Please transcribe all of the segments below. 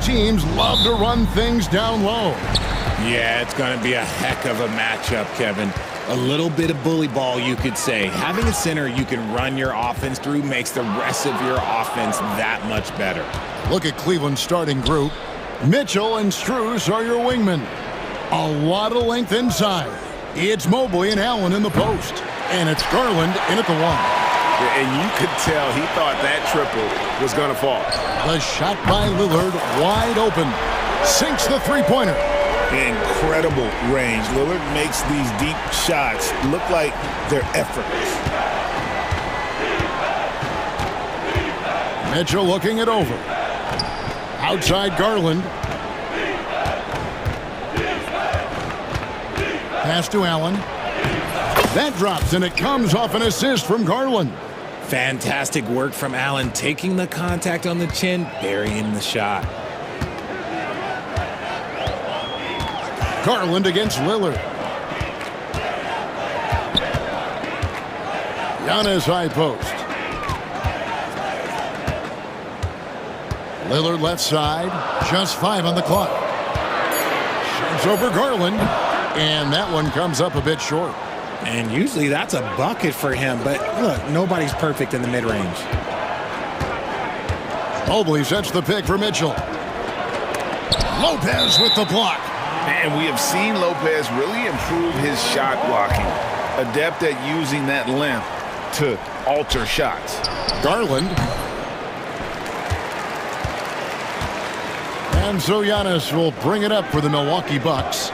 teams love to run things down low. Yeah, it's going to be a heck of a matchup, Kevin. A little bit of bully ball, you could say. Having a center you can run your offense through makes the rest of your offense that much better. Look at Cleveland's starting group. Mitchell and Strus are your wingmen. A lot of length inside. It's Mobley and Allen in the post. And it's Garland in at the one. And you could tell he thought that triple was going to fall. The shot by Lillard, wide open. Sinks the three-pointer. Incredible range. Lillard makes these deep shots look like they're effortless. Mitchell looking it over. Outside Garland. Pass to Allen. That drops, and it comes off an assist from Garland. Fantastic work from Allen, taking the contact on the chin, burying the shot. Garland against Lillard. Giannis high post. Lillard left side. Just 5 on the clock. Shoves over Garland. And that one comes up a bit short. And usually that's a bucket for him, but look, nobody's perfect in the mid-range. Mobley sets the pick for Mitchell. Lopez with the block. And we have seen Lopez really improve his shot blocking. Adept at using that length to alter shots. Garland. And so Giannis will bring it up for the Milwaukee Bucks.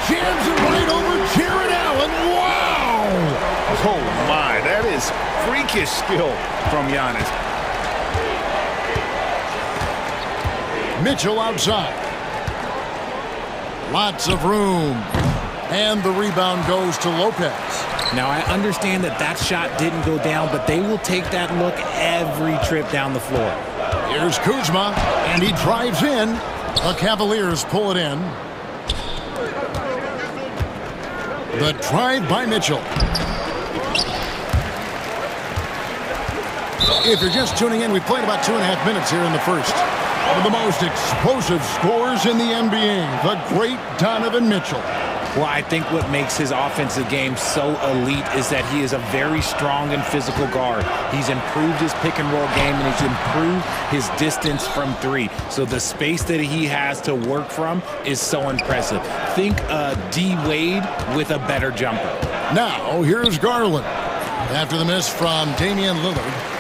Jams it right over Jared Allen. Wow! Oh, my. That is freakish skill from Giannis. Mitchell outside. Lots of room. And the rebound goes to Lopez. Now, I understand that that shot didn't go down, but they will take that look every trip down the floor. Here's Kuzma, and he drives in. The Cavaliers pull it in. The drive by Mitchell. If you're just tuning in, we've played about 2.5 minutes here in the first. One of the most explosive scorers in the NBA, the great Donovan Mitchell. Well, I think what makes his offensive game so elite is that he is a very strong and physical guard. He's improved his pick-and-roll game, and he's improved his distance from three. So the space that he has to work from is so impressive. Think D. Wade with a better jumper. Now, here's Garland. After the miss from Damian Lillard.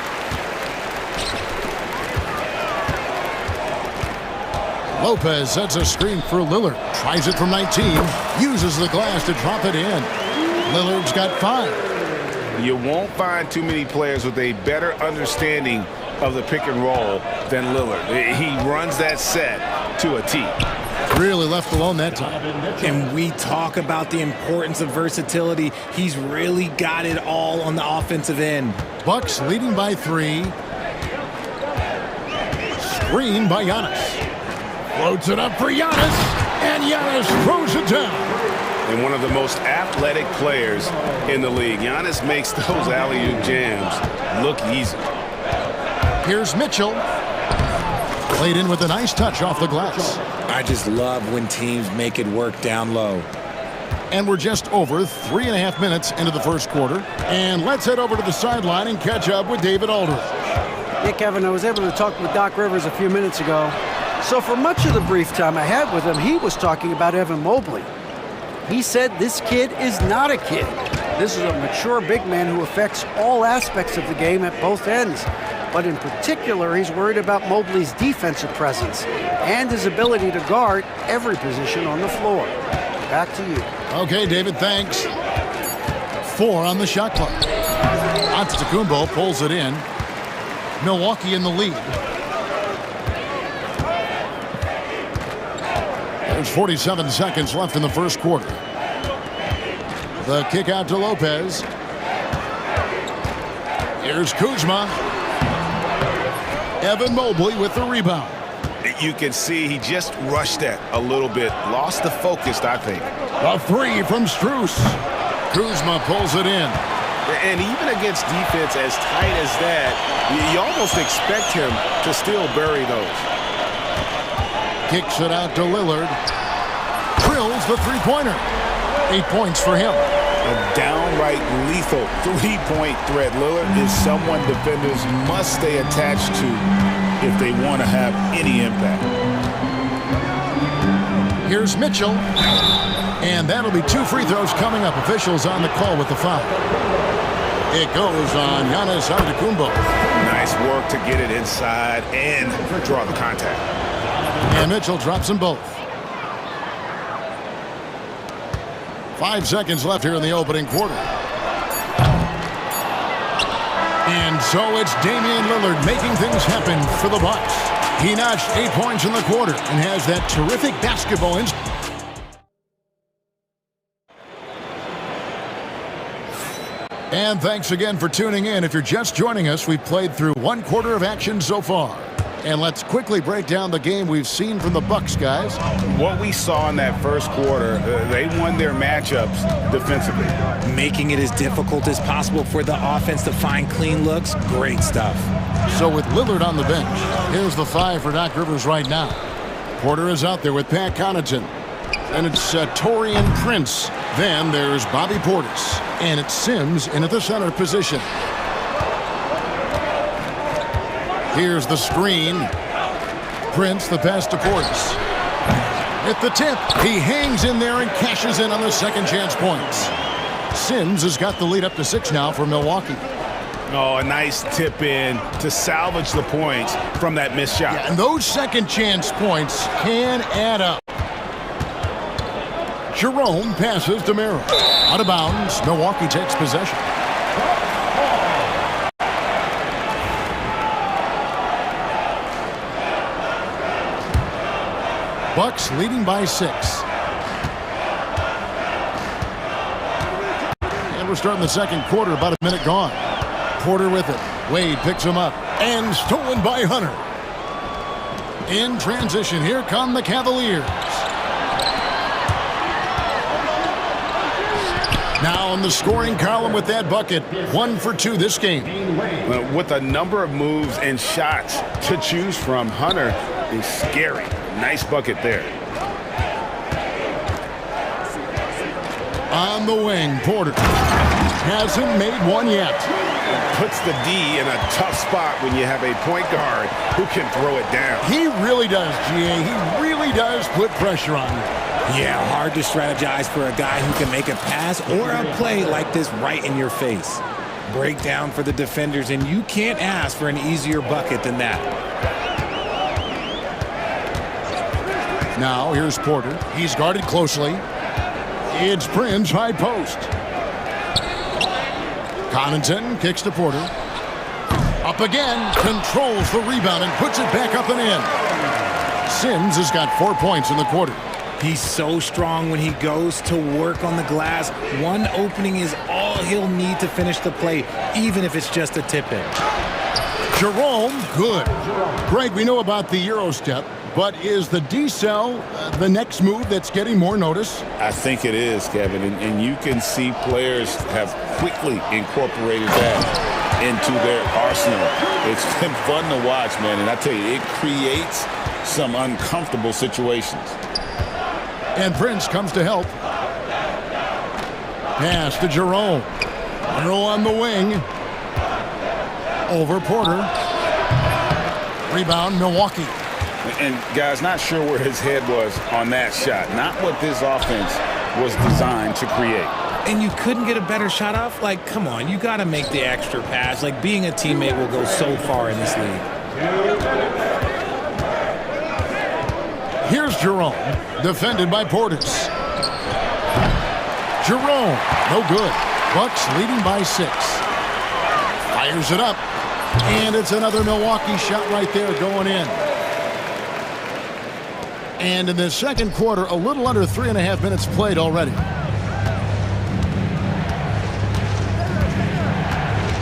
Lopez sets a screen for Lillard. Tries it from 19. Uses the glass to drop it in. Lillard's got 5. You won't find too many players with a better understanding of the pick and roll than Lillard. He runs that set to a T. Really left alone that time. And we talk about the importance of versatility. He's really got it all on the offensive end. Bucks leading by 3. Screen by Giannis. Floats it up for Giannis, and Giannis throws it down. And one of the most athletic players in the league. Giannis makes those alley-oop jams look easy. Here's Mitchell. Played in with a nice touch off the glass. I just love when teams make it work down low. And we're just over 3.5 minutes into the first quarter. And let's head over to the sideline and catch up with David Aldridge. Yeah, Kevin, I was able to talk with Doc Rivers a few minutes ago. So for much of the brief time I had with him, he was talking about Evan Mobley. He said this kid is not a kid. This is a mature big man who affects all aspects of the game at both ends. But in particular, he's worried about Mobley's defensive presence and his ability to guard every position on the floor. Back to you. Okay, David, thanks. 4 on the shot clock. Antetokounmpo pulls it in. Milwaukee in the lead. There's 47 seconds left in the first quarter. The kick out to Lopez. Here's Kuzma. Evan Mobley with the rebound. You can see he just rushed that a little bit. Lost the focus, I think. A 3 from Strus. Kuzma pulls it in. And even against defense as tight as that, you almost expect him to still bury those. Kicks it out to Lillard. Drills the three-pointer. 8 points for him. A downright lethal three-point threat. Lillard is someone defenders must stay attached to if they want to have any impact. Here's Mitchell. And that'll be 2 free throws coming up. Officials on the call with the foul. It goes on Giannis Antetokounmpo. Nice work to get it inside and draw the contact. And Mitchell drops them both. 5 seconds left here in the opening quarter. And so it's Damian Lillard making things happen for the Bucks. He notched 8 points in the quarter and has that terrific basketball instinct. And thanks again for tuning in. If you're just joining us, we've played through 1 quarter of action so far. And let's quickly break down the game we've seen from the Bucks, guys. What we saw in that first quarter, they won their matchups defensively. Making it as difficult as possible for the offense to find clean looks. Great stuff. So with Lillard on the bench, here's the 5 for Doc Rivers right now. Porter is out there with Pat Connaughton. And it's Taurean Prince. Then there's Bobby Portis. And it's Sims in at the center position. Here's the screen. Prince, the pass to Portis. At the tip, he hangs in there and cashes in on the second chance points. Sims has got the lead up to 6 now for Milwaukee. Oh, a nice tip in to salvage the points from that missed shot. Yeah, and those second chance points can add up. Jerome passes to Miro. Out of bounds, Milwaukee takes possession. Bucks leading by 6. And we're starting the second quarter, about a minute gone. Porter with it. Wade picks him up. And stolen by Hunter. In transition, here come the Cavaliers. Now in the scoring column with that bucket. 1 for 2 this game. With a number of moves and shots to choose from, Hunter is scary. Nice bucket there. On the wing, Porter hasn't made one yet. Puts the D in a tough spot when you have a point guard who can throw it down. He really does, GA. He really does put pressure on you. Yeah, hard to strategize for a guy who can make a pass or a play like this right in your face. Breakdown for the defenders, and you can't ask for an easier bucket than that. Now, here's Porter. He's guarded closely. It's Prince, high post. Connaughton kicks to Porter. Up again, controls the rebound and puts it back up and in. Sims has got 4 points in the quarter. He's so strong when he goes to work on the glass. One opening is all he'll need to finish the play, even if it's just a tip-in. Jerome, good. Greg, we know about the Euro step, but is the decel the next move that's getting more notice? I think it is, Kevin, and you can see players have quickly incorporated that into their arsenal. It's been fun to watch, man, and I tell you, it creates some uncomfortable situations. And Prince comes to help. Pass to Jerome. Miro on the wing. Over Porter. Rebound, Milwaukee. And, guys, not sure where his head was on that shot. Not what this offense was designed to create. And you couldn't get a better shot off? Like, come on, you got to make the extra pass. Like, being a teammate will go so far in this league. Here's Jerome, defended by Portis. Jerome, no good. Bucks leading by 6. Fires it up. And it's another Milwaukee shot right there going in. And in the second quarter, a little under 3.5 minutes played already.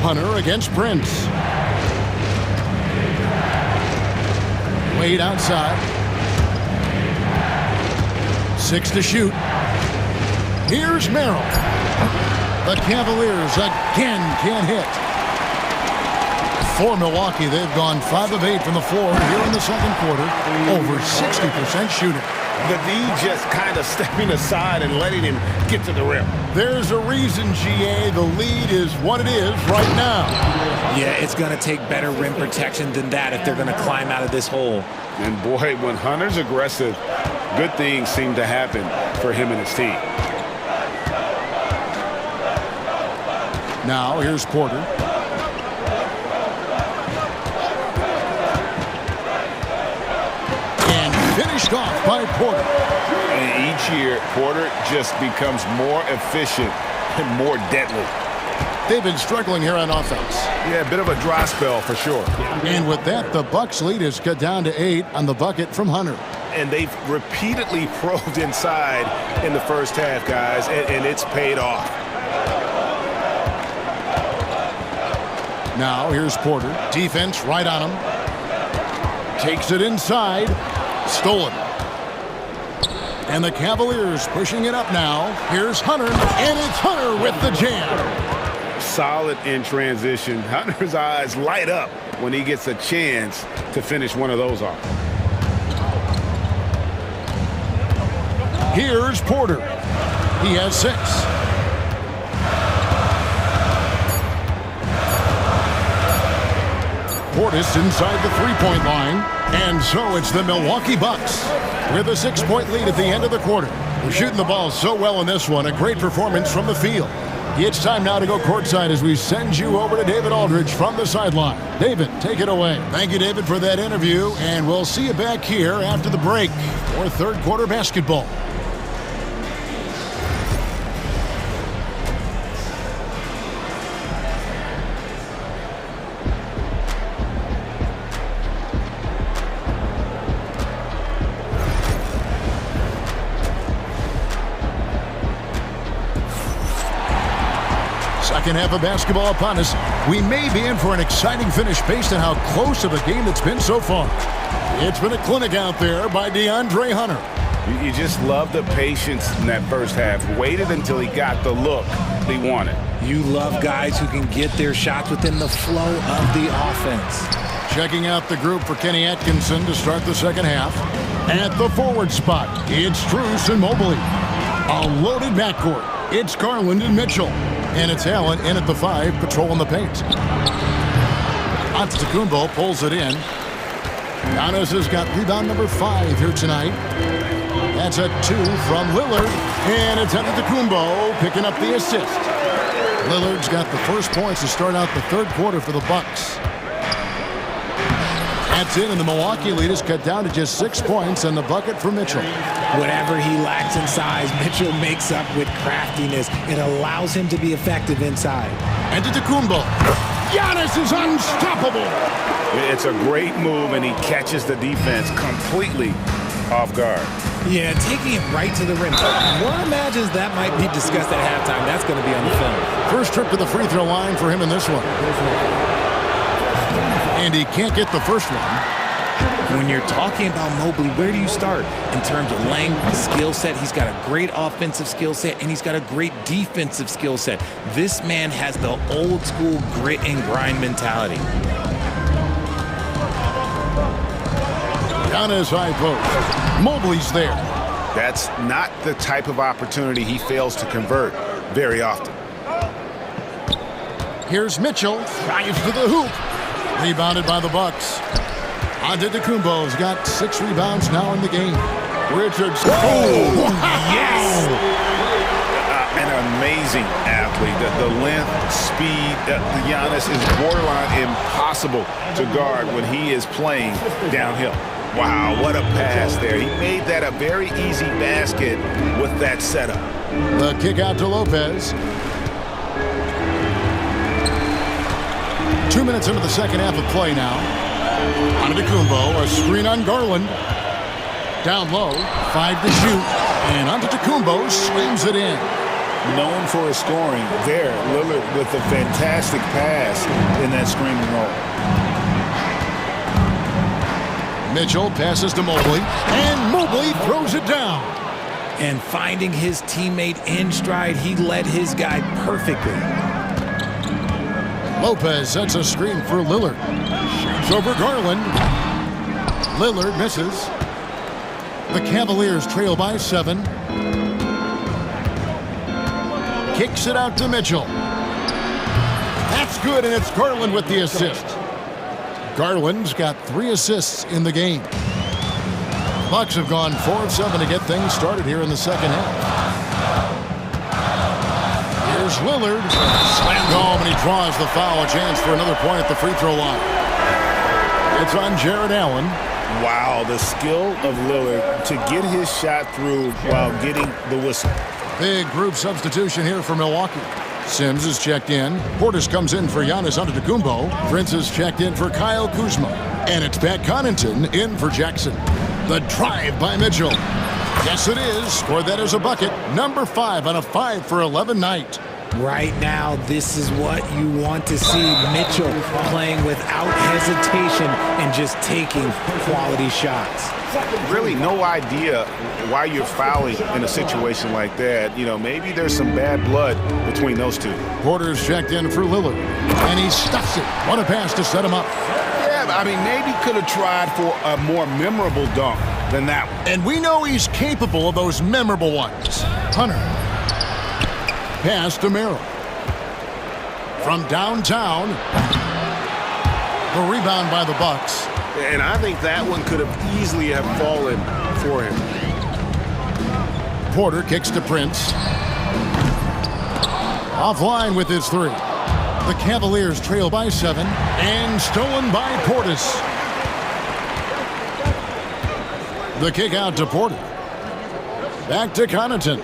Hunter against Prince. Wade outside. 6 to shoot. Here's Merrill. The Cavaliers again can't hit. For Milwaukee, they've gone 5 of 8 from the floor here in the second quarter. Over 60% shooting. The D just kind of stepping aside and letting him get to the rim. There's a reason, GA, the lead is what it is right now. Yeah, it's going to take better rim protection than that if they're going to climb out of this hole. And boy, when Hunter's aggressive, good things seem to happen for him and his team. Now, here's Porter. And finished off by Porter. And each year, Porter just becomes more efficient and more deadly. They've been struggling here on offense. Yeah, a bit of a dry spell for sure. And with that, the Bucks lead is cut down to 8 on the bucket from Hunter. And they've repeatedly probed inside in the first half, guys, and it's paid off. Now, here's Porter. Defense right on him. Takes it inside. Stolen. And the Cavaliers pushing it up now. Here's Hunter, and it's Hunter with the jam. Solid in transition. Hunter's eyes light up when he gets a chance to finish one of those off. Here's Porter. He has 6. Portis inside the three-point line. And so it's the Milwaukee Bucks with a 6-point lead at the end of the quarter. They're shooting the ball so well in this one. A great performance from the field. It's time now to go courtside as we send you over to David Aldridge from the sideline. David, take it away. Thank you, David, for that interview. And we'll see you back here after the break for third quarter basketball. Second half of basketball upon us. We may be in for an exciting finish based on how close of a game it's been so far. It's been a clinic out there by DeAndre Hunter. You just love the patience in that first half. Waited until he got the look he wanted. You love guys who can get their shots within the flow of the offense. Checking out the group for Kenny Atkinson to start the second half. At the forward spot, it's Strus and Mobley. A loaded backcourt. It's Garland and Mitchell. And it's Allen in at the 5, patrolling the paint. Antetokounmpo pulls it in. Giannis has got rebound number 5 here tonight. That's a 2 from Lillard. And it's Antetokounmpo picking up the assist. Lillard's got the first points to start out the third quarter for the Bucks. That's in, and the Milwaukee lead is cut down to just 6 points and the bucket for Mitchell. Whatever he lacks in size, Mitchell makes up with craftiness. It allows him to be effective inside. Antetokounmpo. Giannis is unstoppable. It's a great move, and he catches the defense completely off guard. Yeah, taking it right to the rim. One imagines that might be discussed at halftime. That's going to be on the film. First trip to the free throw line for him in this one. And he can't get the first one. When you're talking about Mobley, where do you start? In terms of length, skill set, he's got a great offensive skill set, and he's got a great defensive skill set. This man has the old school grit and grind mentality. Giannis high post. Mobley's there. That's not the type of opportunity he fails to convert very often. Here's Mitchell. Drives to the hoop. Rebounded by the Bucks. Antetokounmpo's got 6 rebounds now in the game. Richards. Oh, yes! An amazing athlete. The length, speed, Giannis is borderline impossible to guard when he is playing downhill. Wow, what a pass there. He made that a very easy basket with that setup. The kick out to Lopez. 2 minutes into the second half of play now. Antetokounmpo, a screen on Garland. Down low, 5 to shoot. And Antetokounmpo slams it in. Known for his scoring there. Lillard with a fantastic pass in that screen and roll. Mitchell passes to Mobley. And Mobley throws it down. And finding his teammate in stride, he led his guy perfectly. Lopez sets a screen for Lillard. Shoots over Garland. Lillard misses. The Cavaliers trail by 7. Kicks it out to Mitchell. That's good, and it's Garland with the assist. Garland's got 3 assists in the game. Bucks have gone 4 of 7 to get things started here in the second half. Here's Lillard. Slammed home, and he draws the foul. A chance for another point at the free throw line. It's on Jared Allen. Wow, the skill of Lillard to get his shot through while getting the whistle. Big group substitution here for Milwaukee. Sims is checked in. Portis comes in for Giannis Antetokounmpo. Prince is checked in for Kyle Kuzma. And it's Pat Connaughton in for Jackson. The drive by Mitchell. Yes, it is. Scored that as a bucket. Number 5 on a 5 for 11 night. Right now, this is what you want to see. Mitchell playing without hesitation and just taking quality shots. Really no idea why you're fouling in a situation like that. You know, maybe there's some bad blood between those two. Porter's checked in for Lillard, and he stuffs it. What a pass to set him up. Yeah, I mean, maybe could have tried for a more memorable dunk than that one. And we know he's capable of those memorable ones. Hunter. Pass to Merrill. From downtown. The rebound by the Bucks. And I think that one could have easily have fallen for him. Porter kicks to Prince. Offline with his 3. The Cavaliers trail by 7. And stolen by Portis. The kick out to Porter. Back to Connaughton.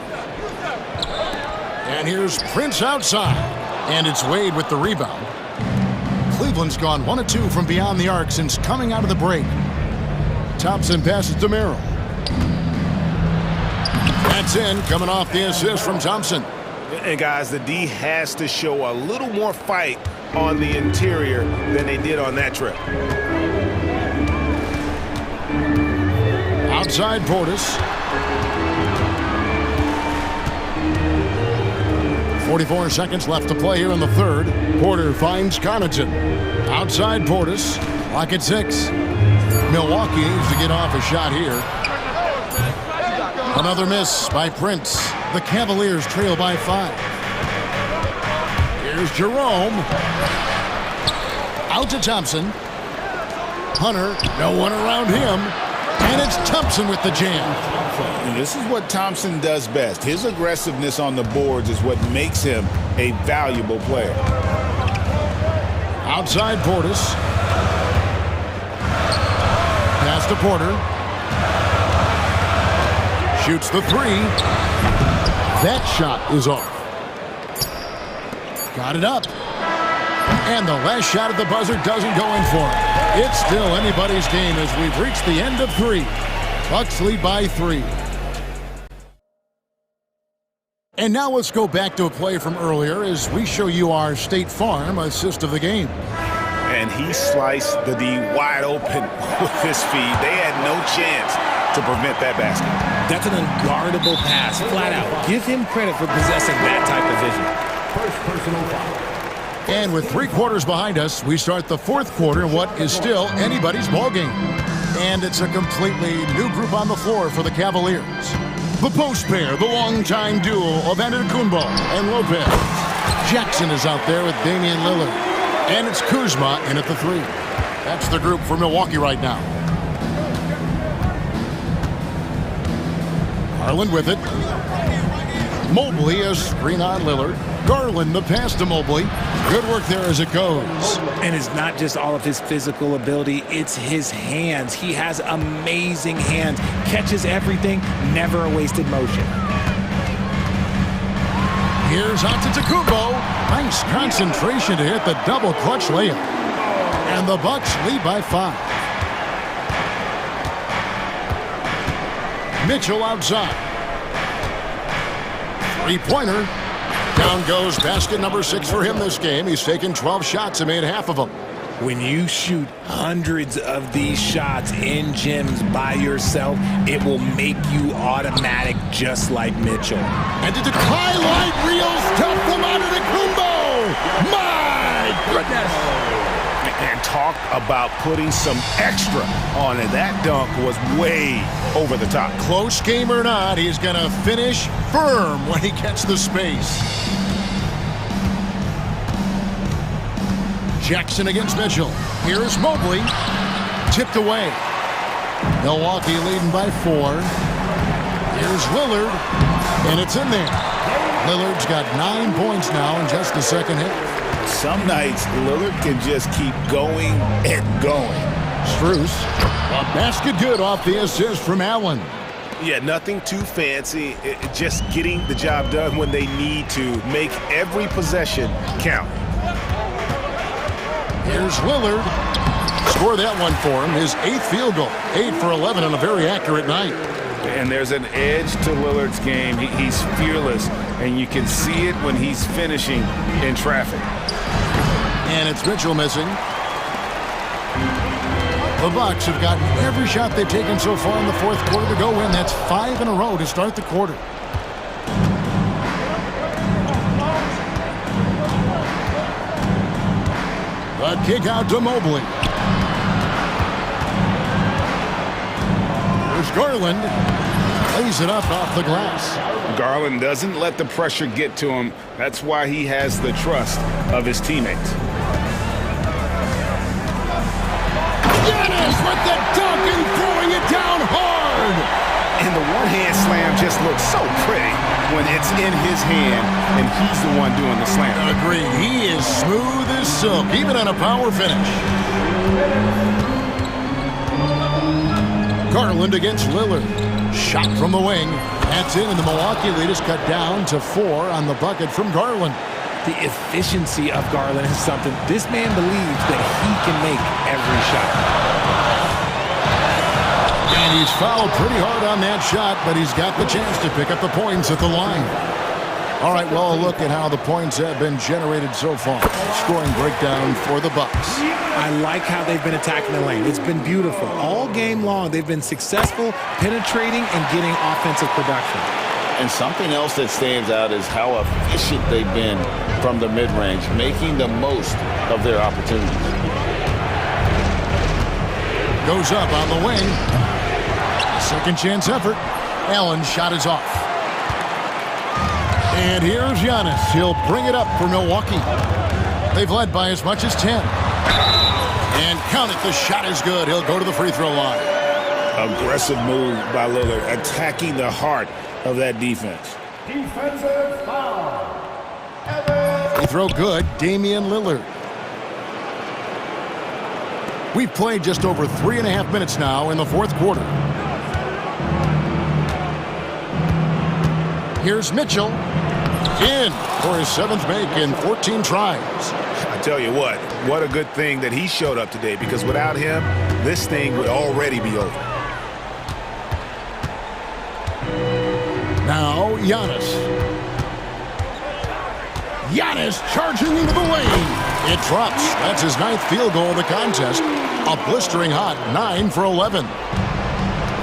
And here's Prince outside. And it's Wade with the rebound. Cleveland's gone 1 of 2 from beyond the arc since coming out of the break. Thompson passes to Merrill. That's in, coming off the assist from Thompson. And guys, the D has to show a little more fight on the interior than they did on that trip. Outside Portis. 44 seconds left to play here in the third. Porter finds Connaughton. Outside Portis. Clock at 6. Milwaukee needs to get off a shot here. Another miss by Prince. The Cavaliers trail by 5. Here's Jerome. Out to Thompson. Hunter, no one around him. And it's Thompson with the jam. And this is what Thompson does best. His aggressiveness on the boards is what makes him a valuable player. Outside Portis. Pass to Porter. Shoots the 3. That shot is off. Got it up. And the last shot at the buzzer doesn't go in for it. It's still anybody's game as we've reached the end of 3. Bucks lead by 3. And now let's go back to a play from earlier as we show you our State Farm assist of the game. And he sliced the D wide open with his feed. They had no chance to prevent that basket. That's an unguardable pass, flat out. Give him credit for possessing that type of vision. First personal foul. And with 3 quarters behind us, we start the 4th quarter in what is still anybody's ballgame. And it's a completely new group on the floor for the Cavaliers. The post pair, the longtime duo of Antetokounmpo and Lopez. Jackson is out there with Damian Lillard. And it's Kuzma in at the 3. That's the group for Milwaukee right now. Garland with it. Mobley a screen on Lillard. Garland the pass to Mobley. Good work there as it goes. And it's not just all of his physical ability, it's his hands. He has amazing hands. Catches everything, never a wasted motion. Here's Antetokounmpo. Nice concentration to hit the double clutch layup. And the Bucks lead by 5. Mitchell outside. 3-pointer. Down goes basket number 6 for him this game. He's taken 12 shots and made half of them. When you shoot hundreds of these shots in gyms by yourself, it will make you automatic just like Mitchell. And the highlight reels tough from Antetokounmpo. My goodness. And talk about putting some extra on it. That dunk was way over the top. Close game or not, he's going to finish firm when he gets the space. Jackson against Mitchell. Here's Mobley. Tipped away. Milwaukee leading by 4. Here's Lillard. And it's in there. Lillard's got 9 points now in just the second half. Some nights, Lillard can just keep going and going. Strus. A basket good off the assist from Allen. Yeah, nothing too fancy. Just getting the job done when they need to. Make every possession count. Here's Lillard. Score that one for him. His 8th field goal. 8 for 11 on a very accurate night. And there's an edge to Lillard's game. He's fearless, and you can see it when he's finishing in traffic. And it's Mitchell missing. The Bucks have gotten every shot they've taken so far in the fourth quarter to go in. That's 5 in a row to start the quarter. The kick out to Mobley. There's Garland. Lays it up off the glass. Garland doesn't let the pressure get to him. That's why he has the trust of his teammates. Giannis with the dunk and throwing it down hard. And the one-hand slam just looks so pretty when it's in his hand and he's the one doing the slam. Agree. He is smooth as silk, even on a power finish. Garland against Lillard. Shot from the wing. That's in, and the Milwaukee lead is cut down to 4 on the bucket from Garland. The efficiency of Garland is something. This man believes that he can make every shot. And he's fouled pretty hard on that shot, but he's got the chance to pick up the points at the line. All right, well, a look at how the points have been generated so far. Scoring breakdown for the Bucks. I like how they've been attacking the lane. It's been beautiful. All game long, they've been successful penetrating and getting offensive production. And something else that stands out is how efficient they've been from the mid-range, making the most of their opportunities. Goes up on the wing. Second chance effort. Allen's shot is off. And here's Giannis. He'll bring it up for Milwaukee. They've led by as much as 10. And count it, the shot is good. He'll go to the free throw line. Aggressive move by Lillard, attacking the heart of that defense. Defensive foul. Free throw good, Damian Lillard. We've played just over 3.5 minutes now in the fourth quarter. Here's Mitchell. In for his 7th make in 14 tries. I tell you what a good thing that he showed up today, because without him, this thing would already be over. Now, Giannis. Giannis charging into the lane. It drops. That's his 9th field goal of the contest. A blistering hot 9 for 11.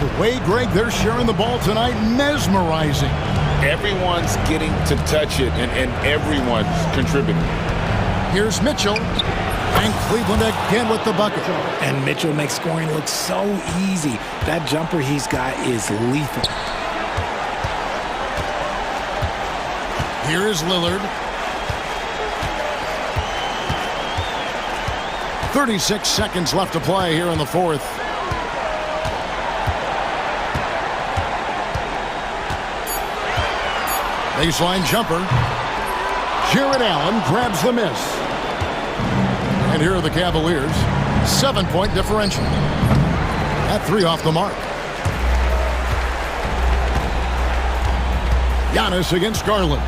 The way, Greg, they're sharing the ball tonight, mesmerizing. Everyone's getting to touch it, and everyone's contributing. Here's Mitchell. And Cleveland again with the bucket. And Mitchell makes scoring look so easy. That jumper he's got is lethal. Here is Lillard. 36 seconds left to play here in the fourth. Baseline jumper. Jared Allen grabs the miss. And here are the Cavaliers. 7-point differential. At 3 off the mark. Giannis against Garland.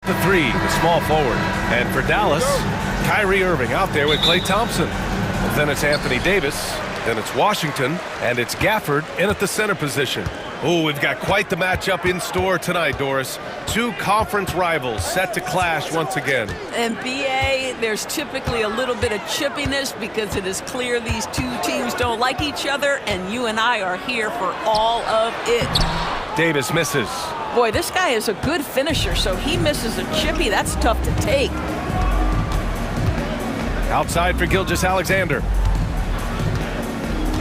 The three, the small forward. And for Dallas, Kyrie Irving out there with Klay Thompson. Then it's Anthony Davis. Then it's Washington. And it's Gafford in at the center position. Oh, we've got quite the matchup in store tonight, Doris. Two conference rivals set to clash once again. And BA, there's typically a little bit of chippiness because it is clear these two teams don't like each other, and you and I are here for all of it. Davis misses. Boy, this guy is a good finisher, so he misses a chippy. That's tough to take. Outside for Gilgeous-Alexander.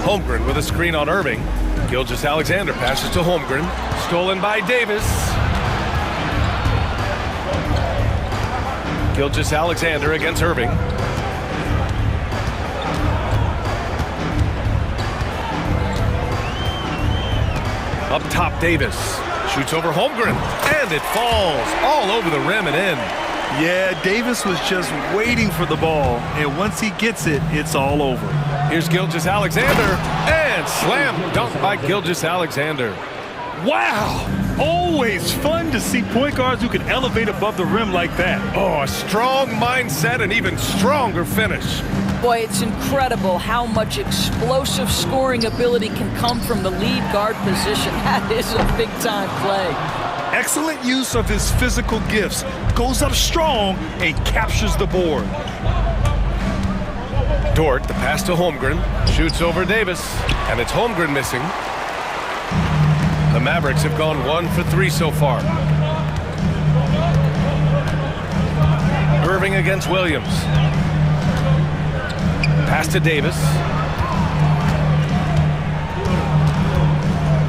Holmgren with a screen on Irving. Gilgeous-Alexander passes to Holmgren. Stolen by Davis. Gilgeous-Alexander against Irving. Up top, Davis. Shoots over Holmgren. And it falls all over the rim and in. Yeah, Davis was just waiting for the ball, and once he gets it, it's all over. Here's Gilgeous-Alexander, and slam dunk by Gilgeous-Alexander. Wow! Always fun to see point guards who can elevate above the rim like that. Oh, a strong mindset and even stronger finish. Boy, it's incredible how much explosive scoring ability can come from the lead guard position. That is a big-time play. Excellent use of his physical gifts. Goes up strong and captures the board. Dort, the pass to Holmgren, shoots over Davis, and it's Holmgren missing. The Mavericks have gone 1 for 3 so far. Irving against Williams. Pass to Davis.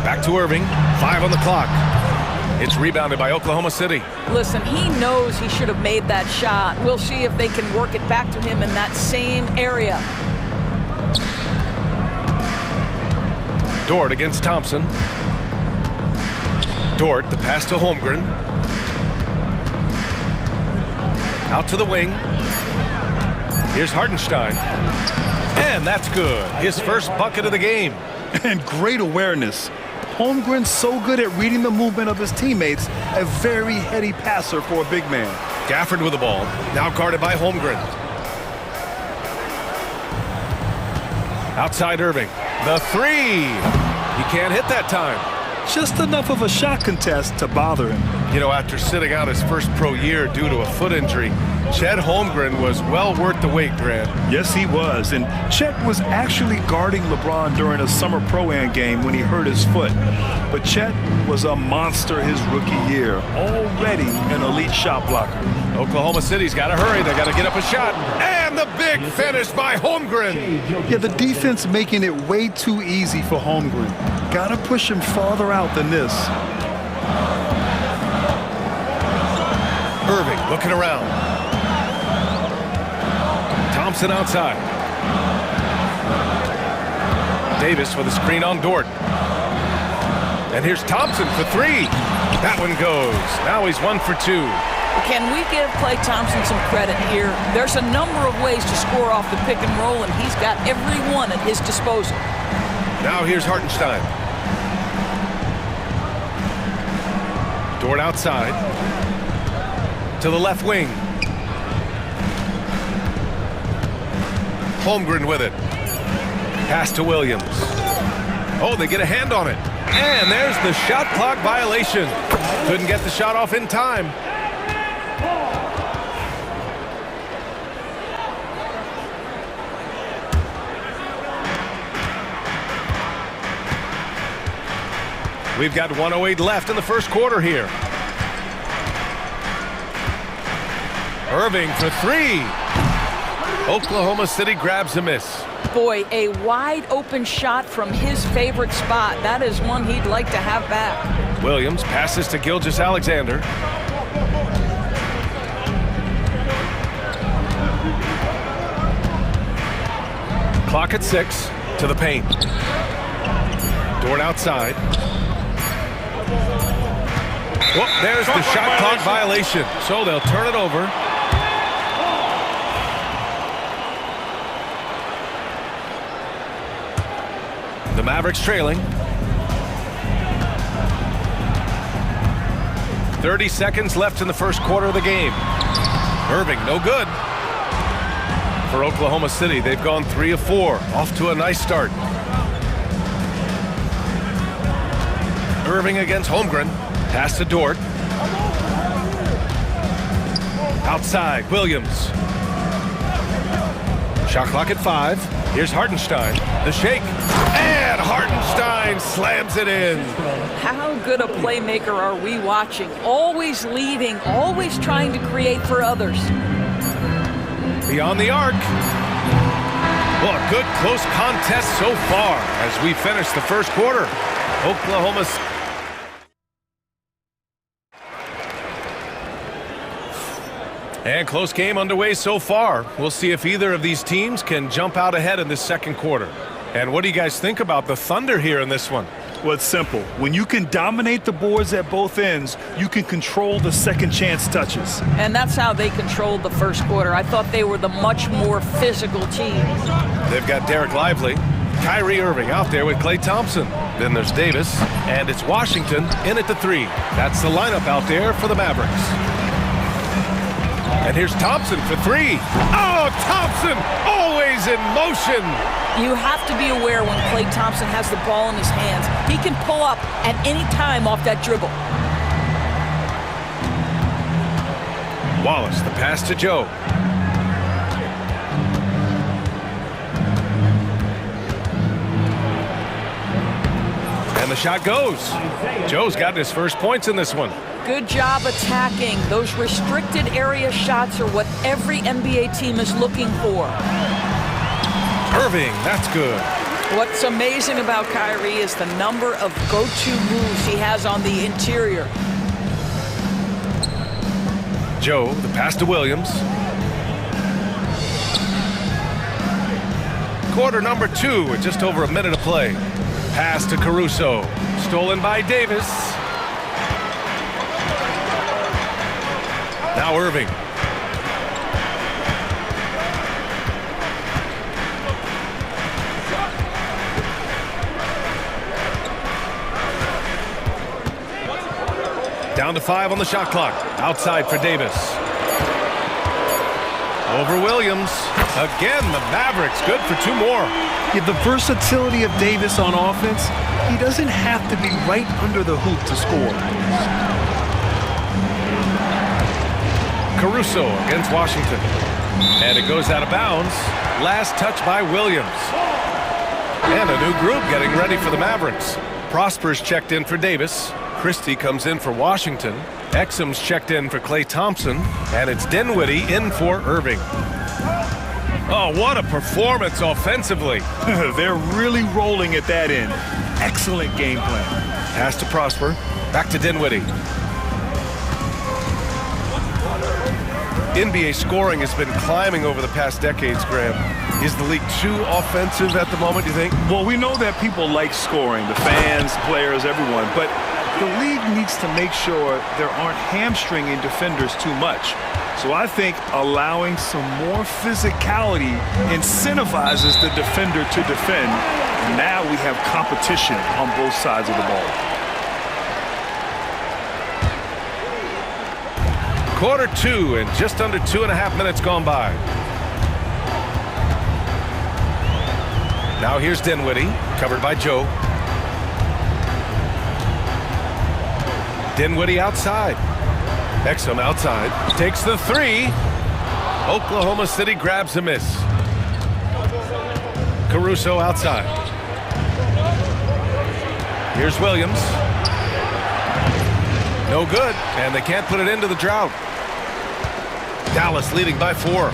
Back to Irving, 5 on the clock. It's rebounded by Oklahoma City. Listen, he knows he should have made that shot. We'll see if they can work it back to him in that same area. Dort against Thompson. Dort, the pass to Holmgren. Out to the wing. Here's Hartenstein. And that's good. His first bucket of the game. And great awareness. Holmgren's so good at reading the movement of his teammates, a very heady passer for a big man. Gafford with the ball, now guarded by Holmgren. Outside Irving, the three. He can't hit that time. Just enough of a shot contest to bother him. You know, after sitting out his first pro year due to a foot injury, Chet Holmgren was well worth the wait, Grant. Yes, he was. And Chet was actually guarding LeBron during a summer pro-am game when he hurt his foot. But Chet was a monster his rookie year, already an elite shot blocker. Oklahoma City's got to hurry. They got to get up a shot. And the big finish by Holmgren. Yeah, the defense making it way too easy for Holmgren. Got to push him farther out than this. Irving looking around. Thompson outside. Davis with a screen on Dort. And here's Thompson for three. That one goes. Now he's 1 for 2. Can we give Klay Thompson some credit here? There's a number of ways to score off the pick and roll, and he's got every one at his disposal. Now here's Hartenstein. Dort outside. To the left wing. Holmgren with it. Pass to Williams. Oh, they get a hand on it. And there's the shot clock violation. Couldn't get the shot off in time. We've got 1:08 left in the first quarter here. Irving for three. Oklahoma City grabs a miss. Boy, a wide open shot from his favorite spot. That is one he'd like to have back. Williams passes to Gilgeous-Alexander. Clock at 6 to the paint. Dort outside. Whoop, there's the shot clock violation. So they'll turn it over. The Mavericks trailing. 30 seconds left in the first quarter of the game. Irving, no good. For Oklahoma City, they've gone 3 of 4. Off to a nice start. Irving against Holmgren. Pass to Dort. Outside, Williams. Shot clock at 5. Here's Hartenstein. The shake. And Hartenstein slams it in. How good a playmaker are we watching? Always leading, always trying to create for others. Beyond the arc. Well, a good close contest so far as we finish the first quarter. Oklahoma. And close game underway so far. We'll see if either of these teams can jump out ahead in this second quarter. And what do you guys think about the Thunder here in this one? Well, it's simple. When you can dominate the boards at both ends, you can control the second chance touches. And that's how they controlled the first quarter. I thought they were the much more physical team. They've got Derek Lively, Kyrie Irving out there with Klay Thompson. Then there's Davis, and it's Washington in at the 3. That's the lineup out there for the Mavericks. And here's Thompson for 3. Oh, Thompson always in motion. You have to be aware when Klay Thompson has the ball in his hands. He can pull up at any time off that dribble. Wallace, the pass to Joe. And the shot goes. Joe's gotten his first points in this one. Good job attacking. Those restricted area shots are what every NBA team is looking for. Irving, that's good. What's amazing about Kyrie is the number of go-to moves he has on the interior. Joe, the pass to Williams. Quarter number 2 with just over a minute to play. Pass to Caruso. Stolen by Davis. Now Irving. Down to 5 on the shot clock. Outside for Davis. Over Williams. Again, the Mavericks good for 2 more. Yeah, the versatility of Davis on offense, he doesn't have to be right under the hoop to score. Caruso against Washington. And it goes out of bounds. Last touch by Williams. And a new group getting ready for the Mavericks. Prosper's checked in for Davis. Christie comes in for Washington. Exum's checked in for Klay Thompson. And it's Dinwiddie in for Irving. Oh, what a performance offensively. They're really rolling at that end. Excellent game plan. Pass to Prosper. Back to Dinwiddie. NBA scoring has been climbing over the past decades, Graham. Is the league too offensive at the moment, do you think? Well, we know that people like scoring, the fans, players, everyone, but the league needs to make sure there aren't hamstringing defenders too much. So I think allowing some more physicality incentivizes the defender to defend. Now we have competition on both sides of the ball. Quarter 2 and just under 2.5 minutes gone by. Now here's Dinwiddie, covered by Joe. Dinwiddie outside. Exum outside. Takes the 3. Oklahoma City grabs a miss. Caruso outside. Here's Williams. No good, and they can't put it into the drought. Dallas leading by 4.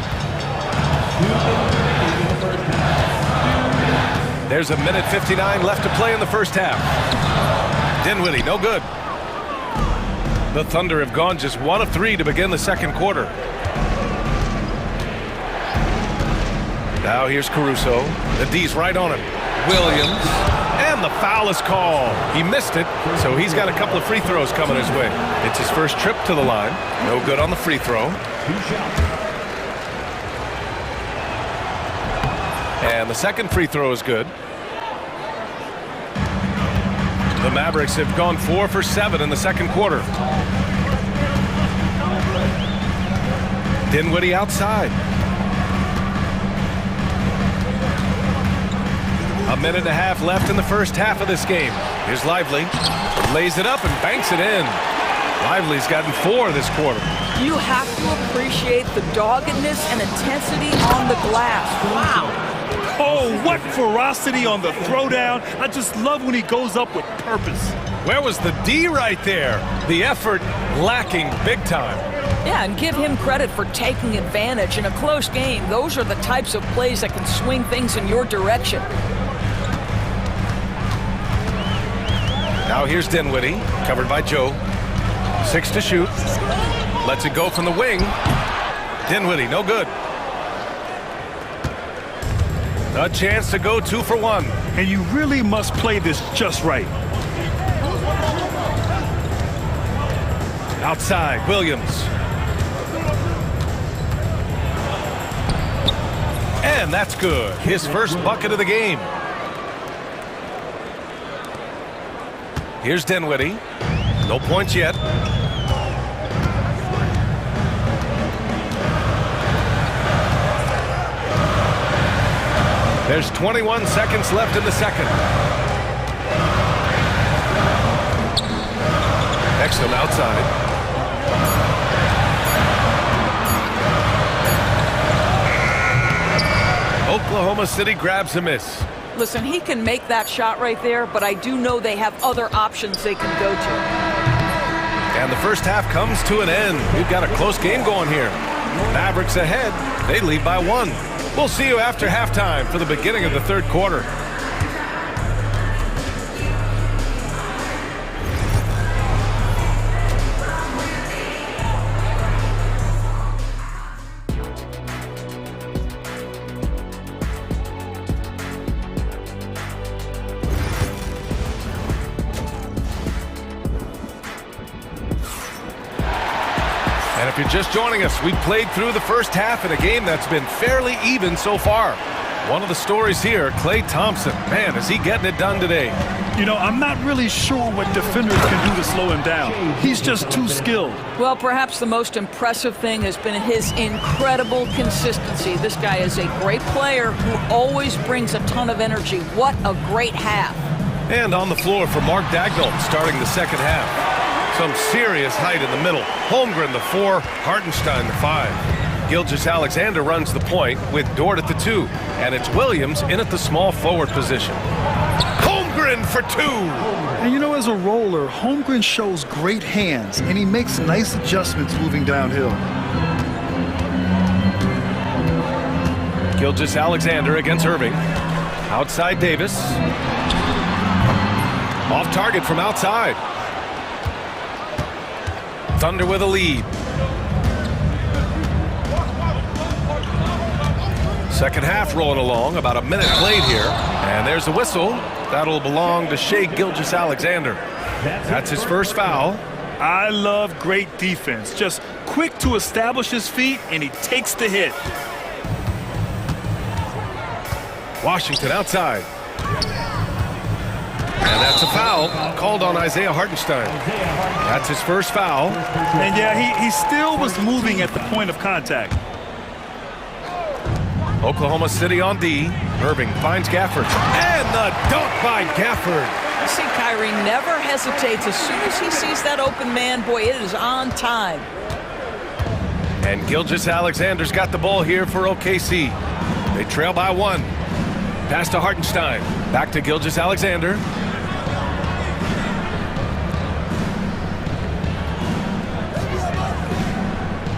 There's 1:59 left to play in the first half. Dinwiddie, no good. The Thunder have gone just 1 of 3 to begin the second quarter. Now here's Caruso. The D's right on him. Williams. And the foul is called. He missed it, so he's got a couple of free throws coming his way. It's his first trip to the line. No good on the free throw. And the second free throw is good. The Mavericks have gone 4 for 7 in the second quarter. Dinwiddie outside. A minute and a half left in the first half of this game. Here's Lively. Lays it up and banks it in. Lively's gotten 4 this quarter. You have to appreciate the doggedness and intensity on the glass. Wow. Oh, what ferocity on the throwdown. I just love when he goes up with purpose. Where was the D right there? The effort lacking big time. Yeah, and give him credit for taking advantage in a close game. Those are the types of plays that can swing things in your direction. Now here's Dinwiddie, covered by Joe. 6 to shoot. Lets it go from the wing. Dinwiddie, no good. A chance to go 2 for 1. And you really must play this just right. Outside, Williams. And that's good. His first bucket of the game. Here's Dinwiddie. No points yet. There's 21 seconds left in the second. Exum outside. Oklahoma City grabs a miss. Listen, he can make that shot right there, but I do know they have other options they can go to. And the first half comes to an end. We've got a close game going here. Mavericks ahead. They lead by 1. We'll see you after halftime for the beginning of the third quarter. And if you're just joining us, we played through the first half in a game that's been fairly even so far. One of the stories here, Klay Thompson. Man, is he getting it done today. You know, I'm not really sure what defenders can do to slow him down. He's just too skilled. Well, perhaps the most impressive thing has been his incredible consistency. This guy is a great player who always brings a ton of energy. What a great half. And on the floor for Mark Dagnall starting the second half. Some serious height in the middle. Holmgren the 4, Hartenstein the 5. Gilgeous-Alexander runs the point with Dort at the 2. And it's Williams in at the small forward position. Holmgren for 2! And you know, as a roller, Holmgren shows great hands, and he makes nice adjustments moving downhill. Gilgeous-Alexander against Irving. Outside Davis. Off target from outside. Thunder with a lead. Second half rolling along, about a minute played here. And there's a whistle. That'll belong to Shai Gilgeous-Alexander. That's his first foul. I love great defense. Just quick to establish his feet, and he takes the hit. Washington outside. And that's a foul called on Isaiah Hartenstein. That's his first foul. And yeah, he still was moving at the point of contact. Oklahoma City on D. Irving finds Gafford. And the dunk by Gafford. You see, Kyrie never hesitates. As soon as he sees that open man, boy, it is on time. And Gilgeous-Alexander's got the ball here for OKC. They trail by 1. Pass to Hartenstein. Back to Gilgeous-Alexander.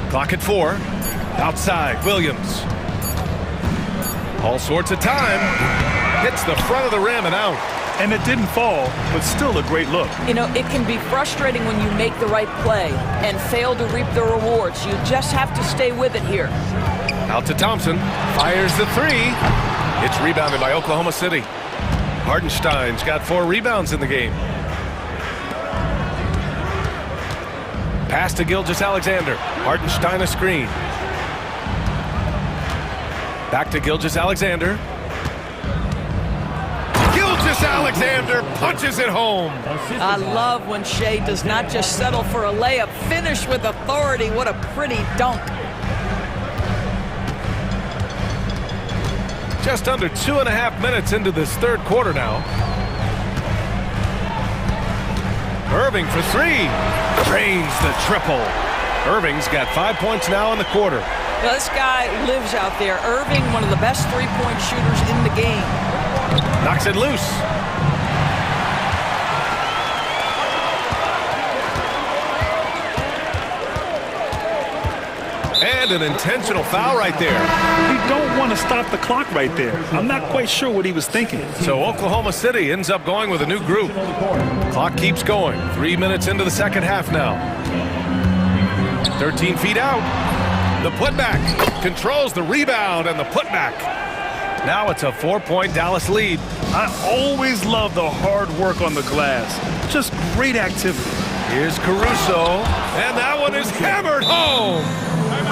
Clock at 4. Outside, Williams. All sorts of time. Hits the front of the rim and out. And it didn't fall, but still a great look. You know, it can be frustrating when you make the right play and fail to reap the rewards. You just have to stay with it here. Out to Thompson. Fires the 3. It's rebounded by Oklahoma City. Hartenstein's got 4 rebounds in the game. Pass to Gilgeous-Alexander. Hartenstein a screen. Back to Gilgeous-Alexander. Gilgeous-Alexander punches it home. I love when Shai does not just settle for a layup. Finish with authority. What a pretty dunk. Just under 2.5 minutes into this third quarter now. Irving for three. Drains the triple. Irving's got 5 points now in the quarter. Well, this guy lives out there. Irving, one of the best three-point shooters in the game. Knocks it loose. And an intentional foul right there. You don't want to stop the clock right there. I'm not quite sure what he was thinking. So Oklahoma City ends up going with a new group. Clock keeps going. 3 minutes into the second half now. 13 feet out. The putback. Controls the rebound and the putback. Now it's a 4-point Dallas lead. I always love the hard work on the glass. Just great activity. Here's Caruso. And that one is hammered home.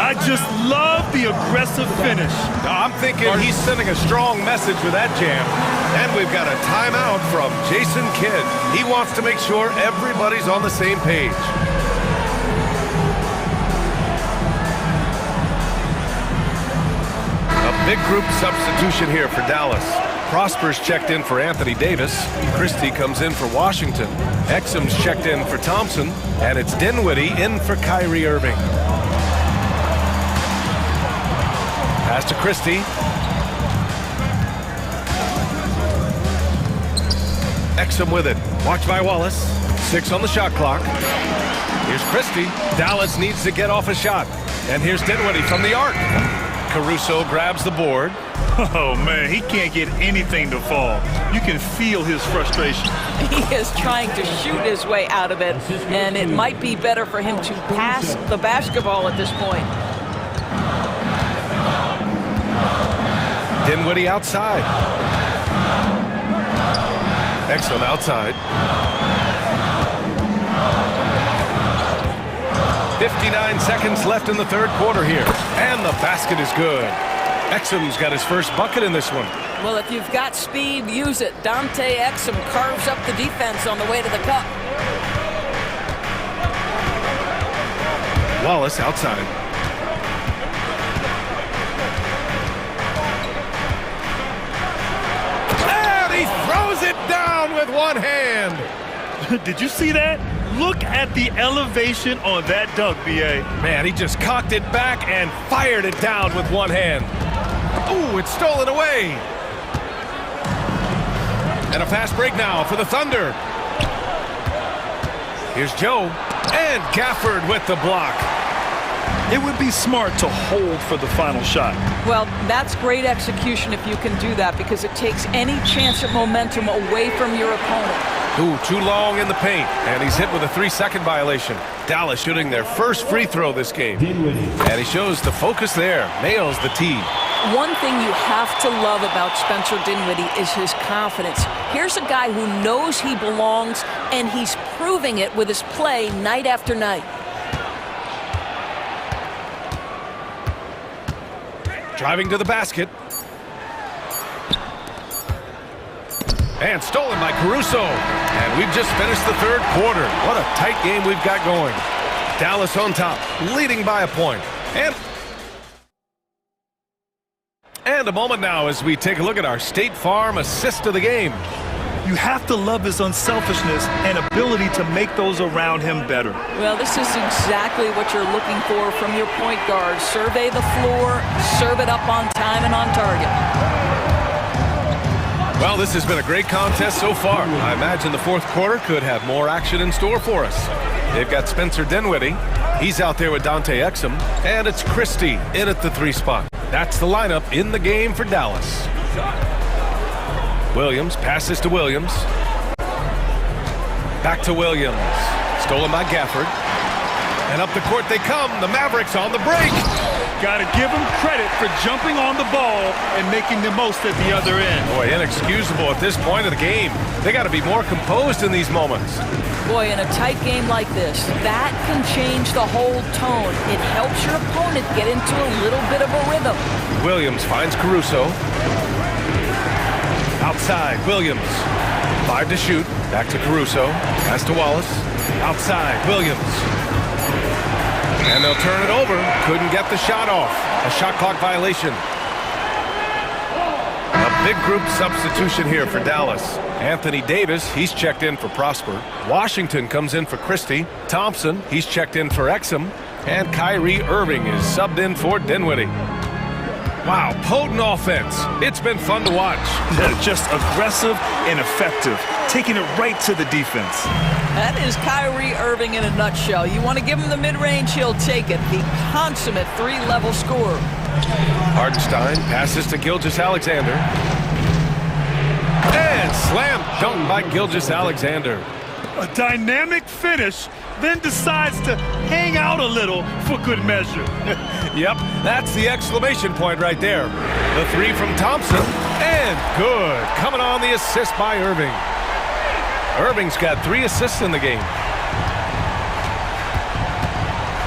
I just love the aggressive finish. I'm thinking he's sending a strong message with that jam. And we've got a timeout from Jason Kidd. He wants to make sure everybody's on the same page. A big group substitution here for Dallas. Prosper's checked in for Anthony Davis. Christie comes in for Washington. Exum's checked in for Thompson. And it's Dinwiddie in for Kyrie Irving. Pass to Christie. Exum with it. Watched by Wallace. 6 on the shot clock. Here's Christie. Dallas needs to get off a shot. And here's Dinwiddie from the arc. Caruso grabs the board. Oh, man, he can't get anything to fall. You can feel his frustration. He is trying to shoot his way out of it, and it might be better for him to pass the basketball at this point. Dinwiddie outside. Exum outside. 59 seconds left in the third quarter here. And the basket is good. Exum's got his first bucket in this one. Well, if you've got speed, use it. Dante Exum carves up the defense on the way to the cup. Wallace outside. And he throws it down with one hand. Did you see that? Look at the elevation on that dunk, B.A. Man, he just cocked it back and fired it down with one hand. Ooh, it's stolen away. And a fast break now for the Thunder. Here's Joe. And Gafford with the block. It would be smart to hold for the final shot. Well, that's great execution if you can do that, because it takes any chance of momentum away from your opponent. Ooh, too long in the paint. And he's hit with a 3-second violation. Dallas shooting their first free throw this game. And he shows the focus there. Nails the tee. One thing you have to love about Spencer Dinwiddie is his confidence. Here's a guy who knows he belongs, and he's proving it with his play night after night. Driving to the basket. And stolen by Caruso. And we've just finished the third quarter. What a tight game we've got going. Dallas on top, leading by a point. And a moment now as we take a look at our State Farm assist of the game. You have to love his unselfishness and ability to make those around him better. Well, this is exactly what you're looking for from your point guard. Survey the floor, serve it up on time and on target. Well, this has been a great contest so far. I imagine the fourth quarter could have more action in store for us. They've got Spencer Dinwiddie. He's out there with Dante Exum. And it's Christie in at the 3 spot. That's the lineup in the game for Dallas. Williams passes to Williams. Back to Williams. Stolen by Gafford. And up the court they come. The Mavericks on the break. Got to give him credit for jumping on the ball and making the most at the other end. Boy, inexcusable at this point of the game. They got to be more composed in these moments. Boy, in a tight game like this, that can change the whole tone. It helps your opponent get into a little bit of a rhythm. Williams finds Caruso. Outside, Williams. 5 to shoot. Back to Caruso. Pass to Wallace. Outside, Williams. And they'll turn it over. Couldn't get the shot off. A shot clock violation. big group substitution here for Dallas. Anthony Davis, he's checked in for Prosper. Washington comes in for Christie. Thompson, he's checked in for Exum. And Kyrie Irving is subbed in for Dinwiddie. Wow, potent offense. It's been fun to watch. Yeah, just aggressive and effective, taking it right to the defense. That is Kyrie Irving in a nutshell. You want to give him the mid-range, he'll take it. The consummate three-level scorer. Hardenstein passes to Gilgeous-Alexander. And slam dunk by Gilgeous-Alexander. A dynamic finish, then decides to hang out a little for good measure. Yep, that's the exclamation point right there. The three from Thompson, and good. Coming on the assist by Irving. Irving's got 3 assists in the game.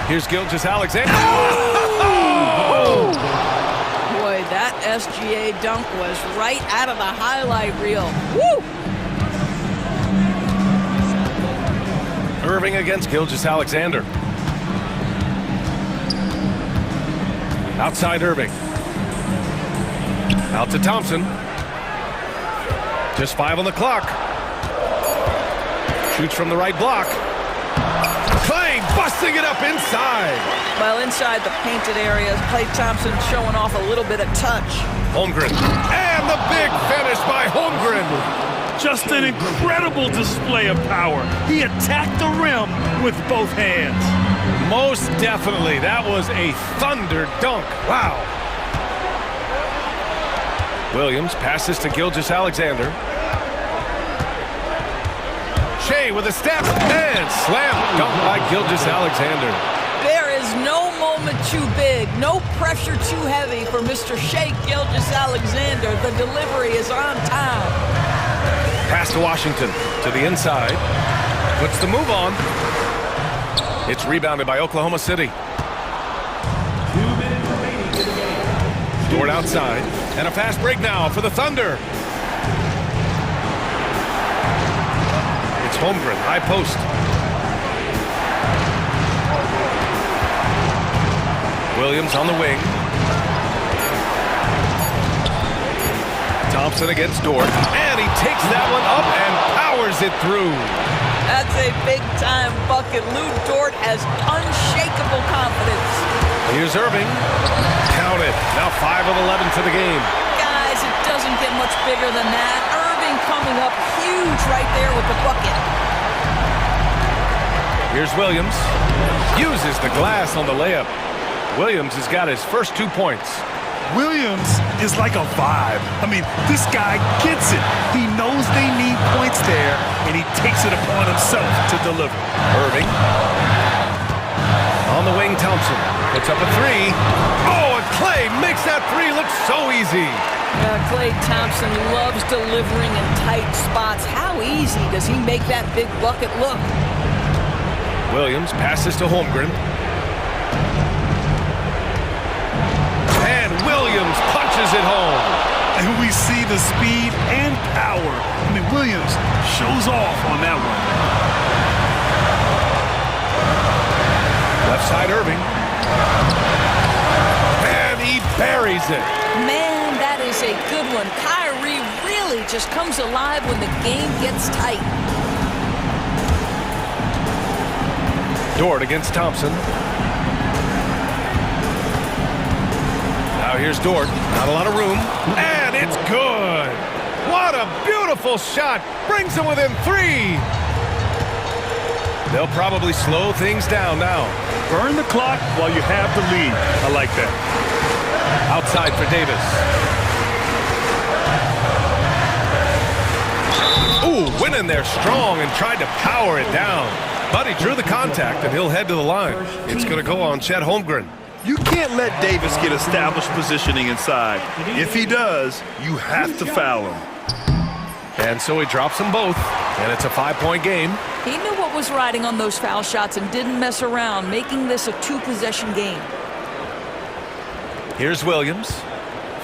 Here's Gilgeous-Alexander. Oh! Boy, that SGA dunk was right out of the highlight reel. Woo! Irving against Gilgeous-Alexander. Outside Irving. Out to Thompson. Just 5 on the clock. Shoots from the right block. Clay busting it up inside. Well, inside the painted areas, Klay Thompson showing off a little bit of touch. Holmgren. And the big finish by Holmgren. Just an incredible display of power. He attacked the rim with both hands. Most definitely. That was a thunder dunk. Wow. Williams passes to Gilgeous-Alexander. Shea with a step and slam dunk by Gilgeous-Alexander. There is no moment too big, no pressure too heavy for Mr. Shea Gilgeous-Alexander. The delivery is on time. Pass to Washington, to the inside. Puts the move on. It's rebounded by Oklahoma City. Dort outside. And a fast break now for the Thunder. It's Holmgren, high post. Williams on the wing. Thompson against Dort, and he takes that one up and powers it through. That's a big-time bucket. Lou Dort has unshakable confidence. Here's Irving. Count it. Now 5 of 11 to the game. Guys, it doesn't get much bigger than that. Irving coming up huge right there with the bucket. Here's Williams. Uses the glass on the layup. Williams has got his first 2 points. Williams is like a vibe. I mean, this guy gets it. He knows they need points there, and he takes it upon himself to deliver. Irving. On the wing, Thompson puts up a 3. Oh, and Klay makes that 3 look so easy. Klay Thompson loves delivering in tight spots. How easy does he make that big bucket look? Williams passes to Holmgren. Williams punches it home. And we see the speed and power. I mean, Williams shows off on that one. Left side Irving. And he buries it. Man, that is a good one. Kyrie really just comes alive when the game gets tight. Dort against Thompson. Now here's Dort. Not a lot of room. And it's good. What a beautiful shot. Brings him within 3. They'll probably slow things down now. Burn the clock while you have the lead. I like that. Outside for Davis. Ooh, went in there strong and tried to power it down. But he drew the contact, and he'll head to the line. It's going to go on Chet Holmgren. You can't let Davis get established positioning inside. If he does, you have to foul him. And so he drops them both, and it's a 5-point game. He knew what was riding on those foul shots and didn't mess around, making this a 2-possession game. Here's Williams.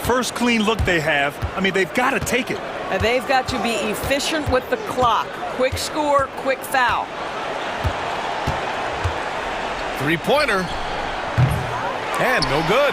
First clean look they have. I mean, they've got to take it. And they've got to be efficient with the clock. Quick score, quick foul. 3-pointer. And no good.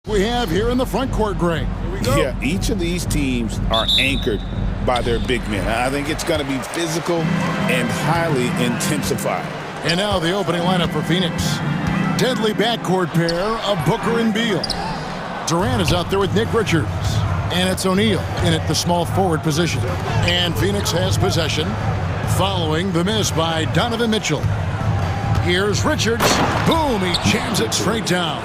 We have here in the front court, Greg. Yeah, each of these teams are anchored by their big men. I think it's going to be physical and highly intensified. And now the opening lineup for Phoenix. Deadly backcourt pair of Booker and Beal. Durant is out there with Nick Richards. And it's O'Neal in at the small forward position. And Phoenix has possession following the miss by Donovan Mitchell. Here's Richards. Boom, he jams it straight down.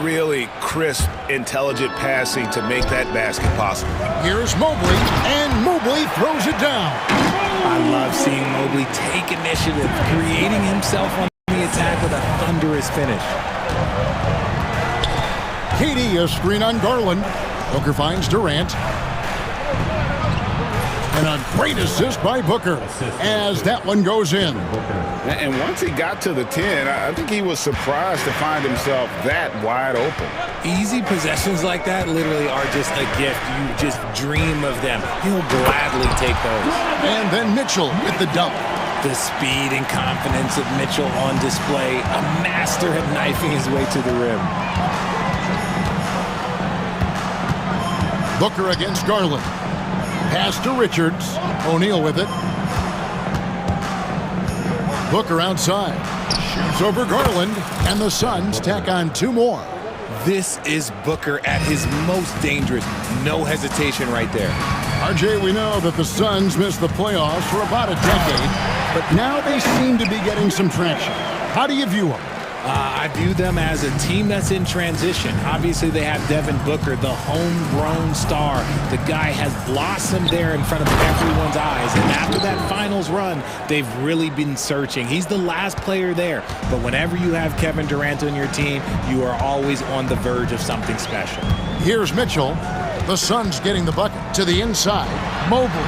Really crisp, intelligent passing to make that basket possible. Here's Mobley, and Mobley throws it down. I love seeing Mobley take initiative, creating himself on the attack with a thunderous finish. KD, a screen on Garland. Booker finds Durant. And a great assist by Booker as that one goes in. And once he got to the 10, I think he was surprised to find himself that wide open. Easy possessions like that literally are just a gift. You just dream of them. He'll gladly take those. And then Mitchell with the dunk. The speed and confidence of Mitchell on display. A master at knifing his way to the rim. Booker against Garland. Pass to Richards. O'Neal with it. Booker outside. Shoots over Garland. And the Suns tack on two more. This is Booker at his most dangerous. No hesitation right there. RJ, we know that the Suns missed the playoffs for about a decade, but now they seem to be getting some traction. How do you view them? I view them as a team that's in transition. Obviously, they have Devin Booker, the homegrown star. The guy has blossomed there in front of everyone's eyes. And after that finals run, they've really been searching. He's the last player there. But whenever you have Kevin Durant on your team, you are always on the verge of something special. Here's Mitchell. The Suns getting the bucket to the inside. Mobley.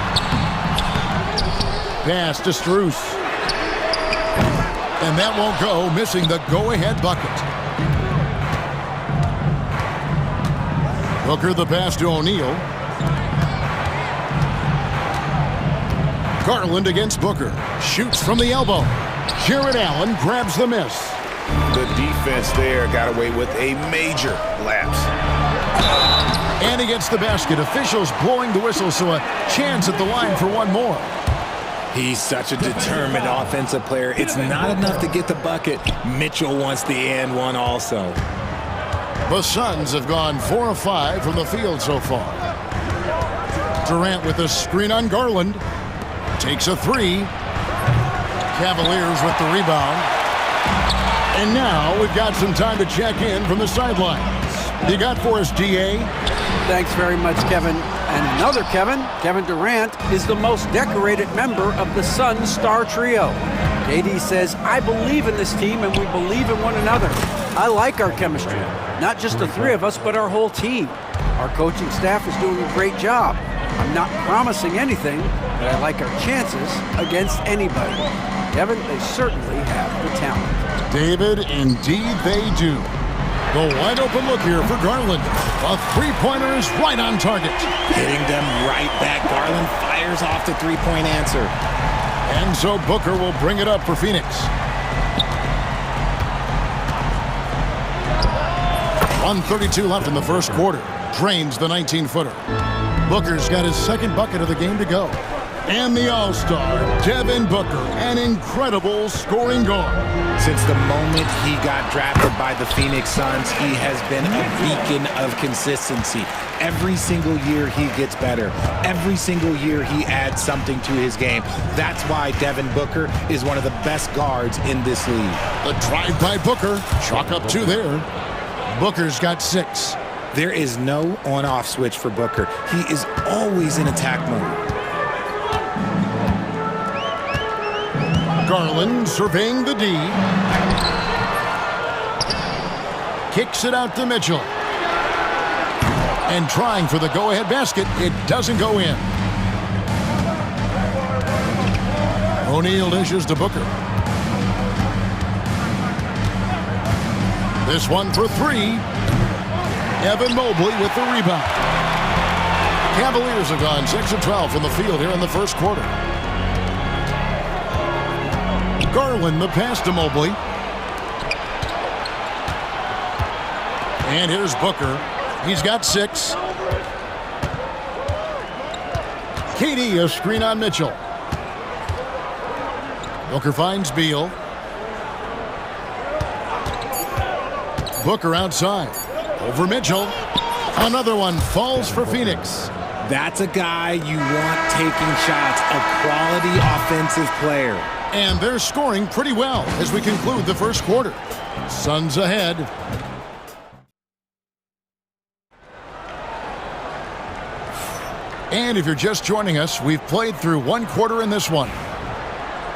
Pass to Strus. And that won't go, missing the go-ahead bucket. Booker the pass to O'Neal. Garland against Booker. Shoots from the elbow. Jared Allen grabs the miss. The defense there got away with a major lapse. And he gets the basket. Officials blowing the whistle, so a chance at the line for one more. He's such a determined offensive player. It's not enough to get the bucket. Mitchell wants the and one also. The Suns have gone 4 of 5 from the field so far. Durant with a screen on Garland. Takes a three. Cavaliers with the rebound. And now we've got some time to check in from the sidelines. You got for us, DA? Thanks very much, Kevin. And another Kevin, Kevin Durant, is the most decorated member of the Suns star trio. KD says, I believe in this team and we believe in one another. I like our chemistry. Not just the three of us, but our whole team. Our coaching staff is doing a great job. I'm not promising anything, but I like our chances against anybody. Kevin, they certainly have the talent. David, indeed they do. The wide open look here for Garland. A three-pointer is right on target. Hitting them right back. Garland fires off the three-point answer. And so Booker will bring it up for Phoenix. 1:32 left in the first quarter. Drains the 19-footer. Booker's got his second bucket of the game to go. And the all-star, Devin Booker, an incredible scoring guard. Since the moment he got drafted by the Phoenix Suns, he has been a beacon of consistency. Every single year he gets better. Every single year he adds something to his game. That's why Devin Booker is one of the best guards in this league. The drive by Booker, chalk up two there. Booker's got 6. There is no on-off switch for Booker. He is always in attack mode. Garland surveying the D. Kicks it out to Mitchell. And trying for the go-ahead basket. It doesn't go in. O'Neal dishes to Booker. This one for 3. Evan Mobley with the rebound. Cavaliers have gone 6 of 12 from the field here in the first quarter. Garland the pass to Mobley. And here's Booker. He's got 6. KD, a screen on Mitchell. Booker finds Beal. Booker outside. Over Mitchell. Another one falls for Phoenix. That's a guy you want taking shots, a quality offensive player. And they're scoring pretty well as we conclude the first quarter. Suns ahead. And if you're just joining us, we've played through one quarter in this one.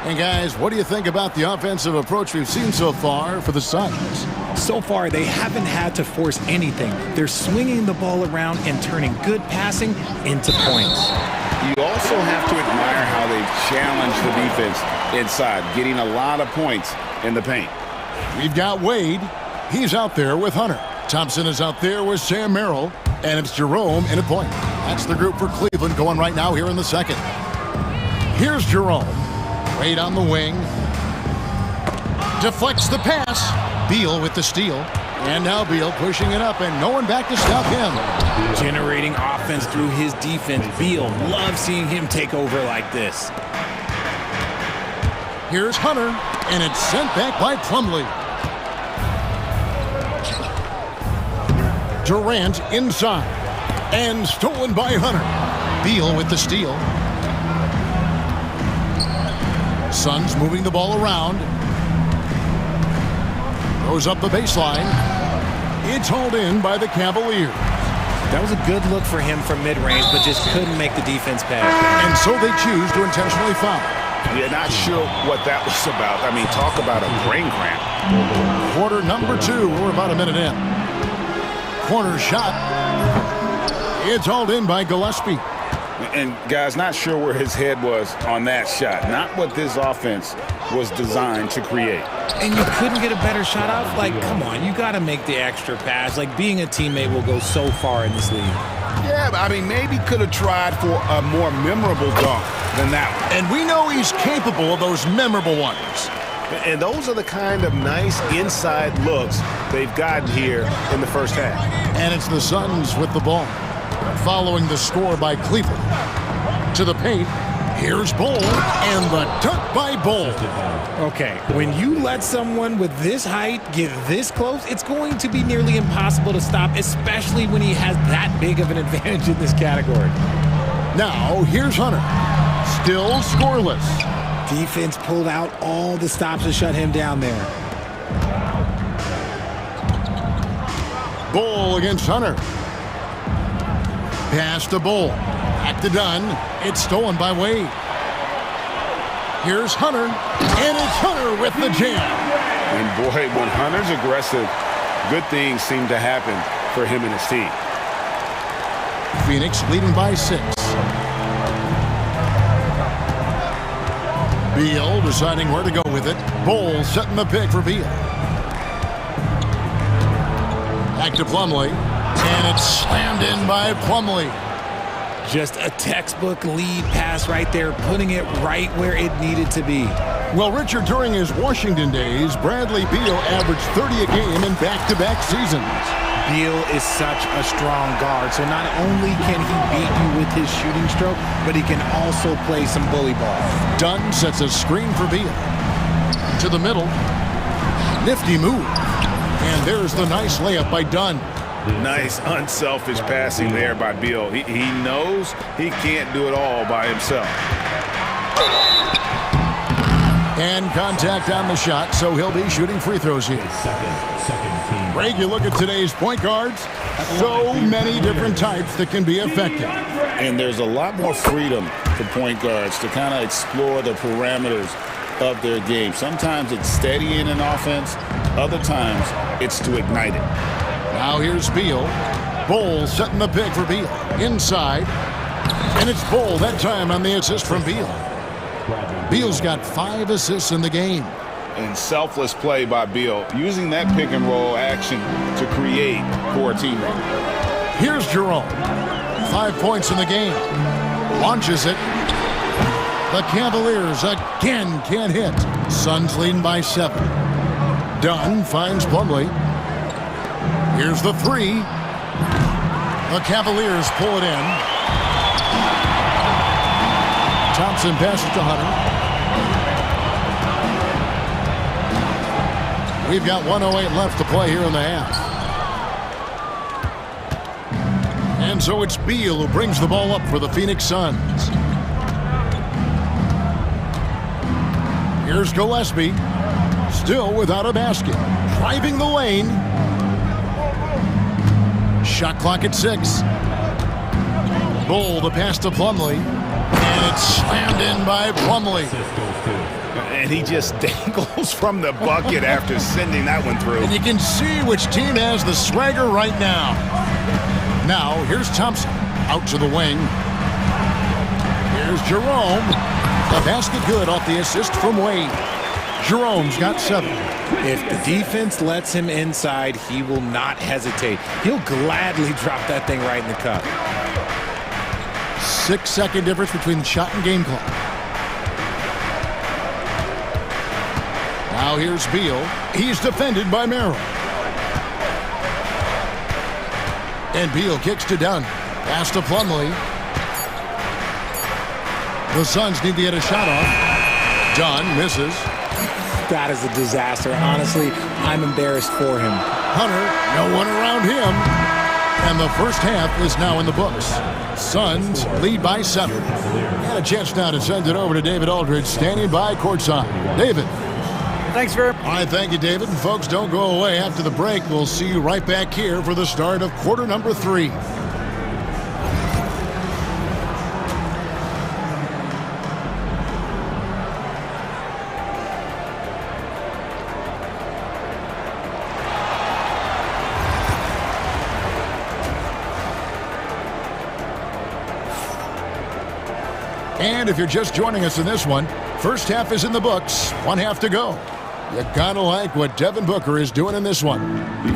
And guys, what do you think about the offensive approach we've seen so far for the Suns? So far, they haven't had to force anything. They're swinging the ball around and turning good passing into points. You also have to admire how they've challenged the defense inside, getting a lot of points in the paint. We've got Wade. He's out there with Hunter. Thompson is out there with Sam Merrill. And it's Jerome in a point. That's the group for Cleveland going right now here in the second. Here's Jerome. Wade on the wing. Deflects the pass. Beal with the steal. And now Beal pushing it up and no one back to stop him. Generating offense through his defense. Beal, loves seeing him take over like this. Here's Hunter, and it's sent back by Plumlee. Durant inside, and stolen by Hunter. Beal with the steal. Suns moving the ball around. Goes up the baseline. It's hauled in by the Cavaliers. That was a good look for him from mid-range, but just couldn't make the defense pay. And so they choose to intentionally foul. Yeah, not sure what that was about. I mean, talk about a brain cramp. Quarter number 2. We're about a minute in. Corner shot. It's hauled in by Gillespie. And guys, not sure where his head was on that shot. Not what this offense was designed to create. And you couldn't get a better shot off? Like, come on, you got to make the extra pass. Like, being a teammate will go so far in this league. Yeah, but I mean, maybe could have tried for a more memorable dunk than that one. And we know he's capable of those memorable ones. And those are the kind of nice inside looks they've gotten here in the first half. And it's the Suns with the ball. Following the score by Cleveland. To the paint. Here's Bol, and the dunk by Bol. Okay, when you let someone with this height get this close, it's going to be nearly impossible to stop, especially when he has that big of an advantage in this category. Now, here's Hunter. Still scoreless. Defense pulled out all the stops to shut him down there. Bol against Hunter. Pass to Bol. Back to Dunn. It's stolen by Wade. Here's Hunter. And it's Hunter with the jam. And boy, when Hunter's aggressive, good things seem to happen for him and his team. Phoenix leading by 6. Beal deciding where to go with it. Bol setting the pick for Beal. Back to Plumlee. And it's slammed in by Plumlee. Just a textbook lead pass right there, putting it right where it needed to be. Well, Richard, during his Washington days, Bradley Beal averaged 30 a game in back-to-back seasons. Beal is such a strong guard, so not only can he beat you with his shooting stroke, but he can also play some bully ball. Dunn sets a screen for Beal. To the middle. Nifty move. And there's the nice layup by Dunn. Nice, unselfish passing there by Beal. He knows he can't do it all by himself. And contact on the shot, so he'll be shooting free throws here. Greg, you look at today's point guards, so many different types that can be effective. And there's a lot more freedom for point guards to kind of explore the parameters of their game. Sometimes it's steadying an offense. Other times it's to ignite it. Now here's Beal. Bol setting the pick for Beal. Inside. And it's Bol that time on the assist from Beal. Beal's got 5 assists in the game. And selfless play by Beal, using that pick and roll action to create for a teammate. Here's Jerome. 5 points in the game. Launches it. The Cavaliers again can't hit. Suns leading by 7. Dunn finds Plumlee. Here's the three. The Cavaliers pull it in. Thompson passes to Hunter. We've got 1:08 left to play here in the half. And so it's Beal who brings the ball up for the Phoenix Suns. Here's Gillespie, still without a basket. Driving the lane. Shot clock at 6. Bull the pass to Plumlee. And it's slammed in by Plumlee. And he just dangles from the bucket after sending that one through. And you can see which team has the swagger right now. Now, here's Thompson, out to the wing. Here's Jerome. The basket good off the assist from Wade. Jerome's got 7. If the defense lets him inside, he will not hesitate. He'll gladly drop that thing right in the cup. 6-second difference between the shot and game clock. Now here's Beal. He's defended by Merrill. And Beal kicks to Dunn. Pass to Plumlee. The Suns need to get a shot off. Dunn misses. That is a disaster. Honestly, I'm embarrassed for him. Hunter, no one around him. And the first half is now in the books. Suns lead by 7. And a chance now to send it over to David Aldridge, standing by courtside. David. Thanks very much. All right, thank you, David. And folks, don't go away. After the break, we'll see you right back here for the start of quarter number 3. And if you're just joining us in this one, first half is in the books. 1 half to go. You gotta like what Devin Booker is doing in this one.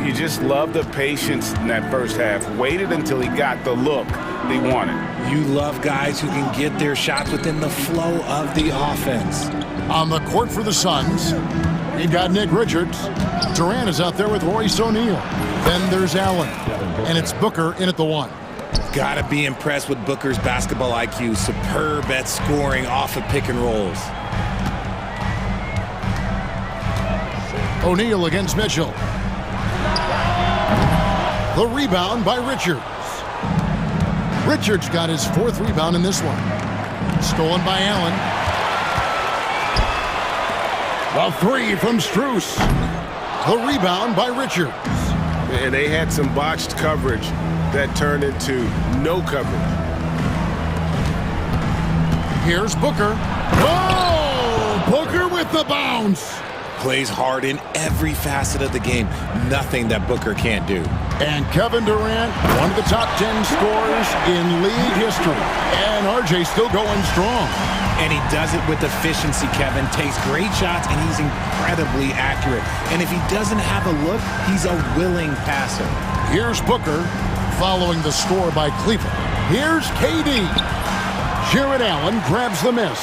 You just love the patience in that first half. Waited until he got the look he wanted. You love guys who can get their shots within the flow of the offense. On the court for the Suns, you got Nick Richards. Durant is out there with Royce O'Neal. Then there's Allen. And it's Booker in at the 1. Gotta be impressed with Booker's basketball IQ. Superb at scoring off of pick and rolls. O'Neal against Mitchell. The rebound by Richards. Richards got his 4th rebound in this one. Stolen by Allen. The 3 from Strus. The rebound by Richards. And they had some botched coverage that turned into no coverage. Here's Booker. Oh! Booker with the bounce. Plays hard in every facet of the game. Nothing that Booker can't do. And Kevin Durant, one of the top 10 scorers in league history. And RJ still going strong. And he does it with efficiency, Kevin. Takes great shots, and he's incredibly accurate. And if he doesn't have a look, he's a willing passer. Here's Booker following the score by Cleveland. Here's KD. Jared Allen grabs the miss.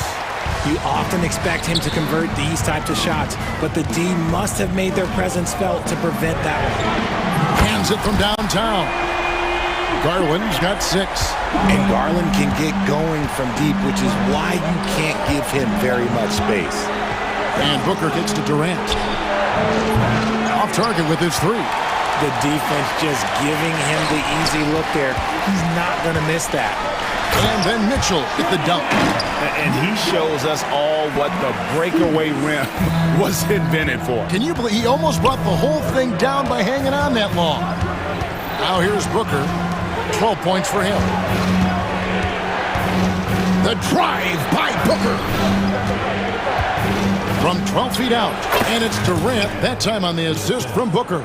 You often expect him to convert these types of shots, but the D must have made their presence felt to prevent that one. Hands it from downtown. Garland's got 6. And Garland can get going from deep, which is why you can't give him very much space. And Booker gets to Durant. Off target with his 3. The defense just giving him the easy look there. He's not going to miss that. And then Mitchell at the dunk. And he shows us all what the breakaway rim was invented for. Can you believe he almost brought the whole thing down by hanging on that long? Now here's Booker. 12 points for him. The drive by Booker. From 12 feet out. And it's Durant, that time on the assist from Booker.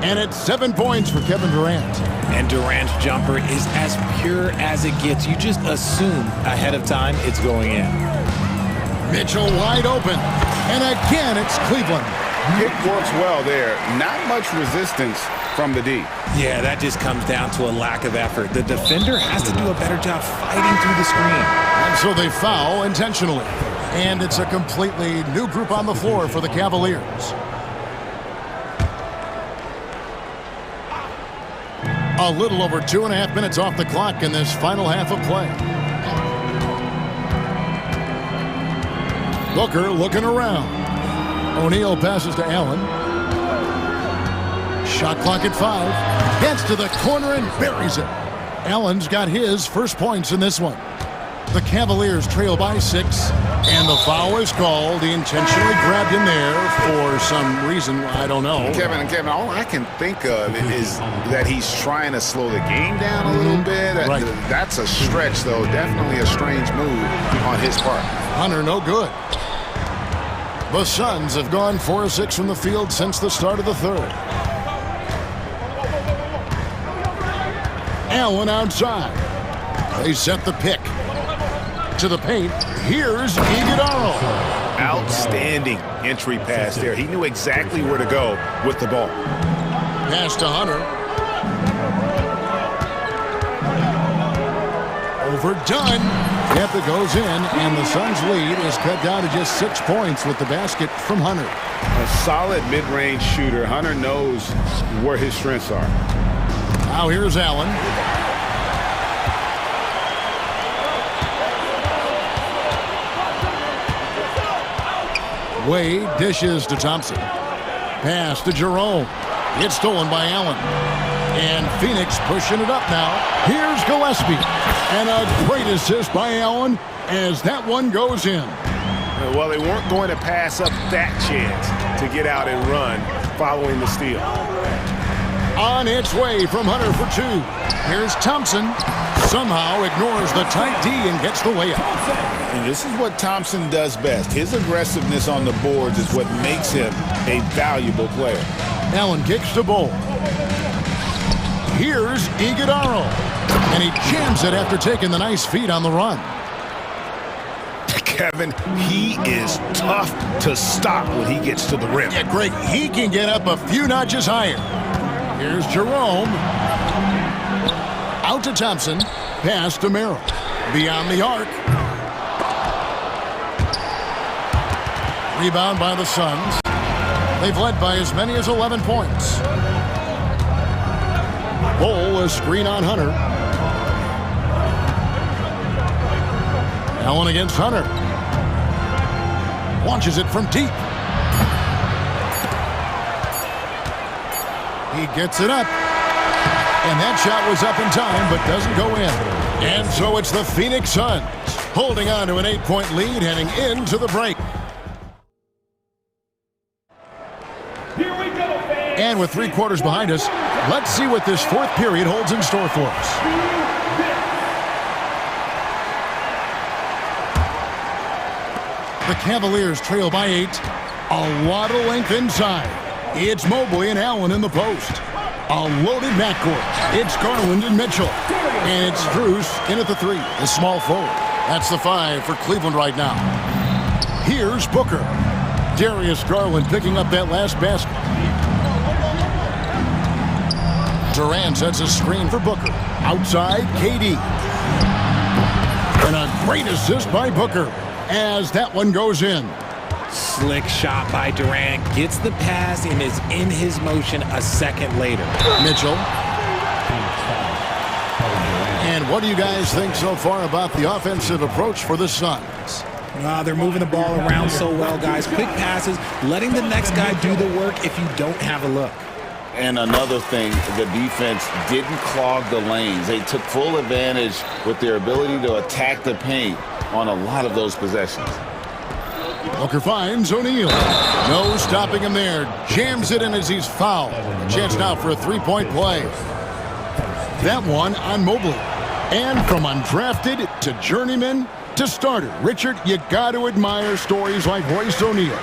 And it's 7 points for Kevin Durant. And Durant's jumper is as pure as it gets. You just assume ahead of time it's going in. Mitchell wide open. And again, it's Cleveland. It works well there. Not much resistance from the D. Yeah, that just comes down to a lack of effort. The defender has to do a better job fighting through the screen. And so they foul intentionally. And it's a completely new group on the floor for the Cavaliers. A little over 2.5 minutes off the clock in this final half of play. Booker looking around. O'Neal passes to Allen. Shot clock at 5. Gets to the corner and buries it. Allen's got his first points in this one. The Cavaliers trail by 6, and the foul is called. He intentionally grabbed him there for some reason, I don't know. Kevin, all I can think of is that he's trying to slow the game down a little bit. Right. That's a stretch, though. Definitely a strange move on his part. Hunter, no good. The Suns have gone 4 of 6 from the field since the start of the third. Allen outside. They set the pick. To the paint. Here's Iguodala. Outstanding entry pass there. He knew exactly where to go with the ball. Pass to Hunter. Overdone. Yep, it goes in, and the Suns' lead is cut down to just 6 points with the basket from Hunter. A solid mid-range shooter. Hunter knows where his strengths are. Now here's Allen. Wade dishes to Thompson. Pass to Jerome. It's stolen by Allen. And Phoenix pushing it up now. Here's Gillespie. And a great assist by Allen as that one goes in. Well, they weren't going to pass up that chance to get out and run following the steal. On its way from Hunter for 2. Here's Thompson. Somehow ignores the tight D and gets the layup. And this is what Thompson does best. His aggressiveness on the boards is what makes him a valuable player. Allen kicks to Bull. Here's Iguodala. And he jams it after taking the nice feed on the run. Kevin, he is tough to stop when he gets to the rim. Yeah, Greg, he can get up a few notches higher. Here's Jerome. Out to Thompson. Pass to Merrill. Beyond the arc. Rebound by the Suns. They've led by as many as 11 points. Bull, a screen on Hunter. Allen against Hunter. Launches it from deep. He gets it up. And that shot was up in time, but doesn't go in. And so it's the Phoenix Suns holding on to an 8-point lead heading into the break. And with 3 quarters behind us, let's see what this 4th period holds in store for us. The Cavaliers trail by 8. A lot of length inside. It's Mobley and Allen in the post. A loaded backcourt. It's Garland and Mitchell. And it's Strus in at the 3, the small forward. That's the 5 for Cleveland right now. Here's Booker. Darius Garland picking up that last basket. Durant sets a screen for Booker. Outside, KD. And a great assist by Booker as that one goes in. Slick shot by Durant. Gets the pass and is in his motion a second later. Mitchell. And what do you guys think so far about the offensive approach for the Suns? They're moving the ball around so well, guys. Quick passes, letting the next guy do the work if you don't have a look. And another thing, the defense didn't clog the lanes. They took full advantage with their ability to attack the paint on a lot of those possessions. Booker finds O'Neal. No stopping him there. Jams it in as he's fouled. A chance now for a 3-point play. That one on Mobley. And from undrafted to journeyman to starter. Richard, you got to admire stories like Royce O'Neal.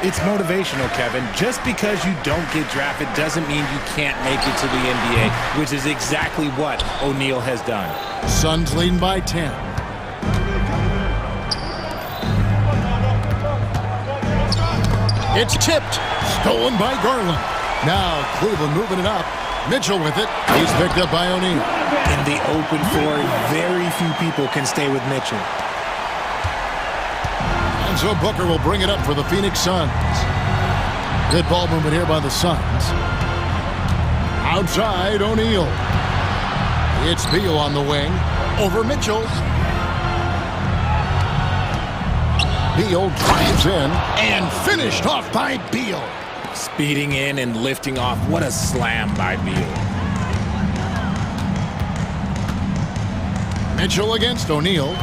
It's motivational, Kevin. Just because you don't get drafted doesn't mean you can't make it to the NBA, which is exactly what O'Neal has done. Suns leading by 10. It's tipped. Stolen by Garland. Now Cleveland moving it up. Mitchell with it. He's picked up by O'Neal. In the open floor, very few people can stay with Mitchell. And so Booker will bring it up for the Phoenix Suns. Good ball movement here by the Suns. Outside, O'Neal. It's Beal on the wing. Over Mitchell. Beal drives in and finished off by Beal. Speeding in and lifting off. What a slam by Beal. Mitchell against O'Neal.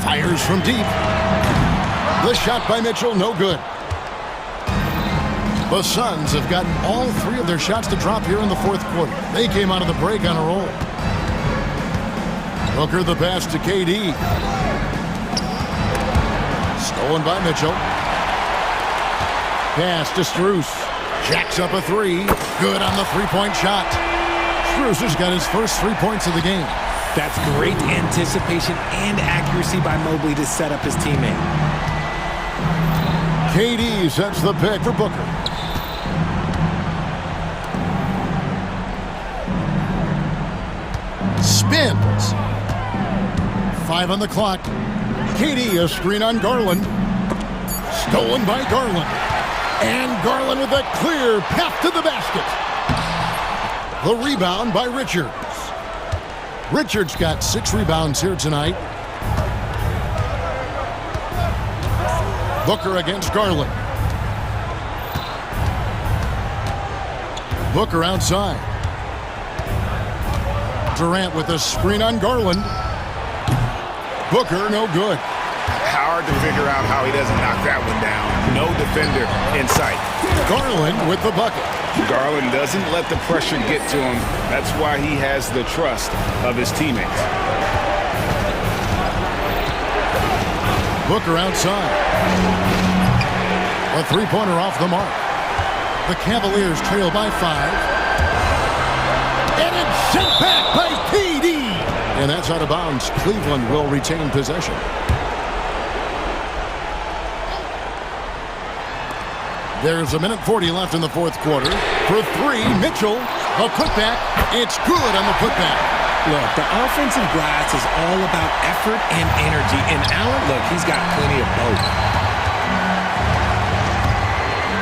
Fires from deep. The shot by Mitchell, no good. The Suns have gotten all three of their shots to drop here in the fourth quarter. They came out of the break on a roll. Booker the pass to KD. Stolen by Mitchell. Pass to Strus. Jacks up a three. Good on the three-point shot. Strus has got his first 3 points of the game. That's great anticipation and accuracy by Mobley to set up his teammate. KD sets the pick for Booker. Spins. 5 on the clock. KD, a screen on Garland. Stolen by Garland. And Garland with a clear path to the basket. The rebound by Richards. Richards got 6 rebounds here tonight. Booker against Garland. Booker outside. Durant with a screen on Garland. Booker, no good. Hard to figure out how he doesn't knock that one down. No defender in sight. Garland with the bucket. Garland doesn't let the pressure get to him. That's why he has the trust of his teammates. Booker outside. A three-pointer off the mark. The Cavaliers trail by 5. And it's sent back by KD. And that's out of bounds. Cleveland will retain possession. There's a minute 40 left in the fourth quarter. For 3, Mitchell. A putback. It's good on the putback. Look, the offensive glass is all about effort and energy. And Allen, look, he's got plenty of both.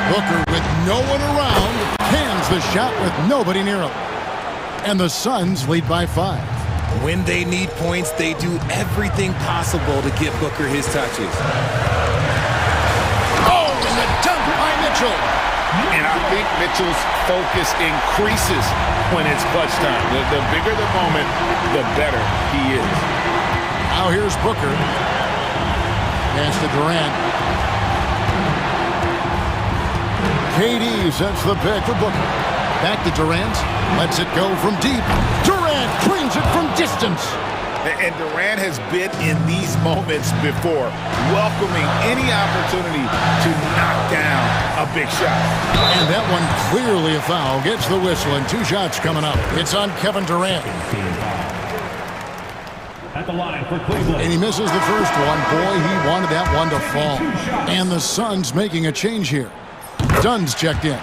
Booker with no one around. Cans the shot with nobody near him. And the Suns lead by 5. When they need points, they do everything possible to get Booker his touches. Oh, and the dunk by Mitchell. And I think Mitchell's focus increases when it's clutch time. The bigger the moment, the better he is. Now here's Booker. Pass to Durant. KD sets the pick for Booker. Back to Durant. Lets it go from deep. Durant drains it from distance. And Durant has been in these moments before, welcoming any opportunity to knock down a big shot. And that one clearly a foul. Gets the whistle, and 2 shots coming up. It's on Kevin Durant. At the line for Cleveland. And he misses the first one. Boy, he wanted that one to fall. And the Suns making a change here. Dunn's checked in.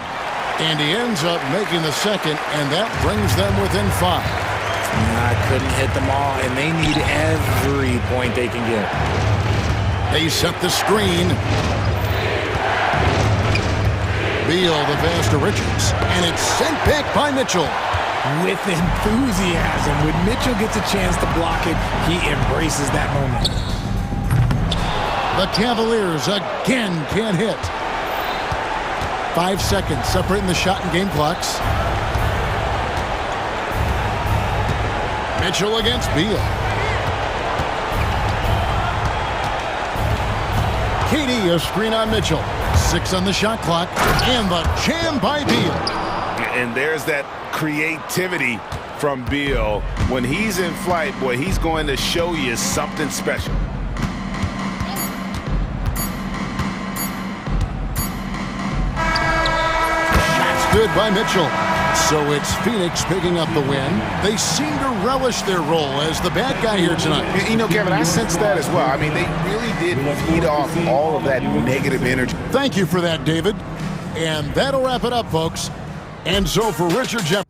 And he ends up making the second, and that brings them within 5. I couldn't hit them all, and they need every point they can get. They set the screen. Beal the pass to Richards, and it's sent back by Mitchell. With enthusiasm, when Mitchell gets a chance to block it, he embraces that moment. The Cavaliers again can't hit. 5 seconds separating the shot and game clocks. Mitchell against Beal. KD a screen on Mitchell. 6 on the shot clock. And the jam by Beal. And there's that creativity from Beal. When he's in flight, boy, he's going to show you something special. Good by Mitchell. So it's Phoenix picking up the win. They seem to relish their role as the bad guy here tonight. You know, Kevin, I sense that as well. I mean, they really did feed off all of that negative energy. Thank you for that, David. And that'll wrap it up, folks. And so for Richard Jeff.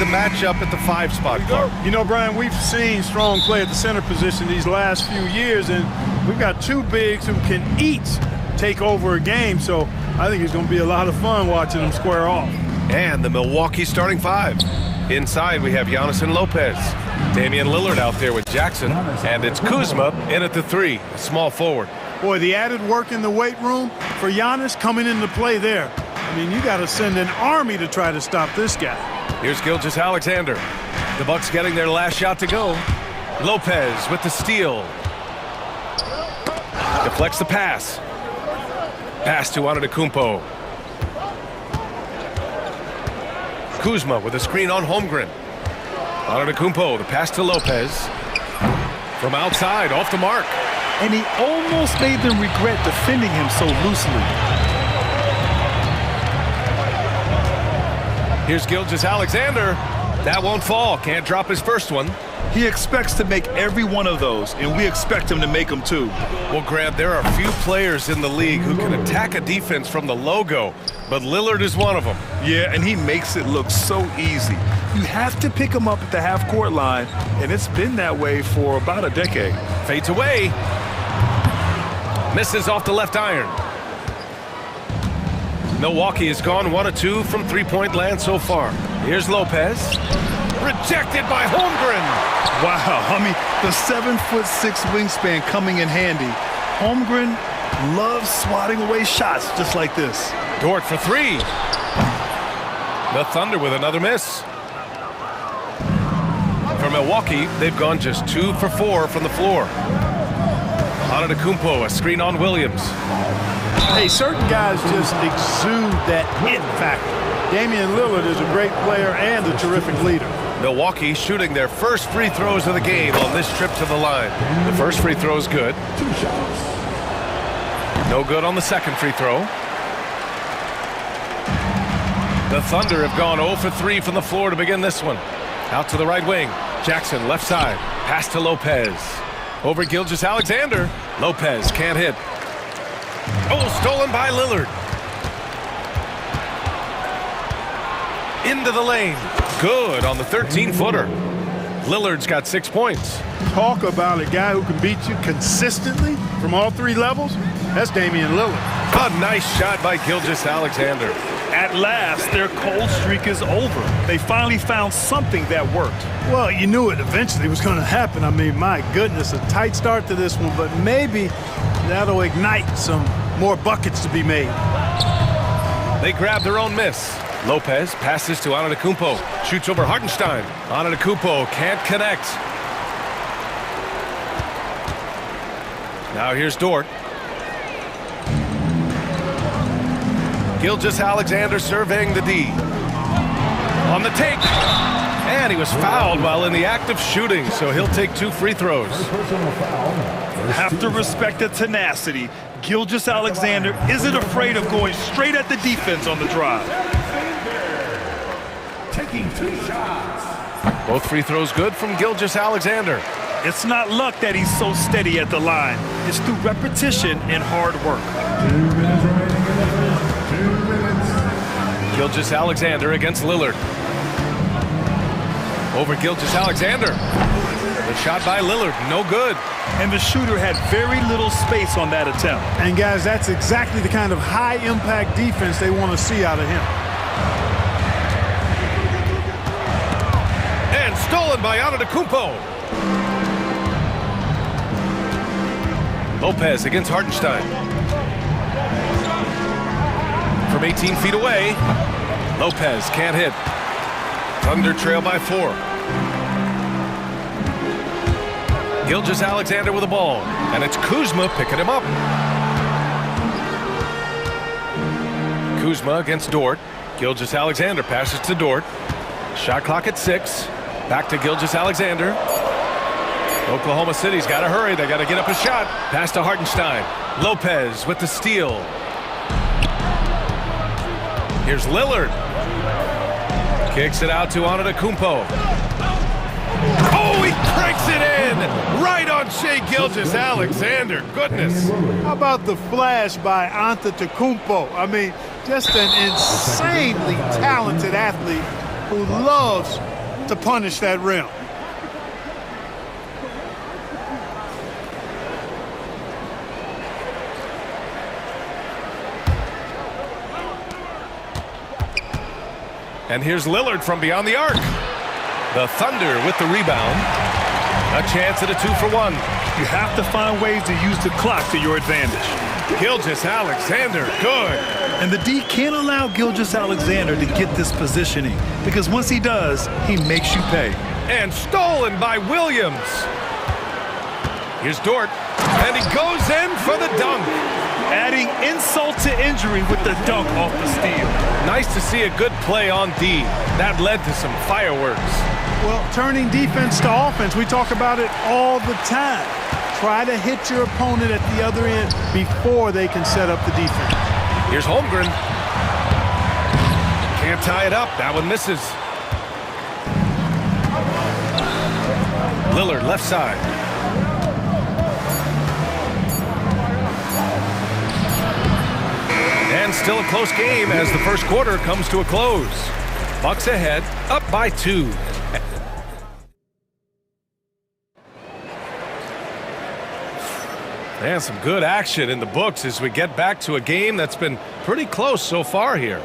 the matchup at the 5 spot, Clark? You know, Brian, we've seen strong play at the center position these last few years, and we've got 2 bigs who can each take over a game, so I think it's going to be a lot of fun watching them square off. And the Milwaukee starting 5. Inside, we have Giannis and Lopez. Damian Lillard out there with Jackson, and it's Kuzma in at the 3, a small forward. Boy, the added work in the weight room for Giannis coming into play there. I mean, you got to send an army to try to stop this guy. Here's Gilgeous-Alexander. The Bucks getting their last shot to go. Lopez with the steal. Deflects the pass. Pass to Antetokounmpo. Kuzma with a screen on Holmgren. Antetokounmpo, the pass to Lopez. From outside, off the mark. And he almost made them regret defending him so loosely. Here's Gilgeous-Alexander. That won't fall. Can't drop his first one. He expects to make every one of those, and we expect him to make them too. Well, Grant, there are few players in the league who can attack a defense from the logo, but Lillard is one of them. Yeah, and he makes it look so easy. You have to pick him up at the half-court line, and it's been that way for about a decade. Fades away. Misses off the left iron. Milwaukee has gone 1 of 2 from three-point land so far. Here's Lopez. Rejected by Holmgren. Wow, I mean, the 7'6" wingspan coming in handy. Holmgren loves swatting away shots just like this. Dort for 3. The Thunder with another miss. For Milwaukee, they've gone just 2 for 4 from the floor. Antetokounmpo, a screen on Williams. Hey, certain guys just exude that it factor. Damian Lillard is a great player and a terrific leader. Milwaukee shooting their first free throws of the game on this trip to the line. The first free throw is good. No good on the second free throw. The Thunder have gone 0 for 3 from the floor to begin this one. Out to the right wing. Jackson, left side. Pass to Lopez. Over Gilgeous-Alexander. Lopez can't hit. Oh, stolen by Lillard. Into the lane. Good on the 13-footer. Lillard's got 6 points. Talk about a guy who can beat you consistently from all 3 levels. That's Damian Lillard. A nice shot by Gilgeous-Alexander. At last, their cold streak is over. They finally found something that worked. Well, you knew it eventually was going to happen. I mean, my goodness, a tight start to this one, but maybe that'll ignite some more buckets to be made. They grab their own miss. Lopez passes to Antetokounmpo. Shoots over Hartenstein. Antetokounmpo can't connect. Now here's Dort. Gilgeous-Alexander surveying the D. On the take. And he was fouled while in the act of shooting, so he'll take 2 free throws. Have to respect the tenacity. Gilgeous-Alexander isn't afraid of going straight at the defense on the drive. Taking 2 shots. Both free throws good from Gilgeous-Alexander. It's not luck that he's so steady at the line. It's through repetition and hard work. 2 minutes remaining in the first. 2 minutes. Gilgeous-Alexander against Lillard. Over Gilgeous-Alexander. The shot by Lillard, no good. And the shooter had very little space on that attempt. And guys, that's exactly the kind of high-impact defense they want to see out of him. And stolen by Antetokounmpo. Lopez against Hartenstein. From 18 feet away, Lopez can't hit. Thunder trail by 4. Gilgeous-Alexander with the ball, and it's Kuzma picking him up. Kuzma against Dort. Gilgeous-Alexander passes to Dort. Shot clock at 6. Back to Gilgeous-Alexander. Oklahoma City's got to hurry. They got to get up a shot. Pass to Hartenstein. Lopez with the steal. Here's Lillard. Kicks it out to Antetokounmpo. Oh, he cranks it in! Right on Shai Gilgeous-Alexander. Goodness. How about the flash by Antetokounmpo? I mean, just an insanely talented athlete who loves to punish that rim. And here's Lillard from beyond the arc. The Thunder with the rebound. A chance at a 2-for-1. You have to find ways to use the clock to your advantage. Gilgeous-Alexander, good. And the D can't allow Gilgeous-Alexander to get this positioning, because once he does, he makes you pay. And stolen by Williams. Here's Dort, and he goes in for the dunk. Adding insult to injury with the dunk off the steal. Nice to see a good play on D. That led to some fireworks. Well, turning defense to offense, we talk about it all the time. Try to hit your opponent at the other end before they can set up the defense. Here's Holmgren. Can't tie it up. That one misses. Lillard, left side. And still a close game as the first quarter comes to a close. Bucks ahead, up by 2. And some good action in the books as we get back to a game that's been pretty close so far here.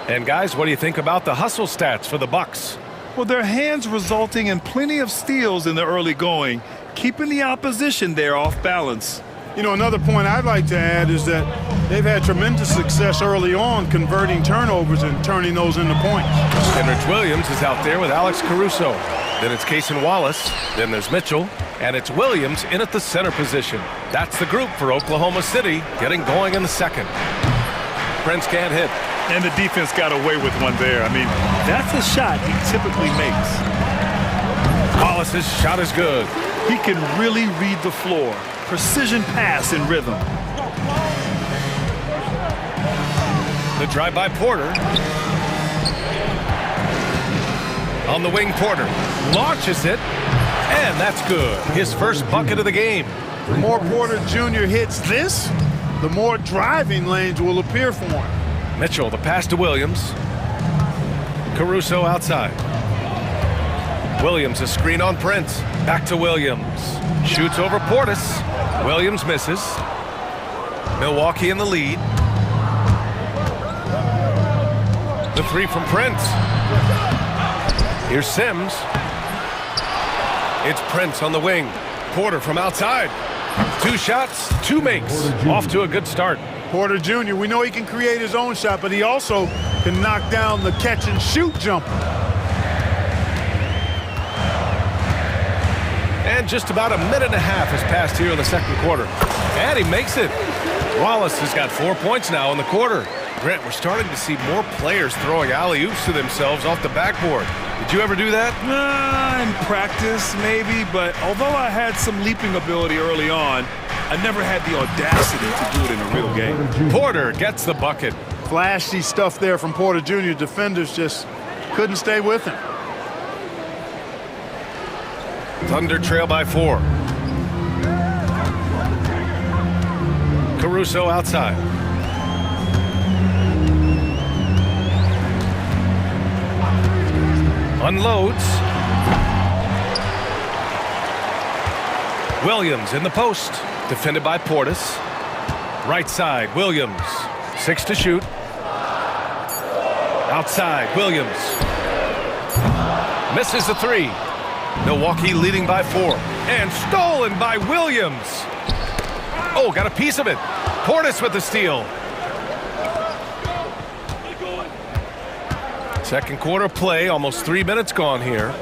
And guys, what do you think about the hustle stats for the Bucks? Well, their hands resulting in plenty of steals in the early going, keeping the opposition there off balance. You know, another point I'd like to add is that they've had tremendous success early on converting turnovers and turning those into points. Henrich Williams is out there with Alex Caruso. Then it's Cason Wallace. Then there's Mitchell. And it's Williams in at the center position. That's the group for Oklahoma City, getting going in the second. Prince can't hit. And the defense got away with one there. I mean, that's a shot he typically makes. Wallace's shot is good. He can really read the floor. Precision pass and rhythm. The drive by Porter. On the wing, Porter launches it, and that's good. His first bucket of the game. The more Porter Jr. hits this, the more driving lanes will appear for him. Mitchell, the pass to Williams. Caruso outside. Williams, a screen on Prince. Back to Williams. Shoots over Portis. Williams misses. Milwaukee in the lead. The three from Prince. Here's Sims. It's Prince on the wing. Porter from outside. 2 shots, 2 makes. Off to a good start. Porter Jr., we know he can create his own shot, but he also can knock down the catch and shoot jumper. And just about a minute and a half has passed here in the second quarter. And he makes it. Wallace has got 4 points now in the quarter. Grant, we're starting to see more players throwing alley-oops to themselves off the backboard. Did you ever do that? In practice, maybe, but although I had some leaping ability early on, I never had the audacity to do it in a real game. Porter gets the bucket. Flashy stuff there from Porter Jr. Defenders just couldn't stay with him. Thunder trail by 4. Caruso outside. Unloads. Williams in the post. Defended by Portis. Right side, Williams. 6 to shoot. Outside, Williams. Misses the 3. Milwaukee leading by 4. And stolen by Williams. Oh, got a piece of it. Portis with the steal. Second quarter play, almost 3 minutes gone here.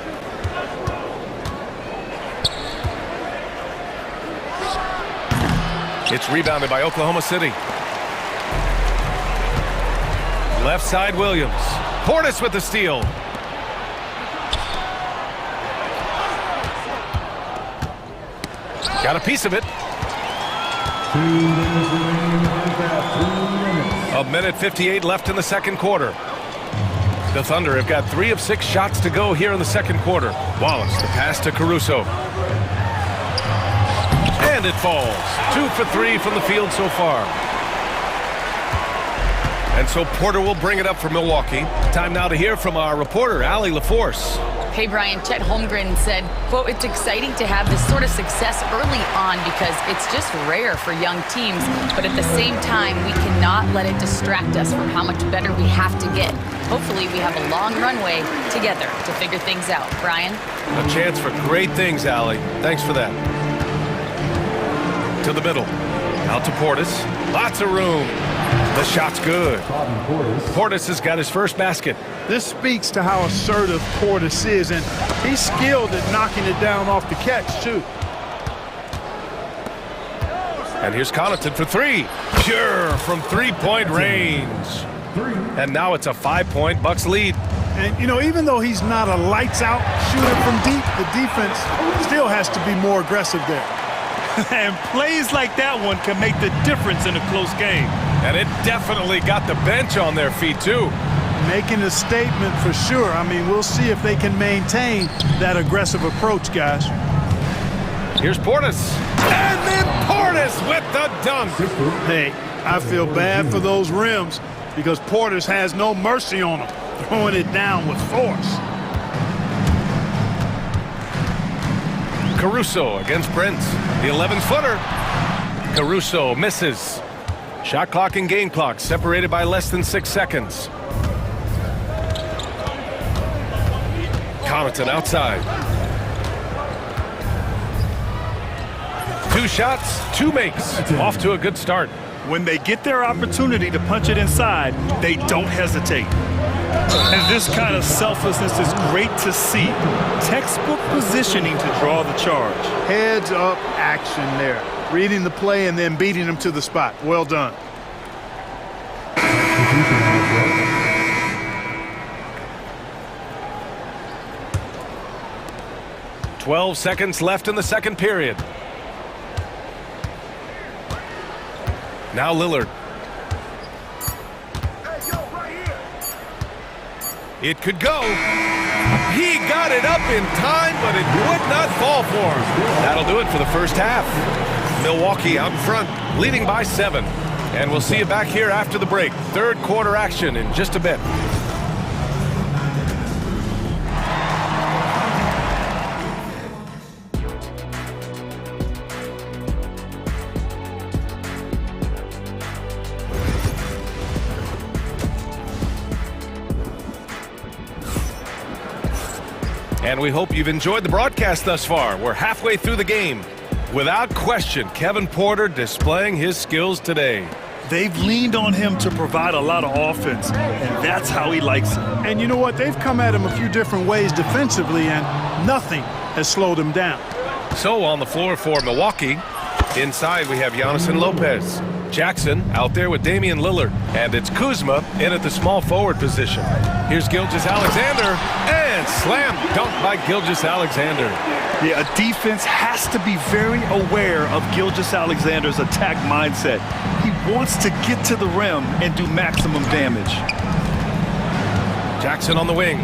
It's rebounded by Oklahoma City. Left side, Williams. Portis with the steal. Got a piece of it. 2 minutes remaining in the first half. 2 minutes. A minute 58 left in the second quarter. The Thunder have got 3 of 6 shots to go here in the second quarter. Wallace, the pass to Caruso. And it falls. 2 for 3 from the field so far. And so Porter will bring it up for Milwaukee. Time now to hear from our reporter, Allie LaForce. Hey, Brian, Chet Holmgren said, quote, "It's exciting to have this sort of success early on because it's just rare for young teams. But at the same time, we cannot let it distract us from how much better we have to get. Hopefully, we have a long runway together to figure things out." Brian? A chance for great things, Allie. Thanks for that. To the middle. Out to Portis. Lots of room. The shot's good. Portis has got his first basket. This speaks to how assertive Portis is, and he's skilled at knocking it down off the catch, too. And here's Connaughton for three. Pure from three-point range. And now it's a 5-point Bucks lead. And, you know, even though he's not a lights-out shooter from deep, the defense still has to be more aggressive there. And plays like that one can make the difference in a close game. And it definitely got the bench on their feet, too. Making a statement for sure. I mean, we'll see if they can maintain that aggressive approach, guys. Here's Portis. And then Portis with the dunk. Hey, I feel bad for those rims because Portis has no mercy on them, throwing it down with force. Caruso against Prince. The 11-footer. Caruso misses. Shot clock and game clock separated by less than 6 seconds. Connaughton outside. 2 shots, 2 makes. Off to a good start. When they get their opportunity to punch it inside, they don't hesitate. And this kind of selflessness is great to see. Textbook positioning to draw the charge. Heads up action there. Reading the play and then beating them to the spot. Well done. "12 seconds left in the second period. Now Lillard. It could go. He got it up in time, but it would not fall for him. That'll do it for the first half. Milwaukee out in front, leading by 7. And we'll see you back here after the break. Third quarter action in just a bit. And we hope you've enjoyed the broadcast thus far. We're halfway through the game. Without question, Kevin Porter displaying his skills today. They've leaned on him to provide a lot of offense, and that's how he likes it. And you know what? They've come at him a few different ways defensively, and nothing has slowed him down. So on the floor for Milwaukee, inside we have Giannis and Lopez. Jackson out there with Damian Lillard. And it's Kuzma in at the small forward position. Here's Gilgeous-Alexander, and slam dunk by Gilgeous-Alexander. Yeah, a defense has to be very aware of Gilgeous-Alexander's attack mindset. He wants to get to the rim and do maximum damage. Jackson on the wing.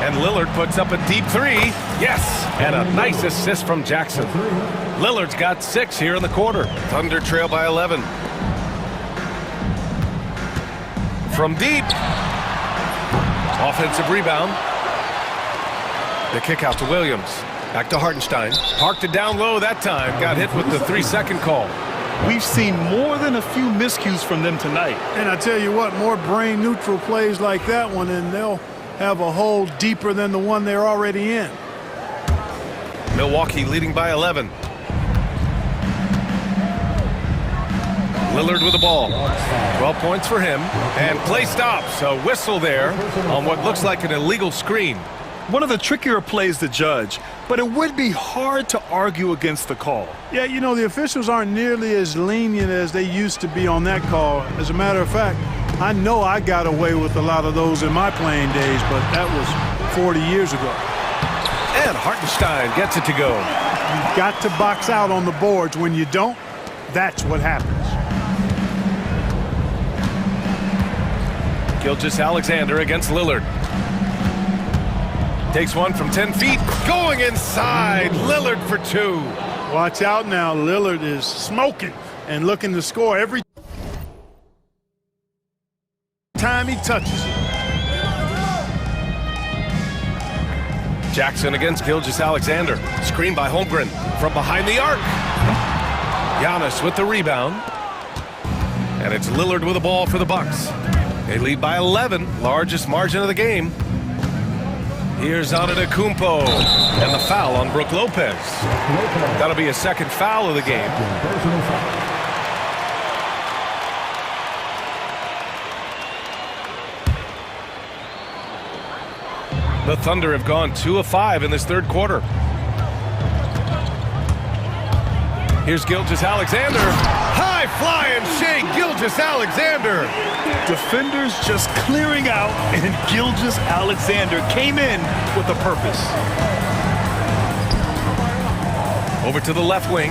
And Lillard puts up a deep 3. Yes, and a nice assist from Jackson. Lillard's got 6 here in the quarter. Thunder trail by 11. From deep. Offensive rebound. The kick out to Williams. Back to Hartenstein. Parked it down low that time. Got hit with the 3-second call. We've seen more than a few miscues from them tonight. And I tell you what, more brain-neutral plays like that one, and they'll have a hole deeper than the one they're already in. Milwaukee leading by 11. Lillard with the ball. 12 points for him. And play stops. A whistle there on what looks like an illegal screen. One of the trickier plays to judge, but it would be hard to argue against the call. Yeah, you know, the officials aren't nearly as lenient as they used to be on that call. As a matter of fact, I know I got away with a lot of those in my playing days, but that was 40 years ago. And Hartenstein gets it to go. You've got to box out on the boards. When you don't, that's what happens. Gilgeous-Alexander against Lillard. Takes one from 10 feet. Going inside. Lillard for 2. Watch out now. Lillard is smoking and looking to score every time he touches it. Jackson against Gilgeous-Alexander. Screen by Holmgren from behind the arc. Giannis with the rebound. And it's Lillard with the ball for the Bucks. They lead by 11, largest margin of the game. Here's Antetokounmpo, and the foul on Brook Lopez. That'll be a second foul of the game. The Thunder have gone 2 of 5 in this third quarter. Here's Gilgeous-Alexander. High-flying Shea Gilgeous-Alexander. Defenders just clearing out, and Gilgeous-Alexander came in with a purpose. Over to the left wing.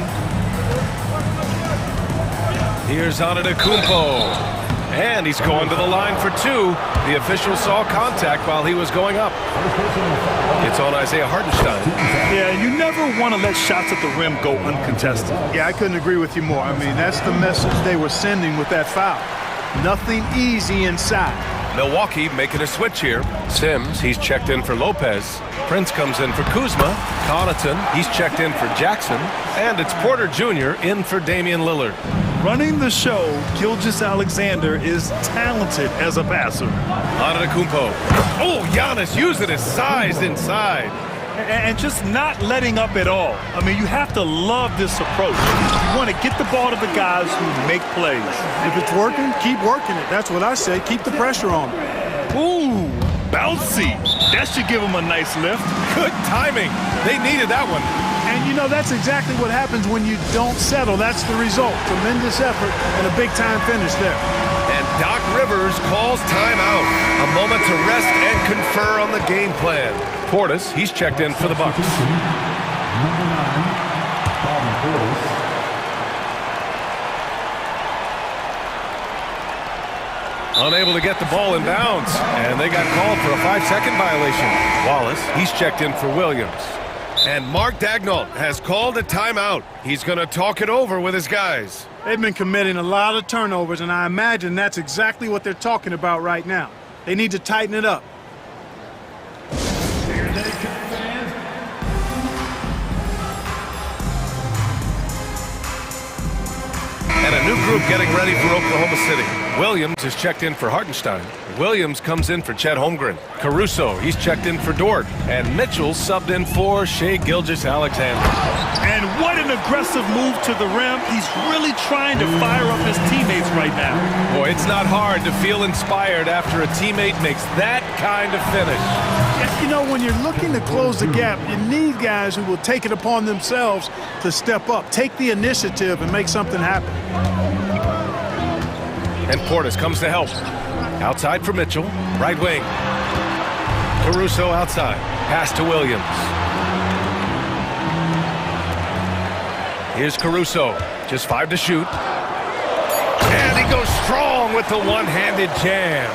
Here's Antetokounmpo. And he's going to the line for 2. The official saw contact while he was going up. It's on Isaiah Hartenstein. Yeah, you never want to let shots at the rim go uncontested. Yeah, I couldn't agree with you more. I mean, that's the message they were sending with that foul. Nothing easy inside. Milwaukee making a switch here. Sims, he's checked in for Lopez. Prince comes in for Kuzma. Connaughton, he's checked in for Jackson. And it's Porter Jr. in for Damian Lillard. Running the show, Gilgeous-Alexander is talented as a passer. Antetokounmpo. Oh, Giannis using his size inside. And just not letting up at all. I mean, you have to love this approach. You want to get the ball to the guys who make plays. If it's working, keep working it. That's what I say. Keep the pressure on them. Ooh, bouncy. That should give them a nice lift. Good timing. They needed that one. And, you know, that's exactly what happens when you don't settle. That's the result. Tremendous effort and a big-time finish there. And Doc Rivers calls timeout. A moment to rest and confer on the game plan. Portis, he's checked in for the Bucks. Number 9, Bobby Portis. Unable to get the ball in bounds. And they got called for a 5-second violation. Wallace, he's checked in for Williams. And Mark Daigneault has called a timeout. He's going to talk it over with his guys. They've been committing a lot of turnovers, and I imagine that's exactly what they're talking about right now. They need to tighten it up. Here they come, fans. And a new group getting ready for Oklahoma City. Williams is checked in for Hartenstein. Williams comes in for Chet Holmgren. Caruso, he's checked in for Dort. And Mitchell subbed in for Shea Gilgeous-Alexander. And what an aggressive move to the rim. He's really trying to fire up his teammates right now. Boy, it's not hard to feel inspired after a teammate makes that kind of finish. You know, when you're looking to close the gap, you need guys who will take it upon themselves to step up, take the initiative, and make something happen. And Portis comes to help. Outside for Mitchell, right wing. Caruso outside. Pass to Williams. Here's Caruso. Just 5 to shoot. And he goes strong with the one-handed jam.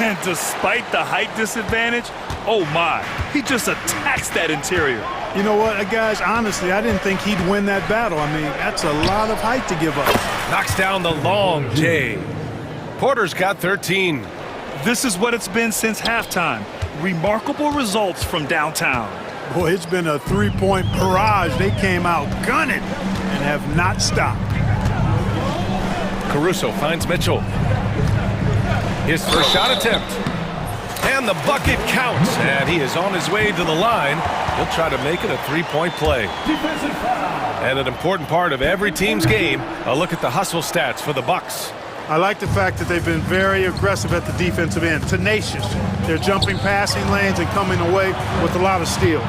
And despite the height disadvantage, oh my, he just attacks that interior. You know what, guys, honestly, I didn't think he'd win that battle. I mean, that's a lot of height to give up. Knocks down the long J. Porter's got 13. This is what it's been since halftime. Remarkable results from downtown. Boy, it's been a three-point barrage. They came out gunning and have not stopped. Caruso finds Mitchell. His first shot attempt. And the bucket counts. And he is on his way to the line. He'll try to make it a three-point play. And an important part of every team's game, a look at the hustle stats for the Bucks. I like the fact that they've been very aggressive at the defensive end, tenacious. They're jumping passing lanes and coming away with a lot of steals.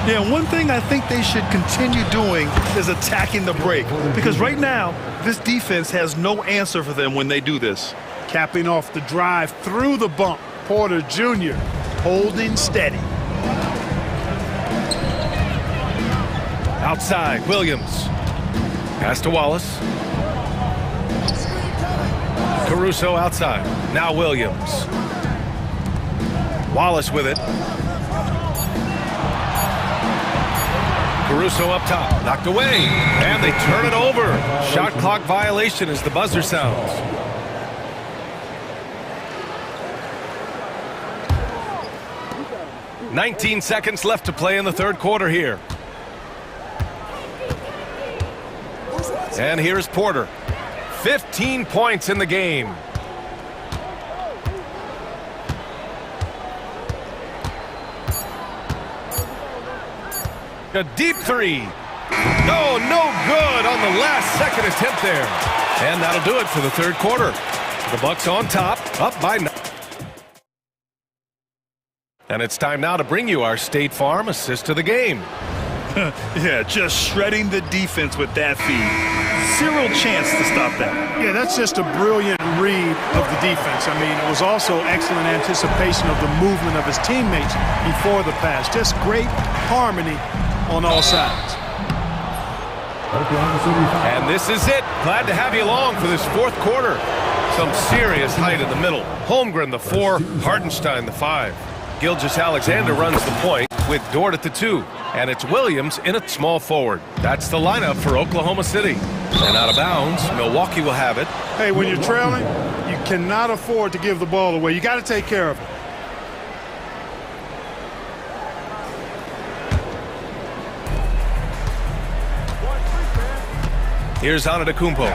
Yeah, one thing I think they should continue doing is attacking the break. Because right now, this defense has no answer for them when they do this. Capping off the drive through the bump, Porter Jr. holding steady. Outside, Williams. Pass to Wallace. Caruso outside. Now Williams. Wallace with it. Caruso up top. Knocked away. And they turn it over. Shot clock violation as the buzzer sounds. 19 seconds left to play in the third quarter here. And here's Porter. 15 points in the game. A deep three. No good on the last second attempt there. And that'll do it for the third quarter. The Bucks on top, up by 9. And it's time now to bring you our State Farm assist of the game. Yeah, just shredding the defense with that feed. Zero chance to stop that. Yeah, that's just a brilliant read of the defense. I mean, it was also excellent anticipation of the movement of his teammates before the pass. Just great harmony on all sides. And this is it. Glad to have you along for this fourth quarter. Some serious height in the middle. Holmgren, the 4, Hardenstein, the 5. Gilgeous-Alexander runs the point with Dort at the 2. And it's Williams in at small forward. That's the lineup for Oklahoma City. And out of bounds, Milwaukee will have it. Hey, when you're trailing, you cannot afford to give the ball away. You got to take care of it. Here's Antetokounmpo.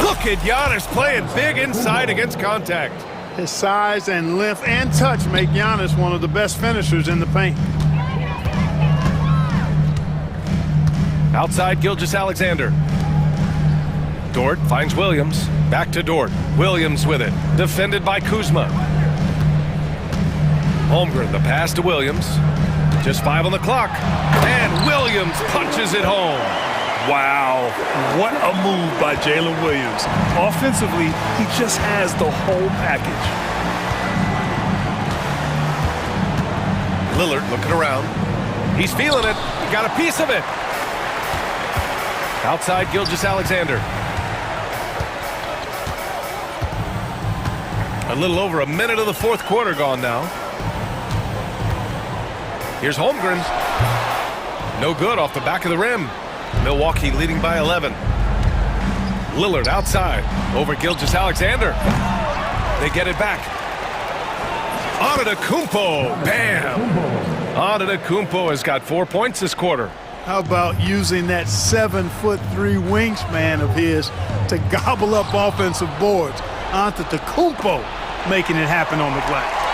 Look at Giannis playing big inside against contact. His size and length and touch make Giannis one of the best finishers in the paint. Outside Gilgeous-Alexander. Dort finds Williams. Back to Dort. Williams with it. Defended by Kuzma. Holmgren, the pass to Williams. Just 5 on the clock. And Williams punches it home. Wow, what a move by Jalen Williams. Offensively, he just has the whole package. Lillard looking around. He's feeling it. Got a piece of it. Outside Gilgeous-Alexander. A little over a minute of the fourth quarter gone now. Here's Holmgren. No good off the back of the rim. Milwaukee leading by 11. Lillard outside. Over Gilgeous-Alexander. They get it back. Antetokounmpo. Bam! Antetokounmpo has got 4 points this quarter. How about using that 7'3" wingspan of his to gobble up offensive boards? Antetokounmpo making it happen on the glass.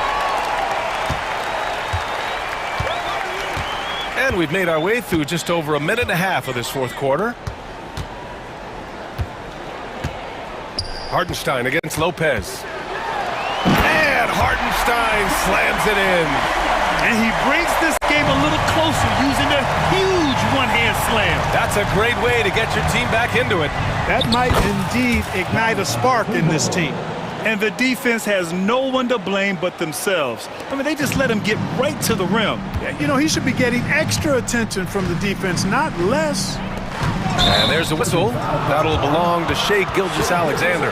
And we've made our way through just over a minute and a half of this fourth quarter. Hardenstein against Lopez. And Hardenstein slams it in. And he brings this game a little closer using a huge one-hand slam. That's a great way to get your team back into it. That might indeed ignite a spark in this team. And the defense has no one to blame but themselves. I mean, they just let him get right to the rim. You know, he should be getting extra attention from the defense, not less. And there's a whistle. That'll belong to Shai Gilgeous-Alexander.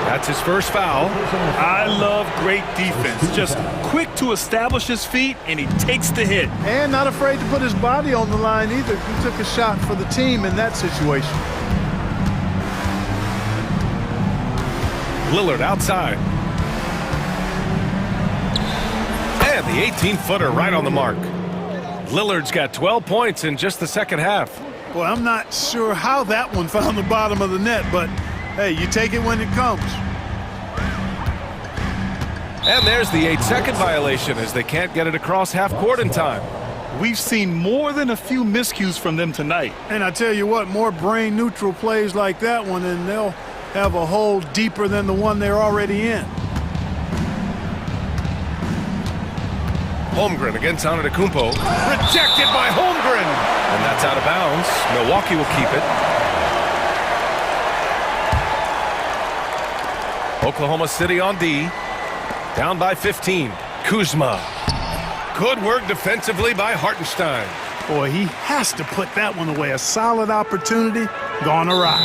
That's his first foul. I love great defense. Just quick to establish his feet, and he takes the hit. And not afraid to put his body on the line either. He took a shot for the team in that situation. Lillard outside. And the 18-footer right on the mark. Lillard's got 12 points in just the second half. Well, I'm not sure how that one found the bottom of the net, but hey, you take it when it comes. And there's the 8-second violation as they can't get it across half court in time. We've seen more than a few miscues from them tonight. And I tell you what, more brain-neutral plays like that one, and they'll have a hole deeper than the one they're already in. Holmgren against Antetokounmpo. Rejected by Holmgren. And that's out of bounds. Milwaukee will keep it. Oklahoma City on D. Down by 15. Kuzma. Good work defensively by Hartenstein. Boy, he has to put that one away. A solid opportunity gone awry.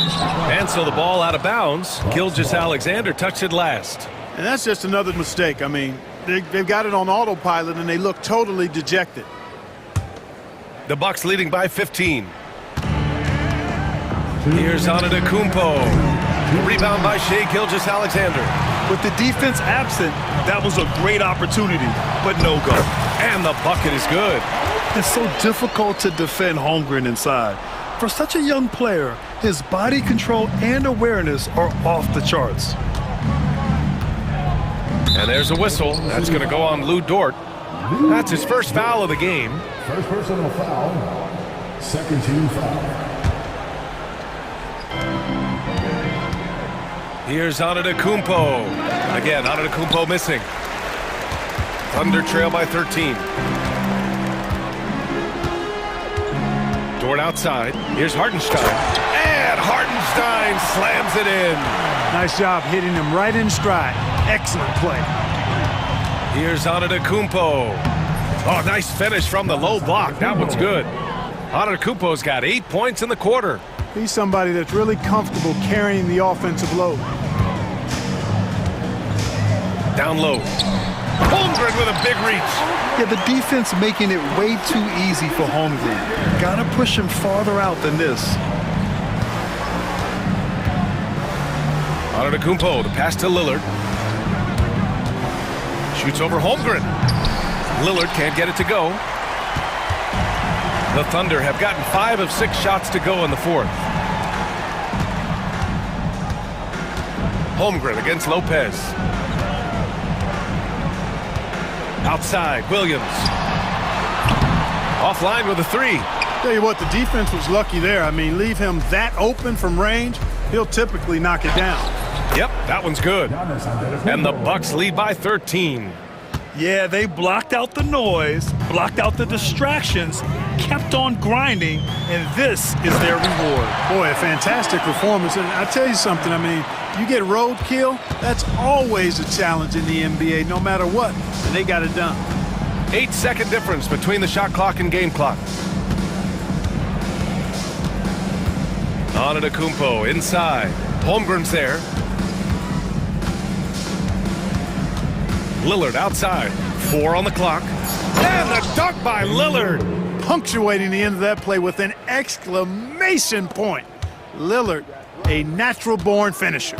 And so the ball out of bounds. Gilgeous-Alexander touched it last. And that's just another mistake. I mean, they've got it on autopilot, and they look totally dejected. The Bucks leading by 15. Here's Antetokounmpo. Rebound by Shea Gilgeous-Alexander. With the defense absent, that was a great opportunity, but no go. And the bucket is good. It's so difficult to defend Holmgren inside. For such a young player, his body control and awareness are off the charts. And there's a whistle. That's going to go on Lou Dort. That's his first foul of the game. First personal foul. Second team foul. Here's Antetokounmpo. Again, Antetokounmpo missing. Thunder trail by 13. Dort outside. Here's Hartenstein. And Hartenstein slams it in. Nice job hitting him right in stride. Excellent play. Here's Antetokounmpo. Oh, nice finish from the low block. That one's good. Antetokounmpo's got 8 points in the quarter. He's somebody that's really comfortable carrying the offensive load. Down low. Holmgren with a big reach. Yeah, the defense making it way too easy for Holmgren. Gotta push him farther out than this. Antetokounmpo, the pass to Lillard. Shoots over Holmgren. Lillard can't get it to go. The Thunder have gotten 5 of 6 shots to go in the fourth. Holmgren against Lopez. Outside, Williams. Offline with a 3. Tell you what, the defense was lucky there. I mean, leave him that open from range, he'll typically knock it down. Yep, that one's good. And the Bucks lead by 13. Yeah, they blocked out the noise, blocked out the distractions, kept on grinding, and this is their reward. Boy, a fantastic performance. And I tell you something, I mean, you get roadkill, that's always a challenge in the NBA, no matter what. And they got it done. 8-second difference between the shot clock and game clock. Antetokounmpo inside. Holmgren's there. Lillard outside. 4 on the clock. And the dunk by Lillard. Punctuating the end of that play with an exclamation point. Lillard, a natural-born finisher.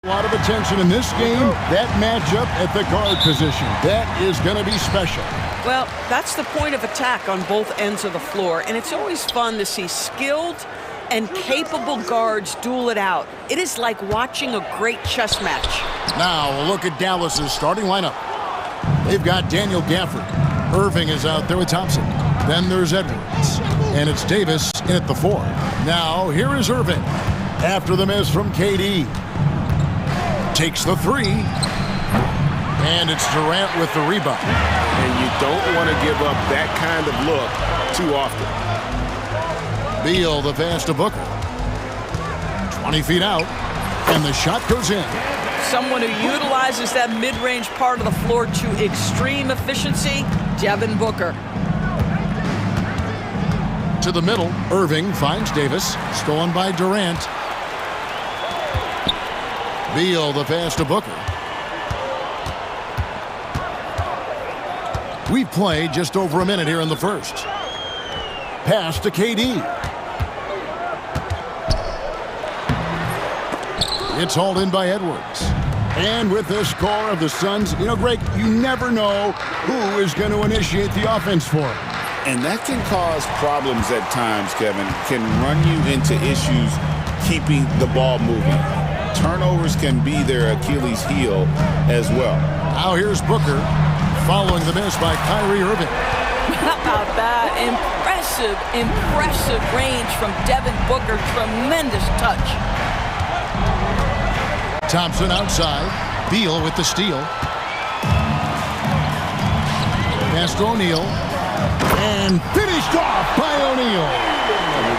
A lot of attention in this game. That matchup at the guard position. That is going to be special. Well, that's the point of attack on both ends of the floor, and it's always fun to see skilled and capable guards duel it out. It is like watching a great chess match. Now, a look at Dallas's starting lineup. They've got Daniel Gafford. Irving is out there with Thompson. Then there's Edwards. And it's Davis in at the 4. Now, here is Irving. After the miss from KD. Takes the 3. And it's Durant with the rebound. And you don't want to give up that kind of look too often. Beal, the pass to Booker. 20 feet out. And the shot goes in. Someone who utilizes that mid-range part of the floor to extreme efficiency, Devin Booker. To the middle, Irving finds Davis. Stolen by Durant. Beal, the pass to Booker. We've played just over a minute here in the first. Pass to KD. It's hauled in by Edwards. And with the score of the Suns, you know, Greg, you never know who is going to initiate the offense for them. And that can cause problems at times, Kevin. Can run you into issues keeping the ball moving. Turnovers can be their Achilles heel as well. Now here's Booker following the miss by Kyrie Irving. How about that? Impressive range from Devin Booker. Tremendous touch. Thompson outside. Beal with the steal. Pass to O'Neal. And finished off by O'Neal.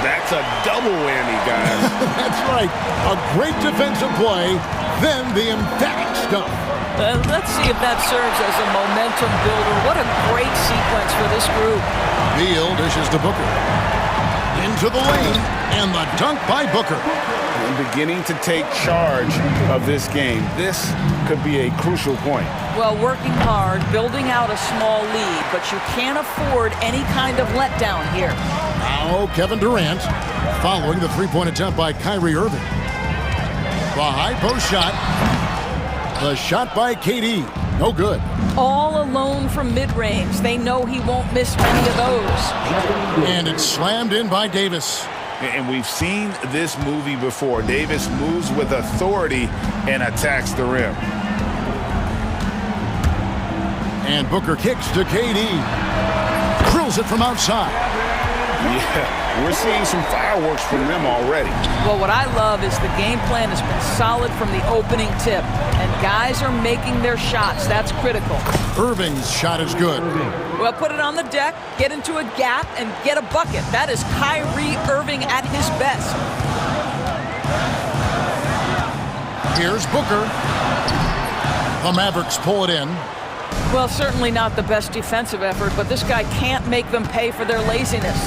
That's a double whammy, guys. That's right. A great defensive play, then the emphatic stuff. Let's see if that serves as a momentum builder. What a great sequence for this group. Beal dishes to Booker. Into the lane, and the dunk by Booker. And beginning to take charge of this game. This could be a crucial point. Well, working hard, building out a small lead, but you can't afford any kind of letdown here. Now Kevin Durant following the three-point attempt by Kyrie Irving. The high post shot. The shot by KD. No good. All alone from mid-range. They know he won't miss many of those. And it's slammed in by Davis. And we've seen this movie before. Davis moves with authority and attacks the rim. And Booker kicks to KD. Drills it from outside. Yeah, we're seeing some fireworks from them already. Well, what I love is the game plan has been solid from the opening tip. And guys are making their shots. That's critical. Irving's shot is good. Well, put it on the deck, get into a gap, and get a bucket. That is Kyrie Irving at his best. Here's Booker. The Mavericks pull it in. Well, certainly not the best defensive effort, but this guy can't make them pay for their laziness.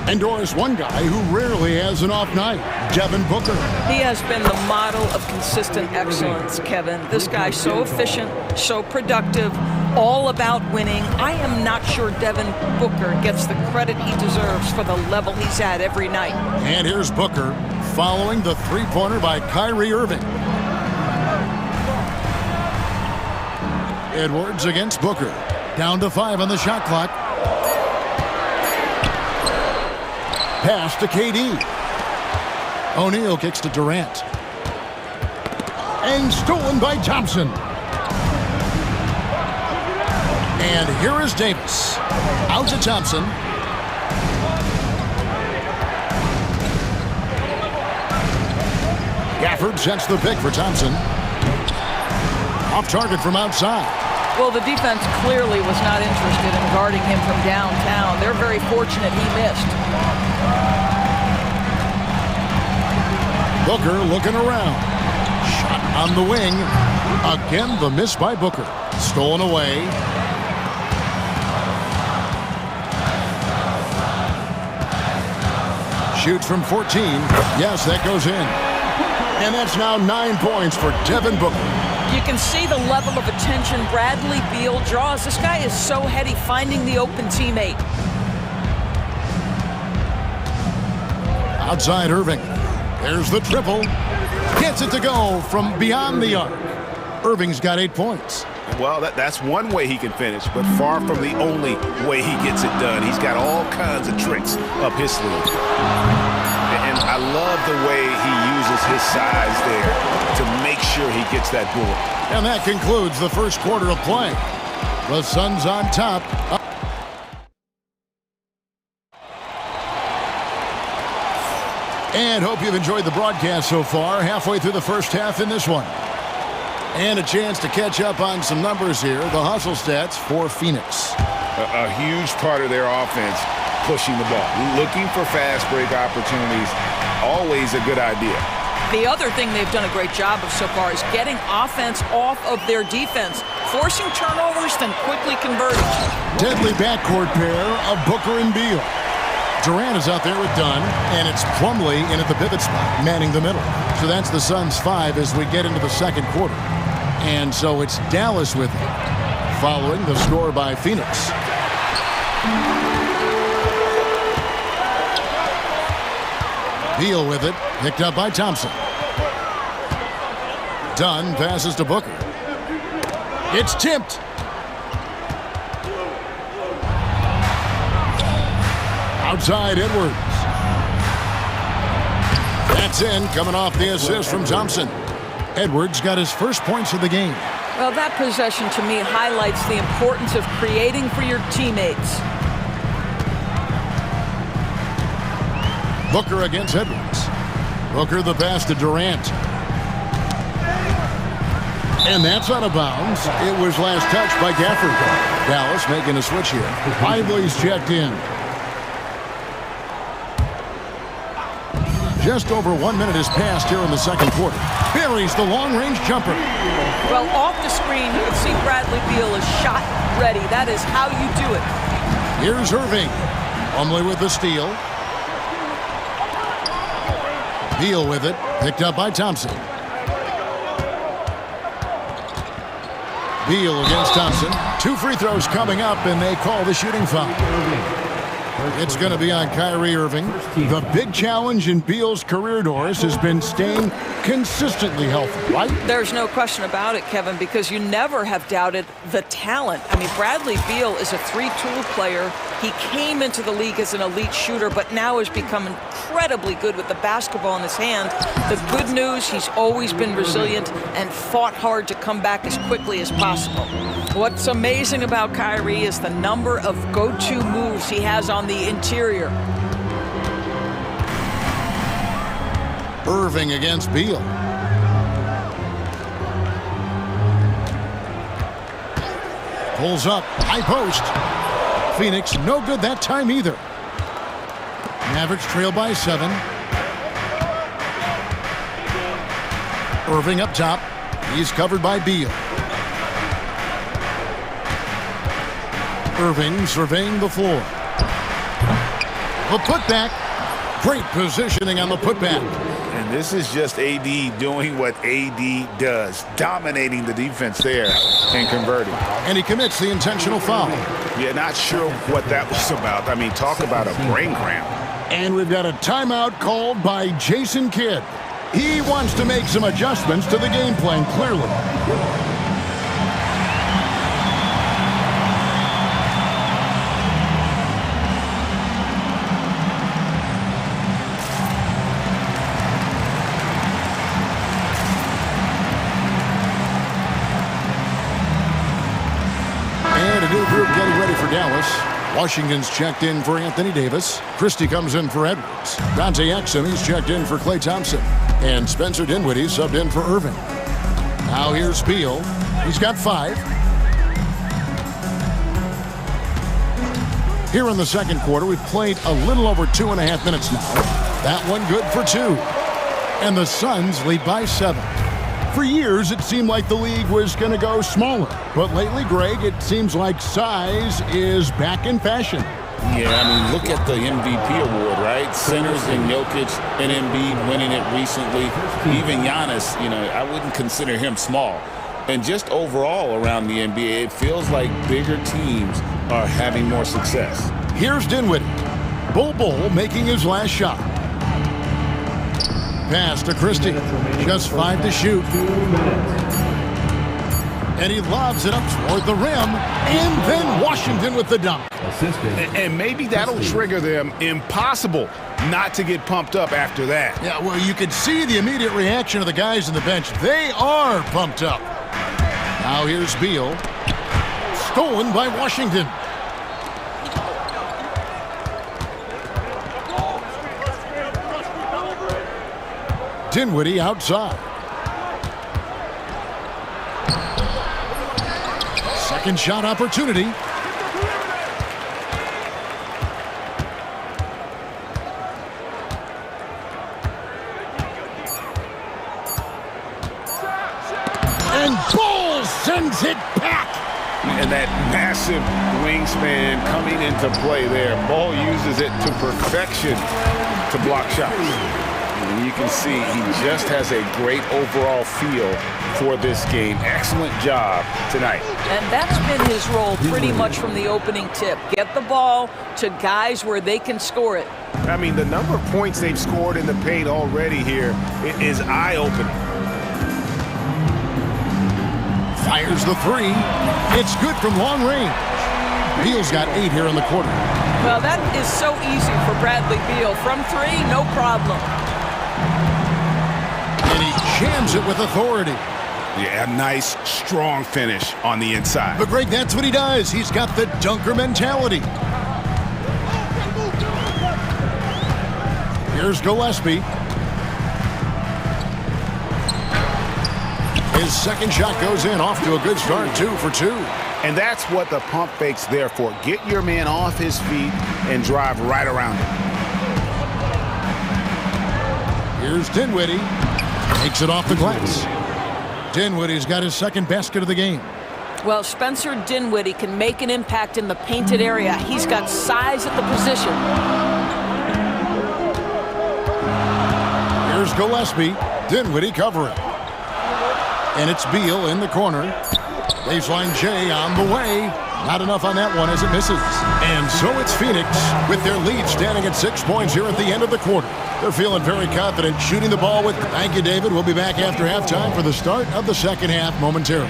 And Doris, one guy who rarely has an off night, Devin Booker. He has been the model of consistent excellence, Kevin. This guy's so efficient, so productive, all about winning. I am not sure Devin Booker gets the credit he deserves for the level he's at every night. And here's Booker following the three-pointer by Kyrie Irving. Edwards against Booker. Down to 5 on the shot clock. Pass to KD. O'Neal kicks to Durant. And stolen by Thompson. And here is Davis. Out to Thompson. Gafford sets the pick for Thompson. Off target from outside. Well, the defense clearly was not interested in guarding him from downtown. They're very fortunate he missed. Booker looking around. Shot on the wing. Again, the miss by Booker. Stolen away. Shoots from 14. Yes, that goes in. And that's now 9 points for Devin Booker. You can see the level of attention Bradley Beal draws. This guy is so heady finding the open teammate. Outside Irving. There's the triple. Gets it to go from beyond the arc. Irving's got 8 points. Well, that's one way he can finish, but far from the only way he gets it done. He's got all kinds of tricks up his sleeve. And I love the way he uses his size there to make sure he gets that board. And that concludes the first quarter of play. The Suns on top. And hope you've enjoyed the broadcast so far. Halfway through the first half in this one. And a chance to catch up on some numbers here. The hustle stats for Phoenix. A huge part of their offense, pushing the ball. Looking for fast break opportunities, always a good idea. The other thing they've done a great job of so far is getting offense off of their defense, forcing turnovers, then quickly converting. Deadly backcourt pair of Booker and Beal. Durant is out there with Dunn, and it's Plumlee in at the pivot spot, manning the middle. So that's the Suns' 5 as we get into the second quarter. And so it's Dallas with it, following the score by Phoenix. Beal with it, picked up by Thompson. Dunn passes to Booker. It's tipped. Outside Edwards. That's in, coming off the assist from Thompson. Edwards got his first points of the game. Well, that possession to me highlights the importance of creating for your teammates. Booker against Edwards. Booker the pass to Durant. And that's out of bounds. It was last touched by Gafford. Dallas making a switch here. Lively's checked in. Just over 1 minute has passed here in the second quarter. Buries the long-range jumper. Well, off the screen, you can see Bradley Beal is shot ready. That is how you do it. Here's Irving. Plumlee with the steal. Beal with it. Picked up by Thompson. Beal against Thompson. 2 free throws coming up, and they call the shooting foul. It's going to be on Kyrie Irving. The big challenge in Beal's career, Doris, has been staying consistently healthy, right? There's no question about it, Kevin, because you never have doubted the talent. I mean, Bradley Beal is a 3-tool player. He came into the league as an elite shooter, but now has become incredibly good with the basketball in his hand. The good news, he's always been resilient and fought hard to come back as quickly as possible. What's amazing about Kyrie is the number of go-to moves he has on the interior. Irving against Beal. Pulls up, high post. Phoenix, no good that time either. Mavericks trail by 7. Irving up top. He's covered by Beal. Irving surveying the floor. The putback. Great positioning on the putback. And this is just AD doing what AD does, dominating the defense there and converting. And he commits the intentional foul. Yeah, not sure what that was about. I mean, talk about a brain cramp. And we've got a timeout called by Jason Kidd. He wants to make some adjustments to the game plan, clearly. Getting ready for Dallas. Washington's checked in for Anthony Davis. Christie comes in for Edwards. Dante Exum, he's checked in for Klay Thompson. And Spencer Dinwiddie subbed in for Irving. Now here's Beal. He's got 5. Here in the second quarter, we've played a little over 2.5 minutes now. That one good for 2. And the Suns lead by 7. For years, it seemed like the league was going to go smaller. But lately, Greg, it seems like size is back in fashion. Yeah, I mean, look at the MVP award, right? Centers and Jokic and Embiid winning it recently. Even Giannis, you know, I wouldn't consider him small. And just overall around the NBA, it feels like bigger teams are having more success. Here's Dinwiddie. Bull making his last shot. pass to Christie. Just 5 to shoot. And he lobs it up toward the rim. And then Washington with the dunk. And maybe that'll trigger them. Impossible not to get pumped up after that. Yeah, well, you can see the immediate reaction of the guys on the bench. They are pumped up. Now here's Beal. Stolen by Washington. Dinwiddie outside. Second shot opportunity. And Ball sends it back. And that massive wingspan coming into play there. Ball uses it to perfection to block shots. And you can see he just has a great overall feel for this game. Excellent job tonight. And that's been his role pretty much from the opening tip. Get the ball to guys where they can score it. I mean, the number of points they've scored in the paint already here is eye-opening. Fires the three. It's good from long range. Beal's got 8 here in the quarter. Well, that is so easy for Bradley Beal. From 3, no problem. And he jams it with authority. Yeah, a nice, strong finish on the inside. But Greg, that's what he does. He's got the dunker mentality. Here's Gillespie. His second shot goes in, off to a good start, 2 for 2. And that's what the pump fake's there for. Get your man off his feet and drive right around him. Here's Dinwiddie. Takes it off the glass. Dinwiddie's got his second basket of the game. Well, Spencer Dinwiddie can make an impact in the painted area. He's got size at the position. Here's Gillespie. Dinwiddie covering. And it's Beal in the corner. Baseline J on the way. Not enough on that one as it misses. And so it's Phoenix with their lead standing at 6 points here at the end of the quarter. They're feeling very confident shooting the ball with. Thank you, David. We'll be back after halftime for the start of the second half momentarily.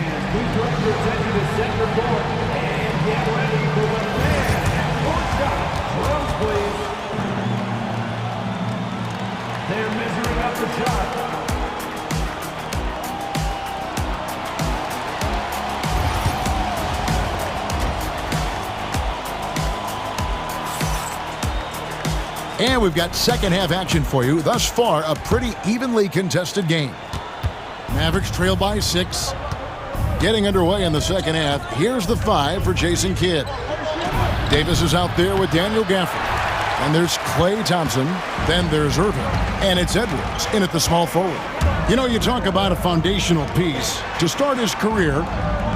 They're measuring up the shot. And we've got second half action for you. Thus far, a pretty evenly contested game. Mavericks trail by 6. Getting underway in the second half. Here's the 5 for Jason Kidd. Davis is out there with Daniel Gafford. And there's Klay Thompson. Then there's Irving. And it's Edwards in at the small forward. You know, you talk about a foundational piece. To start his career,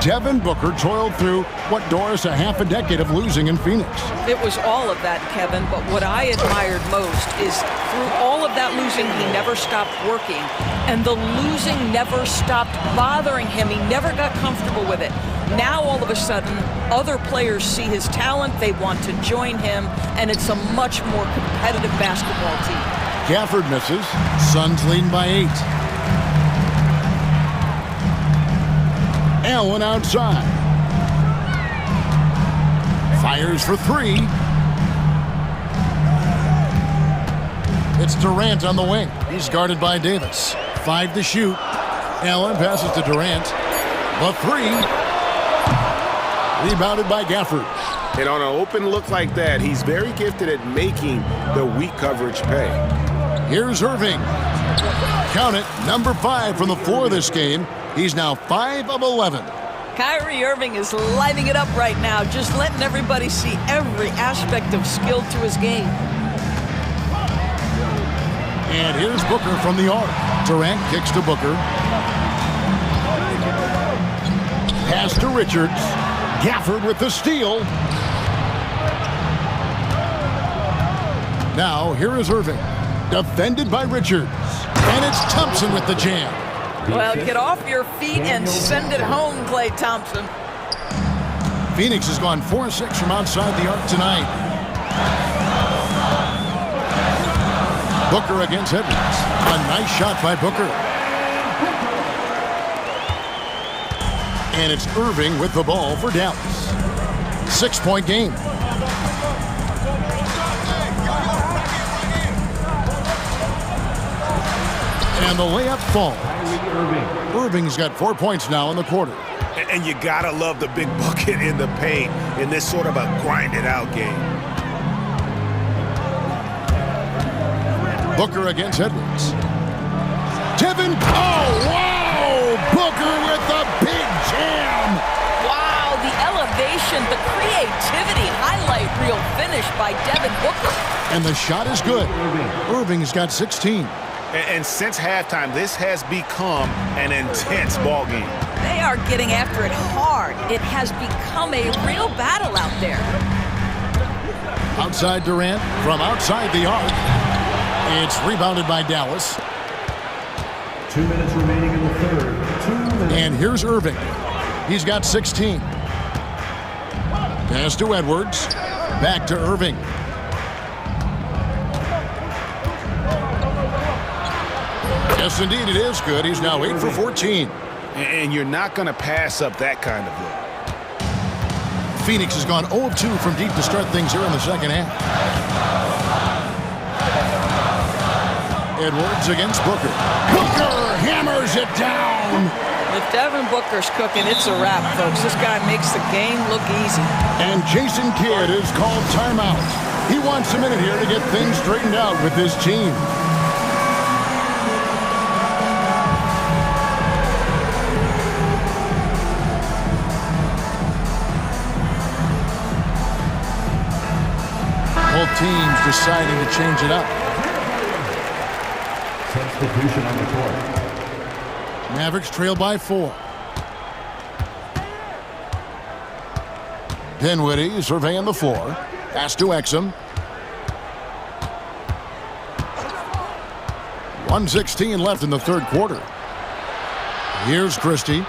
Devin Booker toiled through, what, Doris, a half a decade of losing in Phoenix. It was all of that, Kevin, but what I admired most is through all of that losing, he never stopped working. And the losing never stopped bothering him. He never got comfortable with it. Now, all of a sudden, other players see his talent, they want to join him, and it's a much more competitive basketball team. Gafford misses. Suns leading by 8. Allen outside. Fires for 3. It's Durant on the wing. He's guarded by Davis. 5 to shoot. Allen passes to Durant. The 3. Rebounded by Gafford. And on an open look like that, he's very gifted at making the weak coverage pay. Here's Irving. Count it, number 5 from the floor this game. He's now 5 of 11. Kyrie Irving is lighting it up right now, just letting everybody see every aspect of skill to his game. And here's Booker from the arc. Durant kicks to Booker. Pass to Richards. Gafford with the steal. Now, here is Irving. Defended by Richards. And it's Thompson with the jam. Well, get off your feet and send it home, Klay Thompson. Phoenix has gone 4-6 from outside the arc tonight. Booker against Edwards. A nice shot by Booker. And it's Irving with the ball for Dallas. 6-point game. And the layup falls. Irving's got 4 points now in the quarter. And you gotta love the big bucket in the paint in this sort of a grinded-out game. Booker against Edwards. Devin. Oh, wow! Booker with the big jam. Wow, the elevation, the creativity, highlight reel finish by Devin Booker. And the shot is good. Irving's got 16. And since halftime, this has become an intense ball game. They are getting after it hard. It has become a real battle out there. Outside Durant from outside the arc. It's rebounded by Dallas. 2 minutes remaining in the third. 2 minutes. And here's Irving. He's got 16. Pass to Edwards. Back to Irving. Yes, indeed, it is good. He's now 8 for 14. And you're not going to pass up that kind of look. Phoenix has gone 0 of 2 from deep to start things here in the second half. Edwards against Booker. Booker hammers it down. If Devin Booker's cooking, it's a wrap, folks. This guy makes the game look easy. And Jason Kidd is called timeout. He wants a minute here to get things straightened out with this team. Both teams deciding to change it up. Substitution on the court. Mavericks trail by 4. Dinwiddie surveying the floor. Pass to Exum. 1:16 left in the third quarter. Here's Christie.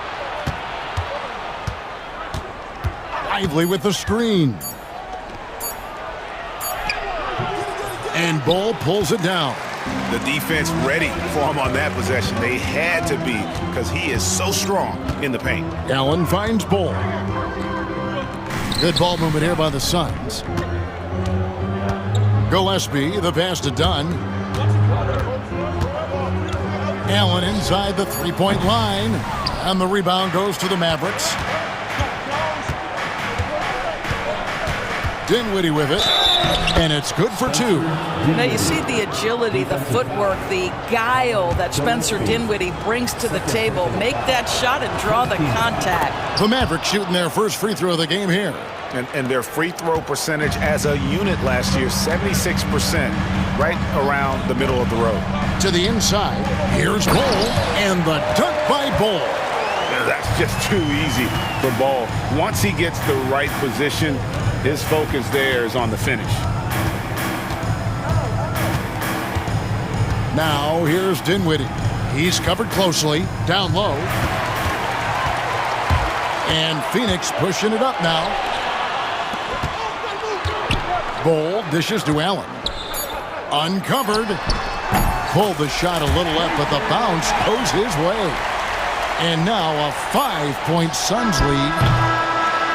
Lively with the screen. And Ball pulls it down. The defense ready for him on that possession. They had to be because he is so strong in the paint. Allen finds Ball. Good ball movement here by the Suns. Gillespie, the pass to Dunn. Allen inside the three-point line. And the rebound goes to the Mavericks. Dinwiddie with it. And it's good for 2. Now you see the agility, the footwork, the guile that Spencer Dinwiddie brings to the table. Make that shot and draw the contact. The Mavericks shooting their first free throw of the game here. And their free throw percentage as a unit last year, 76%, right around the middle of the road. To the inside, here's Ball, and the dunk by Ball. That's just too easy for Ball. Once he gets the right position, his focus there is on the finish. Now here's Dinwiddie. He's covered closely, down low. And Phoenix pushing it up now. Ball dishes to Allen. Uncovered. Pulled the shot a little left, but the bounce goes his way. And now a 5-point Suns lead.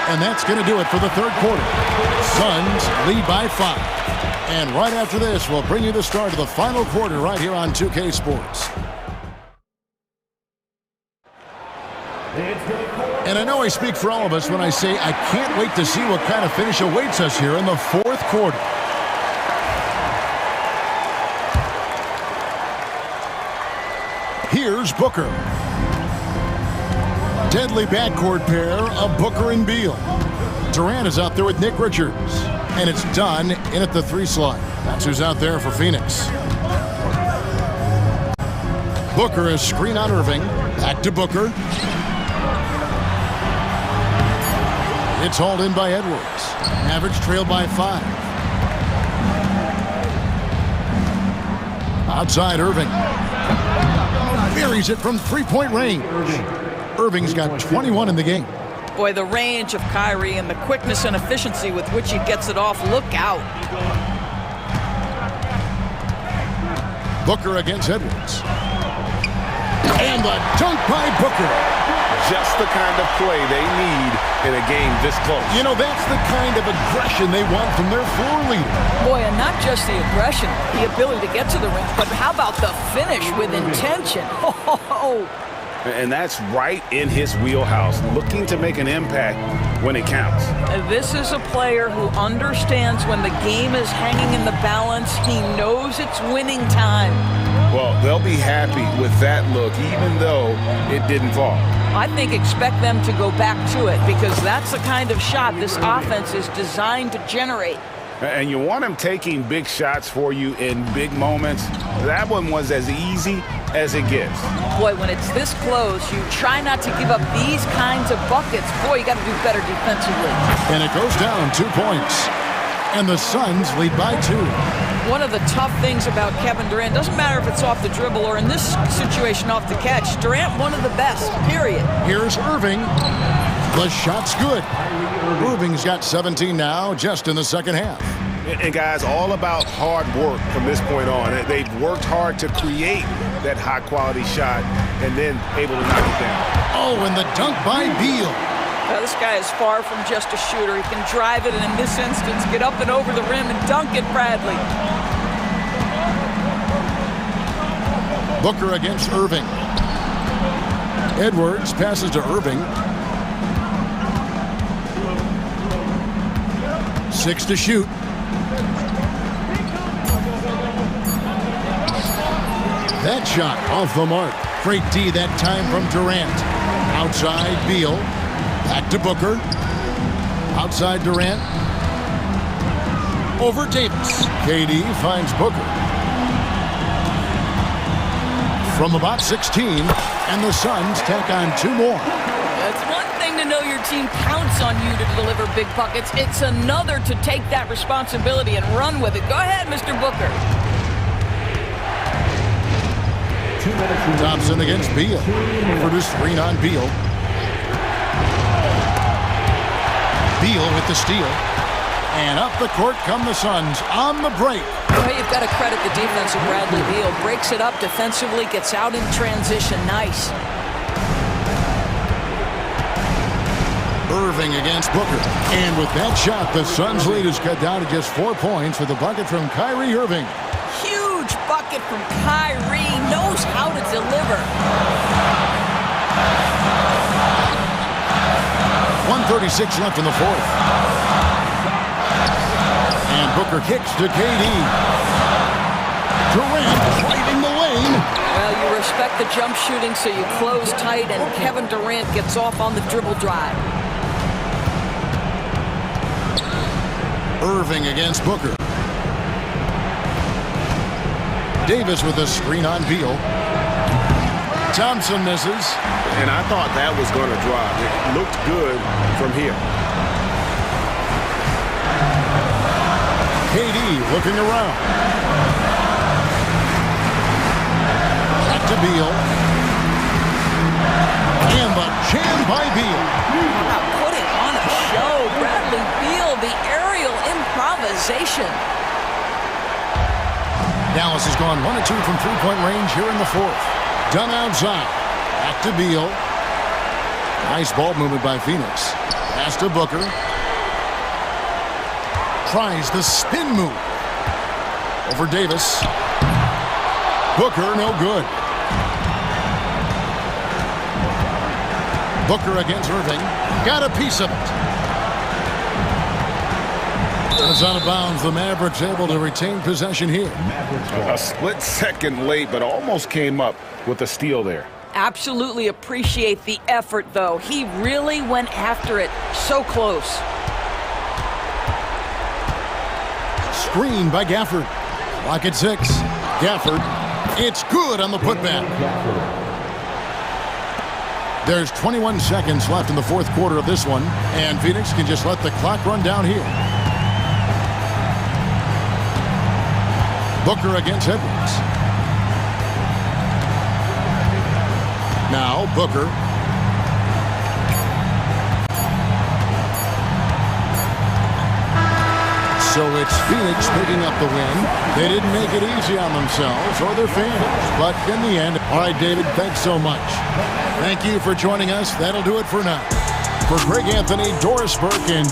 And that's going to do it for the third quarter. Suns lead by 5. And right after this, we'll bring you the start of the final quarter right here on 2K Sports. And I know I speak for all of us when I say I can't wait to see what kind of finish awaits us here in the fourth quarter. Here's Booker. Deadly backcourt pair of Booker and Beal. Durant is out there with Nick Richards. And it's Dunn in at the 3 slot. That's who's out there for Phoenix. Booker is screen on Irving. Back to Booker. It's hauled in by Edwards. Mavericks trail by 5. Outside Irving. Buries it from three-point range. Irving's got 21 in the game. Boy, the range of Kyrie and the quickness and efficiency with which he gets it off. Look out. Booker against Edwards. And the dunk by Booker. Just the kind of play they need in a game this close. You know, that's the kind of aggression they want from their floor leader. Boy, and not just the aggression, the ability to get to the rim, but how about the finish with intention? Oh. And that's right in his wheelhouse, looking to make an impact when it counts. This is a player who understands when the game is hanging in the balance. He knows it's winning time. Well, they'll be happy with that look, even though it didn't fall. I think expect them to go back to it because that's the kind of shot this offense is designed to generate. And you want him taking big shots for you in big moments. That one was as easy as it gets. Boy, when it's this close, you try not to give up these kinds of buckets. Boy, you got to do better defensively. And it goes down 2 points. And the Suns lead by 2. One of the tough things about Kevin Durant, doesn't matter if it's off the dribble or in this situation off the catch, Durant one of the best, period. Here's Irving. The shot's good. Irving's got 17 now, just in the second half. And guys, all about hard work from this point on. They've worked hard to create that high-quality shot and then able to knock it down. Oh, and the dunk by Beal. This guy is far from just a shooter. He can drive it and in this instance get up and over the rim and dunk it, Bradley. Booker against Irving. Edwards passes to Irving. 6 to shoot. That shot off the mark. Great D that time from Durant. Outside Beal. Back to Booker. Outside Durant. Over Davis. KD finds Booker. From about 16, and the Suns tack on 2 more. It's one thing to know your team counts on you to deliver big buckets. It's another to take that responsibility and run with it. Go ahead, Mr. Booker. Thompson against Beal. For the screen on Beal. Beal with the steal. And up the court come the Suns on the break. Well, you've got to credit the defense of Bradley Beal. Breaks it up defensively, gets out in transition. Nice. Irving against Booker. And with that shot, the Suns' lead is cut down to just 4 points with a bucket from Kyrie Irving. Huge bucket from Kyrie. Knows how to deliver. 1:36 left in the fourth. And Booker kicks to KD. Durant driving the lane. Well, you respect the jump shooting, so you close tight, and Kevin Durant gets off on the dribble drive. Irving against Booker. Davis with a screen on Beal. Thompson misses. And I thought that was going to drop. It looked good from here. KD looking around. Back to Beal. And the jam by Beal. Putting on a show. Bradley Beal, the aerial improvisation. Dallas has gone 1 of 2 from three-point range here in the fourth. Done outside. Back to Beal. Nice ball movement by Phoenix. Pass to Booker. Tries the spin move. Over Davis. Booker, no good. Booker against Irving. Got a piece of it. It's out of bounds. The Mavericks able to retain possession here. A split second late, but almost came up with a steal there. Absolutely appreciate the effort, though. He really went after it. So close. Screen by Gafford. Clock at 6. Gafford. It's good on the putback. There's 21 seconds left in the fourth quarter of this one, and Phoenix can just let the clock run down here. Booker against Edwards. Now Booker. So it's Phoenix picking up the win. They didn't make it easy on themselves or their fans. But in the end, all right, David, thanks so much. Thank you for joining us. That'll do it for now. For Greg Anthony, Doris Burke, and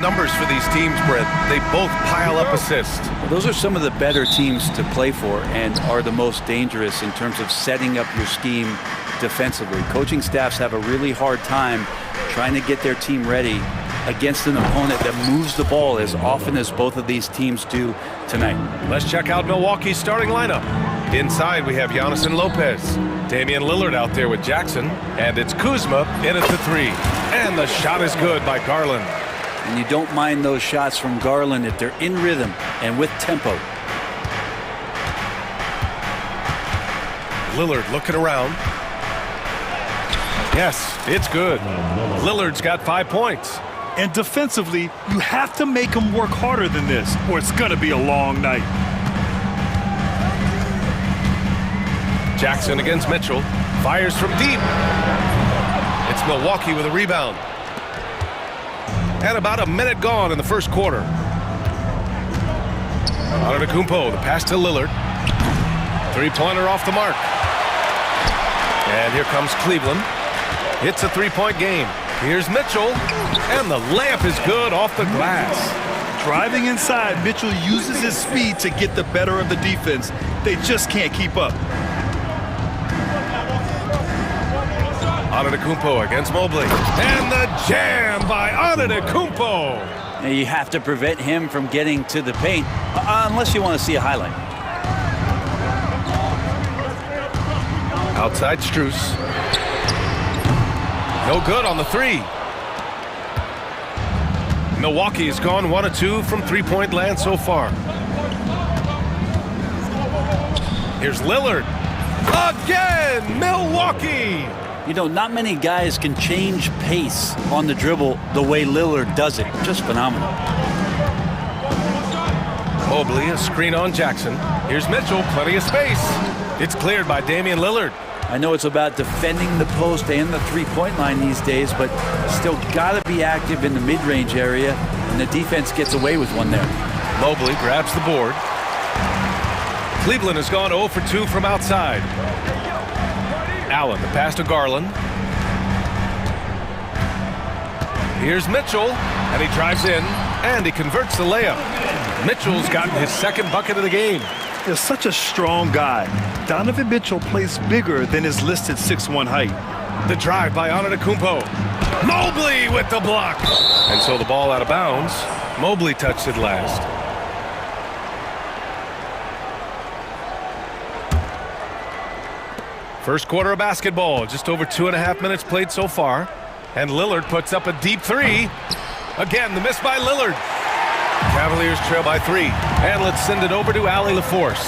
numbers for these teams, Brett. They both pile up assists. Those are some of the better teams to play for and are the most dangerous in terms of setting up your scheme defensively. Coaching staffs have a really hard time trying to get their team ready against an opponent that moves the ball as often as both of these teams do tonight. Let's check out Milwaukee's starting lineup. Inside, we have Giannis and Lopez. Damian Lillard out there with Jackson. And it's Kuzma in at the three. And the shot is good by Garland. And you don't mind those shots from Garland if they're in rhythm and with tempo. Lillard looking around. Yes, it's good. Lillard's got 5 points. And defensively, you have to make them work harder than this, or it's going to be a long night. Jackson against Mitchell. Fires from deep. It's Milwaukee with a rebound. And about a minute gone in the first quarter. Antetokounmpo, the pass to Lillard. Three-pointer off the mark. And here comes Cleveland. It's a three-point game. Here's Mitchell. And the layup is good off the glass. Driving inside, Mitchell uses his speed to get the better of the defense. They just can't keep up. Antetokounmpo against Mobley. And the jam by Antetokounmpo. Now you have to prevent him from getting to the paint, unless you want to see a highlight. Outside Strus. No good on the three. Milwaukee has gone 1 of 2 from three-point land so far. Here's Lillard. Again, Milwaukee. You know, not many guys can change pace on the dribble the way Lillard does it. Just phenomenal. Mobley, a screen on Jackson. Here's Mitchell, plenty of space. It's cleared by Damian Lillard. I know it's about defending the post and the three-point line these days, but still got to be active in the mid-range area, and the defense gets away with one there. Mobley grabs the board. Cleveland has gone 0 for 2 from outside. Allen, the pass to Garland. Here's Mitchell, and he drives in, and he converts the layup. Mitchell's gotten his second bucket of the game. They're such a strong guy. Donovan Mitchell plays bigger than his listed 6'1" height. The drive by Antetokounmpo. Mobley with the block. And so the ball out of bounds. Mobley touched it last. First quarter of basketball, just over 2.5 minutes played so far. And Lillard puts up a deep three. Again, the miss by Lillard. Cavaliers trail by 3. And let's send it over to Allie LaForce.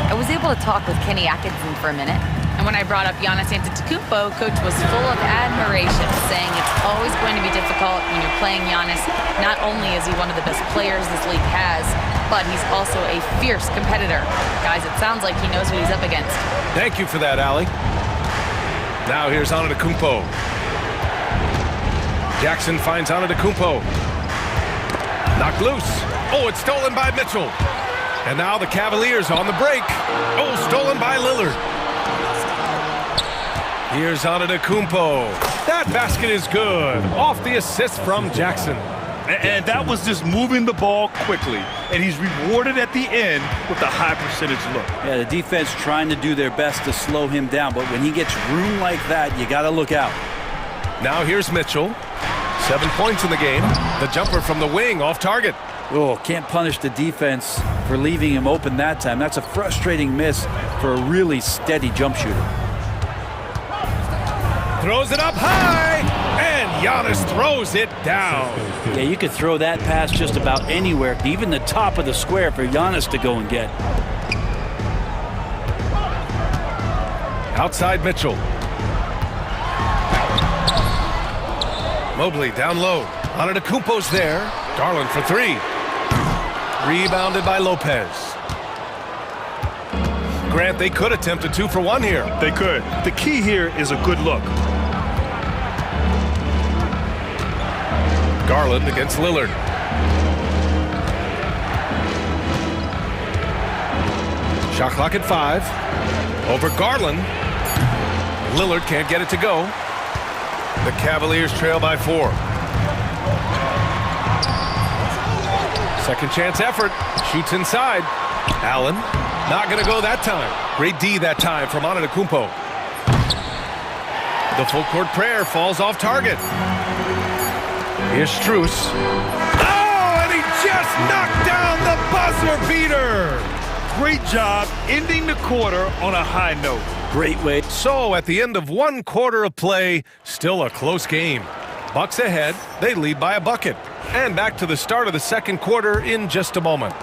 I was able to talk with Kenny Atkinson for a minute. And when I brought up Giannis Antetokounmpo, Coach was full of admiration, saying it's always going to be difficult when you're playing Giannis. Not only is he one of the best players this league has, but he's also a fierce competitor. Guys, it sounds like he knows what he's up against. Thank you for that, Allie. Now here's Antetokounmpo. Jackson finds Antetokounmpo. Knocked loose. Oh, it's stolen by Mitchell. And now the Cavaliers on the break. Oh, stolen by Lillard. Here's Antetokounmpo. That basket is good. Off the assist from Jackson. And that was just moving the ball quickly. And he's rewarded at the end with a high percentage look. Yeah, the defense trying to do their best to slow him down. But when he gets room like that, you got to look out. Now here's Mitchell. 7 points in the game. The jumper from the wing off target. Oh, can't punish the defense for leaving him open that time. That's a frustrating miss for a really steady jump shooter. Throws it up high, and Giannis throws it down. Yeah, you could throw that pass just about anywhere, even the top of the square for Giannis to go and get. Outside Mitchell. Mobley down low. Antetokounmpo's there. Garland for 3. Rebounded by Lopez. Grant, they could attempt a 2 for 1 here. They could. The key here is a good look. Garland against Lillard. Shot clock at 5. Over Garland. Lillard can't get it to go. The Cavaliers trail by 4. Second chance effort. Shoots inside. Allen, not going to go that time. Great D that time from Antetokounmpo. The full court prayer falls off target. Here's Strus. Oh, and he just knocked down the buzzer beater. Great job ending the quarter on a high note. Great way. So at the end of one quarter of play, still a close game. Bucks ahead, they lead by a bucket. And back to the start of the second quarter in just a moment.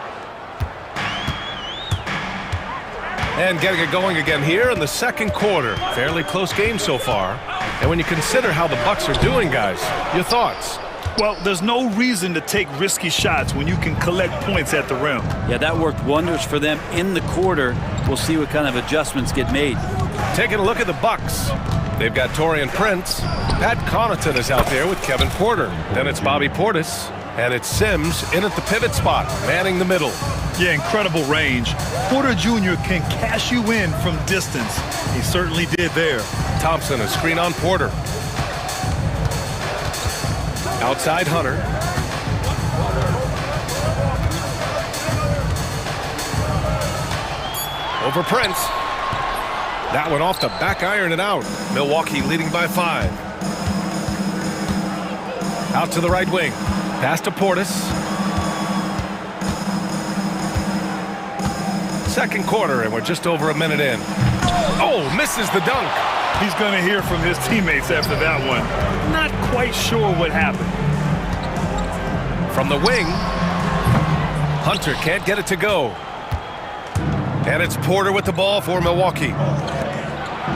And getting it going again here in the second quarter. Fairly close game so far. And when you consider how the Bucks are doing, guys, your thoughts? Well, there's no reason to take risky shots when you can collect points at the rim. Yeah, that worked wonders for them in the quarter. We'll see what kind of adjustments get made. Taking a look at the Bucks. They've got Taurean Prince. Pat Connaughton is out there with Kevin Porter. Then it's Bobby Portis. And it's Sims in at the pivot spot, manning the middle. Yeah, incredible range. Porter Jr. can cash you in from distance. He certainly did there. Thompson, a screen on Porter. Outside Hunter. Over Prince. That one off the back iron and out. Milwaukee leading by 5. Out to the right wing. Pass to Portis. Second quarter, and we're just over a minute in. Oh, misses the dunk. He's going to hear from his teammates after that one. Not quite sure what happened. From the wing, Hunter can't get it to go. And it's Porter with the ball for Milwaukee.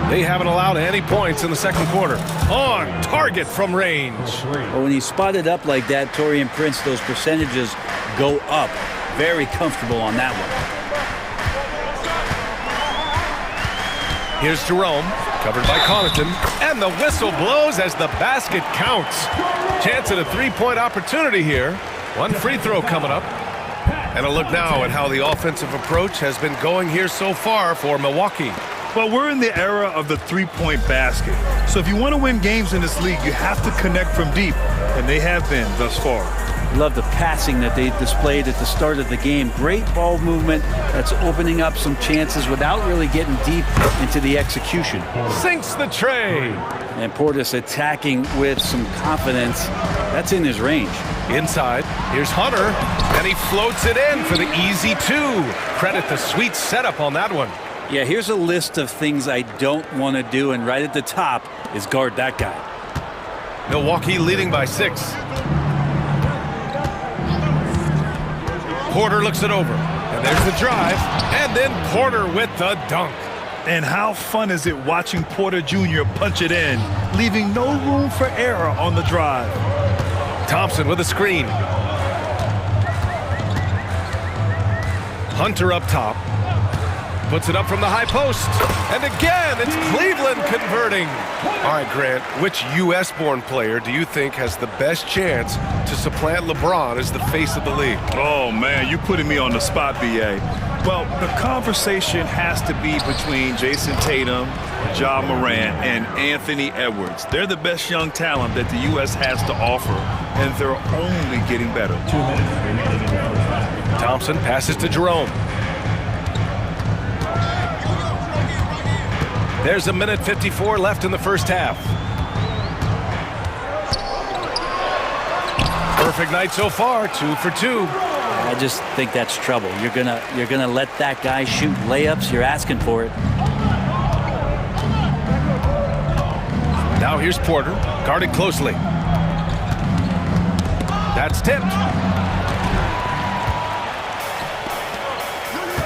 They haven't allowed any points in the second quarter. On target from range. Well, when he's spotted up like that, Taurean Prince, those percentages go up. Very comfortable on that one. Here's Jerome, covered by Connaughton, and the whistle blows as the basket counts. Chance at a three-point opportunity here. One free throw coming up. And a look now at how the offensive approach has been going here so far for Milwaukee. Well, we're in the era of the three-point basket. So if you want to win games in this league, you have to connect from deep, and they have been thus far. Love the passing that they displayed at the start of the game. Great ball movement that's opening up some chances without really getting deep into the execution. Sinks the tray. And Portis attacking with some confidence. That's in his range. Inside, here's Hunter, and he floats it in for the easy 2. Credit the sweet setup on that one. Yeah, here's a list of things I don't want to do, and right at the top is guard that guy. Milwaukee leading by 6. Porter looks it over, and there's the drive, and then Porter with the dunk. And how fun is it watching Porter Jr. punch it in, leaving no room for error on the drive. Thompson with a screen. Hunter up top. Puts it up from the high post. And again, it's Cleveland converting. All right, Grant, which U.S.-born player do you think has the best chance to supplant LeBron as the face of the league? Oh, man, you're putting me on the spot, B.A. Well, the conversation has to be between Jason Tatum, Ja Morant, and Anthony Edwards. They're the best young talent that the U.S. has to offer, and they're only getting better. 2 minutes remaining in the first half. Thompson passes to Jerome. There's a minute 54 left in the first half. Perfect night so far, 2 for 2. I just think that's trouble. You're gonna let that guy shoot layups. You're asking for it. Now here's Porter, guarded closely. That's tipped.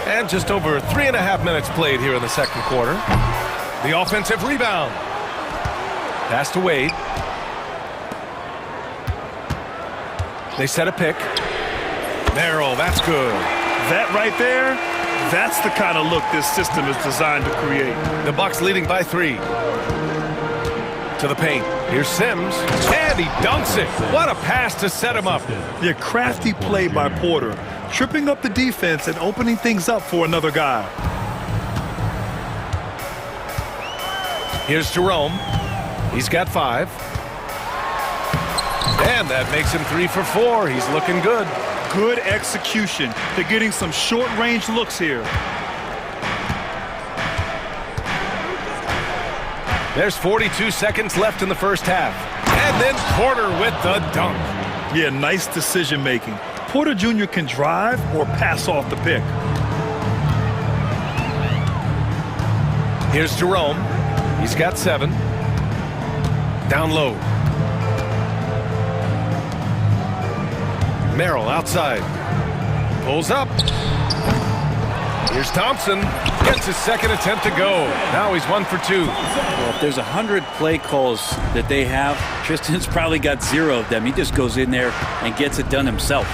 And just over 3.5 minutes played here in the second quarter. The offensive rebound. Pass to Wade. They set a pick. Merrill, that's good. That right there, that's the kind of look this system is designed to create. The Bucks leading by 3. To the paint. Here's Sims, and he dunks it. What a pass to set him up. Yeah, crafty play by Porter, tripping up the defense and opening things up for another guy. Here's Jerome. He's got 5. And that makes him 3 for 4. He's looking good. Good execution. They're getting some short-range looks here. There's 42 seconds left in the first half. And then Porter with the dunk. Yeah, nice decision-making. Porter Jr. can drive or pass off the pick. Here's Jerome. He's got 7. Down low. Merrill outside. Pulls up. Here's Thompson. Gets his second attempt to go. Now he's 1 for 2. Well, if there's 100 play calls that they have, Tristan's probably got 0 of them. He just goes in there and gets it done himself.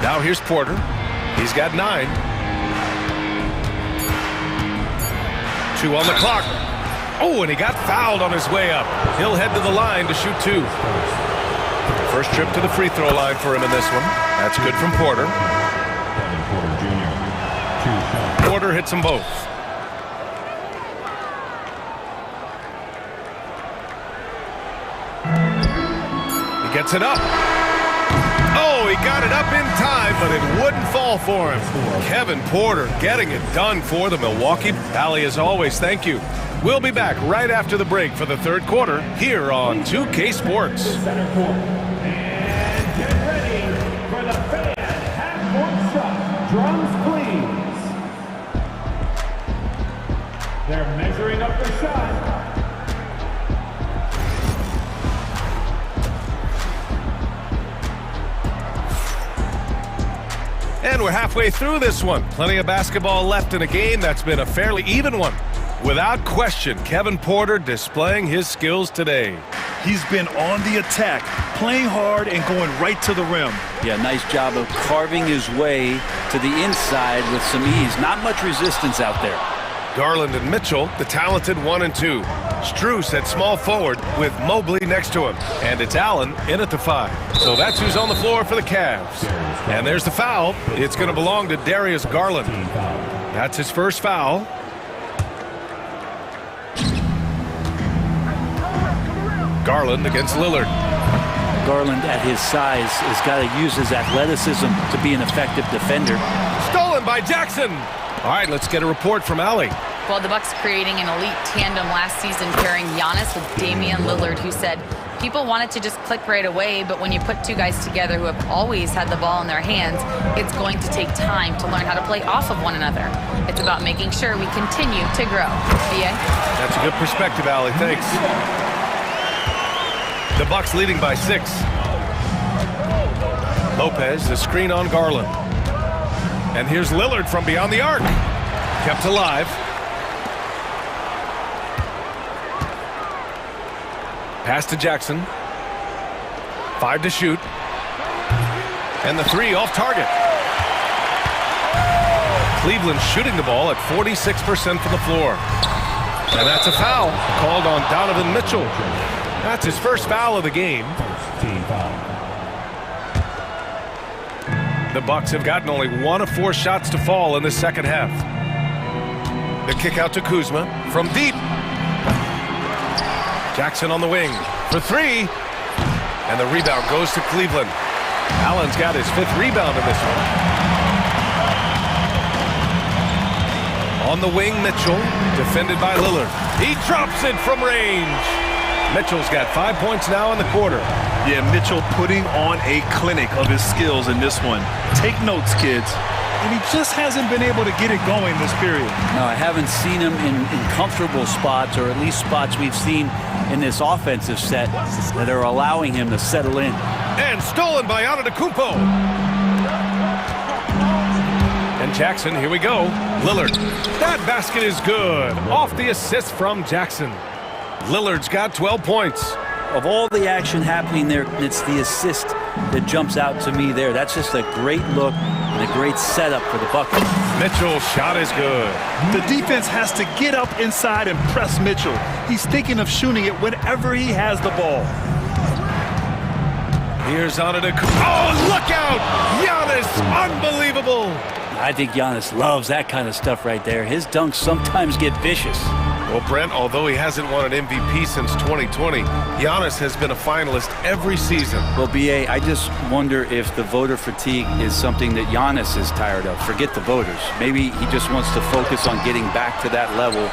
Now here's Porter. He's got 9. 2 on the clock. Oh, and he got fouled on his way up. He'll head to the line to shoot 2. First trip to the free throw line for him in this one. That's good from Porter. Porter hits them both. He gets it up. Oh, he got it up in time, but it wouldn't fall for him. Kevin Porter getting it done for the Milwaukee. Allie, as always, thank you. We'll be back right after the break for the third quarter here on 2K Sports. And get ready for the fan half-court shot. Drums, please. They're measuring up their shot. And we're halfway through this one. Plenty of basketball left in a game that's been a fairly even one. Without question, Kevin Porter displaying his skills today. He's been on the attack, playing hard and going right to the rim. Yeah, nice job of carving his way to the inside with some ease. Not much resistance out there. Garland and Mitchell, the talented 1 and 2. Strus at small forward with Mobley next to him. And it's Allen in at the 5. So that's who's on the floor for the Cavs. And there's the foul. It's going to belong to Darius Garland. That's his first foul. Garland against Lillard. Garland at his size has got to use his athleticism to be an effective defender. Stolen by Jackson. All right, let's get a report from Allie. Well, the Bucks creating an elite tandem last season pairing Giannis with Damian Lillard, who said people wanted to just click right away, but when you put 2 guys together who have always had the ball in their hands, it's going to take time to learn how to play off of one another. It's about making sure we continue to grow. BA? That's a good perspective, Allie. Thanks. The Bucks leading by 6. Lopez, the screen on Garland. And here's Lillard from beyond the arc. Kept alive. Pass to Jackson. 5 to shoot. And the 3 off target. Cleveland shooting the ball at 46% from the floor. And that's a foul called on Donovan Mitchell. That's his first foul of the game. The Bucks have gotten only 1 of 4 shots to fall in the second half. The kick out to Kuzma from deep. Jackson on the wing for 3. And the rebound goes to Cleveland. Allen's got his 5th rebound in this one. On the wing, Mitchell, defended by Lillard. He drops it from range. Mitchell's got 5 points now in the quarter. Yeah, Mitchell putting on a clinic of his skills in this one. Take notes, kids. And he just hasn't been able to get it going this period. No, I haven't seen him in comfortable spots, or at least spots we've seen in this offensive set that are allowing him to settle in. And stolen by Antetokounmpo. And Jackson, here we go. Lillard. That basket is good. Off the assist from Jackson. Lillard's got 12 points. Of all the action happening there, it's the assist that jumps out to me there. That's just a great look and a great setup for the Bucks. Mitchell's shot is good. The defense has to get up inside and press Mitchell. He's thinking of shooting it whenever he has the ball. Here's Antetokounmpo. Oh, look out! Giannis, unbelievable. I think Giannis loves that kind of stuff right there. His dunks sometimes get vicious. Well, Brent, although he hasn't won an MVP since 2020, Giannis has been a finalist every season. Well, B.A., I just wonder if the voter fatigue is something that Giannis is tired of. Forget the voters. Maybe he just wants to focus on getting back to that level.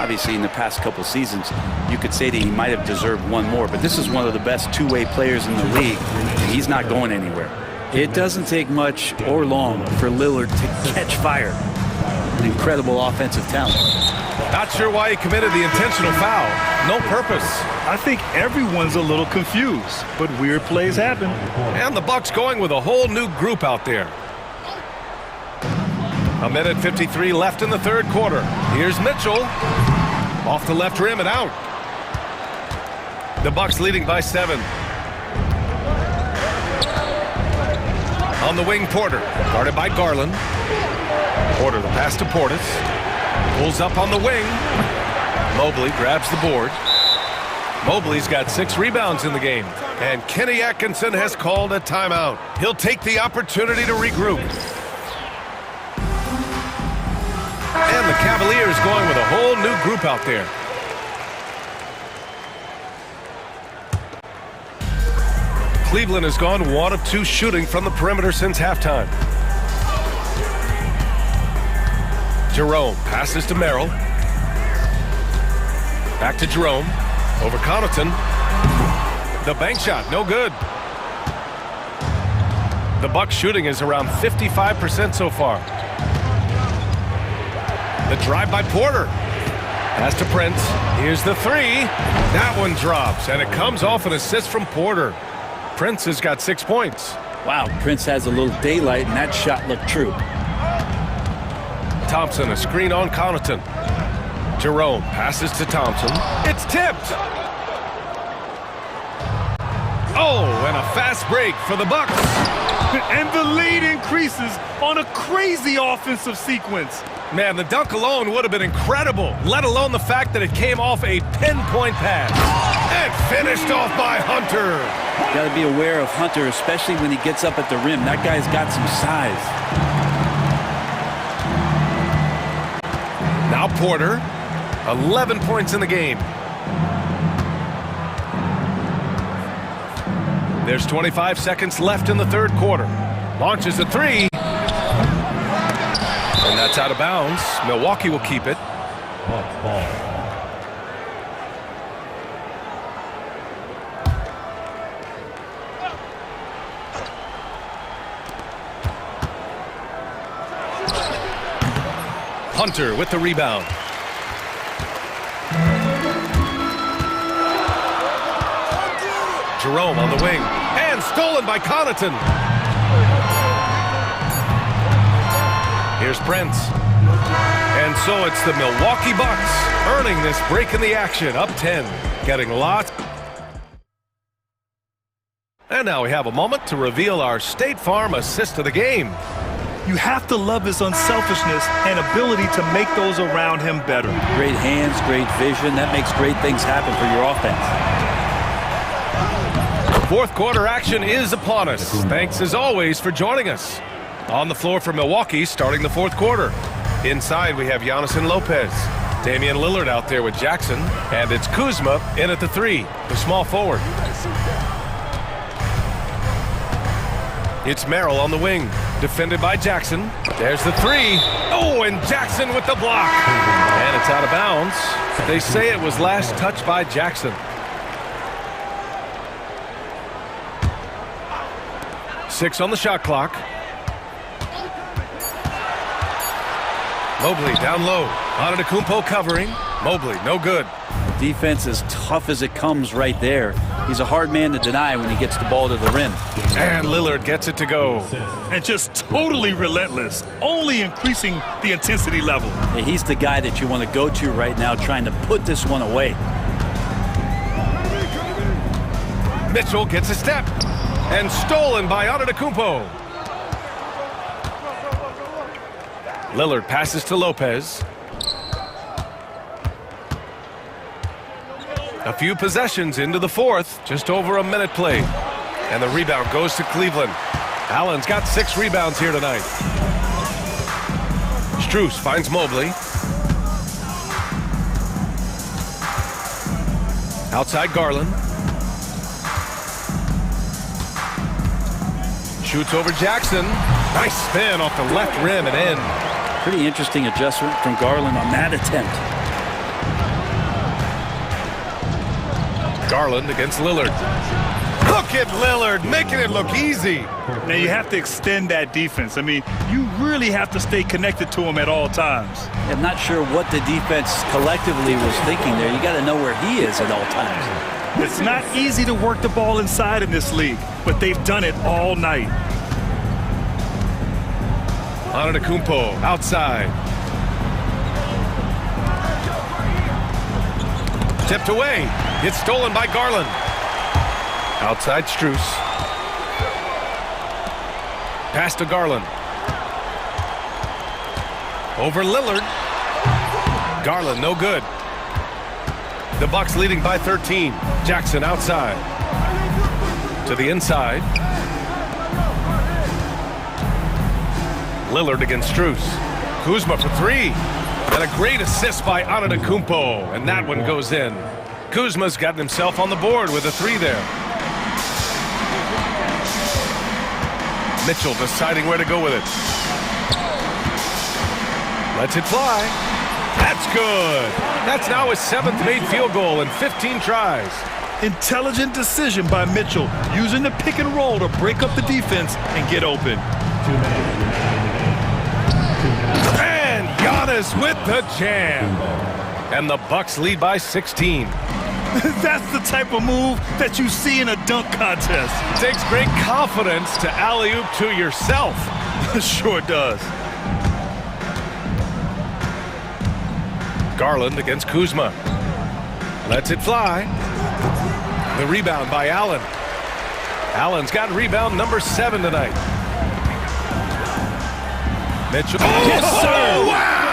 Obviously, in the past couple seasons, you could say that he might have deserved one more, but this is one of the best two-way players in the league, and he's not going anywhere. It doesn't take much or long for Lillard to catch fire. An incredible offensive talent. Not sure why he committed the intentional foul. No purpose. I think everyone's a little confused, but weird plays happen. And the Bucks going with a whole new group out there. A minute 53 left in the third quarter. Here's Mitchell. Off the left rim and out. The Bucks leading by 7. On the wing, Porter. Guarded by Garland. Porter, the pass to Portis. Pulls up on the wing. Mobley grabs the board. Mobley's got 6 rebounds in the game. And Kenny Atkinson has called a timeout. He'll take the opportunity to regroup. And the Cavaliers going with a whole new group out there. Cleveland has gone 1 of 2 shooting from the perimeter since halftime. Jerome passes to Merrill. Back to Jerome. Over Connaughton. The bank shot, no good. The Bucks shooting is around 55% so far. The drive by Porter. Pass to Prince. Here's the 3. That one drops, and it comes off an assist from Porter. Prince has got 6 points. Wow, Prince has a little daylight, and that shot looked true. Thompson, a screen on Connaughton. Jerome passes to Thompson. It's tipped. Oh, and a fast break for the Bucks. And the lead increases on a crazy offensive sequence. Man, the dunk alone would have been incredible, let alone the fact that it came off a pinpoint pass. And finished off by Hunter. Got to be aware of Hunter, especially when he gets up at the rim. That guy's got some size. Now Porter, 11 points in the game. There's 25 seconds left in the third quarter. Launches a 3. And that's out of bounds. Milwaukee will keep it. Hunter with the rebound. Jerome on the wing. And stolen by Connaughton. Here's Prince. And so it's the Milwaukee Bucks earning this break in the action. Up 10. Getting lots. And now we have a moment to reveal our State Farm assist of the game. You have to love his unselfishness and ability to make those around him better. Great hands, great vision. That makes great things happen for your offense. Fourth quarter action is upon us. Thanks as always for joining us. On the floor for Milwaukee starting the fourth quarter. Inside we have Giannis and Lopez. Damian Lillard out there with Jackson. And it's Kuzma in at the 3, the small forward. It's Merrill on the wing, defended by Jackson. There's the 3. Oh, and Jackson with the block. And it's out of bounds. They say it was last touched by Jackson. Six on the shot clock. Mobley down low. Antetokounmpo covering. Mobley, no good. Defense as tough as it comes right there. He's a hard man to deny when he gets the ball to the rim. And Lillard gets it to go. And just totally relentless, only increasing the intensity level. Yeah, he's the guy that you want to go to right now, trying to put this one away. Mitchell gets a step. And stolen by Antetokounmpo. Lillard passes to Lopez. A few possessions into the fourth, just over a minute played. And the rebound goes to Cleveland. Allen's got 6 rebounds here tonight. Strus finds Mobley. Outside Garland. Shoots over Jackson. Nice spin off the left rim and in. Pretty interesting adjustment from Garland on that attempt. Garland against Lillard. Look at Lillard making it look easy. Now you have to extend that defense. I mean, you really have to stay connected to him at all times. I'm not sure what the defense collectively was thinking there. You got to know where he is at all times. It's not easy to work the ball inside in this league, but they've done it all night. Antetokounmpo outside. Tipped away. It's stolen by Garland. Outside Strus. Pass to Garland. Over Lillard. Garland no good. The Bucks leading by 13. Jackson outside. To the inside. Lillard against Strus. Kuzma for three. And a great assist by Antetokounmpo. And that one goes in. Kuzma's gotten himself on the board with a three there. Mitchell deciding where to go with it. Lets it fly. That's good. That's now his 7th made field goal in 15 tries. Intelligent decision by Mitchell, using the pick and roll to break up the defense and get open. And Giannis with the jam. And the Bucks lead by 16. That's the type of move that you see in a dunk contest. It takes great confidence to alley-oop to yourself. Sure does. Garland against Kuzma. Lets it fly. The rebound by Allen. Allen's got rebound number 7 tonight. Mitchell. Oh, yes, sir! Wow!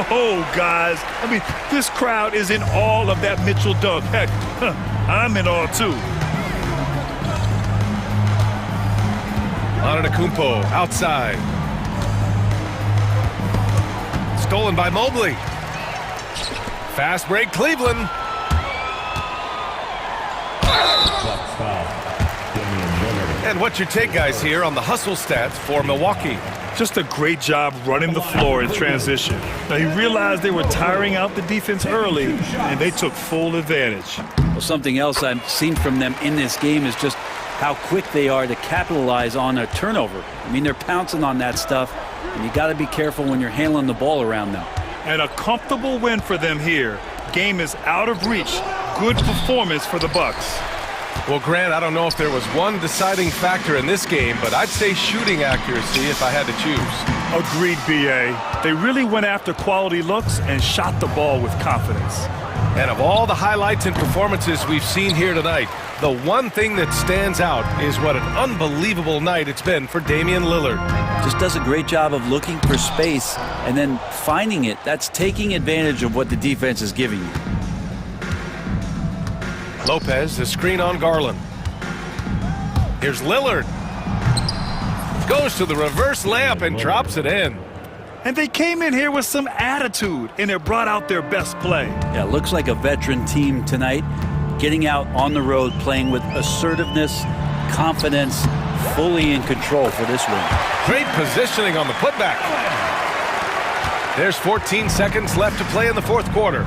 Oh, guys. I mean, this crowd is in awe of that Mitchell dunk. Heck, I'm in awe, too. Antetokounmpo outside. Stolen by Mobley. Fast break, Cleveland. And what's your take, guys, here on the hustle stats for Milwaukee? Just a great job running the floor in transition. Now, he realized they were tiring out the defense early, and they took full advantage. Well, something else I've seen from them in this game is just how quick they are to capitalize on a turnover. I mean, they're pouncing on that stuff, and you got to be careful when you're handling the ball around them. And a comfortable win for them here. Game is out of reach. Good performance for the Bucks. Well, Grant, I don't know if there was one deciding factor in this game, but I'd say shooting accuracy if I had to choose. Agreed, B.A. They really went after quality looks and shot the ball with confidence. And of all the highlights and performances we've seen here tonight, the one thing that stands out is what an unbelievable night it's been for Damian Lillard. Just does a great job of looking for space and then finding it. That's taking advantage of what the defense is giving you. Lopez, the screen on Garland. Here's Lillard. Goes to the reverse layup and drops it in. And they came in here with some attitude, and it brought out their best play. Yeah, looks like a veteran team tonight, getting out on the road, playing with assertiveness, confidence, fully in control for this win. Great positioning on the putback. There's 14 seconds left to play in the fourth quarter.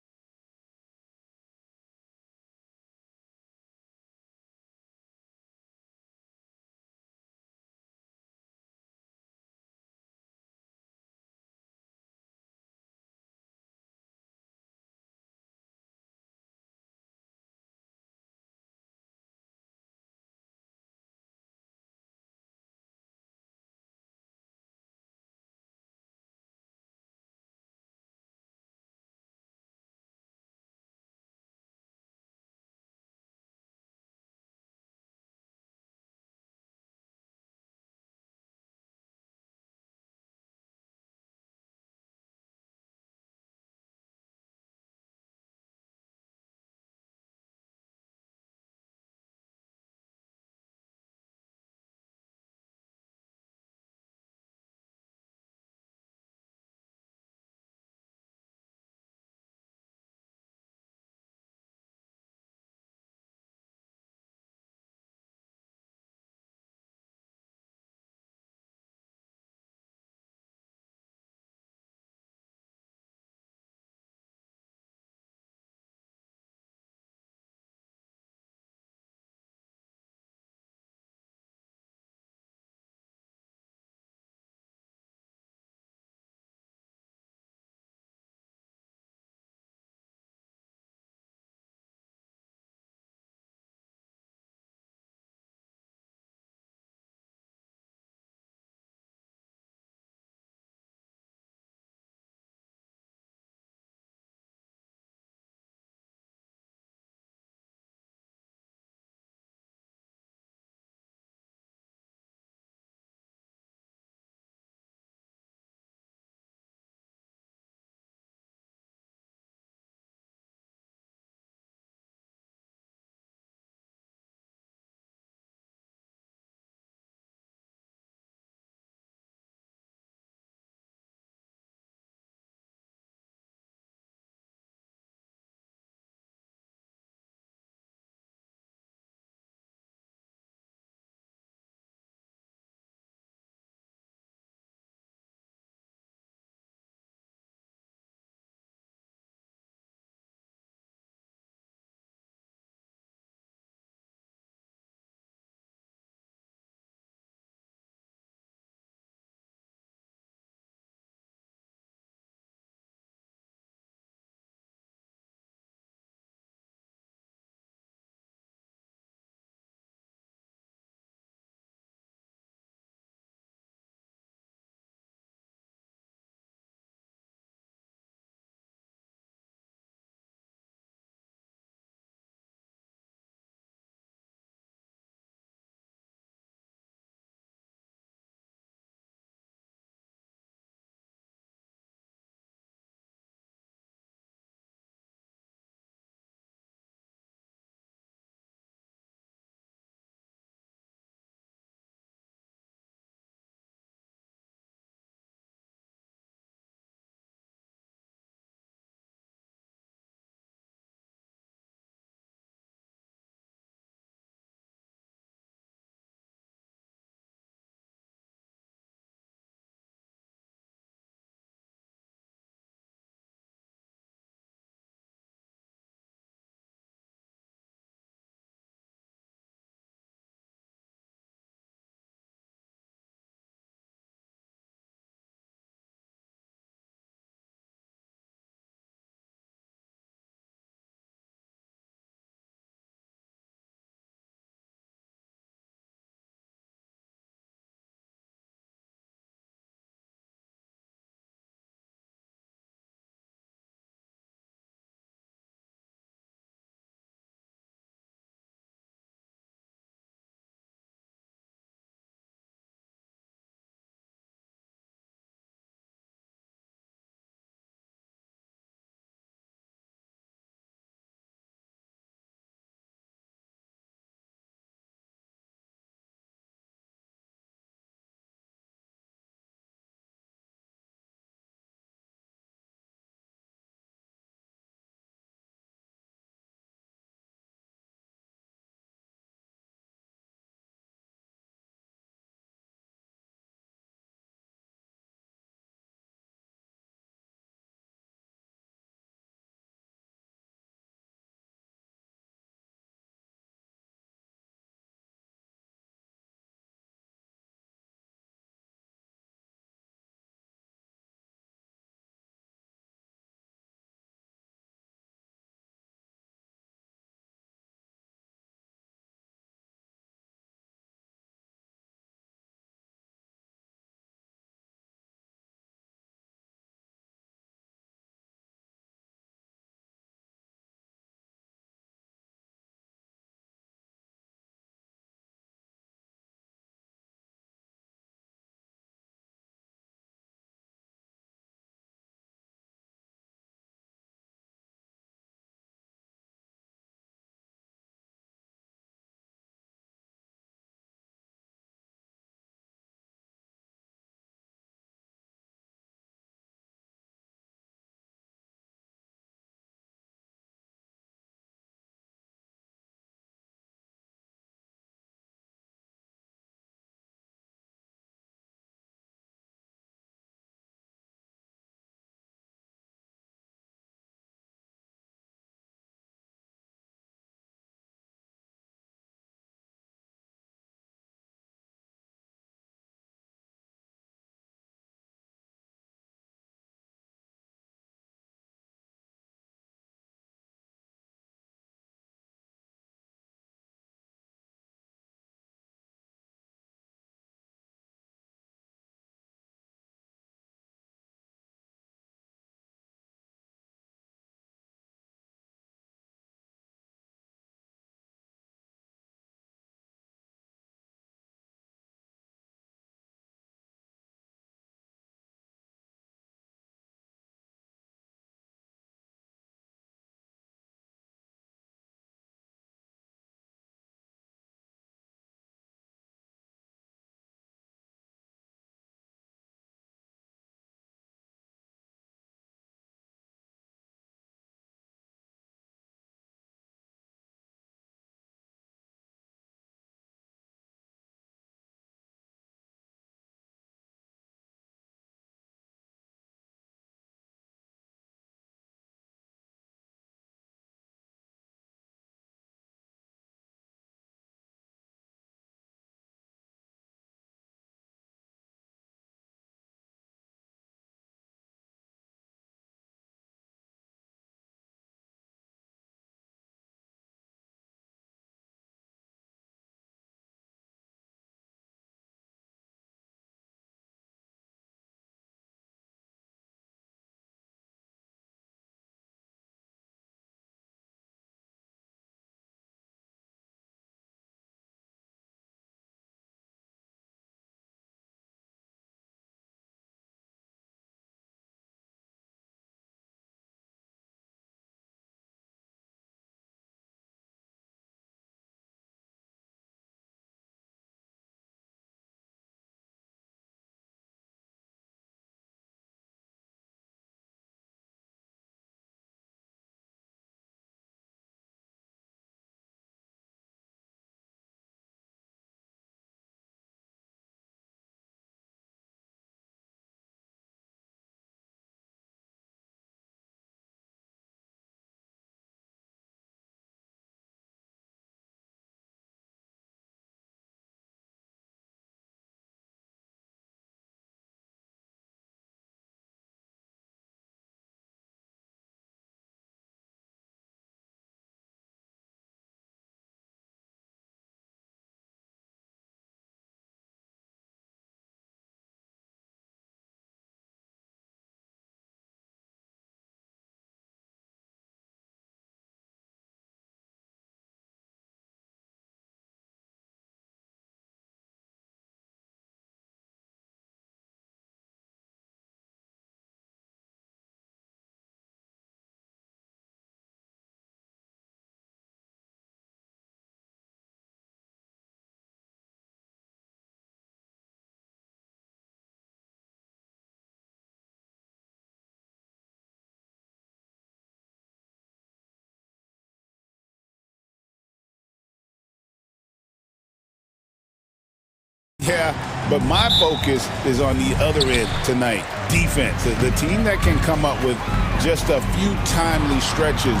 Yeah, but my focus is on the other end tonight, defense. The team that can come up with just a few timely stretches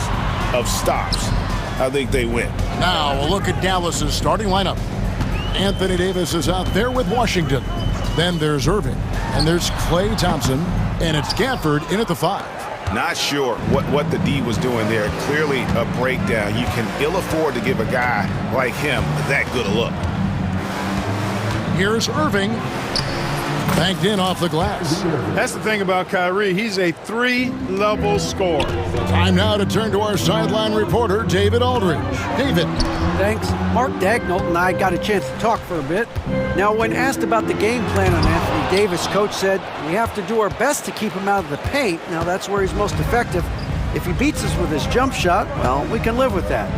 of stops, I think they win. Now we'll look at Dallas's starting lineup. Anthony Davis is out there with Washington. Then there's Irving, and there's Klay Thompson, and it's Gafford in at the 5. Not sure what the D was doing there. Clearly a breakdown. You can ill afford to give a guy like him that good a look. Here's Irving. Banked in off the glass. That's the thing about Kyrie. He's a 3-level scorer. Time now to turn to our sideline reporter, David Aldridge. David. Thanks. Mark Dagnall and I got a chance to talk for a bit. Now, when asked about the game plan on Anthony Davis, coach said, we have to do our best to keep him out of the paint. Now, that's where he's most effective. If he beats us with his jump shot, well, we can live with that.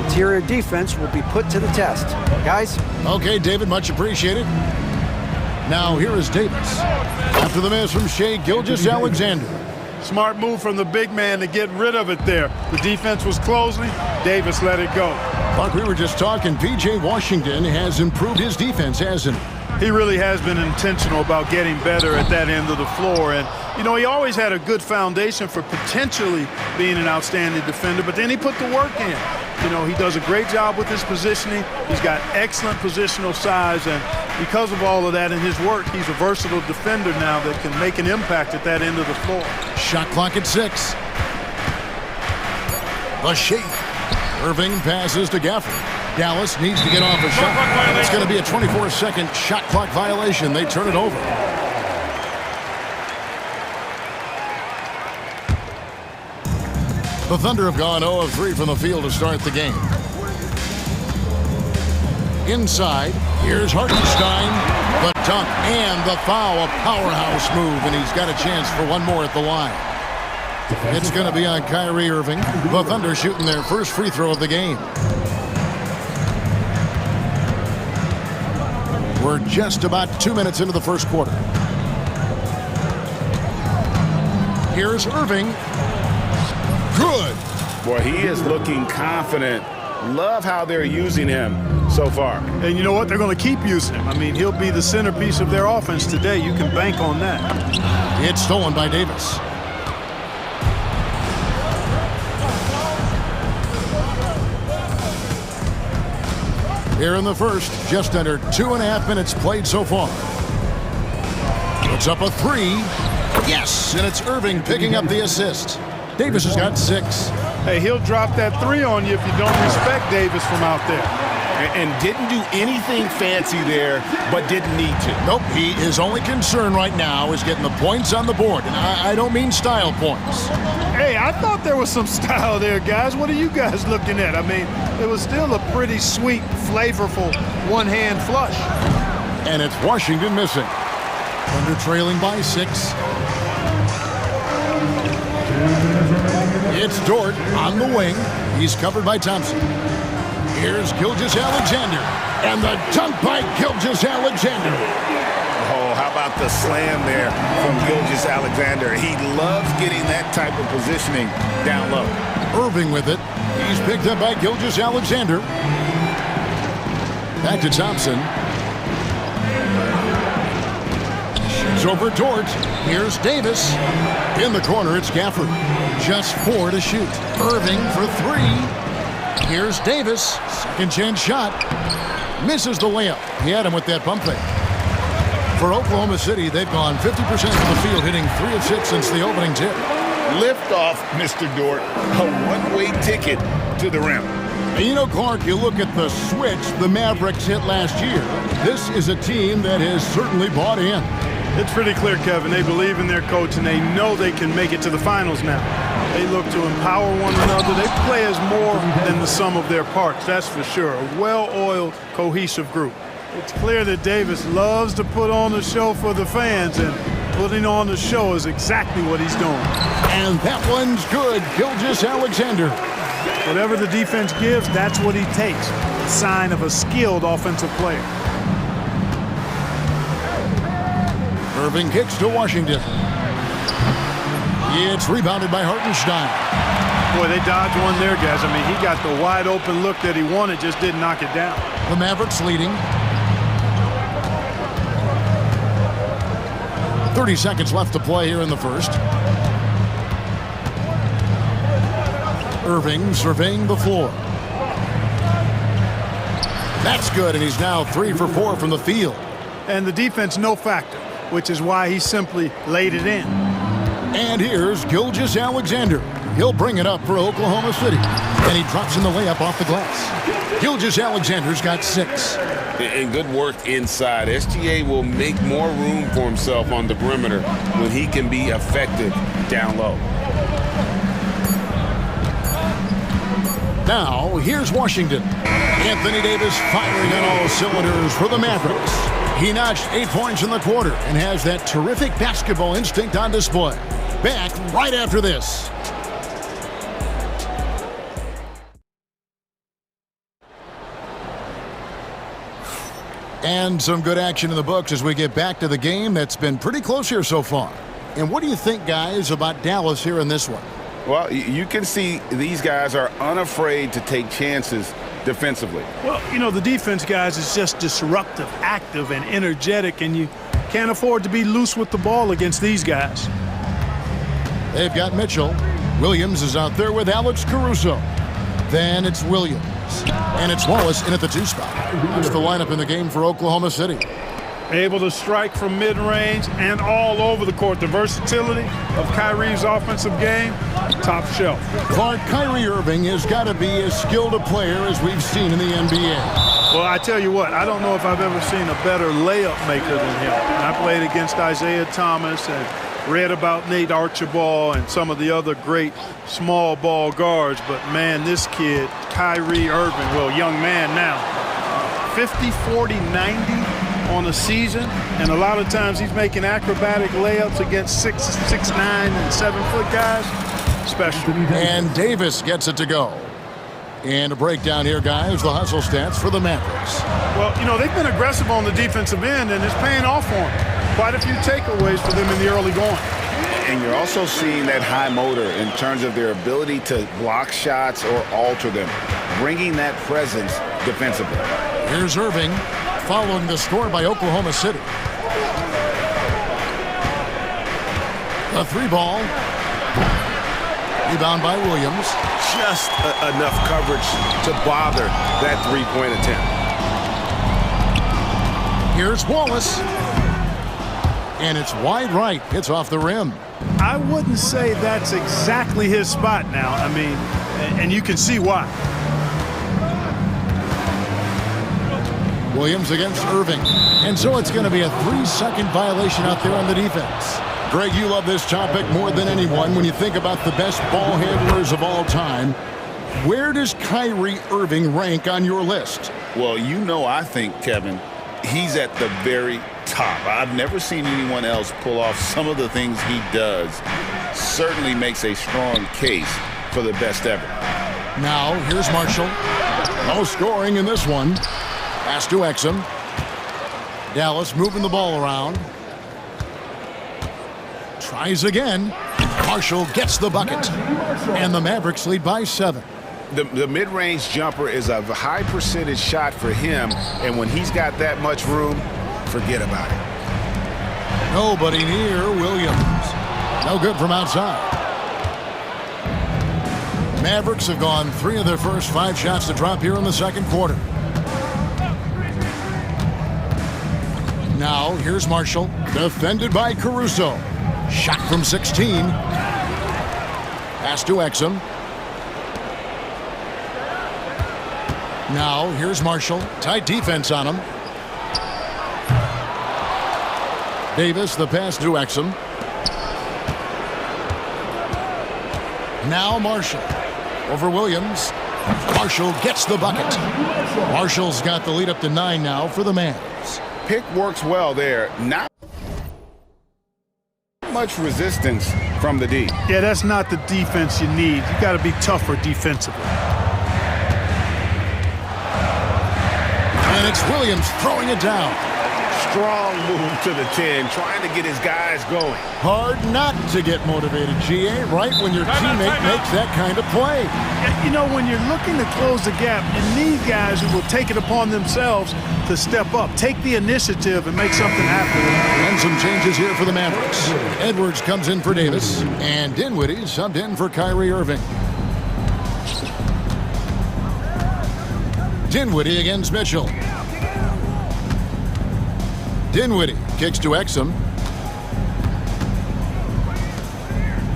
Interior defense will be put to the test. Guys? Okay, David, much appreciated. Now here is Davis. After the miss from Shai Gilgeous-Alexander. Smart move from the big man to get rid of it there. The defense was closing. Davis let it go. Like we were just talking, P.J. Washington has improved his defense, hasn't he? He really has been intentional about getting better at that end of the floor. And, you know, he always had a good foundation for potentially being an outstanding defender, but then he put the work in. You know, he does a great job with his positioning. He's got excellent positional size, and because of all of that in his work, he's a versatile defender now that can make an impact at that end of the floor. Shot clock at 6. The Shai. Irving passes to Gafford. Dallas needs to get off a shot. It's going to be a 24-second shot clock violation. They turn it over. The Thunder have gone 0 of 3 from the field to start the game. Inside, here's Hartenstein. The dunk and the foul, a powerhouse move, and he's got a chance for one more at the line. It's going to be on Kyrie Irving. The Thunder shooting their first free throw of the game. We're just about 2 minutes into the first quarter. Here's Irving. Good. Boy, he is looking confident. Love how they're using him so far. And you know what? They're going to keep using him. I mean, he'll be the centerpiece of their offense today. You can bank on that. It's stolen by Davis. Here in the first, just under 2.5 minutes played so far. It's up a 3. Yes, and it's Irving picking up the assist. Davis has got 6. Hey, he'll drop that 3 on you if you don't respect Davis from out there. And didn't do anything fancy there, but didn't need to. Nope, his only concern right now is getting the points on the board. And I don't mean style points. Hey, I thought there was some style there, guys. What are you guys looking at? I mean, it was still a pretty sweet, flavorful one-hand flush. And it's Washington missing. Thunder trailing by 6. It's Dort on the wing. He's covered by Thompson. Here's Gilgeous-Alexander. And the dunk by Gilgeous-Alexander. Oh, how about the slam there from Gilgeous-Alexander? He loves getting that type of positioning down low. Irving with it. He's picked up by Gilgeous-Alexander. Back to Thompson. Shoots over Dort. Here's Davis. In the corner, it's Gafford. Just 4 to shoot. Irving for 3. Here's Davis. Second chance shot. Misses the layup. He had him with that pump fake. For Oklahoma City, they've gone 50% from the field, hitting 3 of 6 since the opening tip. Lift off, Mr. Dort. A one-way ticket to the rim. And you know, Clark, you look at the switch the Mavericks hit last year. This is a team that has certainly bought in. It's pretty clear, Kevin. They believe in their coach, and they know they can make it to the finals now. They look to empower one another. They play as more than the sum of their parts, that's for sure. A well-oiled, cohesive group. It's clear that Davis loves to put on the show for the fans, and putting on the show is exactly what he's doing. And that one's good. Gilgeous-Alexander. Whatever the defense gives, that's what he takes. A sign of a skilled offensive player. Irving kicks to Washington. It's rebounded by Hartenstein. Boy, they dodged one there, guys. I mean, he got the wide open look that he wanted, just didn't knock it down. The Mavericks leading. 30 seconds left to play here in the first. Irving surveying the floor. That's good, and he's now 3 for 4 from the field. And the defense no factor, which is why he simply laid it in. And here's Gilgeous-Alexander. He'll bring it up for Oklahoma City. And he drops in the layup off the glass. Gilgeous-Alexander's got 6. And good work inside. SGA will make more room for himself on the perimeter when he can be effective down low. Now, here's Washington. Anthony Davis firing on all cylinders for the Mavericks. He notched 8 points in the quarter and has that terrific basketball instinct on display. Back right after this. And some good action in the books as we get back to the game that's been pretty close here so far. And what do you think, guys, about Dallas here in this one? Well, you can see these guys are unafraid to take chances defensively. Well, you know, the defense, guys, is just disruptive, active, and energetic, and you can't afford to be loose with the ball against these guys. They've got Mitchell. Williams is out there with Alex Caruso. Then it's Williams. And it's Wallace in at the 2 spot. That's the lineup in the game for Oklahoma City. Able to strike from mid-range and all over the court. The versatility of Kyrie's offensive game, top shelf. Clark, Kyrie Irving has got to be as skilled a player as we've seen in the NBA. Well, I tell you what, I don't know if I've ever seen a better layup maker than him. I played against Isaiah Thomas and read about Nate Archibald and some of the other great small ball guards, but man, this kid, Kyrie Irving, well, young man now, 50, 40, 90 on a season, and a lot of times he's making acrobatic layups against 6'9" and 7-foot guys. Special. And Davis gets it to go. And a breakdown here, guys, the hustle stats for the Mavericks. Well, you know, they've been aggressive on the defensive end, and it's paying off for them. Quite a few takeaways for them in the early going. And you're also seeing that high motor in terms of their ability to block shots or alter them, bringing that presence defensively. Here's Irving following the score by Oklahoma City. The 3-ball. Rebound by Williams. Just enough coverage to bother that 3-point attempt. Here's Wallace. And it's wide right. It's off the rim. I wouldn't say that's exactly his spot now. I mean, and you can see why. Williams against Irving. And so it's going to be a 3-second violation out there on the defense. Greg, you love this topic more than anyone. When you think about the best ball handlers of all time, where does Kyrie Irving rank on your list? Well, you know, I think, Kevin, he's at the very top. I've never seen anyone else pull off some of the things he does. Certainly makes a strong case for the best ever. Now, here's Marshall. No scoring in this one. Pass to Exum. Dallas moving the ball around. Tries again. Marshall gets the bucket. And the Mavericks lead by 7. The mid-range jumper is a high percentage shot for him, and when he's got that much room, forget about it. Nobody near Williams. No good from outside. Mavericks have gone 3 of their first 5 shots to drop here in the second quarter. Now, here's Marshall, defended by Caruso. Shot from 16. Pass to Exum. Now, here's Marshall. Tight defense on him. Davis, the pass to Exum. Now Marshall. Over Williams. Marshall gets the bucket. Marshall's got the lead up to 9 now for the Mavs. Pick works well there. Not much resistance from the D. Yeah, that's not the defense you need. You got to be tougher defensively. And it's Williams throwing it down. Strong move to the 10, trying to get his guys going. Hard not to get motivated, GA, right when your teammate makes that kind of play. You know, when you're looking to close the gap, you need guys who will take it upon themselves to step up, take the initiative, and make something happen. And some changes here for the Mavericks. Edwards comes in for Davis, and Dinwiddie subbed in for Kyrie Irving. Dinwiddie against Mitchell. Dinwiddie kicks to Exum.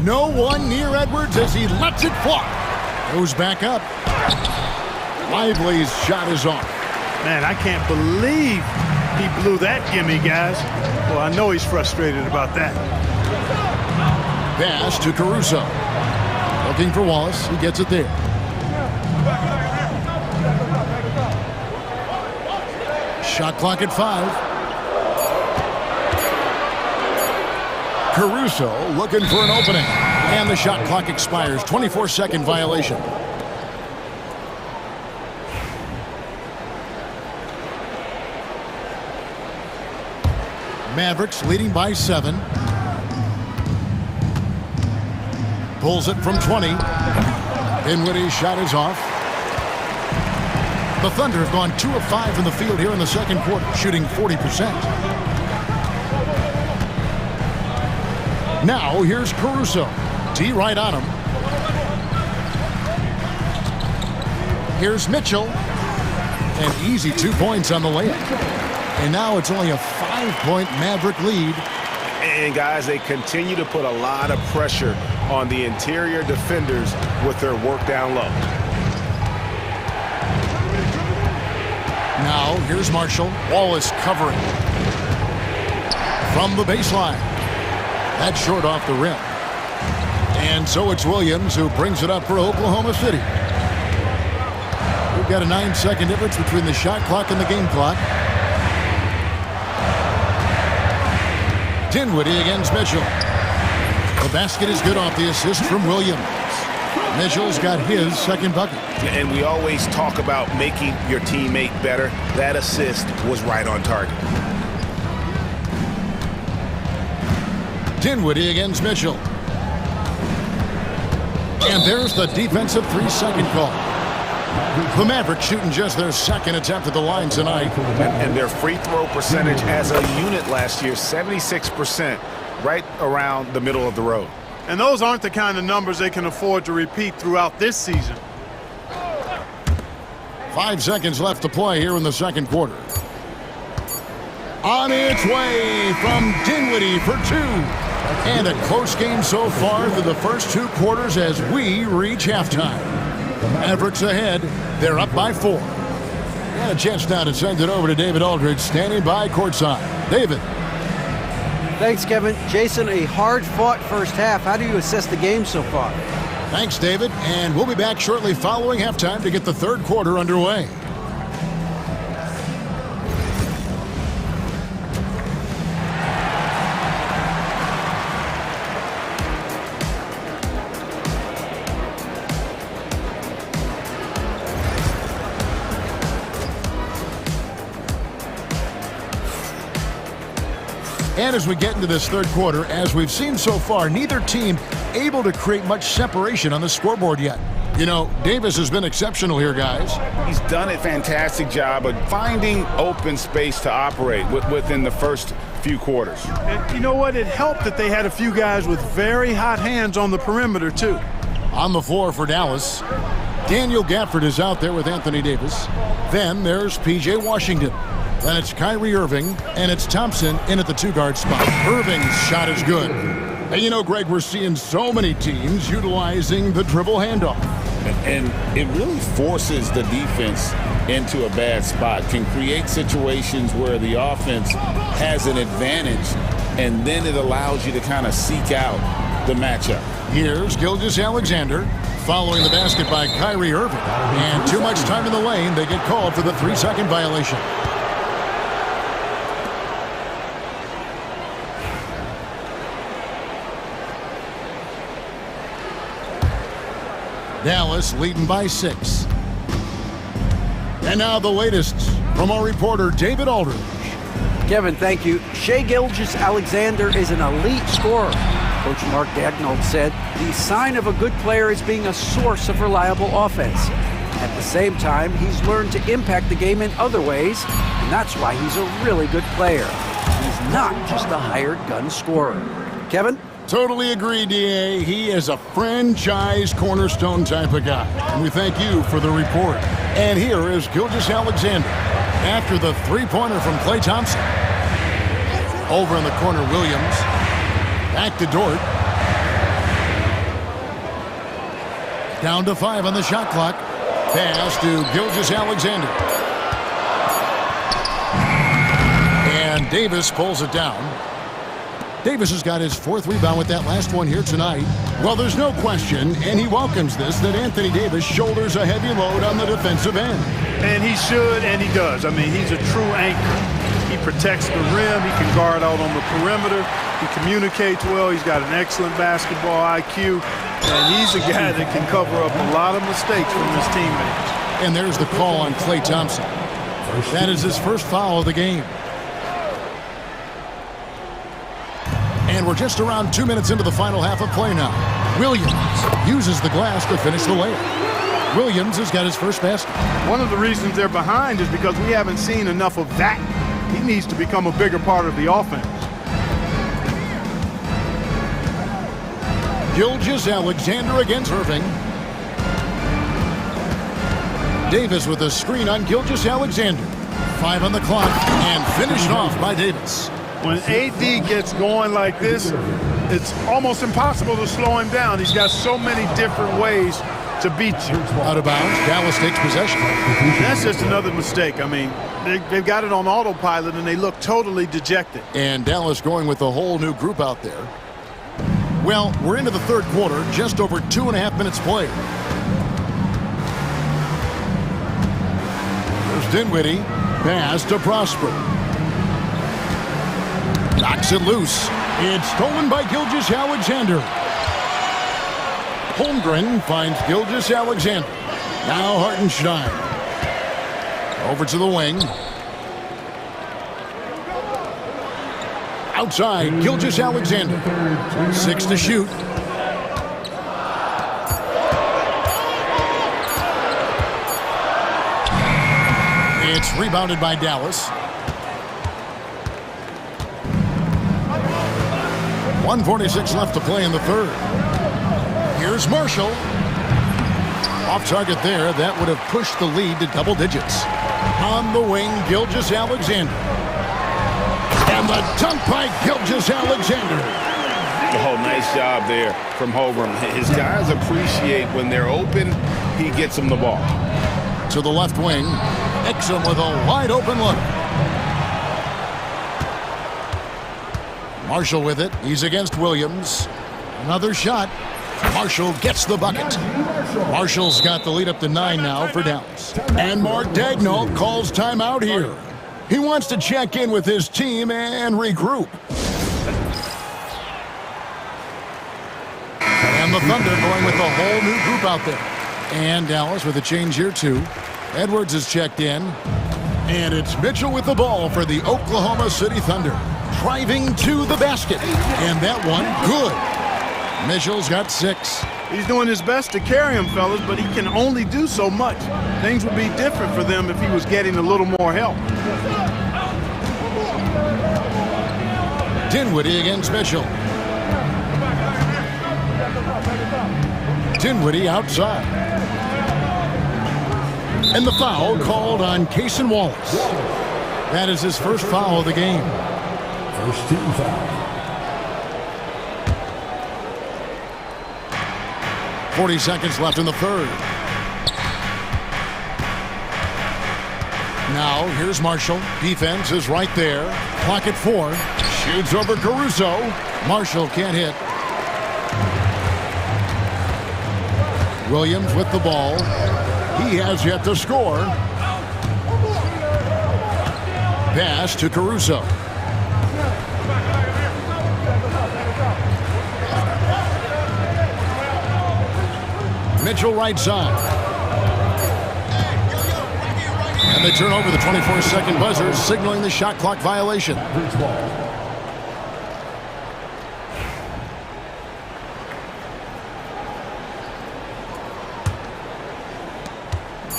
No one near Edwards as he lets it fly. Goes back up. Lively's shot is off. Man, I can't believe he blew that gimme, guys. Well, I know he's frustrated about that. Pass to Caruso. Looking for Wallace. He gets it there. Shot clock at 5. Caruso looking for an opening. And the shot clock expires. 24-second violation. Mavericks leading by 7. Pulls it from 20. Dinwiddie's shot is off. The Thunder have gone 2 of 5 from the field here in the second quarter, shooting 40%. Now here's Caruso. T right on him. Here's Mitchell. An easy 2 points on the layup. And now it's only a 5-point Maverick lead. And guys, they continue to put a lot of pressure on the interior defenders with their work down low. Now here's Marshall. Wallace covering. From the baseline. That's short off the rim. And so it's Williams who brings it up for Oklahoma City. We've got a 9-second difference between the shot clock and the game clock. Dinwiddie against Mitchell. The basket is good off the assist from Williams. Mitchell's got his second bucket. And we always talk about making your teammate better. That assist was right on target. Dinwiddie against Mitchell. And there's the defensive 3-second call. The Mavericks shooting just their second attempt at the line tonight. And their free throw percentage as a unit last year, 76%, right around the middle of the road. And those aren't the kind of numbers they can afford to repeat throughout this season. 5 seconds left to play here in the second quarter. On its way from Dinwiddie for 2. And a close game so far through the first 2 quarters as we reach halftime. Mavericks ahead. They're up by 4. And a chance now to send it over to David Aldridge, standing by courtside. David. Thanks, Kevin. Jason, a hard-fought first half. How do you assess the game so far? Thanks, David. And we'll be back shortly following halftime to get the third quarter underway. And as we get into this third quarter, as we've seen so far, neither team able to create much separation on the scoreboard yet. You know, Davis has been exceptional here, guys. He's done a fantastic job of finding open space to operate within the first few quarters. And you know what? It helped that they had a few guys with very hot hands on the perimeter, too. On the floor for Dallas, Daniel Gafford is out there with Anthony Davis. Then there's P.J. Washington. Then it's Kyrie Irving, and it's Thompson in at the 2-guard spot. Irving's shot is good. And you know, Greg, we're seeing so many teams utilizing the dribble handoff. And it really forces the defense into a bad spot, can create situations where the offense has an advantage, and then it allows you to kind of seek out the matchup. Here's Gilgeous-Alexander following the basket by Kyrie Irving. And too much time in the lane, they get called for the 3-second violation. Dallas leading by 6. And now the latest from our reporter David Aldridge. Kevin, thank you. Shai Gilgeous-Alexander is an elite scorer. Coach Mark Daigneault said the sign of a good player is being a source of reliable offense. At the same time, he's learned to impact the game in other ways, and that's why he's a really good player. He's not just a hired gun scorer. Kevin? Totally agree, D.A. He is a franchise cornerstone type of guy. And we thank you for the report. And here is Gilgeous-Alexander after the three-pointer from Klay Thompson. Over in the corner, Williams. Back to Dort. Down to 5 on the shot clock. Pass to Gilgeous-Alexander. And Davis pulls it down. Davis has got his 4th rebound with that last one here tonight. Well, there's no question, and he welcomes this, that Anthony Davis shoulders a heavy load on the defensive end. And he should, and he does. I mean, he's a true anchor. He protects the rim. He can guard out on the perimeter. He communicates well. He's got an excellent basketball IQ. And he's a guy that can cover up a lot of mistakes from his teammates. And there's the call on Klay Thompson. That is his first foul of the game. And we're just around 2 minutes into the final half of play now. Williams uses the glass to finish the layup. Williams has got his first basket. One of the reasons they're behind is because we haven't seen enough of that. He needs to become a bigger part of the offense. Gilgeous-Alexander against Irving. Davis with a screen on Gilgeous-Alexander. 5 on the clock and finished off by Davis. When AD gets going like this, it's almost impossible to slow him down. He's got so many different ways to beat you. Out of bounds, Dallas takes possession. That's just another mistake. I mean, they've got it on autopilot, and they look totally dejected. And Dallas going with a whole new group out there. Well, we're into the third quarter, just over 2.5 minutes played. There's Dinwiddie, pass to Prosper. Knocks it loose. It's stolen by Gilgeous-Alexander. Holmgren finds Gilgeous-Alexander. Now Hartenstein. Over to the wing. Outside, Gilgeous-Alexander. 6 to shoot. It's rebounded by Dallas. 1:46 left to play in the third. Here's Marshall. Off target there. That would have pushed the lead to double digits. On the wing, Gilgeous-Alexander. And the dunk by Gilgeous-Alexander. Oh, nice job there from Holmgren. His guys appreciate when they're open, he gets them the ball. To the left wing, Exum with a wide open look. Marshall with it. He's against Williams. Another shot. Marshall gets the bucket. Marshall's got the lead up to 9 now for Dallas. And Mark Daigneault calls timeout here. He wants to check in with his team and regroup. And the Thunder going with a whole new group out there. And Dallas with a change here too. Edwards is checked in. And it's Mitchell with the ball for the Oklahoma City Thunder. Driving to the basket. And that one, good. Mitchell's got 6. He's doing his best to carry him, fellas, but he can only do so much. Things would be different for them if he was getting a little more help. Dinwiddie against Mitchell. Dinwiddie outside. And the foul called on Cason Wallace. That is his first foul of the game. First team foul. 40 seconds left in the third. Now, here's Marshall. Defense is right there. Clock at 4. Shoots over Caruso. Marshall can't hit. Williams with the ball. He has yet to score. Pass to Caruso. Mitchell right side. And they turn over the 24-second buzzer, signaling the shot clock violation.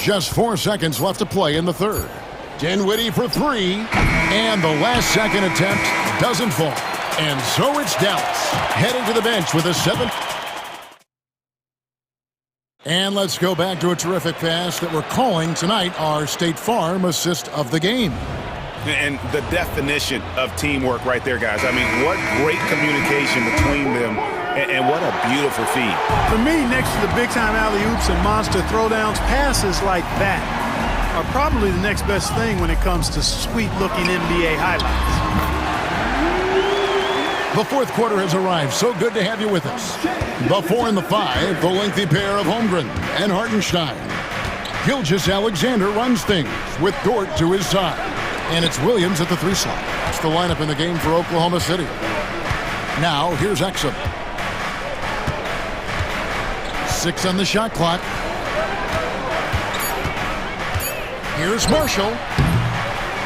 Just 4 seconds left to play in the third. Dinwiddie for three, and the last second attempt doesn't fall. And so it's Dallas, heading to the bench with a 7. And let's go back to a terrific pass that we're calling tonight our State Farm assist of the game. And the definition of teamwork right there, guys. I mean, what great communication between them, and what a beautiful feed. For me, next to the big-time alley-oops and monster throwdowns, passes like that are probably the next best thing when it comes to sweet-looking NBA highlights. The fourth quarter has arrived. So good to have you with us. The 4 and the 5, the lengthy pair of Holmgren and Hartenstein. Gilgeous-Alexander runs things with Dort to his side. And it's Williams at the 3 slot. That's the lineup in the game for Oklahoma City. Now, here's Exum. 6 on the shot clock. Here's Marshall.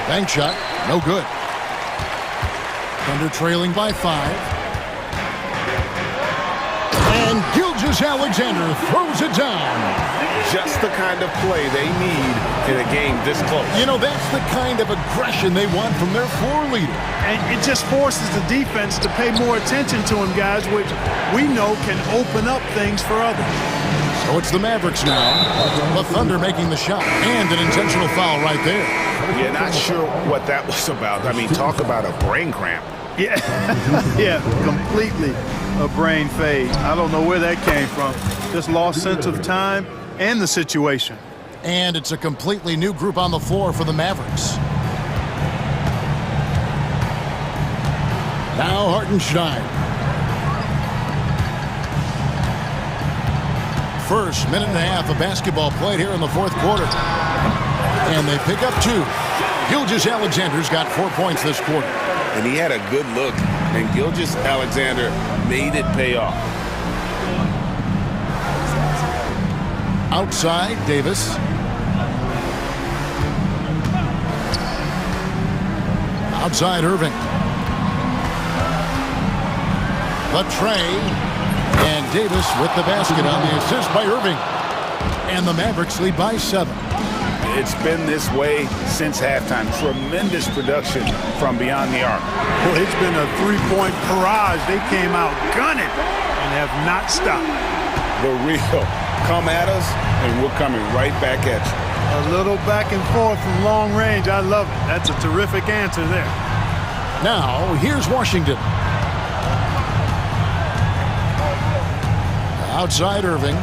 Bank shot, no good. Thunder trailing by 5. And Gilgeous-Alexander throws it down. Just the kind of play they need in a game this close. You know, that's the kind of aggression they want from their floor leader. And it just forces the defense to pay more attention to him, guys, which we know can open up things for others. So it's the Mavericks now. The Thunder making the shot. And an intentional foul right there. Yeah, not sure what that was about. I mean, talk about a brain cramp. Yeah, yeah, completely a brain fade. I don't know where that came from. Just lost sense of time and the situation. And it's a completely new group on the floor for the Mavericks. Now Hartenstein. First minute and a half of basketball played here in the fourth quarter. And they pick up 2. Gilgeous-Alexander's got 4 points this quarter. And he had a good look, and Gilgeous-Alexander made it pay off. Outside, Davis. Outside, Irving. The tray. And Davis with the basket on the assist by Irving. And the Mavericks lead by 7. It's been this way since halftime. Tremendous production from beyond the arc. Well, it's been a three-point barrage. They came out gunning and have not stopped. The real. Come at us, and we're coming right back at you. A little back and forth from long range. I love it. That's a terrific answer there. Now, here's Washington. Outside Irving.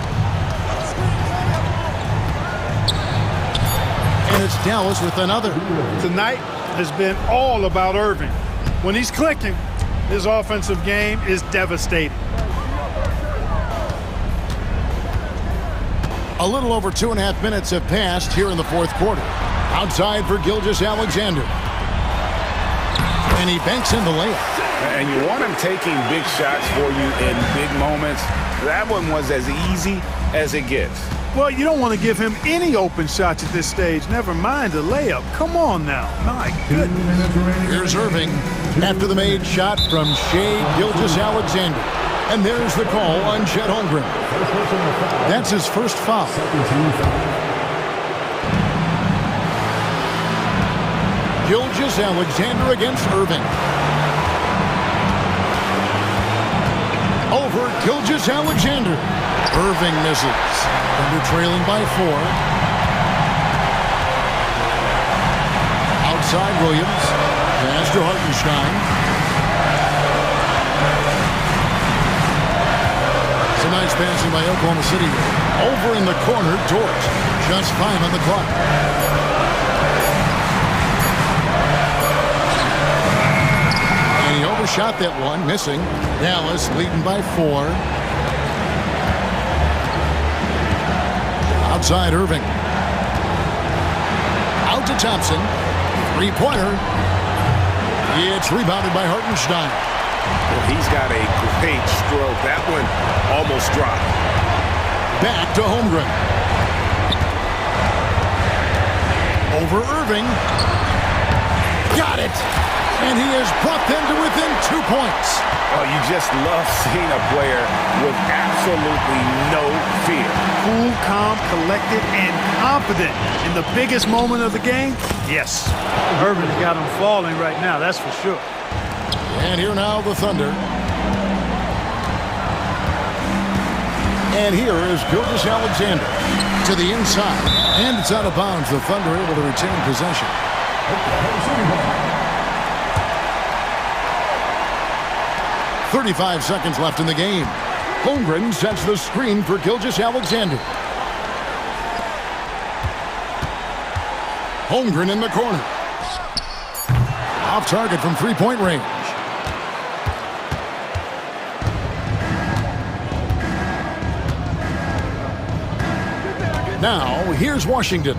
And it's Dallas with another. Tonight has been all about Irving. When he's clicking, his offensive game is devastating. A little over 2.5 minutes have passed here in the fourth quarter. Outside for Gilgeous-Alexander. And he banks in the layup. And you want him taking big shots for you in big moments. That one was as easy as it gets. Well, you don't want to give him any open shots at this stage. Never mind a layup. Come on now. My goodness. Here's Irving after the made shot from Shea Gilgeous-Alexander. And there's the call on Chet Holmgren. That's his first foul. Gilgeous-Alexander against Irving. Over Gilgeous-Alexander. Irving misses. Thunder trailing by 4. Outside Williams. Pass to Hartenstein. It's a nice passing by Oklahoma City. Over in the corner, Dort. Just 5 on the clock. And he overshot that one, missing. Dallas leading by 4. Outside Irving. Out to Thompson. 3-pointer. It's rebounded by Hartenstein. Well, he's got a great stroke. That one almost dropped. Back to Holmgren. Over Irving. Got it. And he has brought them to within 2 points. Oh, you just love seeing a player with absolutely no fear. Cool, calm, collected, and confident in the biggest moment of the game. Yes. Irving's got him falling right now, that's for sure. And here now the Thunder. And here is Gilgeous Alexander to the inside. And it's out of bounds. The Thunder able to retain possession. 35 seconds left in the game. Holmgren sets the screen for Gilgeous Alexander. Holmgren in the corner. Off target from three-point range. Now, here's Washington.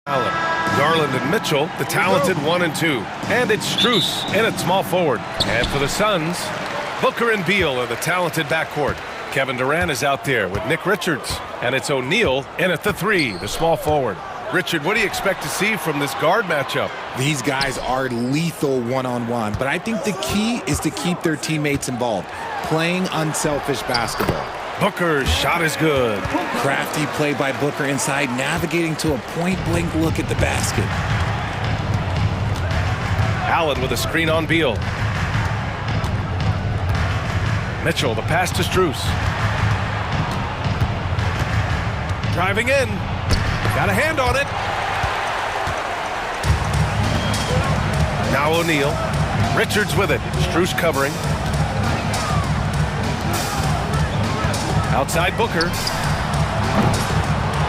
Allen, Garland and Mitchell, the talented 1 and 2. And it's Strus in at small forward. And for the Suns, Booker and Beal are the talented backcourt. Kevin Durant is out there with Nick Richards. And it's O'Neal in at the 3, the small forward. Richard, what do you expect to see from this guard matchup? These guys are lethal one-on-one, but I think the key is to keep their teammates involved, playing unselfish basketball. Booker's shot is good. Crafty play by Booker inside, navigating to a point-blank look at the basket. Allen with a screen on Beal. Mitchell, the pass to Strus. Driving in. Got a hand on it. Now O'Neal. Richards with it. Strus covering. Outside Booker.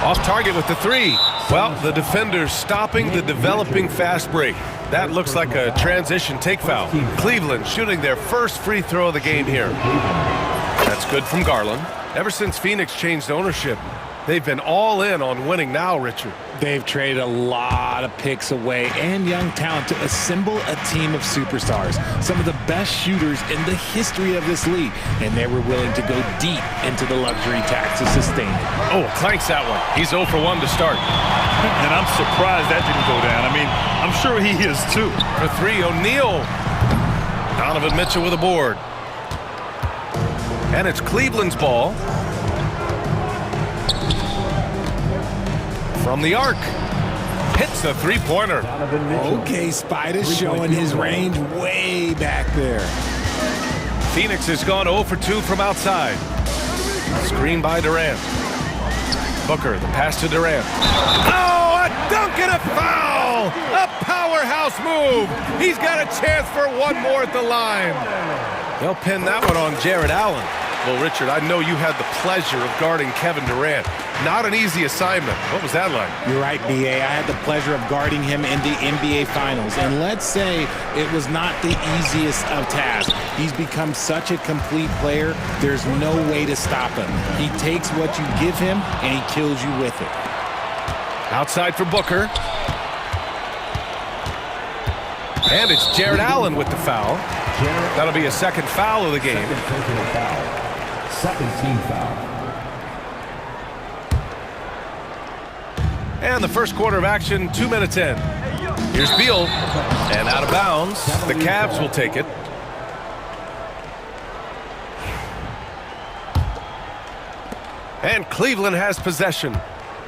Off target with the 3. Well, the defender's stopping the developing fast break. That looks like a transition take foul. Cleveland shooting their first free throw of the game here. That's good from Garland. Ever since Phoenix changed ownership, they've been all in on winning now, Richard. They've traded a lot of picks away and young talent to assemble a team of superstars, some of the best shooters in the history of this league, and they were willing to go deep into the luxury tax to sustain it. Oh, clanks that one. He's 0 for 1 to start. And I'm surprised that didn't go down. I mean, I'm sure he is too. For 3, O'Neal. Donovan Mitchell with a board. And it's Cleveland's ball. From the arc. Hits the three-pointer. Okay, Spider's showing his range way back there. Phoenix has gone 0 for 2 from outside. Screen by Durant. Booker, the pass to Durant. Oh, a dunk and a foul! A powerhouse move! He's got a chance for one more at the line. They'll pin that one on Jared Allen. Well, Richard, I know you had the pleasure of guarding Kevin Durant. Not an easy assignment. What was that like? You're right, B.A. I had the pleasure of guarding him in the NBA Finals. And let's say it was not the easiest of tasks. He's become such a complete player, there's no way to stop him. He takes what you give him, and he kills you with it. Outside for Booker. And it's Jared Allen with the foul. That'll be a second foul of the game. Second team foul. And the first quarter of action, 2 minutes in. Here's Beal, and out of bounds. The Cavs will take it. And Cleveland has possession.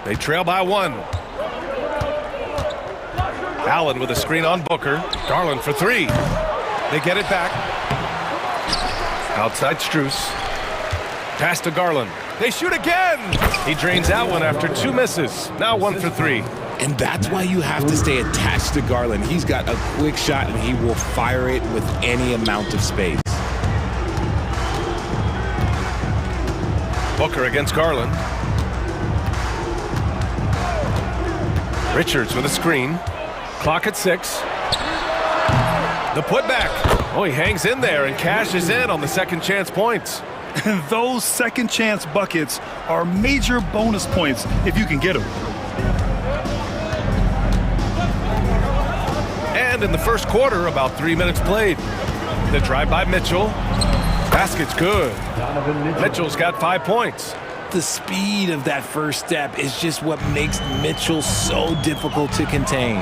They trail by 1. Allen with a screen on Booker. Garland for 3. They get it back. Outside Strus. Pass to Garland. They shoot again. He drains that one after 2 misses. Now 1 for 3. And that's why you have to stay attached to Garland. He's got a quick shot, and he will fire it with any amount of space. Booker against Garland. Richards with a screen. Clock at 6. The putback. Oh, he hangs in there and cashes in on the second chance points. Those second chance buckets are major bonus points if you can get them. And in the first quarter, about 3 minutes played. The drive by Mitchell. Basket's good. Mitchell's got 5 points. The speed of that first step is just what makes Mitchell so difficult to contain.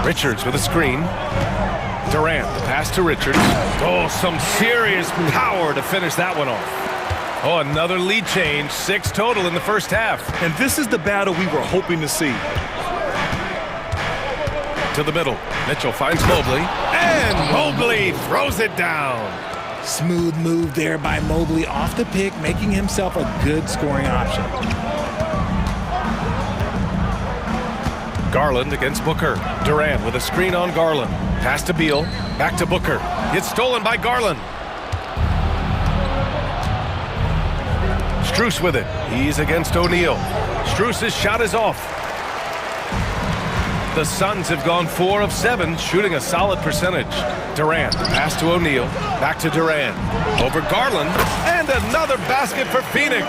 Richards with a screen. Durant, the pass to Richards. Oh, some serious power to finish that one off. Oh, another lead change. 6 total in the first half. And this is the battle we were hoping to see. To the middle. Mitchell finds Mobley. And Mobley throws it down. Smooth move there by Mobley off the pick, making himself a good scoring option. Garland against Booker. Durant with a screen on Garland. Pass to Beal. Back to Booker. It's stolen by Garland. Strus with it. He's against O'Neal. Strus's shot is off. The Suns have gone 4 of 7, shooting a solid percentage. Durant, pass to O'Neal. Back to Durant. Over Garland. And another basket for Phoenix.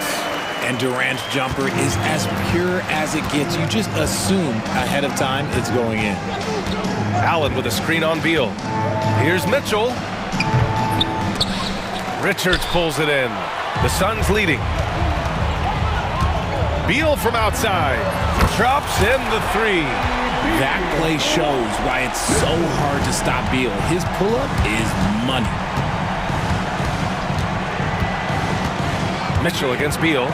And Durant's jumper is as pure as it gets. You just assume ahead of time it's going in. Allen with a screen on Beal. Here's Mitchell. Richards pulls it in. The Suns leading. Beal from outside. Drops in the three. That play shows why it's so hard to stop Beal. His pull-up is money. Mitchell against Beal.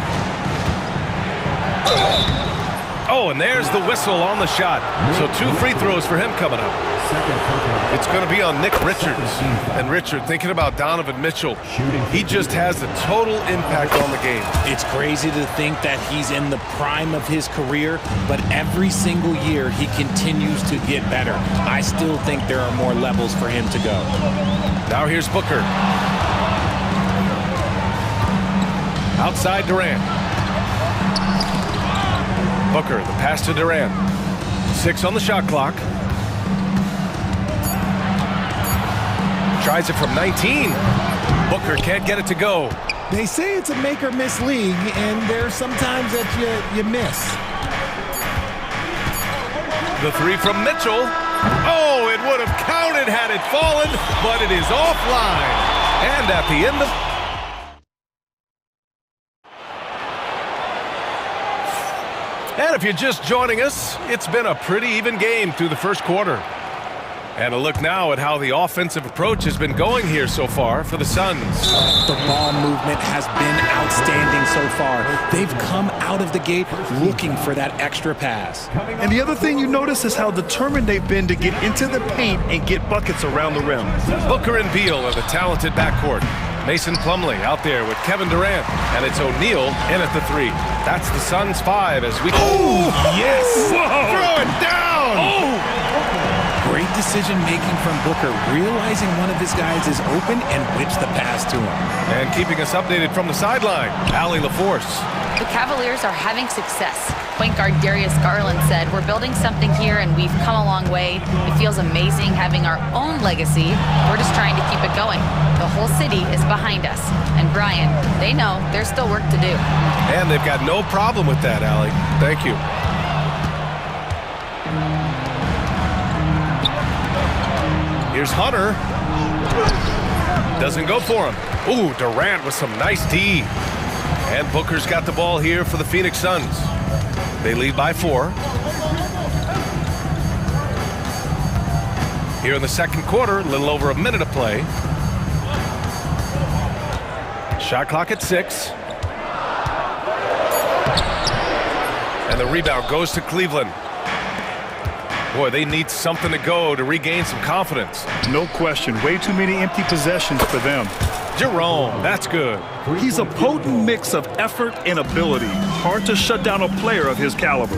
Oh, and there's the whistle on the shot. So 2 free throws for him coming up. It's going to be on Nick Richards. And Richard, thinking about Donovan Mitchell, he just has a total impact on the game. It's crazy to think that he's in the prime of his career, but every single year he continues to get better. I still think there are more levels for him to go. Now here's Booker. Outside Durant. Booker, the pass to Durant. 6 on the shot clock. Tries it from 19. Booker can't get it to go. They say it's a make or miss league, and there's sometimes that you miss. The 3 from Mitchell. Oh, it would have counted had it fallen, but it is offline. And at the end of... And if you're just joining us, it's been a pretty even game through the first quarter. And a look now at how the offensive approach has been going here so far for the Suns. The ball movement has been outstanding so far. They've come out of the gate looking for that extra pass. And the other thing you notice is how determined they've been to get into the paint and get buckets around the rim. Booker and Beal are the talented backcourt. Mason Plumlee out there with Kevin Durant. And it's O'Neal in at the 3. That's the Suns 5 as we... Oh, yes! Whoa. Throw it down! Oh! Great decision-making from Booker, realizing one of his guys is open and whips the pass to him. And keeping us updated from the sideline, Allie LaForce. The Cavaliers are having success. Point guard Darius Garland said, "We're building something here and we've come a long way. It feels amazing having our own legacy. We're just trying to keep it going. The whole city is behind us." And Brian, they know there's still work to do. And they've got no problem with that, Allie. Thank you. Here's Hunter. Doesn't go for him. Ooh, Durant with some nice D. And Booker's got the ball here for the Phoenix Suns. They lead by 4. Here in the second quarter, a little over a minute of play. Shot clock at 6. And the rebound goes to Cleveland. Boy, they need something to go to regain some confidence. No question. Way too many empty possessions for them. Jerome, that's good. He's a potent mix of effort and ability. Hard to shut down a player of his caliber.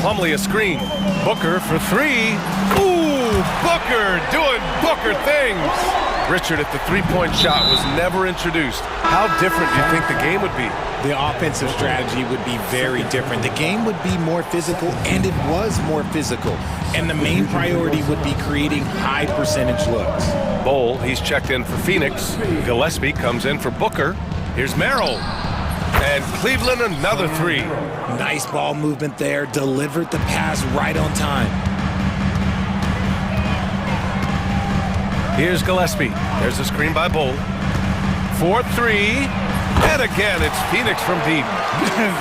Plumlee a screen. Booker for 3. Ooh, Booker doing Booker things. Richard, if the three-point shot was never introduced, how different do you think the game would be? The offensive strategy would be very different. The game would be more physical, and it was more physical. And the main priority would be creating high percentage looks. Bowl, he's checked in for Phoenix. Gillespie comes in for Booker. Here's Merrill. And Cleveland another 3. Nice ball movement there. Delivered the pass right on time. Here's Gillespie. There's a screen by Bowl. 4-3. And again, it's Phoenix from deep.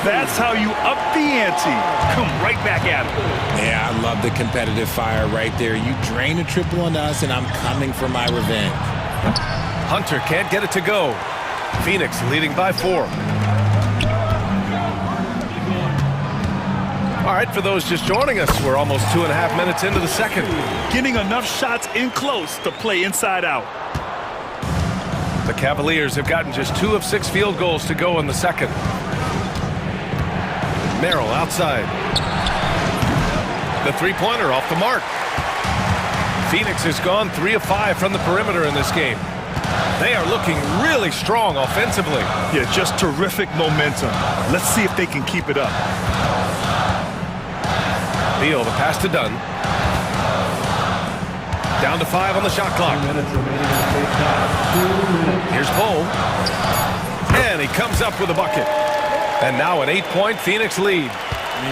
That's how you up the ante. Come right back at him. Yeah, I love the competitive fire right there. You drain a triple on us, and I'm coming for my revenge. Hunter can't get it to go. Phoenix leading by 4. All right, for those just joining us, we're almost 2.5 minutes into the second. Getting enough shots in close to play inside out. The Cavaliers have gotten just 2 of 6 field goals to go in the second. Merrill outside. The three-pointer off the mark. Phoenix has gone 3 of 5 from the perimeter in this game. They are looking really strong offensively. Yeah, just terrific momentum. Let's see if they can keep it up. Beal, the pass to Dunn. Down to 5 on the shot clock. Here's Bowl. And he comes up with a bucket. And now an 8-point Phoenix lead.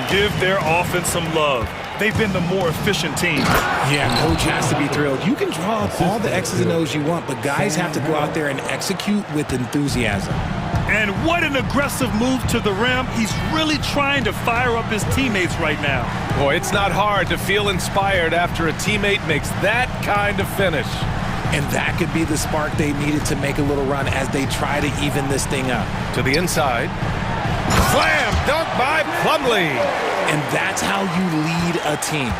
Give their offense some love. They've been the more efficient team. Yeah, coach has to be thrilled. You can draw up all the X's and O's you want, but guys have to go out there and execute with enthusiasm. And what an aggressive move to the rim. He's really trying to fire up his teammates right now. Boy, it's not hard to feel inspired after a teammate makes that kind of finish. And that could be the spark they needed to make a little run as they try to even this thing up. To the inside. Slam dunk by Plumlee. And that's how you lead a team,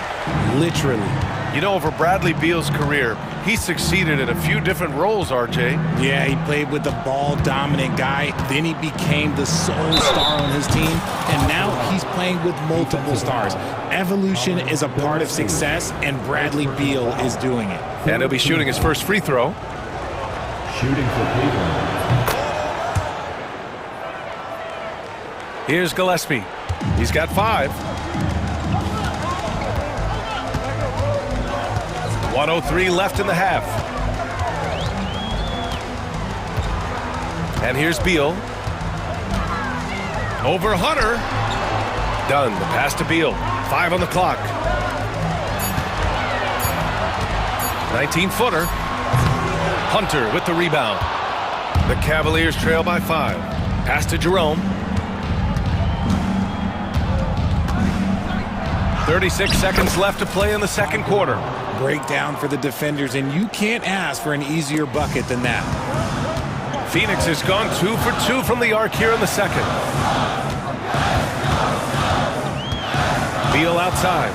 literally. You know, over Bradley Beal's career, he succeeded in a few different roles, RJ. Yeah, he played with the ball-dominant guy. Then he became the sole star on his team. And now he's playing with multiple stars. Evolution is a part of success, and Bradley Beal is doing it. And he'll be shooting his first free throw. Shooting for Cleveland. Here's Gillespie. He's got 5. 1:03 left in the half. And here's Beal. Over Hunter. Done. The pass to Beal. 5 on the clock. 19-footer. Hunter with the rebound. The Cavaliers trail by 5. Pass to Jerome. 36 seconds left to play in the second quarter. Breakdown for the defenders, and you can't ask for an easier bucket than that. Phoenix has gone 2 for 2 from the arc here in the second. Beal outside.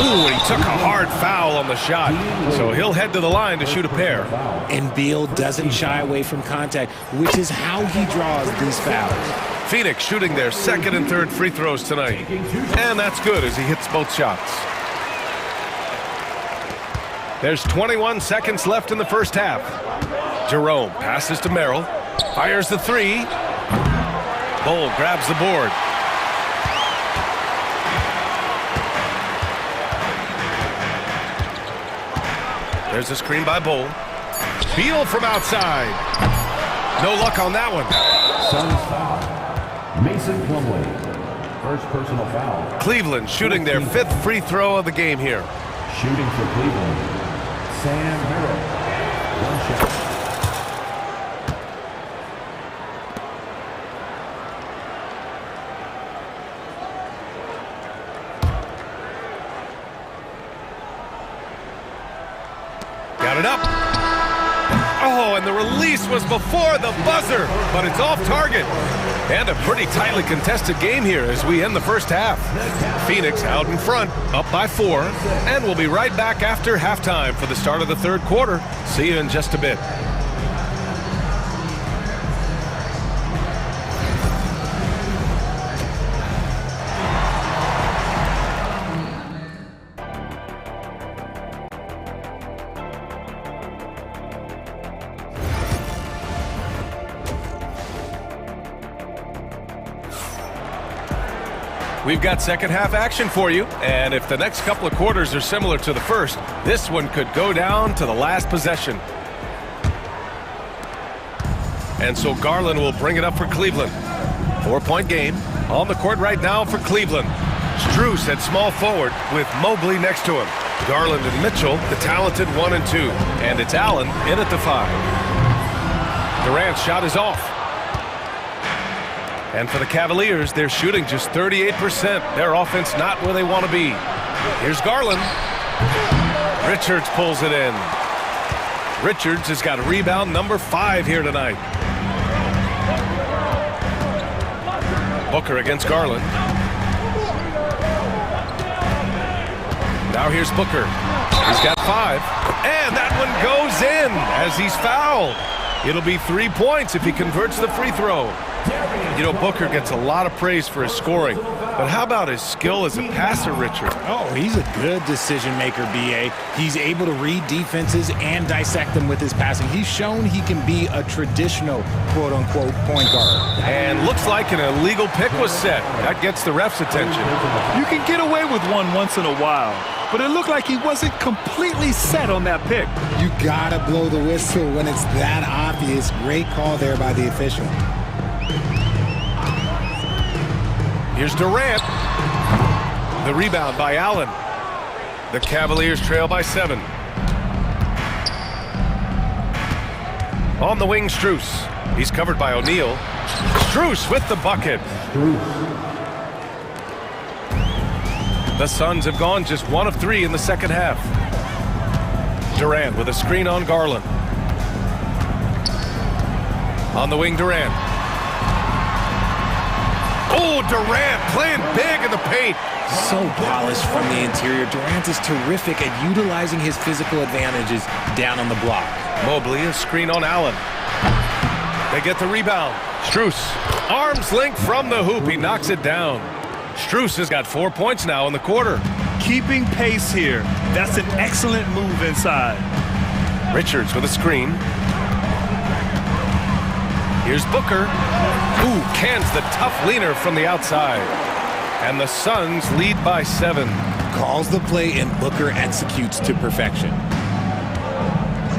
Ooh, he took a hard foul on the shot, so he'll head to the line to shoot a pair. And Beal doesn't shy away from contact, which is how he draws these fouls. Phoenix shooting their second and third free throws tonight. And that's good as he hits both shots. There's 21 seconds left in the first half. Jerome passes to Merrill. Fires the 3. Bull grabs the board. There's a screen by Bull. Beal from outside. No luck on that one. Suns foul. Mason Plumlee. First personal foul. Cleveland shooting their 5th free throw of the game here. Shooting for Cleveland. Sam Merrill. 1 shot. Got it up. Oh, and the release was before the buzzer, but it's off target. And a pretty tightly contested game here as we end the first half. Phoenix out in front, up by 4, and we'll be right back after halftime for the start of the third quarter. See you in just a bit. We've got second half action for you, and if the next couple of quarters are similar to the first, this one could go down to the last possession. And so Garland will bring it up for Cleveland. 4-point game on the court right now for Cleveland. Strus at small forward with Mobley next to him. Garland and Mitchell, the talented 1 and 2. And it's Allen in at the 5. Durant's shot is off. And for the Cavaliers, they're shooting just 38%. Their offense not where they want to be. Here's Garland. Richards pulls it in. Richards has got rebound number 5 here tonight. Booker against Garland. Now here's Booker. He's got 5. And that one goes in as he's fouled. It'll be 3 points if he converts the free throw. You know, Booker gets a lot of praise for his scoring, but how about his skill as a passer, Richard? Oh, he's a good decision maker, B.A. He's able to read defenses and dissect them with his passing. He's shown he can be a traditional quote-unquote point guard. And looks like an illegal pick was set. That gets the ref's attention. You can get away with one once in a while, but it looked like he wasn't completely set on that pick. You gotta blow the whistle when it's that obvious. Great call there by the official. Here's Durant. The rebound by Allen. The Cavaliers trail by 7. On the wing, Strus. He's covered by O'Neal. Strus with the bucket. The Suns have gone just 1 of 3 in the second half. Durant with a screen on Garland. On the wing, Durant. Oh, Durant playing big in the paint. So polished from the interior. Durant is terrific at utilizing his physical advantages down on the block. Mobley, a screen on Allen. They get the rebound. Strus, arms length from the hoop. He knocks it down. Strus has got 4 points now in the quarter. Keeping pace here. That's an excellent move inside. Richards with a screen. Here's Booker. Ooh, cans the tough leaner from the outside. And the Suns lead by 7. Calls the play and Booker executes to perfection.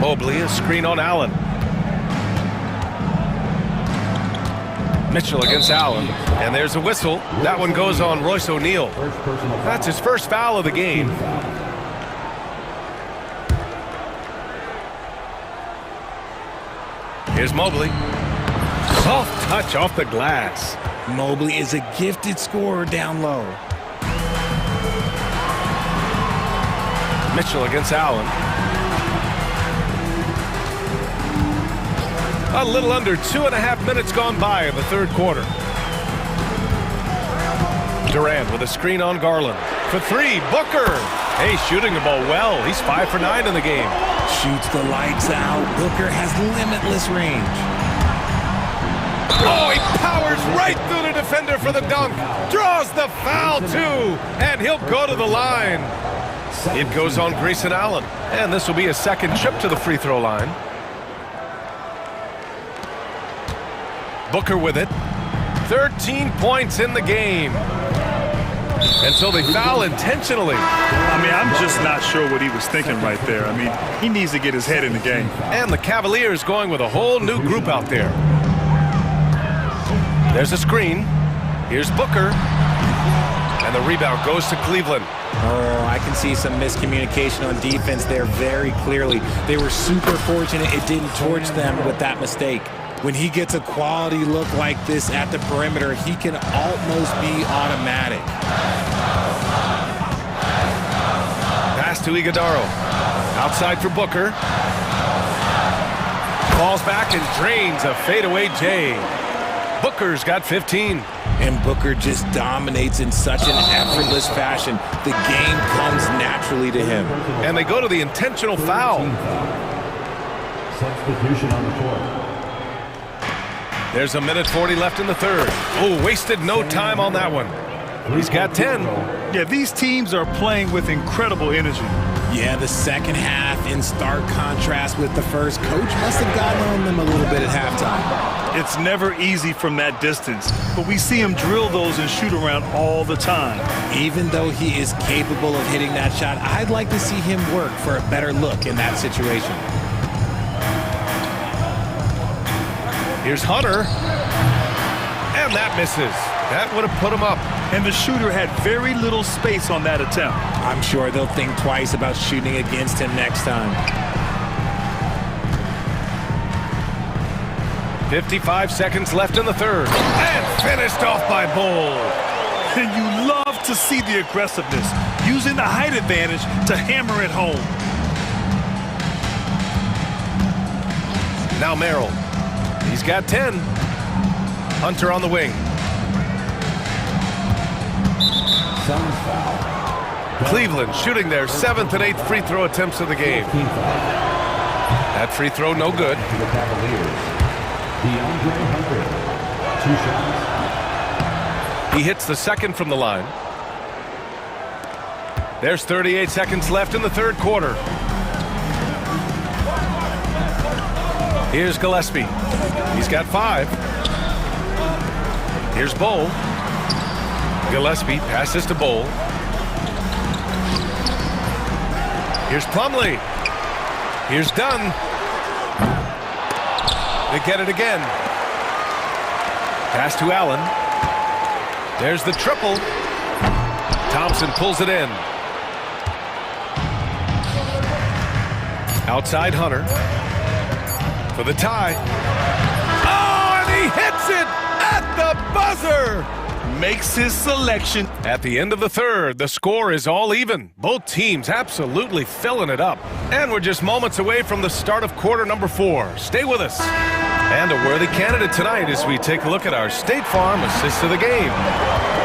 Mobley, a screen on Allen. Mitchell against Allen. And there's a whistle. That one goes on Royce O'Neal. That's his first foul of the game. Here's Mobley. Soft touch off the glass. Mobley is a gifted scorer down low. Mitchell against Allen. A little under 2.5 minutes gone by in the third quarter. Durant with a screen on Garland. For 3, Booker. Hey, shooting the ball well. He's 5 for 9 in the game. Shoots the lights out. Booker has limitless range. Oh, he powers right through the defender for the dunk. Draws the foul, too. And he'll go to the line. It goes on Grayson Allen. And this will be a second trip to the free throw line. Booker with it. 13 points in the game. And so they foul intentionally. I mean, I'm just not sure what he was thinking right there. I mean, he needs to get his head in the game. And the Cavaliers going with a whole new group out there. There's a screen. Here's Booker. And the rebound goes to Cleveland. Oh, I can see some miscommunication on defense there very clearly. They were super fortunate it didn't torch them with that mistake. When he gets a quality look like this at the perimeter, he can almost be automatic. Pass to Iguodaro. Outside for Booker. Falls back and drains a fadeaway J. Booker's got 15. And Booker just dominates in such an effortless fashion. The game comes naturally to him. And they go to the intentional foul. Substitution on the court. There's a minute 40 left in the third. Oh, wasted no time on that one. He's got 10. Yeah, these teams are playing with incredible energy. Yeah, the second half in stark contrast with the first. Coach must have gotten on them a little bit at halftime. It's never easy from that distance, but we see him drill those and shoot around all the time. Even though he is capable of hitting that shot, I'd like to see him work for a better look in that situation. Here's Hunter. And that misses. That would have put him up. And the shooter had very little space on that attempt. I'm sure they'll think twice about shooting against him next time. 55 seconds left in the third. And finished off by Bull. And you love to see the aggressiveness, using the height advantage to hammer it home. Now Merrill. He's got 10. Hunter on the wing. Cleveland shooting their 7th and 8th free throw attempts of the game. That free throw no good. He hits the second from the line. There's 38 seconds left in the third quarter. Here's Gillespie. He's got 5. Here's Bowl. Gillespie passes to Bowl. Here's Plumlee. Here's Dunn. They get it again. Pass to Allen. There's the triple. Thompson pulls it in. Outside Hunter for the tie. Oh, and he hits it at the buzzer. Makes his selection. At the end of the third, the score is all even. Both teams absolutely filling it up. And we're just moments away from the start of quarter number 4. Stay with us. And a worthy candidate tonight as we take a look at our State Farm assist of the game.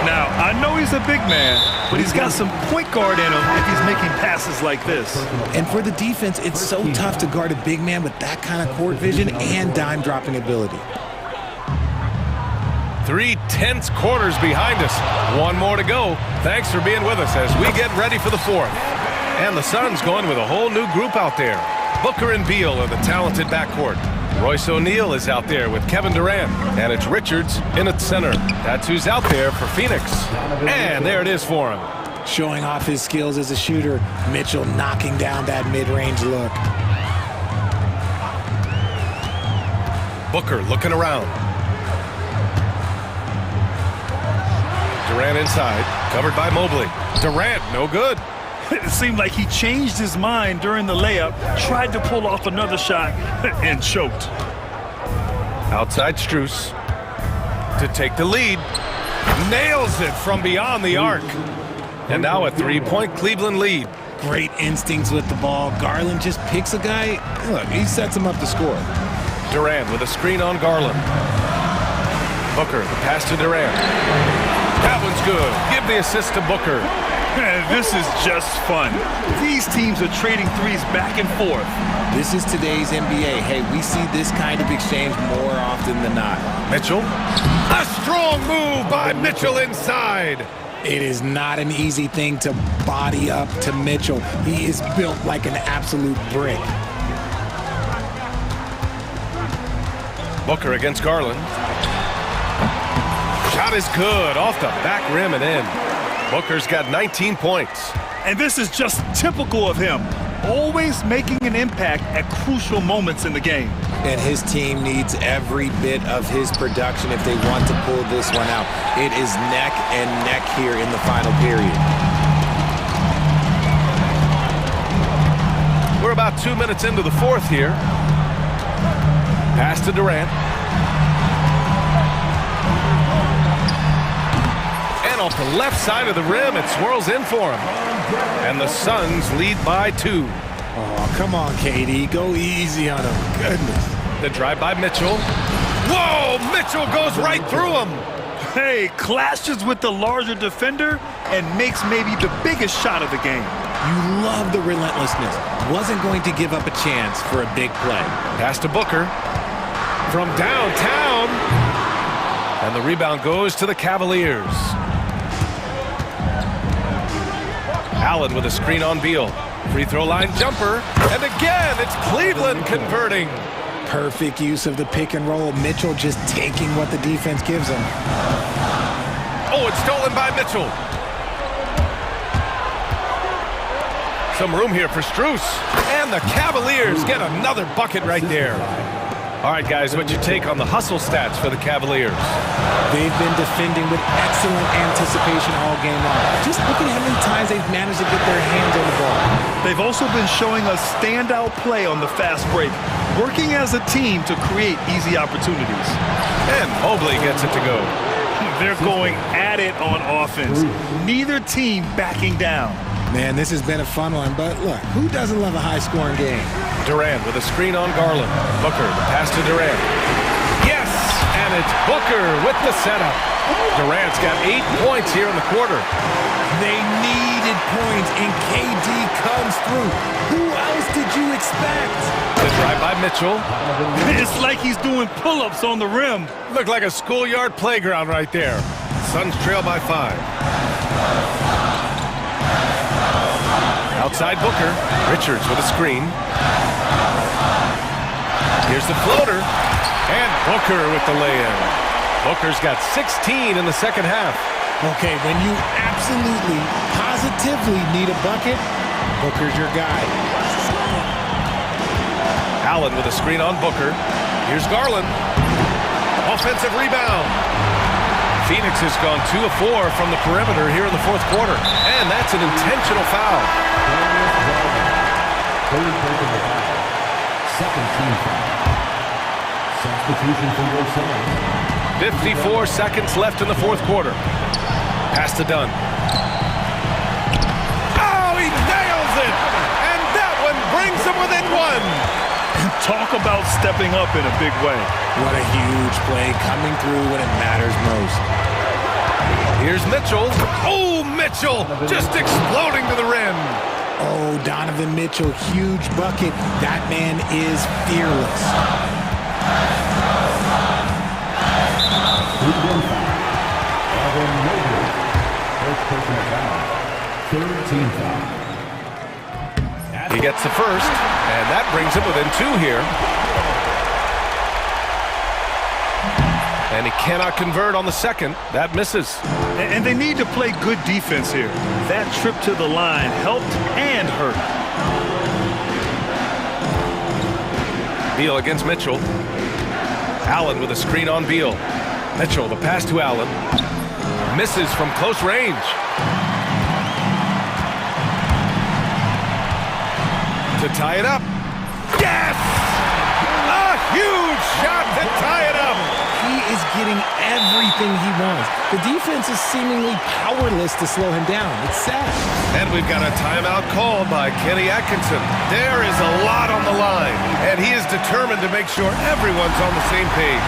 Now, I know he's a big man, but he's got some point guard in him if he's making passes like this. And for the defense, it's so tough to guard a big man with that kind of court vision and dime dropping ability. 3 tense quarters behind us. One more to go. Thanks for being with us as we get ready for the fourth. And the Suns going with a whole new group out there. Booker and Beal are the talented backcourt. Royce O'Neal is out there with Kevin Durant. And it's Richards in at center. That's who's out there for Phoenix. And there it is for him. Showing off his skills as a shooter. Mitchell knocking down that mid-range look. Booker looking around. Durant inside, covered by Mobley. Durant, no good. It seemed like he changed his mind during the layup, tried to pull off another shot, and choked. Outside Strus to take the lead. Nails it from beyond the arc. And now a 3-point Cleveland lead. Great instincts with the ball. Garland just picks a guy. Look, he sets him up to score. Durant with a screen on Garland. Booker, the pass to Durant. That one's good. Give the assist to Booker. This is just fun. These teams are trading threes back and forth. This is today's NBA. Hey, we see this kind of exchange more often than not. Mitchell. A strong move by Mitchell inside. It is not an easy thing to body up to Mitchell. He is built like an absolute brick. Booker against Garland. Shot is good, off the back rim and in. Booker's got 19 points. And this is just typical of him. Always making an impact at crucial moments in the game. And his team needs every bit of his production if they want to pull this one out. It is neck and neck here in the final period. We're about 2 minutes into the fourth here. Pass to Durant. Off the left side of the rim, it swirls in for him. And the Suns lead by 2. Oh, come on, KD. Go easy on him. Goodness. The drive by Mitchell. Whoa! Mitchell goes right through him. Hey, clashes with the larger defender and makes maybe the biggest shot of the game. You love the relentlessness. Wasn't going to give up a chance for a big play. Pass to Booker. From downtown. And the rebound goes to the Cavaliers. Allen with a screen on Beal. Free throw line jumper. And again, it's Cleveland converting. Perfect use of the pick and roll. Mitchell just taking what the defense gives him. Oh, it's stolen by Mitchell. Some room here for Strus. And the Cavaliers get another bucket right there. All right, guys, what's your take on the hustle stats for the Cavaliers? They've been defending with excellent anticipation all game long. Just look at how many times they've managed to get their hands on the ball. They've also been showing a standout play on the fast break, working as a team to create easy opportunities. And Mobley gets it to go. They're going at it on offense. Neither team backing down. Man, this has been a fun one, but look, who doesn't love a high-scoring game? Durant with a screen on Garland. Booker, the pass to Durant. Yes! And it's Booker with the setup. Durant's got 8 points here in the quarter. They needed points, and KD comes through. Who else did you expect? The drive by Mitchell. It's like he's doing pull-ups on the rim. Looked like a schoolyard playground right there. Suns trail by 5. Outside Booker. Richards with a screen. Here's the floater. And Booker with the lay-in. Booker's got 16 in the second half. Okay, when you absolutely, positively need a bucket, Booker's your guy. Allen with a screen on Booker. Here's Garland. Offensive rebound. Phoenix has gone 2 of 4 from the perimeter here in the fourth quarter. And that's an intentional foul. Second team foul. Substitution for your side. 54 seconds left in the fourth quarter. Pass to Dunn. Oh, he nails it! And that one brings him within one. Talk about stepping up in a big way. What a huge play, coming through when it matters most. Here's Mitchell. Oh, Mitchell just exploding to the rim. Oh, Donovan Mitchell, huge bucket. That man is fearless. Third team foul. He gets the first, and that brings him within 2 here. And he cannot convert on the second. That misses. And they need to play good defense here. That trip to the line helped and hurt. Beal against Mitchell. Allen with a screen on Beal. Mitchell, the pass to Allen. Misses from close range. To tie it up. Yes! A huge shot to tie it up. He is getting everything he wants. The defense is seemingly powerless to slow him down. It's sad. And we've got a timeout called by Kenny Atkinson. There is a lot on the line, and he is determined to make sure everyone's on the same page.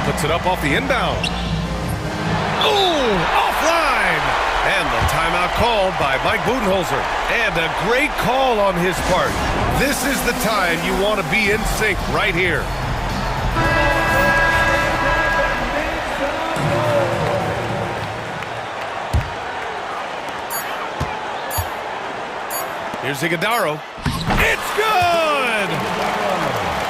Puts it up off the inbound. Ooh, offline! And the timeout called by Mike Budenholzer. And a great call on his part. This is the time you want to be in sync right here. Here's Iguodaro. It's good!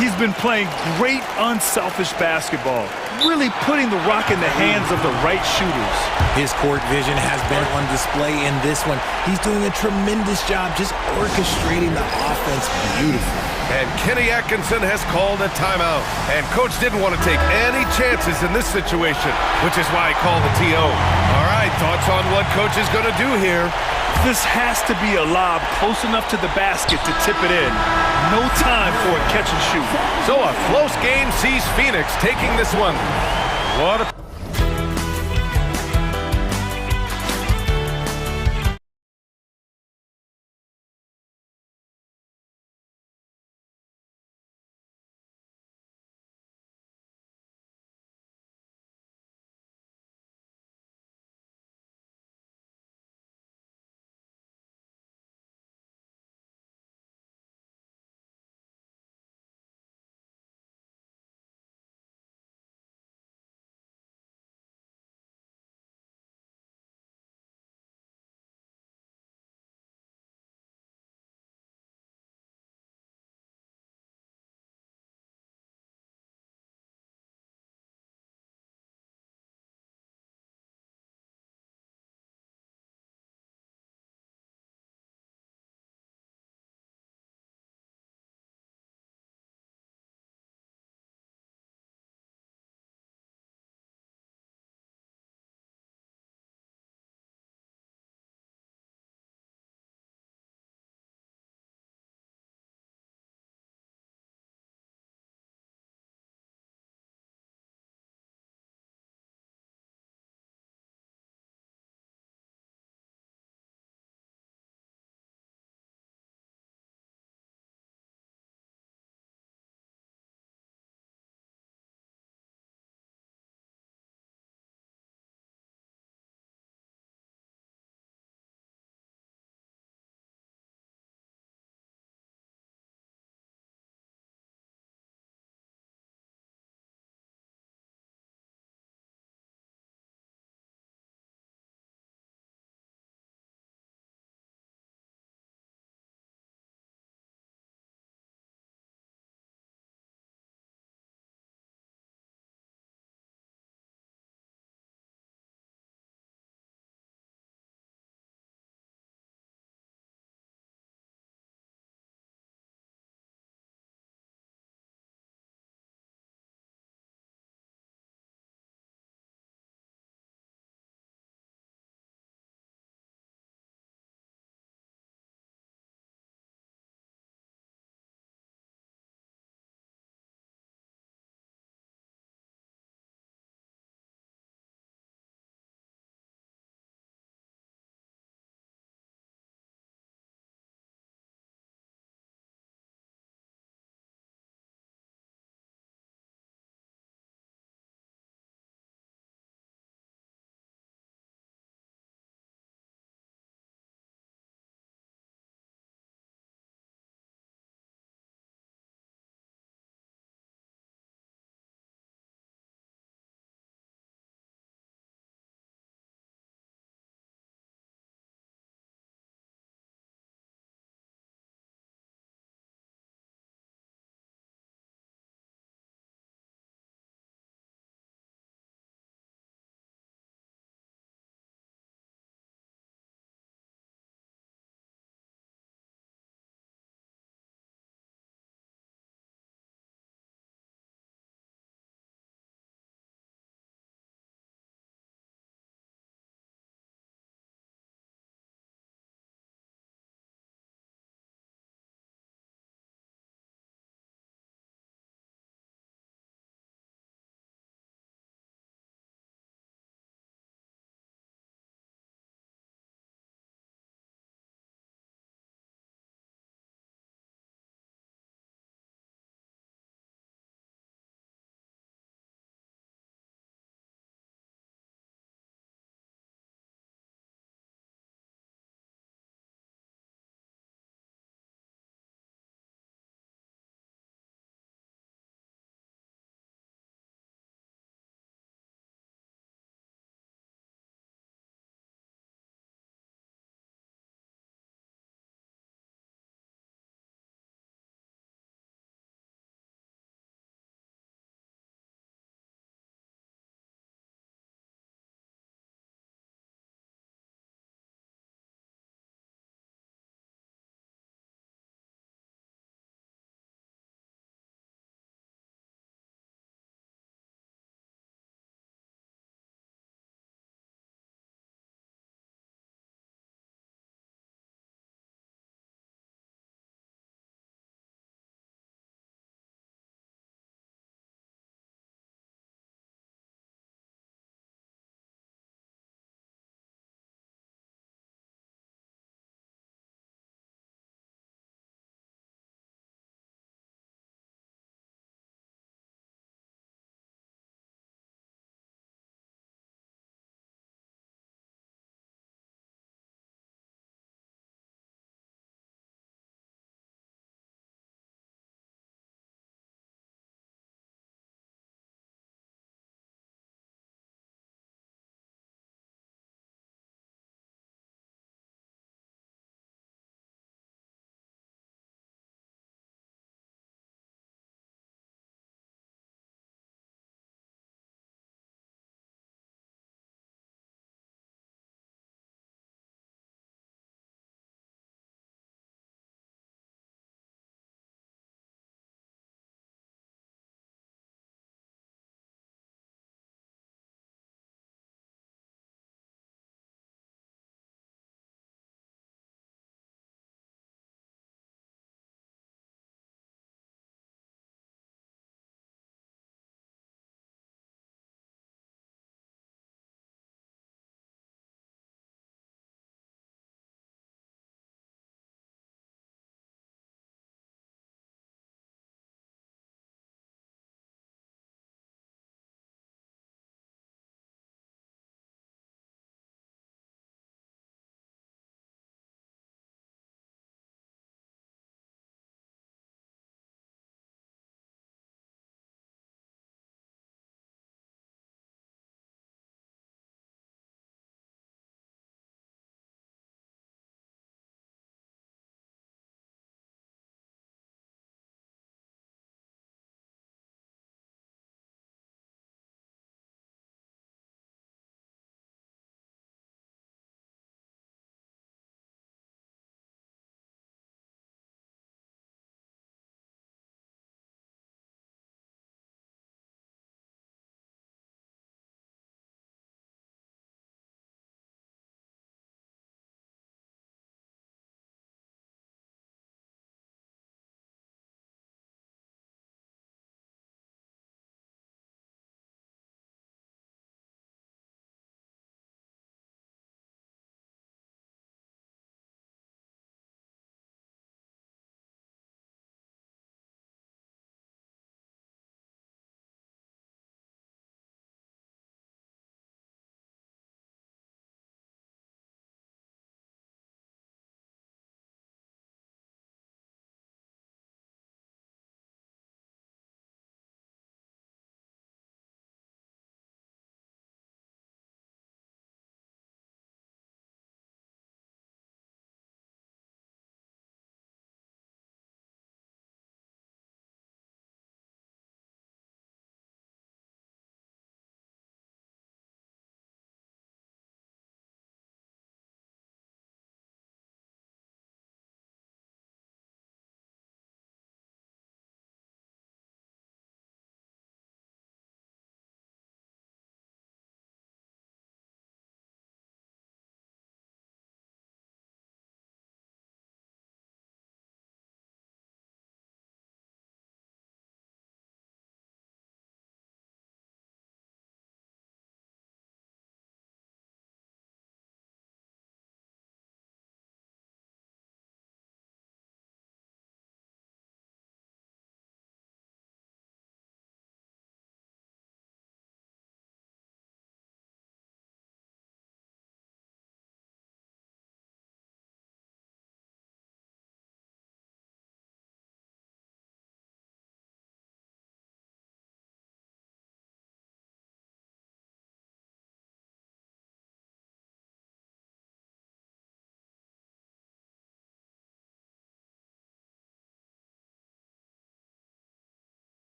He's been playing great unselfish basketball, really putting the rock in the hands of the right shooters. His court vision has been on display in this one. He's doing a tremendous job just orchestrating the offense beautifully. And Kenny Atkinson has called a timeout. And Coach didn't want to take any chances in this situation, which is why he called the TO. All right, thoughts on what Coach is going to do here? This has to be a lob close enough to the basket to tip it in. No time for a catch and shoot. So a close game sees Phoenix taking this one. What a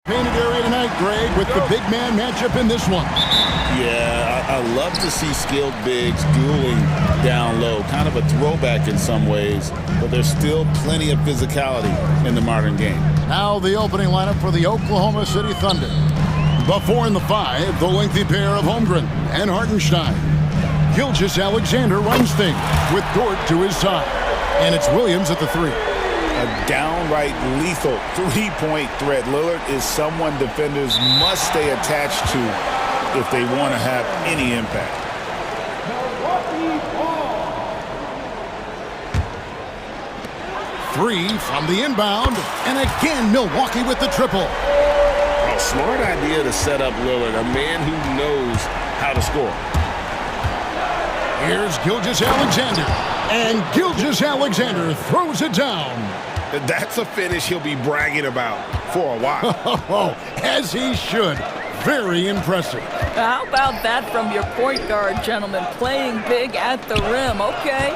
Painted area tonight, Greg, with the big man matchup in this one. Yeah, I love to see skilled bigs dueling down low. Kind of a throwback in some ways, but there's still plenty of physicality in the modern game. Now the opening lineup for the Oklahoma City Thunder. The 4 and the 5, the lengthy pair of Holmgren and Hartenstein. Gilgeous Alexander runs things with Dort to his side. And it's Williams at the 3. A downright lethal three-point threat. Lillard is someone defenders must stay attached to if they want to have any impact. Three from the inbound, and again Milwaukee with the triple. A smart idea to set up Lillard, a man who knows how to score. Here's Gilgeous Alexander, and Gilgeous Alexander throws it down. That's a finish he'll be bragging about for a while. As he should. Very impressive. How about that from your point guard, gentlemen? Playing big at the rim, okay?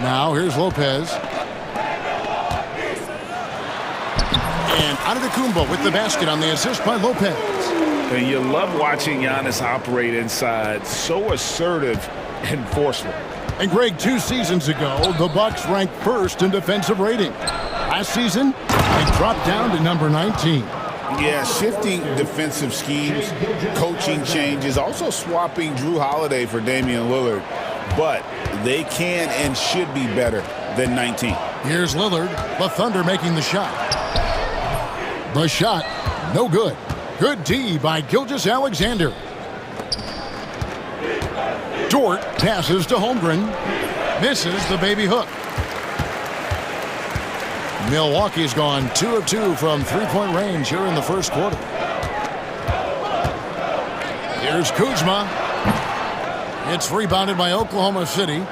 Now here's Lopez. And Antetokounmpo with the basket on the assist by Lopez. And you love watching Giannis operate inside. So assertive and forceful. And Greg, 2 seasons ago, the Bucks ranked first in defensive rating. Last season, they dropped down to number 19. Yeah, shifting defensive schemes, coaching changes, also swapping Drew Holiday for Damian Lillard. But they can and should be better than 19. Here's Lillard, the Thunder making the shot. The shot, no good. Good D by Gilgeous Alexander. Dort passes to Holmgren. Misses the baby hook. Milwaukee's gone 2 of 2 from three-point range here in the first quarter. Here's Kuzma. It's rebounded by Oklahoma City.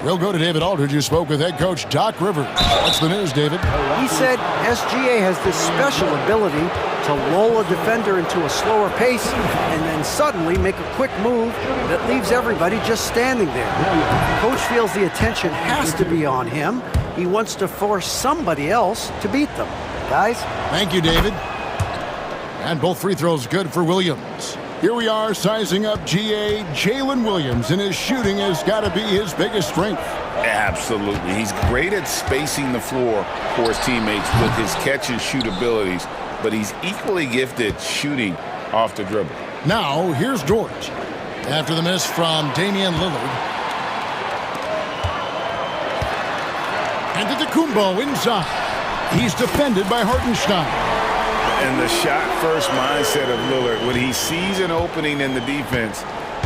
We'll go to David Aldridge, who spoke with head coach Doc Rivers. What's the news, David? He said SGA has this special ability to lull a defender into a slower pace and then suddenly make a quick move that leaves everybody just standing there. Coach feels the attention has to be on him. He wants to force somebody else to beat them. Guys? Thank you, David. And both free throws good for Williams. Here we are sizing up GA Jalen Williams, and his shooting has got to be his biggest strength. Absolutely. He's great at spacing the floor for his teammates with his catch and shoot abilities, but he's equally gifted shooting off the dribble. Now, here's Dort. After the miss from Damian Lillard. And Antetokounmpo inside. He's defended by Hartenstein. And the shot-first mindset of Lillard, when he sees an opening in the defense,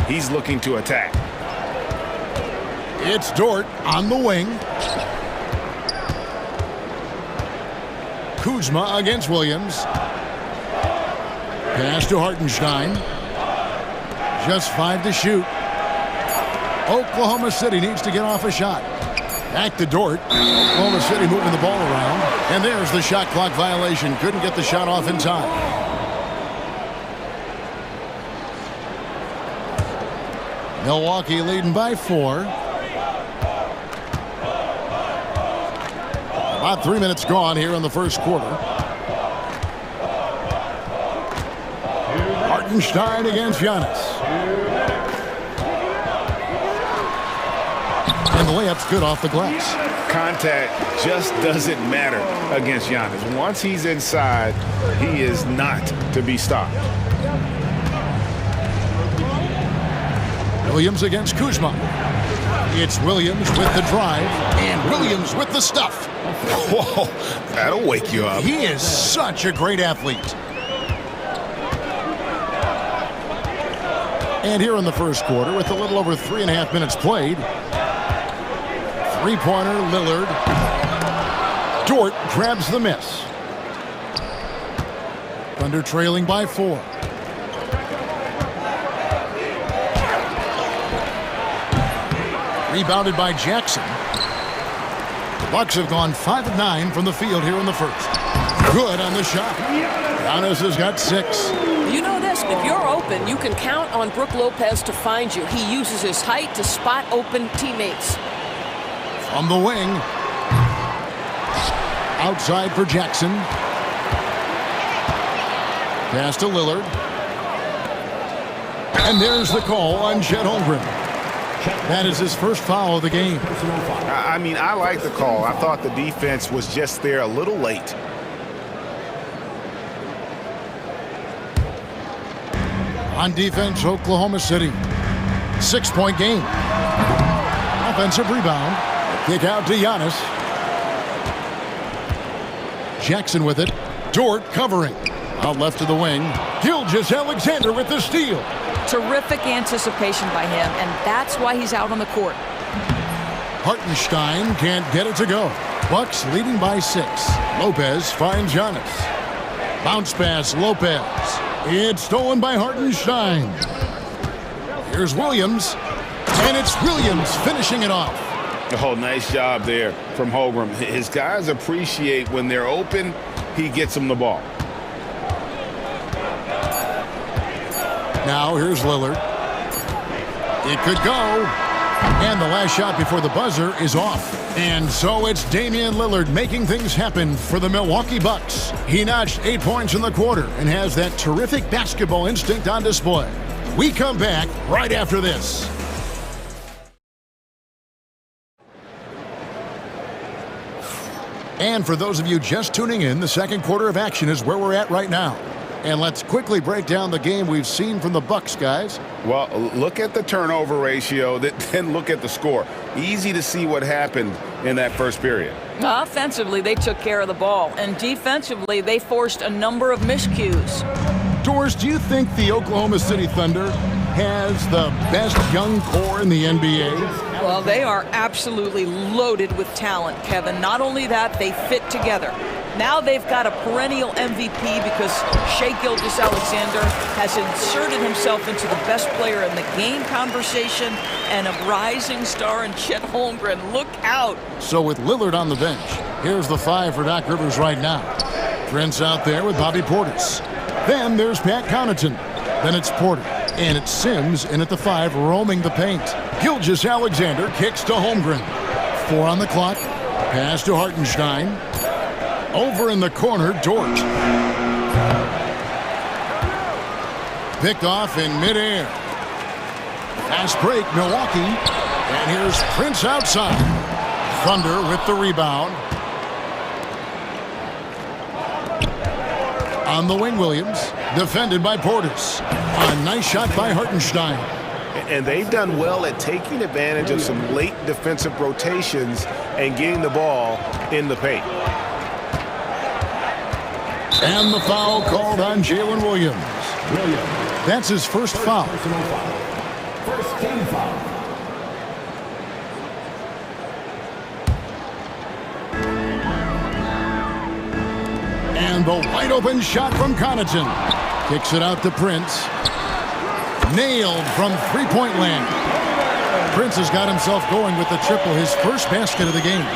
he's looking to attack. It's Dort on the wing. Kuzma against Williams. Pass to Hartenstein. Just 5 to shoot. Oklahoma City needs to get off a shot. Back to Dort. Oklahoma City moving the ball around. And there's the shot clock violation. Couldn't get the shot off in time. Milwaukee leading by 4. About 3 minutes gone here in the first quarter. Hartenstein against Giannis. And the layup's good off the glass. Contact just doesn't matter against Giannis. Once he's inside, he is not to be stopped. Williams against Kuzma. It's Williams with the drive, and Williams with the stuff. Whoa, that'll wake you up. He is such a great athlete. And here in the first quarter, with a little over 3.5 minutes played, three-pointer, Lillard. Dort grabs the miss. Thunder trailing by 4. Rebounded by Jackson. The Bucks have gone 5 of 9 from the field here in the first. Good on the shot. Giannis has got 6. You know this, if you're open, you can count on Brook Lopez to find you. He uses his height to spot open teammates. From the wing. Outside for Jackson. Pass to Lillard. And there's the call on Chet Holmgren. That is his first foul of the game. I mean, I like the call. I thought the defense was just there a little late. On defense, Oklahoma City. 6-point game. Offensive rebound. Kick out to Giannis. Jackson with it. Dort covering. Out left to the wing. Gilgeous-Alexander with the steal. Terrific anticipation by him, and that's why he's out on the court. Hartenstein can't get it to go. Bucks leading by 6. Lopez finds Giannis. Bounce pass, Lopez. It's stolen by Hartenstein. Here's Williams. And it's Williams finishing it off. Oh, nice job there from Holmgren. His guys appreciate when they're open, he gets them the ball. Now here's Lillard. It could go. And the last shot before the buzzer is off. And so it's Damian Lillard making things happen for the Milwaukee Bucks. He notched 8 points in the quarter and has that terrific basketball instinct on display. We come back right after this. And for those of you just tuning in, the second quarter of action is where we're at right now. And let's quickly break down the game we've seen from the Bucks, guys. Well, look at the turnover ratio, then look at the score. Easy to see what happened in that first period. Offensively, they took care of the ball, and defensively, they forced a number of miscues. Doris, do you think the Oklahoma City Thunder has the best young core in the NBA? Well, they are absolutely loaded with talent, Kevin. Not only that, they fit together. Now they've got a perennial MVP because Shai Gilgeous-Alexander has inserted himself into the best player in the game conversation, and a rising star in Chet Holmgren. Look out. So with Lillard on the bench, here's the 5 for Doc Rivers right now. Trent's out there with Bobby Portis. Then there's Pat Connaughton. Then it's Porter. And it's Sims in at the 5 roaming the paint. Gilgeous-Alexander kicks to Holmgren. 4 on the clock. Pass to Hartenstein. Over in the corner, Dort. Picked off in midair. Fast break, Milwaukee. And here's Prince outside. Thunder with the rebound. On the wing, Williams. Defended by Portis. A nice shot by Hartenstein. And they've done well at taking advantage of some late defensive rotations and getting the ball in the paint. And the foul called on Jalen Williams. That's his first foul. First team foul. And the wide open shot from Connaughton. Kicks it out to Prince. Nailed from three-point land. Prince has got himself going with the triple, his first basket of the game.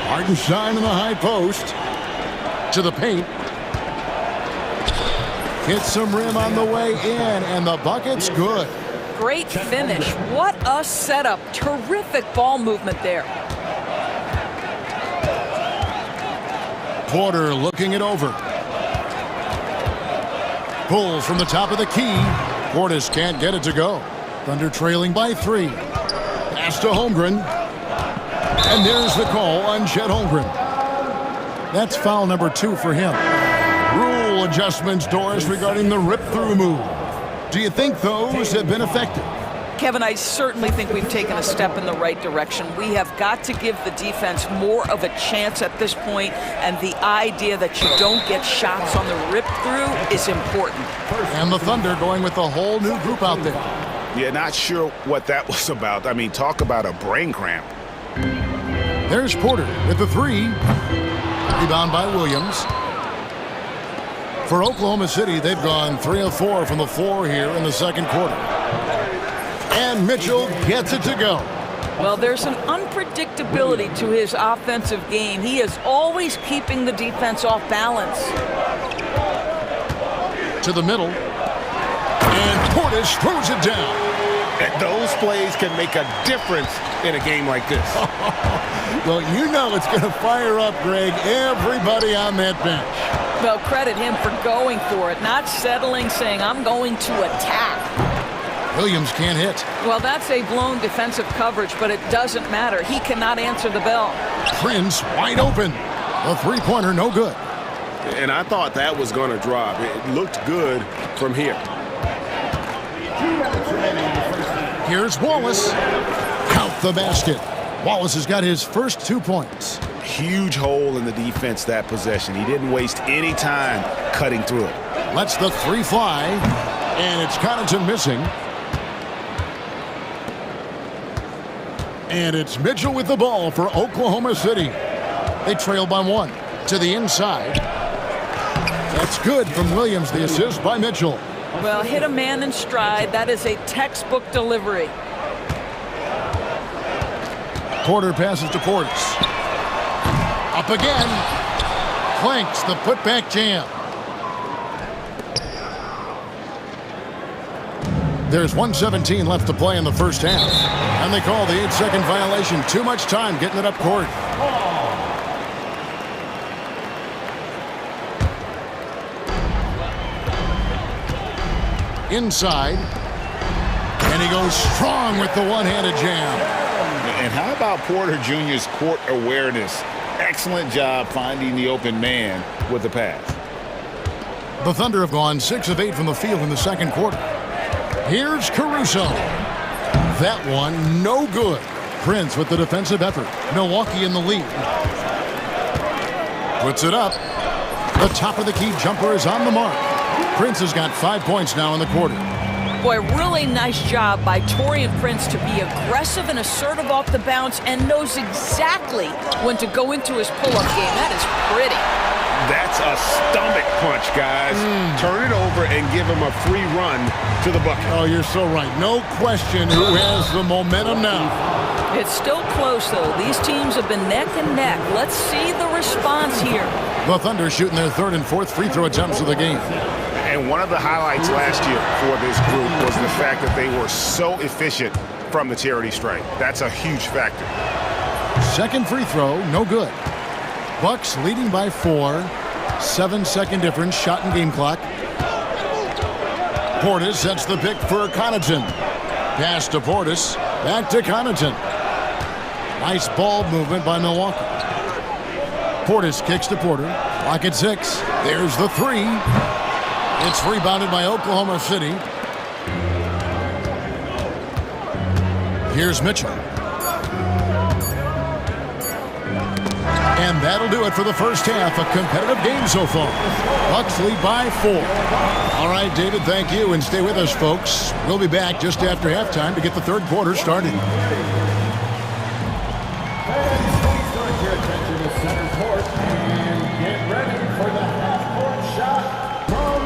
Hartenstein in the high post. To the paint. Hits some rim on the way in, and the bucket's good. Great finish. What a setup. Terrific ball movement there. Porter looking it over. Pulls from the top of the key. Portis can't get it to go. Thunder trailing by 3. Pass to Holmgren. And there's the call on Chet Holmgren. That's foul number 2 for him. Rule adjustments, Doris, regarding the rip-through move. Do you think those have been effective? Kevin, I certainly think we've taken a step in the right direction. We have got to give the defense more of a chance at this point, and the idea that you don't get shots on the rip-through is important. And the Thunder going with a whole new group out there. Yeah, not sure what that was about. I mean, talk about a brain cramp. There's Porter with the 3. Rebound by Williams. For Oklahoma City, they've gone 3 of 4 from the floor here in the second quarter. And Mitchell gets it to go. Well, there's an unpredictability to his offensive game. He is always keeping the defense off balance. To the middle. And Portis throws it down. And those plays can make a difference in a game like this. Well, you know it's going to fire up, Greg, everybody on that bench. Well, credit him for going for it, not settling, saying, I'm going to attack. Williams can't hit. Well, that's a blown defensive coverage, but it doesn't matter. He cannot answer the bell. Prince wide open. A three-pointer, no good. And I thought that was going to drop. It looked good from here. Here's Wallace. Count the basket. Wallace has got his first 2 points. Huge hole in the defense that possession. He didn't waste any time cutting through it. Lets the three fly, and it's Connaughton missing. And it's Mitchell with the ball for Oklahoma City. They trail by 1 to the inside. That's good from Williams, the assist by Mitchell. Well, hit a man in stride. That is a textbook delivery. Porter passes to Portis. Up again. Clanks the putback jam. There's 1:17 left to play in the first half. And they call the 8-second violation. Too much time getting it up court. Inside. And he goes strong with the one-handed jam. And how about Porter Jr.'s court awareness? Excellent job finding the open man with the pass. The Thunder have gone 6 of 8 from the field in the second quarter. Here's Caruso. That one, no good. Prince with the defensive effort. Milwaukee in the lead. Puts it up. The top of the key jumper is on the mark. Prince has got 5 points now in the quarter. Boy, really nice job by Taurean Prince to be aggressive and assertive off the bounce and knows exactly when to go into his pull-up game. That is pretty. That's a stomach punch, guys. Turn it over and give him a free run to the bucket. Oh, you're so right. No question who has the momentum now. It's still close, though. These teams have been neck and neck. Let's see the response here. The Thunder shooting their third and fourth free throw attempts of the game. And one of the highlights last year for this group was the fact that they were so efficient from the charity stripe. That's a huge factor. Second free throw, no good. Bucks leading by 4. 7-second difference, shot and game clock. Portis sets the pick for Connaughton. Pass to Portis, back to Connaughton. Nice ball movement by Milwaukee. Portis kicks to Porter. Clock at 6. There's the 3. It's rebounded by Oklahoma City. Here's Mitchell. And that'll do it for the first half. A competitive game so far. Bucks lead by 4. All right, David, thank you. And stay with us, folks. We'll be back just after halftime to get the third quarter started. Get ready for the half-court shot from...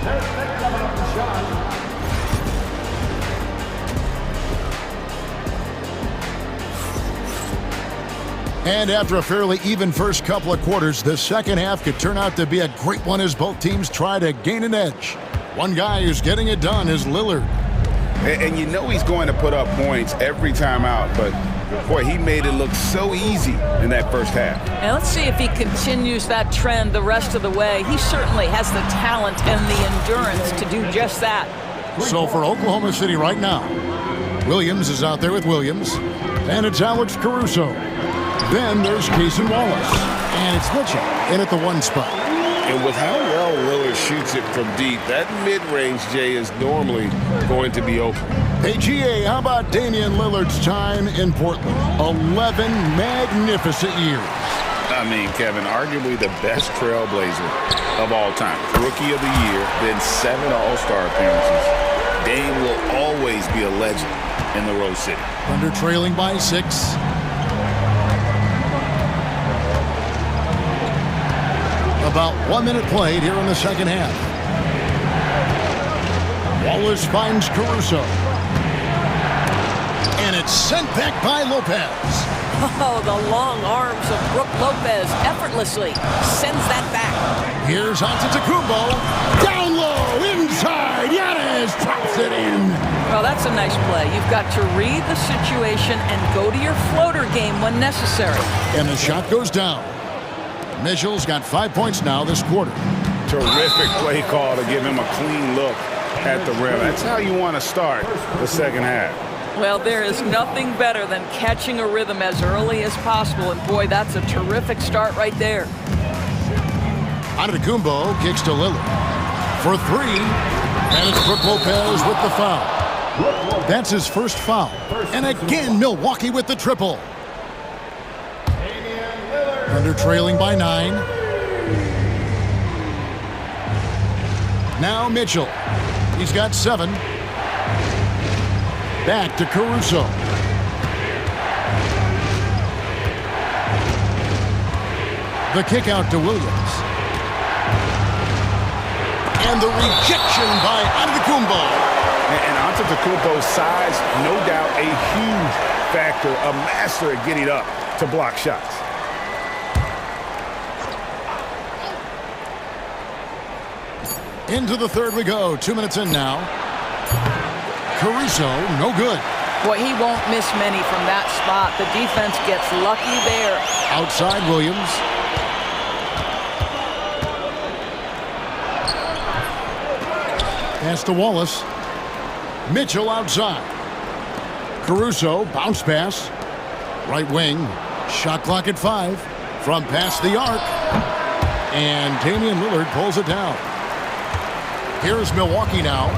They're thinking about the shot. And after a fairly even first couple of quarters, the second half could turn out to be a great one as both teams try to gain an edge. One guy who's getting it done is Lillard. And you know he's going to put up points every time out, but boy, he made it look so easy in that first half. And let's see if he continues that trend the rest of the way. He certainly has the talent and the endurance to do just that. So for Oklahoma City right now, Williams is out there with Williams, and it's Alex Caruso. Then there's Cason Wallace, and it's Mitchell in at the 1 spot. And with how well Lillard shoots it from deep, that mid-range, Jay, is normally going to be open. Hey, GA, how about Damian Lillard's time in Portland? 11 magnificent years. I mean, Kevin, arguably the best trailblazer of all time. Rookie of the year, then 7 All-Star appearances. Dame will always be a legend in the Rose City. Thunder trailing by 6. About 1 minute played here in the second half. Wallace finds Caruso. And it's sent back by Lopez. Oh, the long arms of Brook Lopez effortlessly sends that back. Here's Antetokounmpo. Down low, inside. Giannis drops it in. Well, that's a nice play. You've got to read the situation and go to your floater game when necessary. And the shot goes down. Mitchell's got 5 points now this quarter. Terrific play call to give him a clean look at the rim. That's how you want to start the second half. Well, there is nothing better than catching a rhythm as early as possible, and boy, that's a terrific start right there. Antetokounmpo kicks to Lillard for three, and it's Brook Lopez with the foul. That's his first foul. And again, Milwaukee with the triple. Thunder trailing by 9. Now Mitchell. He's got 7. Back to Caruso. The kick out to Williams. And the rejection by Antetokounmpo. And Antetokounmpo's size, no doubt a huge factor, a master at getting up to block shots. Into the third we go. 2 minutes in now. Caruso, no good. Boy, he won't miss many from that spot. The defense gets lucky there. Outside Williams. Pass to Wallace. Mitchell outside. Caruso, bounce pass. Right wing. Shot clock at 5. From past the arc. And Damian Lillard pulls it down. Here's Milwaukee now.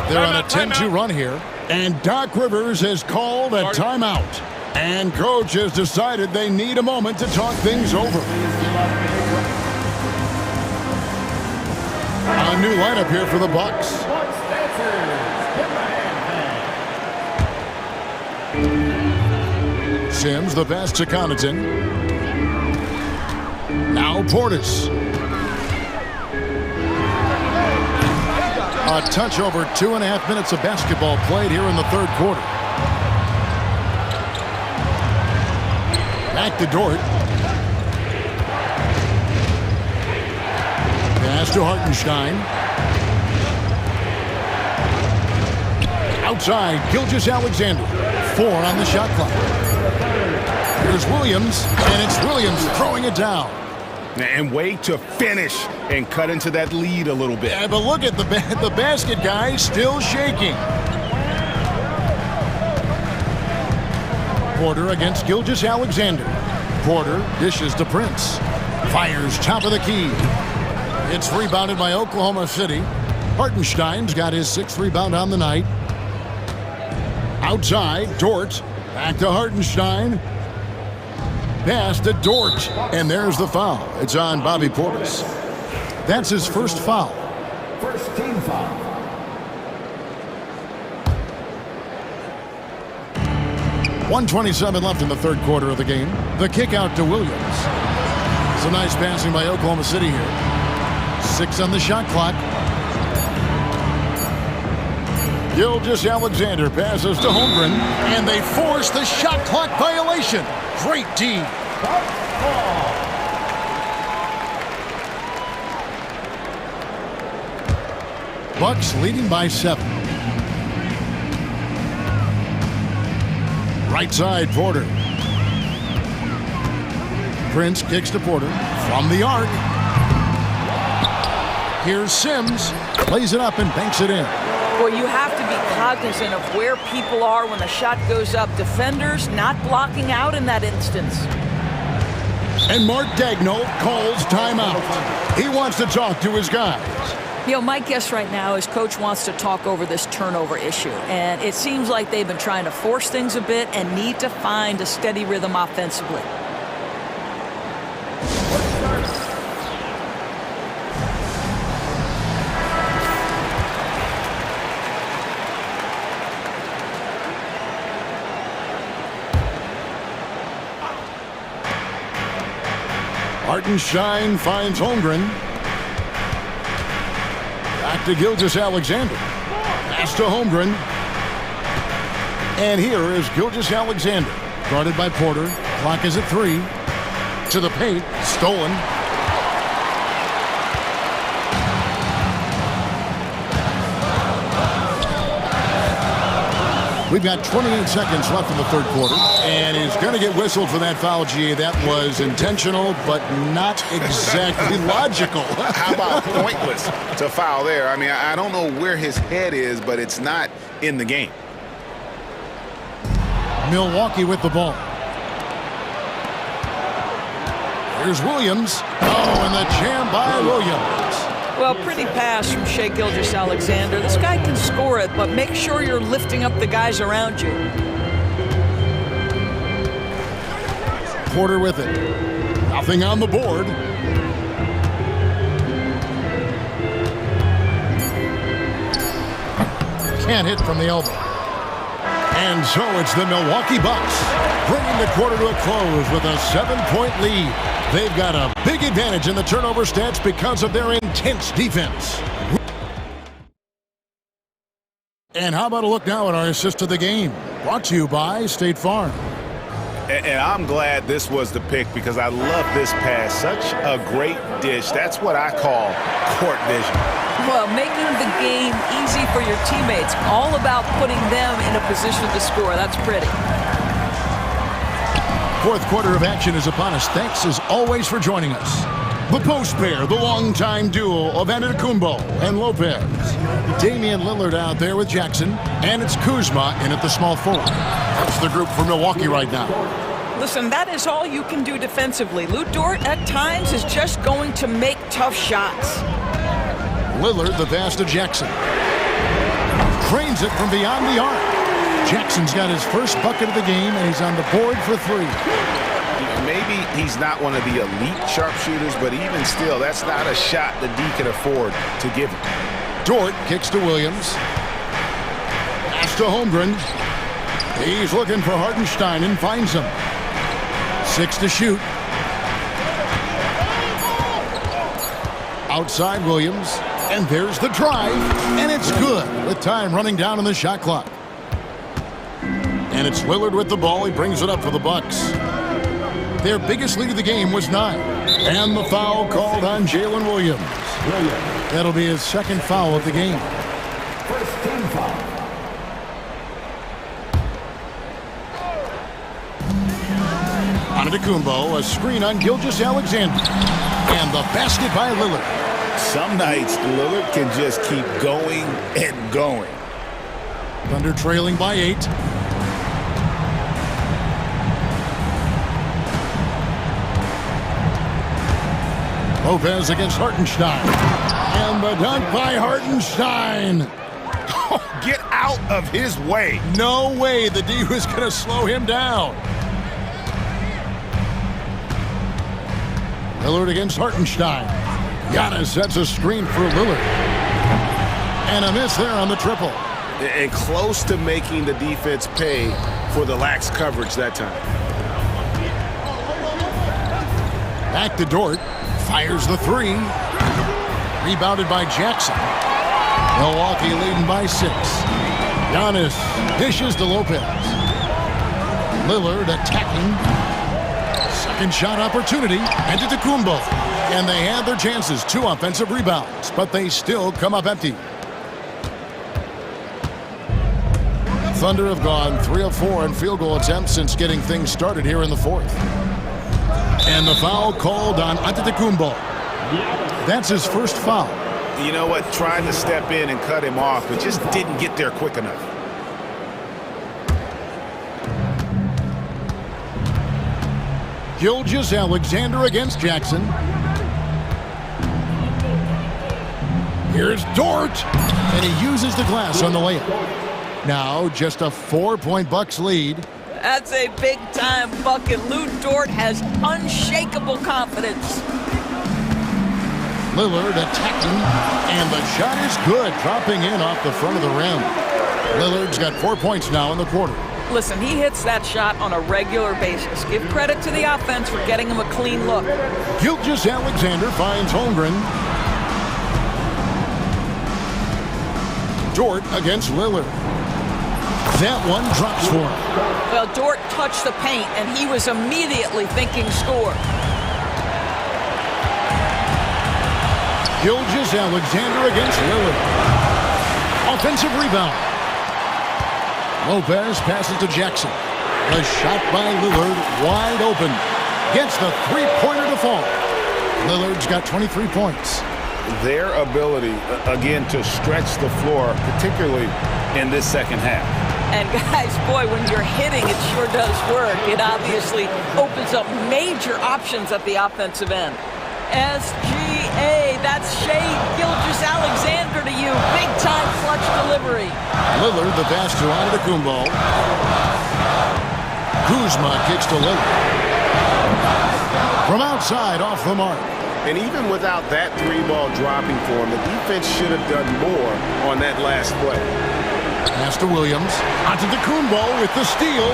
They're on a 10-2 run here. And Doc Rivers has called a timeout. And coach has decided they need a moment to talk things over. A new lineup here for the Bucks. Sims, the pass to Connaughton. Now Portis. A touch over 2.5 minutes of basketball played here in the third quarter. Back to Dort. Pass to Hartenstein. Outside, Gilgeous-Alexander. 4 on the shot clock. Here's Williams, and it's Williams throwing it down. And way to finish and cut into that lead a little bit. Yeah, but look at the basket guy still shaking. Porter against Gilgeous-Alexander. Porter dishes to Prince. Fires top of the key. It's rebounded by Oklahoma City. Hartenstein's got his 6th rebound on the night. Outside, Dort. Back to Hartenstein. Pass to Dort. And there's the foul. It's on Bobby Portis. That's his first foul. First team foul. .127 left in the third quarter of the game. The kick out to Williams. Some nice passing by Oklahoma City here. 6 on the shot clock. Gilgeous-Alexander passes to Holmgren, and they force the shot clock violation. Great D. Bucks leading by 7. Right side, Porter. Prince kicks to Porter from the arc. Here's Sims. Plays it up and banks it in. Well, you have to be cognizant of where people are when the shot goes up. Defenders not blocking out in that instance. And Mark Daigneault calls timeout. He wants to talk to his guys. You know, my guess right now is Coach wants to talk over this turnover issue. And it seems like they've been trying to force things a bit and need to find a steady rhythm offensively. Hartenstein finds Holmgren. Back to Gilgeous-Alexander. Pass to Holmgren. And here is Gilgeous-Alexander. Guarded by Porter. Clock is at 3. To the paint. Stolen. We've got 28 seconds left in the third quarter, and he's going to get whistled for that foul, G. That was intentional, but not exactly logical. How about pointless to foul there? I mean, I don't know where his head is, but it's not in the game. Milwaukee with the ball. Here's Williams. Oh, and the jam by Williams. Well, pretty pass from Shai Gilgeous-Alexander. This guy can score it, but make sure you're lifting up the guys around you. Porter with it. Nothing on the board. Can't hit from the elbow. And so it's the Milwaukee Bucks bringing the quarter to a close with a 7-point lead. They've got a big advantage in the turnover stats because of their intense defense. And how about a look now at our assist of the game? Brought to you by State Farm. And I'm glad this was the pick because I love this pass. Such a great dish. That's what I call court vision. Well, making the game easy for your teammates. All about putting them in a position to score. That's pretty. Fourth quarter of action is upon us. Thanks as always for joining us. The post pair, the longtime duo of Antetokounmpo and Lopez. Damian Lillard out there with Jackson, and it's Kuzma in at the small forward. That's the group for Milwaukee right now. Listen, that is all you can do defensively. Lou Dort at times is just going to make tough shots. Lillard, the pass to Jackson. Trains it from beyond the arc. Jackson's got his first bucket of the game, and he's on the board for three. Maybe he's not one of the elite sharpshooters, but even still, that's not a shot that D can afford to give him. Dort kicks to Williams. Pass to Holmgren. He's looking for Hartenstein and finds him. 6 to shoot. Outside Williams. And there's the drive. And it's good with time running down on the shot clock. And it's Lillard with the ball. He brings it up for the Bucks. Their biggest lead of the game was 9. And the foul called on Jalen Williams. That'll be his second foul of the game. First team foul. Antetokounmpo, a screen on Gilgeous-Alexander. And the basket by Lillard. Some nights, Lillard can just keep going and going. Thunder trailing by 8. Lopez against Hartenstein. And the dunk by Hartenstein. Oh, get out of his way. No way the D was going to slow him down. Lillard against Hartenstein. Giannis sets a screen for Lillard. And a miss there on the triple. And close to making the defense pay for the lax coverage that time. Back to Dort. Fires the 3. Rebounded by Jackson. Milwaukee leading by 6. Giannis dishes to Lopez. Lillard attacking. Second shot opportunity. And to Antetokounmpo. And they had their chances. 2 offensive rebounds. But they still come up empty. Thunder have gone 3 of 4 in field goal attempts since getting things started here in the fourth. And the foul called on Antetokounmpo. That's his first foul. You know what? Trying to step in and cut him off, but just didn't get there quick enough. Gilgeous-Alexander against Jackson. Here's Dort. And he uses the glass on the layup. Now just a 4-point Bucks lead. That's a big-time bucket. Lou Dort has unshakable confidence. Lillard attacking, and the shot is good, dropping in off the front of the rim. Lillard's got 4 points now in the quarter. Listen, he hits that shot on a regular basis. Give credit to the offense for getting him a clean look. Gilgeous-Alexander finds Holmgren. Dort against Lillard. That one drops for him. Well, Dort touched the paint, and he was immediately thinking score. Gilgeous-Alexander against Lillard. Offensive rebound. Lopez passes to Jackson. The shot by Lillard, wide open. Gets the three-pointer to fall. Lillard's got 23 points. Their ability, again, to stretch the floor, particularly in this second half. And guys, boy, when you're hitting, it sure does work. It obviously opens up major options at the offensive end. SGA, that's Shea Gilgeous-Alexander to you. Big-time clutch delivery. Lillard, the pass to Antetokounmpo. Kuzma kicks to Lillard. From outside, off the mark. And even without that three-ball dropping for him, the defense should have done more on that last play. Pass to Williams. Antetokounmpo with the steal.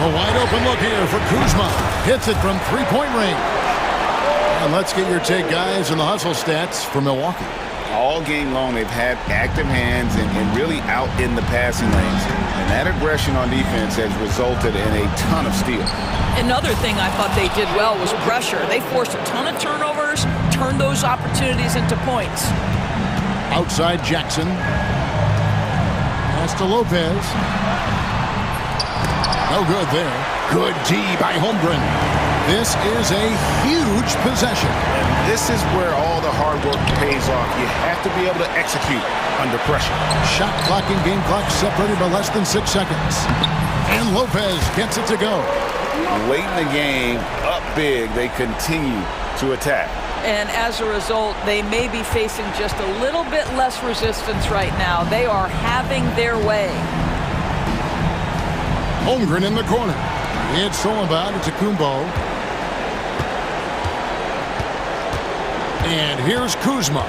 A wide open look here for Kuzma. Hits it from three-point range. And let's get your take, guys, in the hustle stats for Milwaukee. All game long, they've had active hands and really out in the passing lanes. And that aggression on defense has resulted in a ton of steals. Another thing I thought they did well was pressure. They forced a ton of turnovers, turned those opportunities into points. Outside Jackson. Pass to Lopez. No good there. Good D by Holmgren. This is a huge possession. And this is where all the hard work pays off. You have to be able to execute under pressure. Shot clock and game clock separated by less than 6 seconds. And Lopez gets it to go. Late in the game, up big, they continue to attack. And as a result, they may be facing just a little bit less resistance right now. They are having their way. Holmgren in the corner. It's all about Antetokounmpo. And here's Kuzma.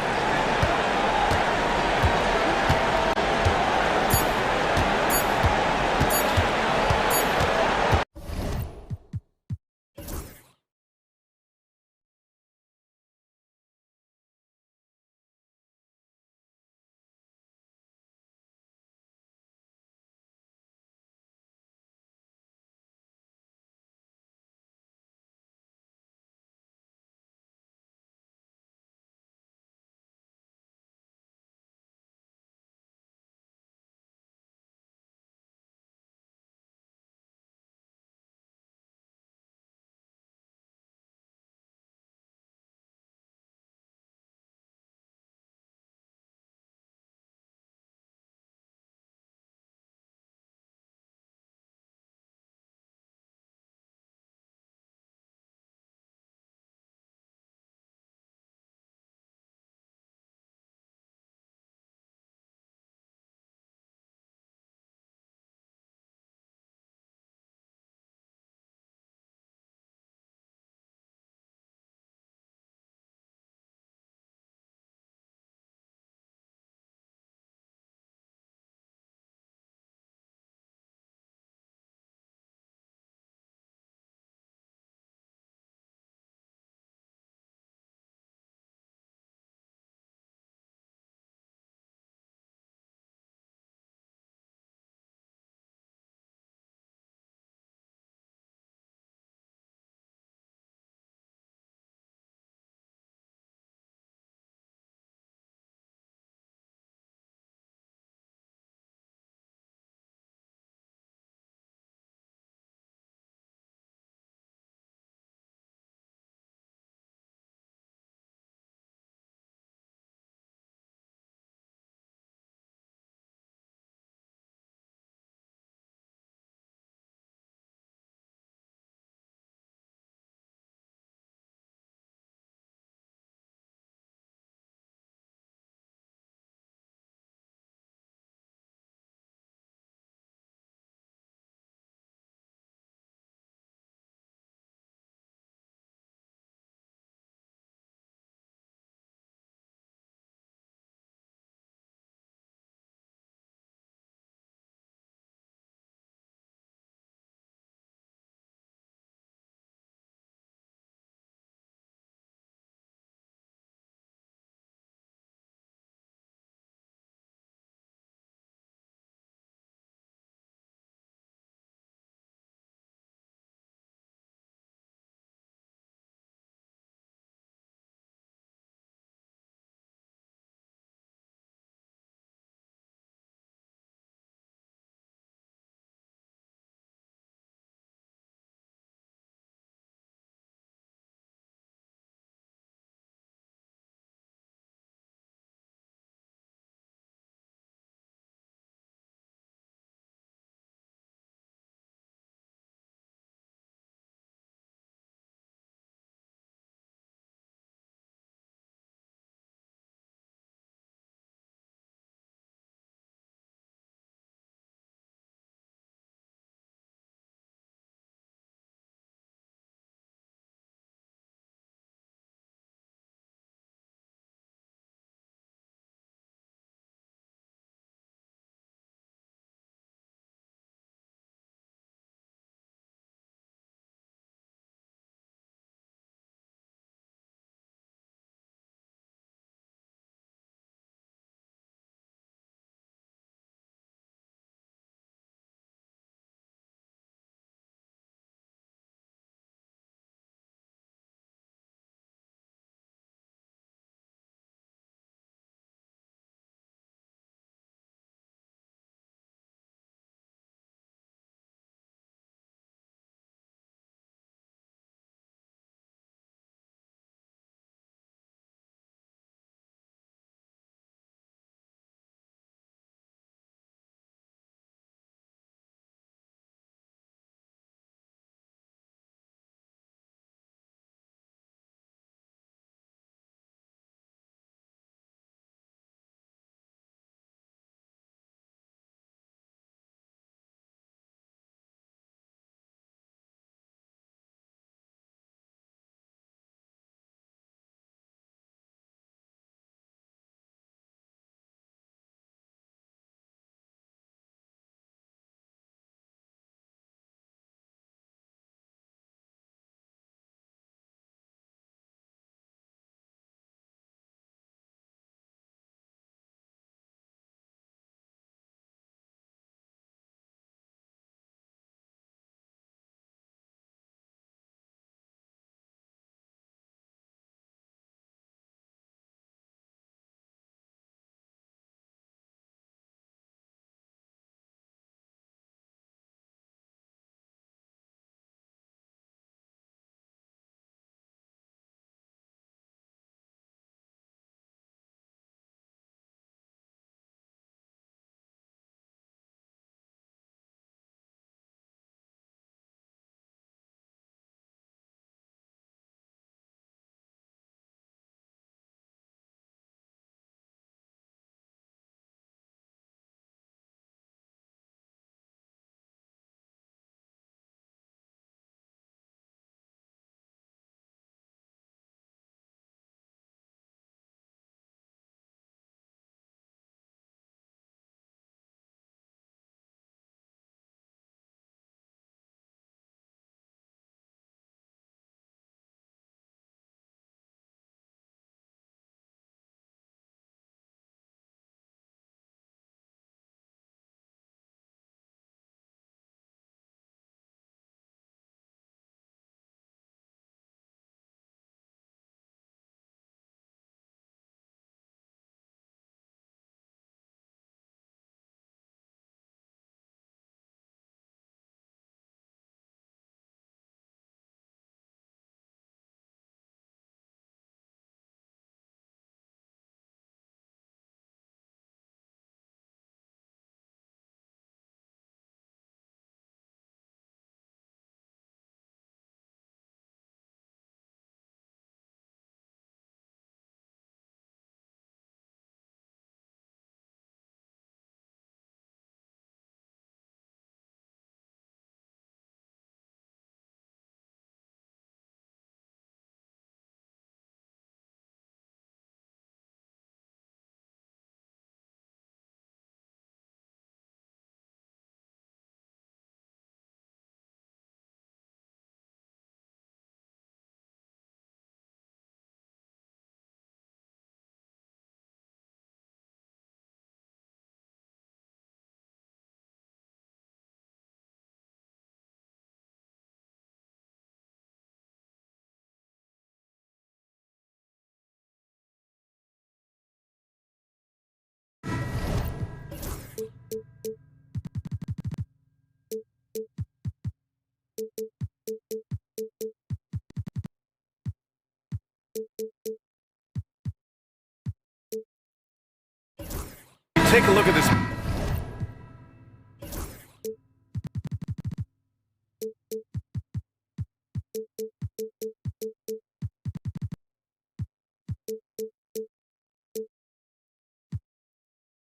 take a look at this.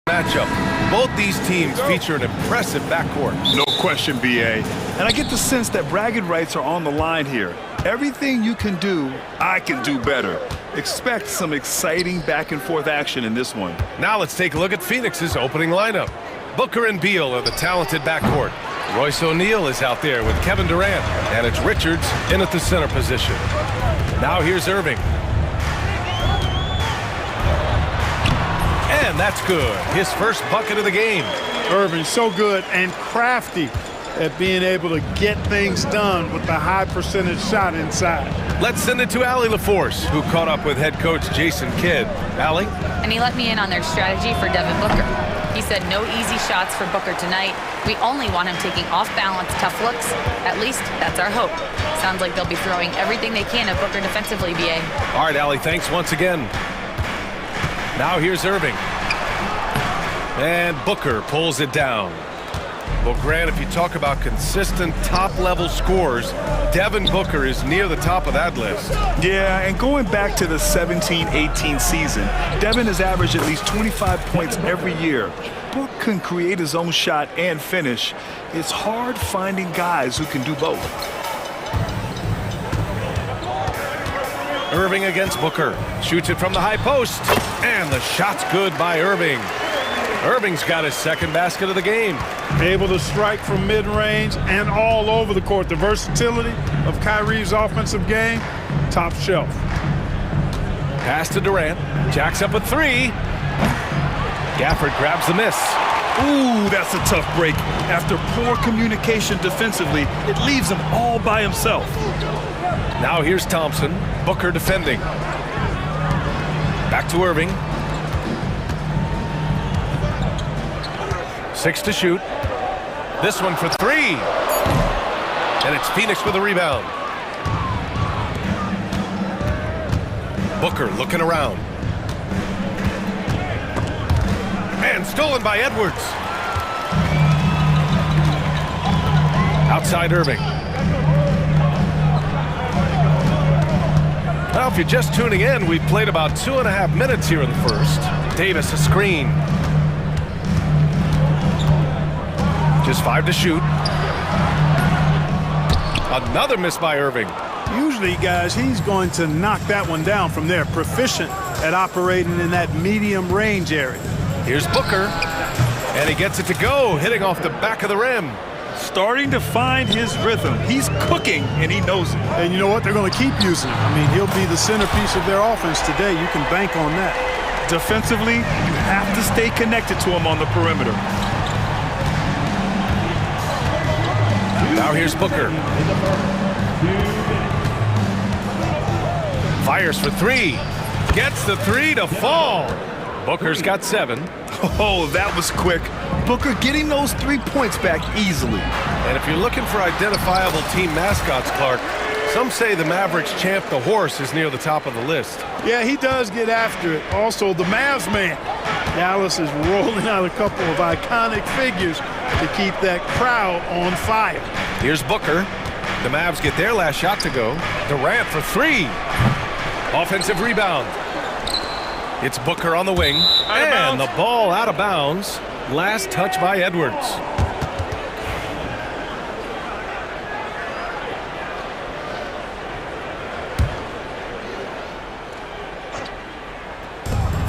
Matchup. Both these teams feature an impressive backcourt. No question, BA. And I get the sense that bragging rights are on the line here. Everything you can do, I can do better. Expect some exciting back-and-forth action in this one. Now let's take a look at Phoenix's opening lineup. Booker and Beal are the talented backcourt. Royce O'Neal is out there with Kevin Durant, and it's Richards in at the center position. Now here's Irving. And that's good. His first bucket of the game. Irving, so good and crafty at being able to get things done with the high percentage shot inside. Let's send it to Allie LaForce, who caught up with head coach Jason Kidd. Allie? And he let me in on their strategy for Devin Booker. He said no easy shots for Booker tonight. We only want him taking off-balance, tough looks. At least that's our hope. Sounds like they'll be throwing everything they can at Booker defensively, BA. All right, Allie, thanks once again. Now here's Irving. And Booker pulls it down. Well, Grant, if you talk about consistent top-level scores, Devin Booker is near the top of that list. Yeah, and going back to the 17-18 season, Devin has averaged at least 25 points every year. Book can create his own shot and finish. It's hard finding guys who can do both. Irving against Booker. Shoots it from the high post. And the shot's good by Irving. Irving's got his second basket of the game. Able to strike from mid-range and all over the court. The versatility of Kyrie's offensive game, top shelf. Pass to Durant. Jacks up a three. Gafford grabs the miss. Ooh, that's a tough break. After poor communication defensively, it leaves him all by himself. Now here's Thompson. Booker defending. Back to Irving. 6 to shoot. This one for three. And it's Phoenix with a rebound. Booker looking around. And stolen by Edwards. Outside Irving. Well, if you're just tuning in, we've played about 2.5 minutes here in the first. Davis a screen. Just 5 to shoot. Another miss by Irving. Usually, guys, he's going to knock that one down from there. Proficient at operating in that medium range area. Here's Booker. And he gets it to go, hitting off the back of the rim. Starting to find his rhythm. He's cooking, and he knows it. And you know what? They're going to keep using him. I mean, he'll be the centerpiece of their offense today. You can bank on that. Defensively, you have to stay connected to him on the perimeter. Now here's Booker. Fires for three. Gets the three to fall. Booker's got 7. Oh, that was quick. Booker getting those 3 points back easily. And if you're looking for identifiable team mascots, Clark, some say the Mavericks champ, the horse, is near the top of the list. Yeah, he does get after it. Also, the Mavs man. Dallas is rolling out a couple of iconic figures to keep that crowd on fire. Here's Booker. The Mavs get their last shot to go. Durant for 3. Offensive rebound. It's Booker on the wing. And the ball out of bounds. Last touch by Edwards.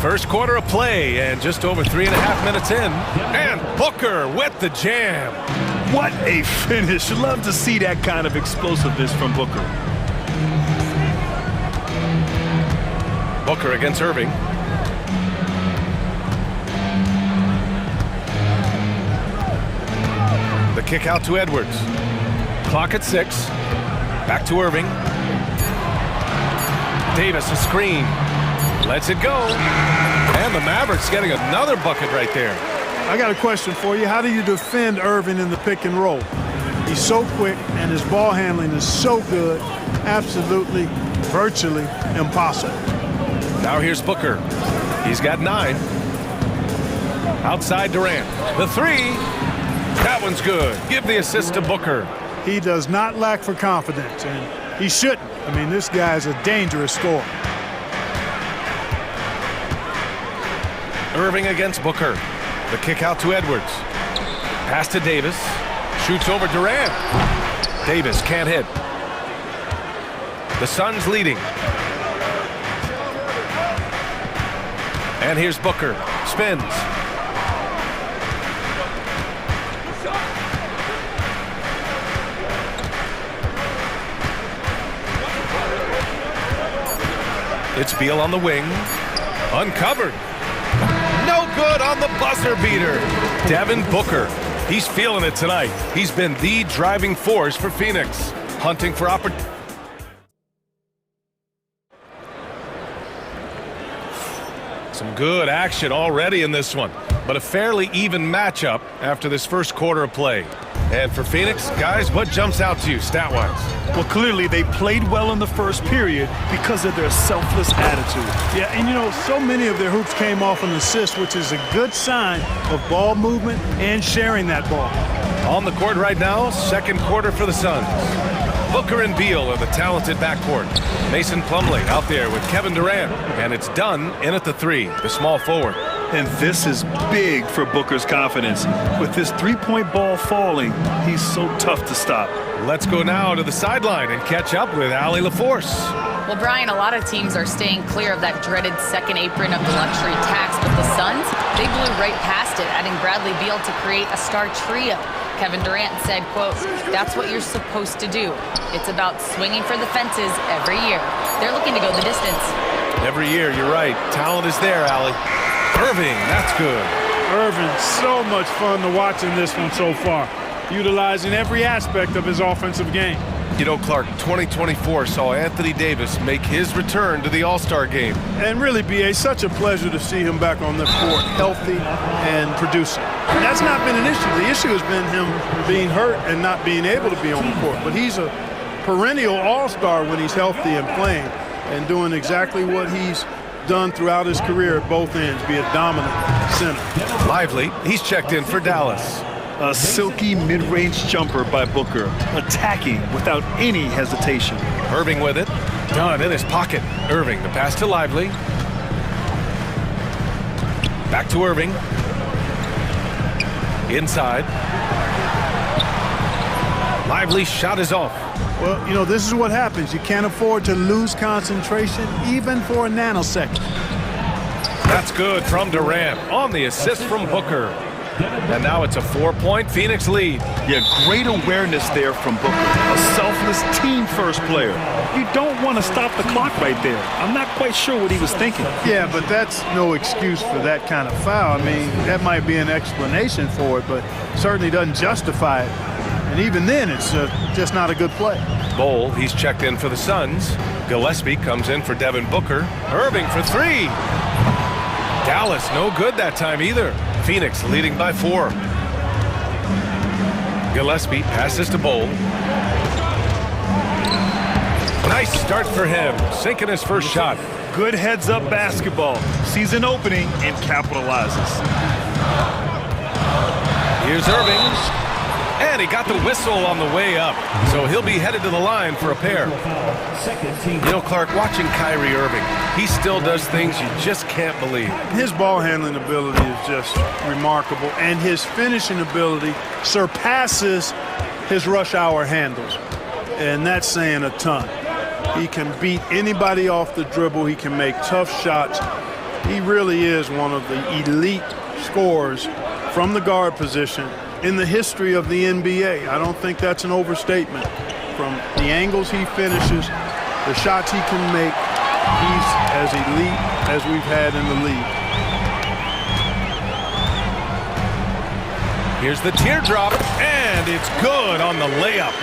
First quarter of play and just over 3.5 minutes in. And Booker with the jam. What a finish. Love to see that kind of explosiveness from Booker. Booker against Irving. The kick out to Edwards. Clock at 6. Back to Irving. Davis a screen. Lets it go. And the Mavericks getting another bucket right there. I got a question for you. How do you defend Irving in the pick and roll? He's so quick and his ball handling is so good. Absolutely, virtually impossible. Now here's Booker. He's got 9. Outside Durant. The three. That one's good. Give the assist to Booker. He does not lack for confidence, and he shouldn't. I mean, this guy is a dangerous scorer. Irving against Booker. The kick out to Edwards. Pass to Davis. Shoots over Durant. Davis can't hit. The Suns leading. And here's Booker. Spins. It's Beal on the wing. Uncovered. No good on the buzzer beater. Devin Booker. He's feeling it tonight. He's been the driving force for Phoenix. Hunting for opportunity. Some good action already in this one, but a fairly even matchup after this first quarter of play. And for Phoenix, guys, what jumps out to you stat-wise? Well, clearly they played well in the first period because of their selfless attitude. Yeah, and you know, so many of their hoops came off an assist, which is a good sign of ball movement and sharing that ball. On the court right now, second quarter for the Suns. Booker and Beal in the talented backcourt. Mason Plumlee out there with Kevin Durant. And it's done in at the three, the small forward. And this is big for Booker's confidence. With this three-point ball falling, he's so tough to stop. Let's go now to the sideline and catch up with Allie LaForce. Well, Brian, a lot of teams are staying clear of that dreaded second apron of the luxury tax, but the Suns, they blew right past it, adding Bradley Beal to create a star trio. Kevin Durant said, quote, "That's what you're supposed to do. It's about swinging for the fences every year." They're looking to go the distance. Every year, you're right. Talent is there, Allie. Irving, that's good. Irving, so much fun to watch in this one so far, utilizing every aspect of his offensive game. You know, Clark, 2024 saw Anthony Davis make his return to the All-Star game. And really, B.A., such a pleasure to see him back on the court, healthy and producing. That's not been an issue. The issue has been him being hurt and not being able to be on the court. But he's a perennial All-Star when he's healthy and playing and doing exactly what he's done throughout his career at both ends, be a dominant center. Lively, he's checked in for Dallas. A silky mid-range jumper by Booker, attacking without any hesitation. Irving with it, done in his pocket. Irving, the pass to Lively. Back to Irving. Inside. Lively shot is off. Well, you know, this is what happens. You can't afford to lose concentration even for a nanosecond. That's good from Durant on the assist from Booker. And now it's a 4-point Phoenix lead. Yeah, great awareness there from Booker. A selfless team-first player. You don't want to stop the clock right there. I'm not quite sure what he was thinking. Yeah, but that's no excuse for that kind of foul. I mean, that might be an explanation for it, but certainly doesn't justify it. And even then, it's just not a good play. Bowl, he's checked in for the Suns. Gillespie comes in for Devin Booker. Irving for three. Dallas, no good that time either. Phoenix leading by 4. Gillespie passes to Bowl. Nice start for him, sinking his first shot. Good heads-up basketball. Sees an opening and capitalizes. Here's Irving. And he got the whistle on the way up. So he'll be headed to the line for a pair. You know, Clark, watching Kyrie Irving, he still does things you just can't believe. His ball handling ability is just remarkable, and his finishing ability surpasses his rush hour handles. And that's saying a ton. He can beat anybody off the dribble. He can make tough shots. He really is one of the elite scorers from the guard position in the history of the NBA. I don't think that's an overstatement. From the angles he finishes, the shots he can make, he's as elite as we've had in the league. Here's the teardrop, and it's good on the layup.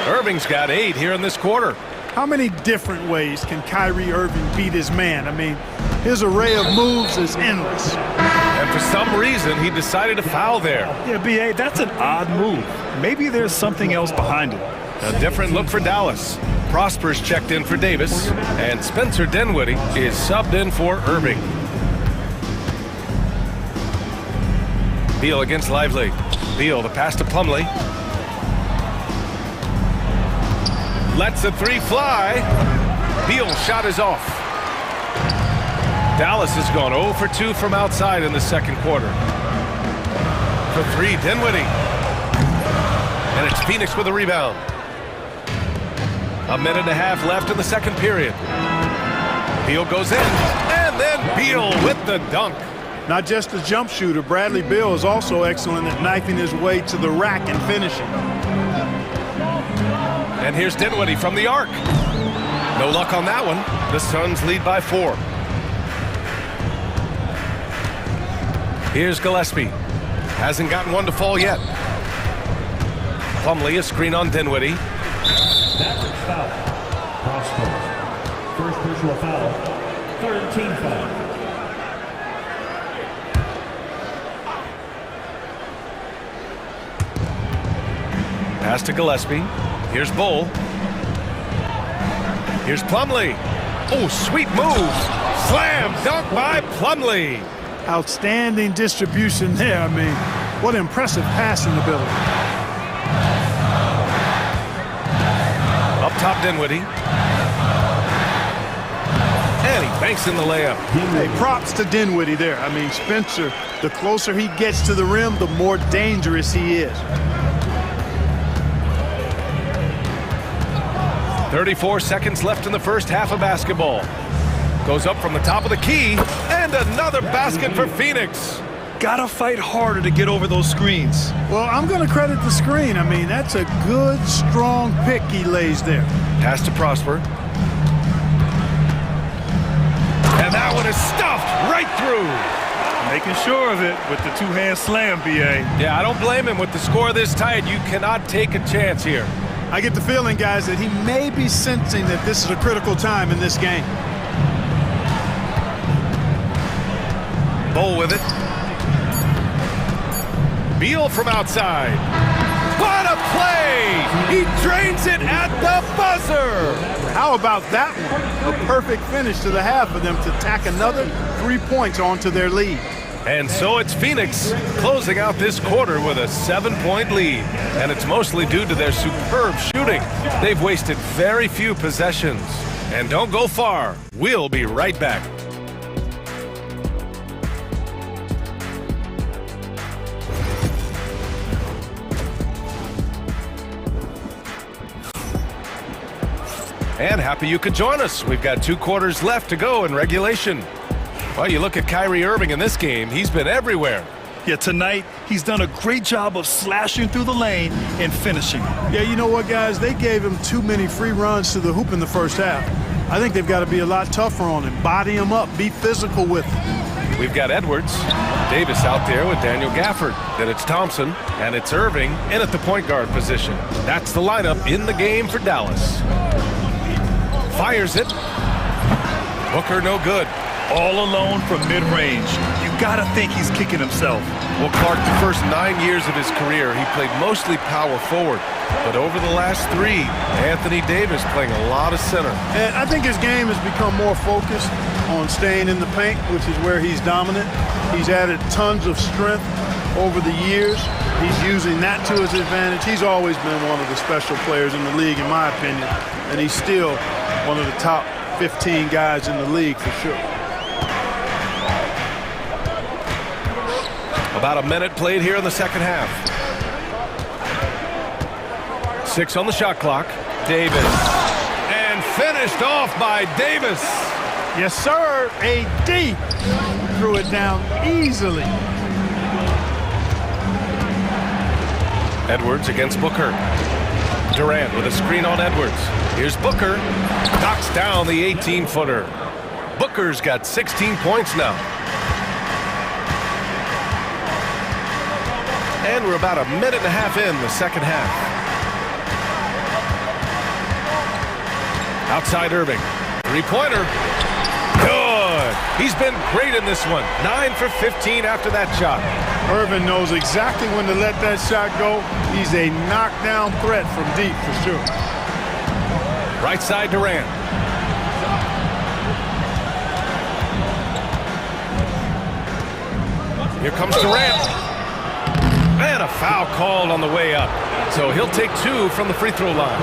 Irving's got 8 here in this quarter. How many different ways can Kyrie Irving beat his man? I mean, his array of moves is endless. And for some reason, he decided to foul there. Yeah, B.A., that's an odd move. Maybe there's something else behind it. A different look for Dallas. Prosper's checked in for Davis, and Spencer Dinwiddie is subbed in for Irving. Beal against Lively. Beal, the pass to Plumlee. Lets the three fly. Beal's shot is off. Dallas has gone 0 for 2 from outside in the second quarter. For three, Dinwiddie. And it's Phoenix with a rebound. A minute and a half left in the second period. Beal goes in, and then Beal with the dunk. Not just a jump shooter, Bradley Beal is also excellent at knifing his way to the rack and finishing. And here's Dinwiddie from the arc. No luck on that one. The Suns lead by 4. Here's Gillespie. Hasn't gotten one to fall yet. Plumlee, a screen on Dinwiddie. Foul. First personal foul. Third team foul. Pass to Gillespie. Here's Bull. Here's Plumlee. Oh, sweet move. Slam dunk by Plumlee. Outstanding distribution there. I mean, what impressive passing ability. Up top, Dinwiddie. And he banks in the layup. Hey, props to Dinwiddie there. I mean, Spencer, the closer he gets to the rim, the more dangerous he is. 34 seconds left in the first half of basketball. Goes up from the top of the key, and another basket for Phoenix. Gotta fight harder to get over those screens. Well, I'm going to credit the screen. I mean, that's a good, strong pick he lays there. Pass to Prosper. And that one is stuffed right through. Making sure of it with the two-hand slam, B.A. Yeah, I don't blame him. With the score this tight, you cannot take a chance here. I get the feeling, guys, that he may be sensing that this is a critical time in this game. Bull with it. Beal from outside. What a play! He drains it at the buzzer! How about that one? A perfect finish to the half for them to tack another 3 points onto their lead. And so it's Phoenix closing out this quarter with a 7-point lead. And it's mostly due to their superb shooting. They've wasted very few possessions. And don't go far. We'll be right back. And happy you could join us. We've got 2 quarters left to go in regulation. Well, you look at Kyrie Irving in this game, he's been everywhere. Yeah, tonight, he's done a great job of slashing through the lane and finishing. Yeah, you know what, guys? They gave him too many free runs to the hoop in the first half. I think they've got to be a lot tougher on him. Body him up, be physical with him. We've got Edwards, Davis out there with Daniel Gafford. Then it's Thompson, and it's Irving in at the point guard position. That's the lineup in the game for Dallas. Fires it. Booker no good. All alone from mid-range. You gotta think he's kicking himself. Well, Clark, the first 9 years of his career, he played mostly power forward. But over the last 3, Anthony Davis playing a lot of center. And I think his game has become more focused on staying in the paint, which is where he's dominant. He's added tons of strength over the years. He's using that to his advantage. He's always been one of the special players in the league, in my opinion. And he's still one of the top 15 guys in the league for sure. About a minute played here in the second half. 6 on the shot clock. Davis. And finished off by Davis. Yes, sir. AD threw it down easily. Edwards against Booker. Durant with a screen on Edwards. Here's Booker. Knocks down the 18-footer. Booker's got 16 points now. And we're about a minute and a half in the second half. Outside Irving. Three-pointer. Good. He's been great in this one. 9 for 15 after that shot. Irving knows exactly when to let that shot go. He's a knockdown threat from deep for sure. Right side Durant. Here comes Durant. And a foul called on the way up. So he'll take 2 from the free throw line.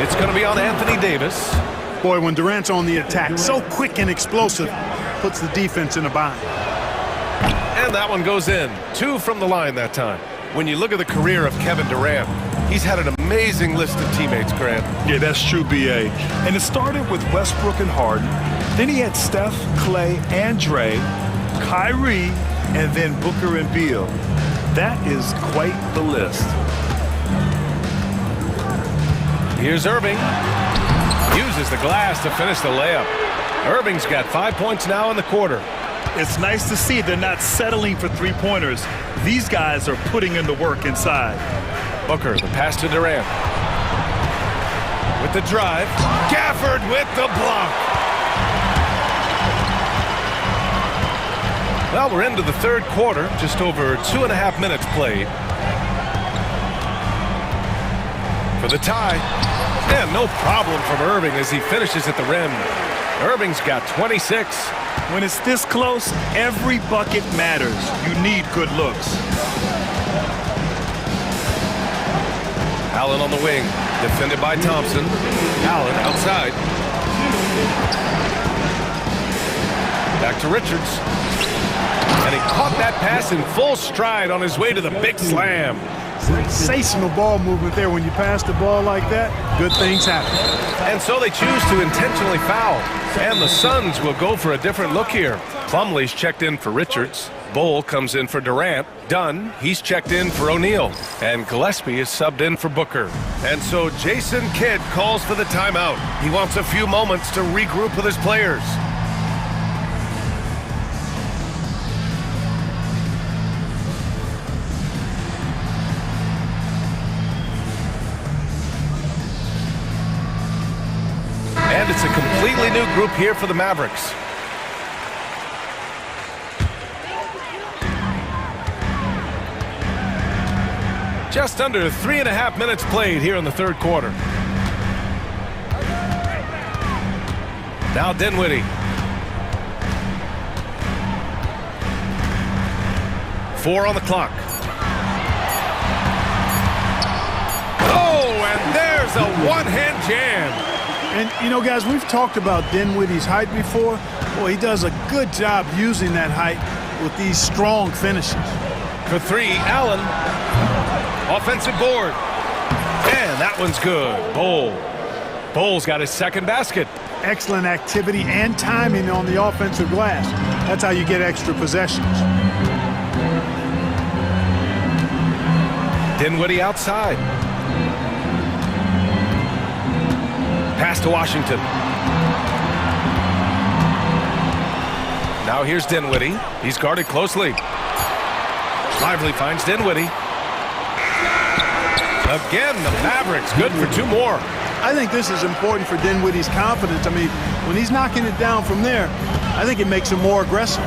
It's going to be on Anthony Davis. Boy, when Durant's on the attack, so quick and explosive, puts the defense in a bind. And that one goes in. 2 from the line that time. When you look at the career of Kevin Durant, he's had an amazing list of teammates, Grant. Yeah, that's true, B.A. And it started with Westbrook and Harden. Then he had Steph, Clay, and Dre, Kyrie, and then Booker and Beal. That is quite the list. Here's Irving. Uses the glass to finish the layup. Irving's got 5 points now in the quarter. It's nice to see they're not settling for three-pointers. These guys are putting in the work inside. Booker, the pass to Durant. With the drive. Gafford with the block. Well, we're into the third quarter. Just over 2.5 minutes played. For the tie. And no problem from Irving as he finishes at the rim. Irving's got 26. When it's this close, every bucket matters. You need good looks. Allen on the wing, defended by Thompson. Allen outside. Back to Richards. And he caught that pass in full stride on his way to the big slam. Sensational ball movement there. When you pass the ball like that, good things happen. And so they choose to intentionally foul. And the Suns will go for a different look here. Plumlee's checked in for Richards. Bull comes in for Durant. Dunn, he's checked in for O'Neal. And Gillespie is subbed in for Booker. And so Jason Kidd calls for the timeout. He wants a few moments to regroup with his players. And it's a completely new group here for the Mavericks. Just under 3.5 minutes played here in the third quarter. Now Dinwiddie. 4 on the clock. Oh, and there's a one-hand jam. And, you know, guys, we've talked about Dinwiddie's height before. Boy, he does a good job using that height with these strong finishes. For 3, Allen. Offensive board. And that one's good. Bull's got his second basket. Excellent activity and timing on the offensive glass. That's how you get extra possessions. Dinwiddie outside. Pass to Washington. Now here's Dinwiddie. He's guarded closely. Lively finds Dinwiddie. Again, the Mavericks good for 2 more. I think this is important for Dinwiddie's confidence. I mean, when he's knocking it down from there, I think it makes him more aggressive.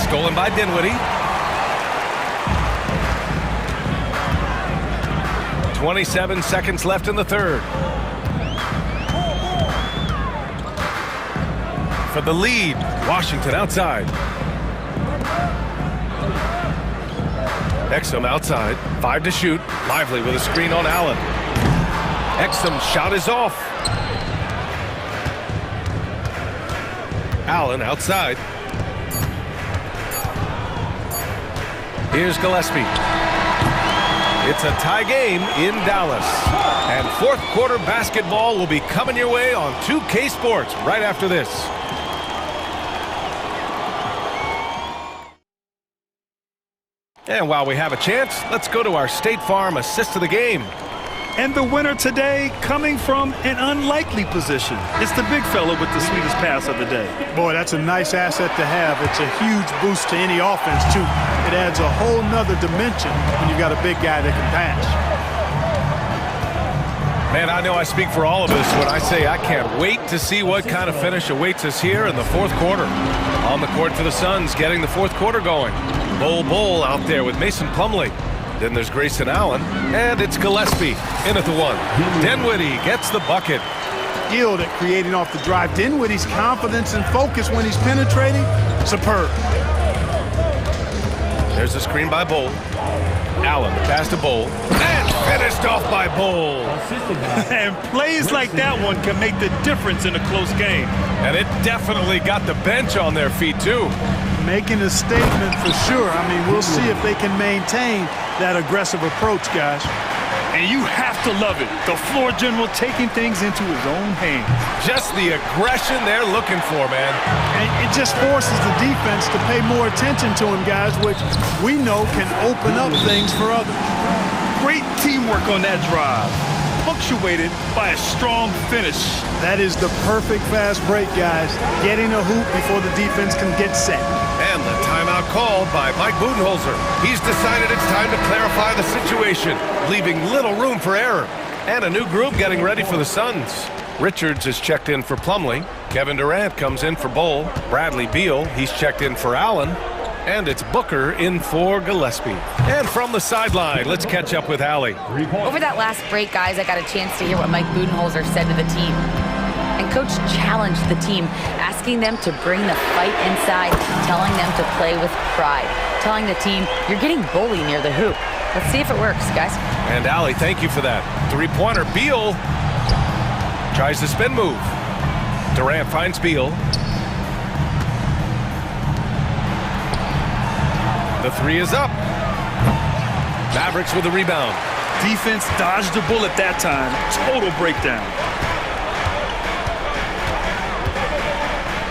Stolen by Dinwiddie. 27 seconds left in the third. For the lead, Washington outside. Exum outside, 5 to shoot. Lively with a screen on Allen. Exum's shot is off. Allen outside. Here's Gillespie. It's a tie game in Dallas. And fourth quarter basketball will be coming your way on 2K Sports right after this. And while we have a chance, let's go to our State Farm assist of the game. And the winner today coming from an unlikely position. It's the big fella with the sweetest pass of the day. Boy, that's a nice asset to have. It's a huge boost to any offense, too. It adds a whole nother dimension when you've got a big guy that can pass. Man, I know I speak for all of us when I say I can't wait to see what kind of finish awaits us here in the fourth quarter. On the court for the Suns, getting the fourth quarter going. Bull out there with Mason Plumlee. Then there's Grayson Allen, and it's Gillespie in at the 1. Dinwiddie gets the bucket. Skilled at creating off the drive. Dinwiddie's confidence and focus when he's penetrating, superb. There's a screen by Bowl. Allen, the pass to Bowl. And finished off by Bowl. And plays like that one can make the difference in a close game. And it definitely got the bench on their feet, too. Making a statement for sure. I mean, we'll see if they can maintain that aggressive approach, guys. And you have to love it. The floor general taking things into his own hands. Just the aggression they're looking for, man. And it just forces the defense to pay more attention to him, guys, which we know can open up things for others. Great teamwork on that drive, punctuated by a strong finish. That is the perfect fast break, guys. Getting a hoop before the defense can get set. And the timeout called by Mike Budenholzer. He's decided it's time to clarify the situation, leaving little room for error. And a new group getting ready for the Suns. Richards is checked in for Plumlee. Kevin Durant comes in for Bowl. Bradley Beal, he's checked in for Allen. And it's Booker in for Gillespie. And from the sideline, let's catch up with Allie. Over that last break, guys, I got a chance to hear what Mike Budenholzer said to the team. And Coach challenged the team, asking them to bring the fight inside, telling them to play with pride, telling the team, you're getting bullied near the hoop. Let's see if it works, guys. And Allie, thank you for that. Three-pointer, Beal tries the spin move. Durant finds Beal. The three is up. Mavericks with the rebound. Defense dodged the bullet that time. Total breakdown.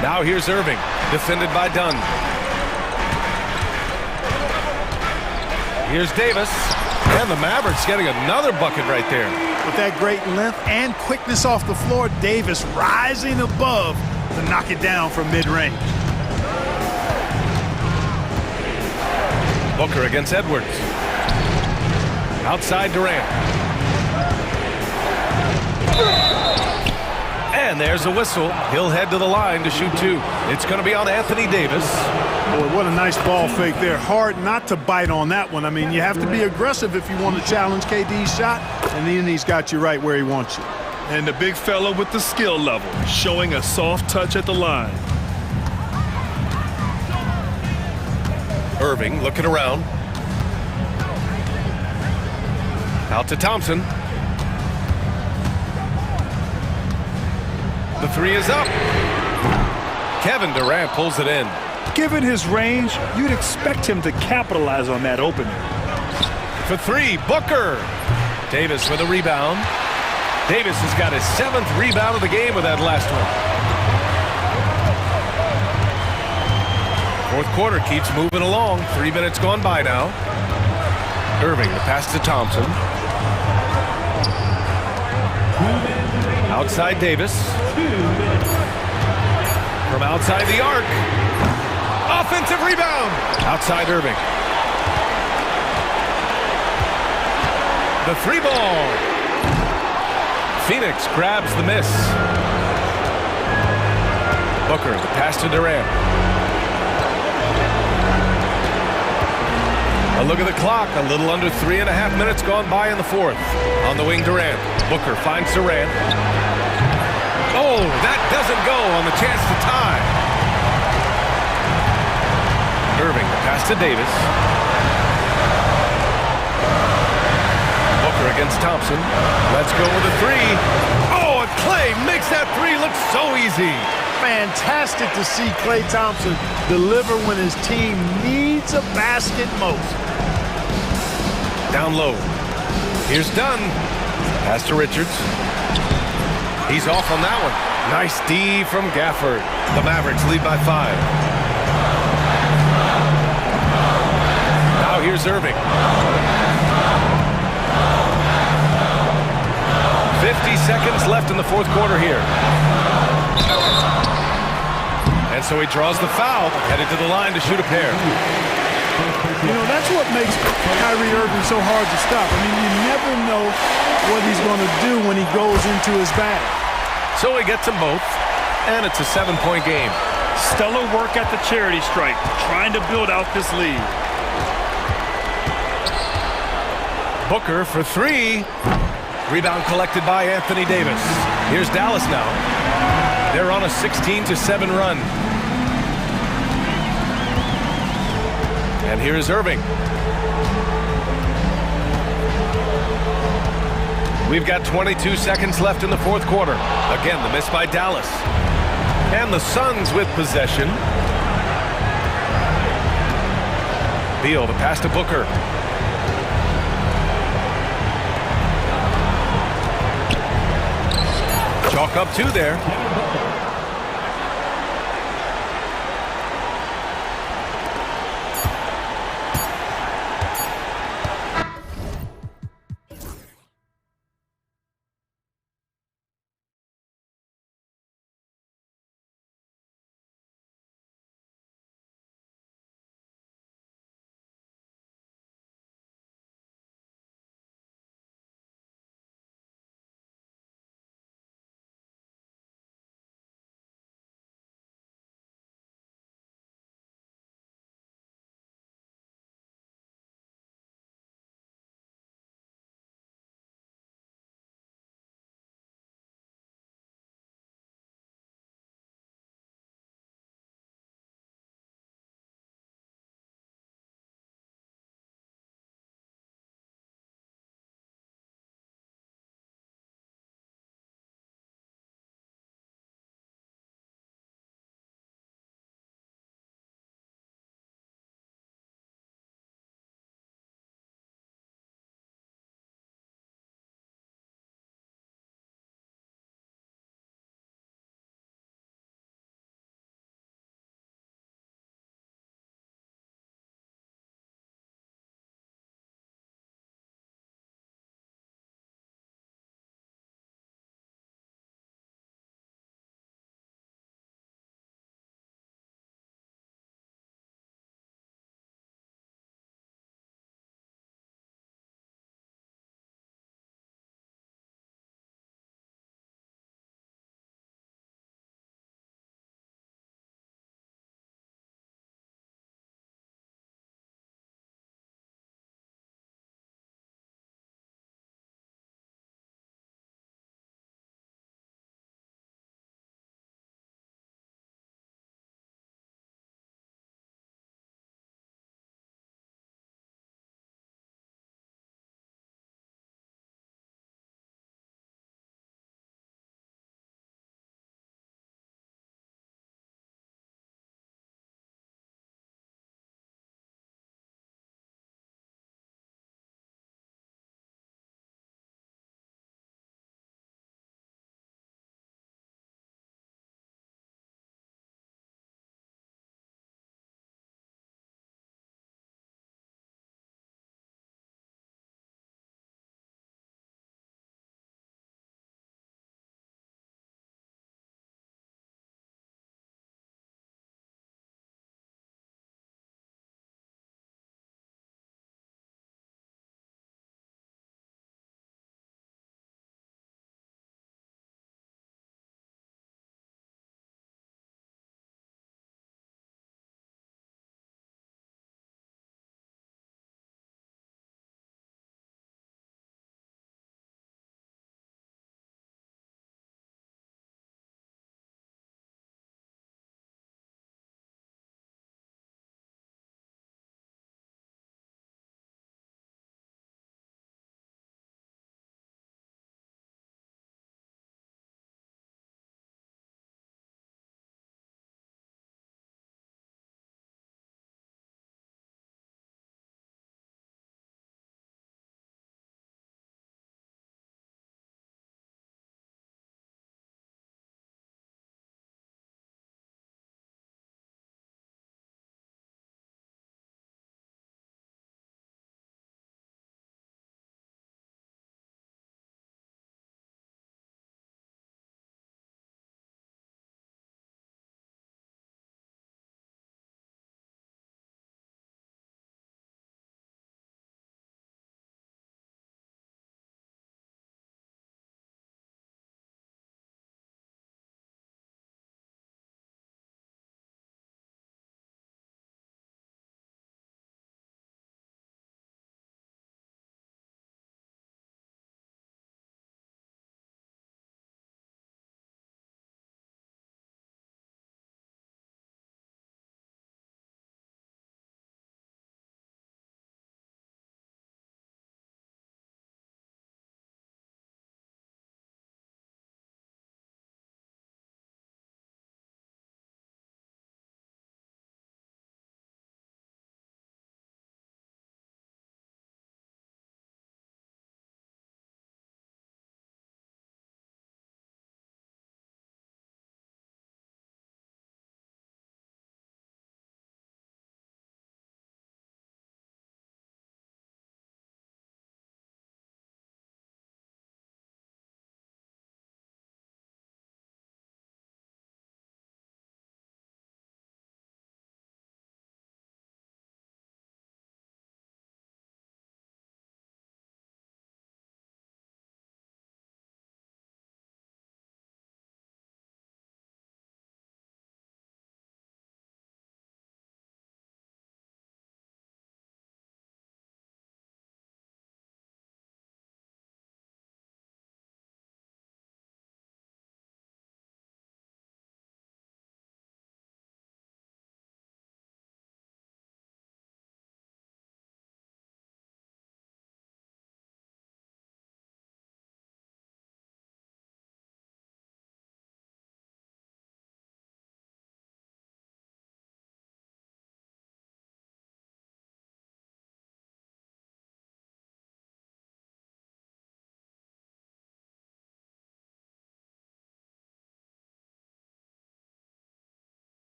Now here's Irving, defended by Dunn. Here's Davis, and the Mavericks getting another bucket right there. With that great length and quickness off the floor, Davis rising above to knock it down from mid-range. Booker against Edwards. Outside Durant. And there's a whistle. He'll head to the line to shoot two. It's going to be on Anthony Davis. Boy, what a nice ball fake there. Hard not to bite on that one. I mean, you have to be aggressive if you want to challenge KD's shot, and then he's got you right where he wants you. And the big fella with the skill level, showing a soft touch at the line. Irving looking around. Out to Thompson. The three is up. Kevin Durant pulls it in. Given his range, you'd expect him to capitalize on that opening. For three, Booker. Davis with a rebound. Davis has got his 7th rebound of the game with that last one. Fourth quarter keeps moving along. 3 minutes gone by now. Irving, the pass to Thompson. Outside Davis. From outside the arc. Offensive rebound. Outside Irving. The three ball. Phoenix grabs the miss. Booker, the pass to Durant. A look at the clock. A little under 3.5 minutes gone by in the fourth. On the wing, Durant. Booker finds Durant. Oh, that doesn't go on the chance to tie. Irving, the pass to Davis. Booker against Thompson. Let's go with a three. Oh, and Klay makes that three look so easy. Fantastic to see Klay Thompson deliver when his team needs a basket most. Down low. Here's Dunn. Pass to Richards. He's off on that one. Nice D from Gafford. The Mavericks lead by 5. Now here's Irving. 50 seconds left in the fourth quarter here. And so he draws the foul, headed to the line to shoot a pair. You know, that's what makes Kyrie Irving so hard to stop. I mean, you never know what he's going to do when he goes into his bag. So he gets them both, and it's a 7-point game. Stellar work at the charity stripe, trying to build out this lead. Booker for three. Rebound collected by Anthony Davis. Here's Dallas now. They're on a 16-7 run. And here's Irving. We've got 22 seconds left in the fourth quarter. Again, the miss by Dallas. And the Suns with possession. Beal, the pass to Booker. Chalk up 2 there.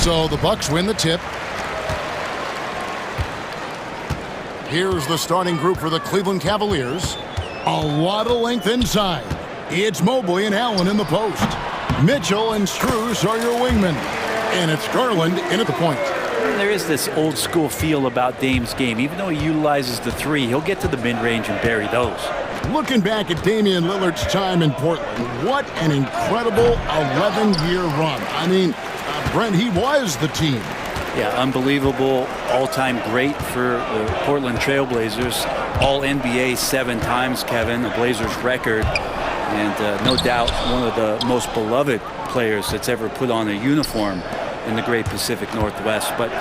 So the Bucks win the tip. Here's the starting group for the Cleveland Cavaliers. A lot of length inside. It's Mobley and Allen in the post. Mitchell and Strus are your wingmen. And it's Garland in at the point. There is this old school feel about Dame's game. Even though he utilizes the three, he'll get to the mid-range and bury those. Looking back at Damian Lillard's time in Portland, what an incredible 11-year run. I mean, Brent, he was the team. Yeah, unbelievable, all-time great for the Portland Trailblazers. All-NBA 7 times, Kevin, the Blazers record. And no doubt one of the most beloved players that's ever put on a uniform in the great Pacific Northwest. But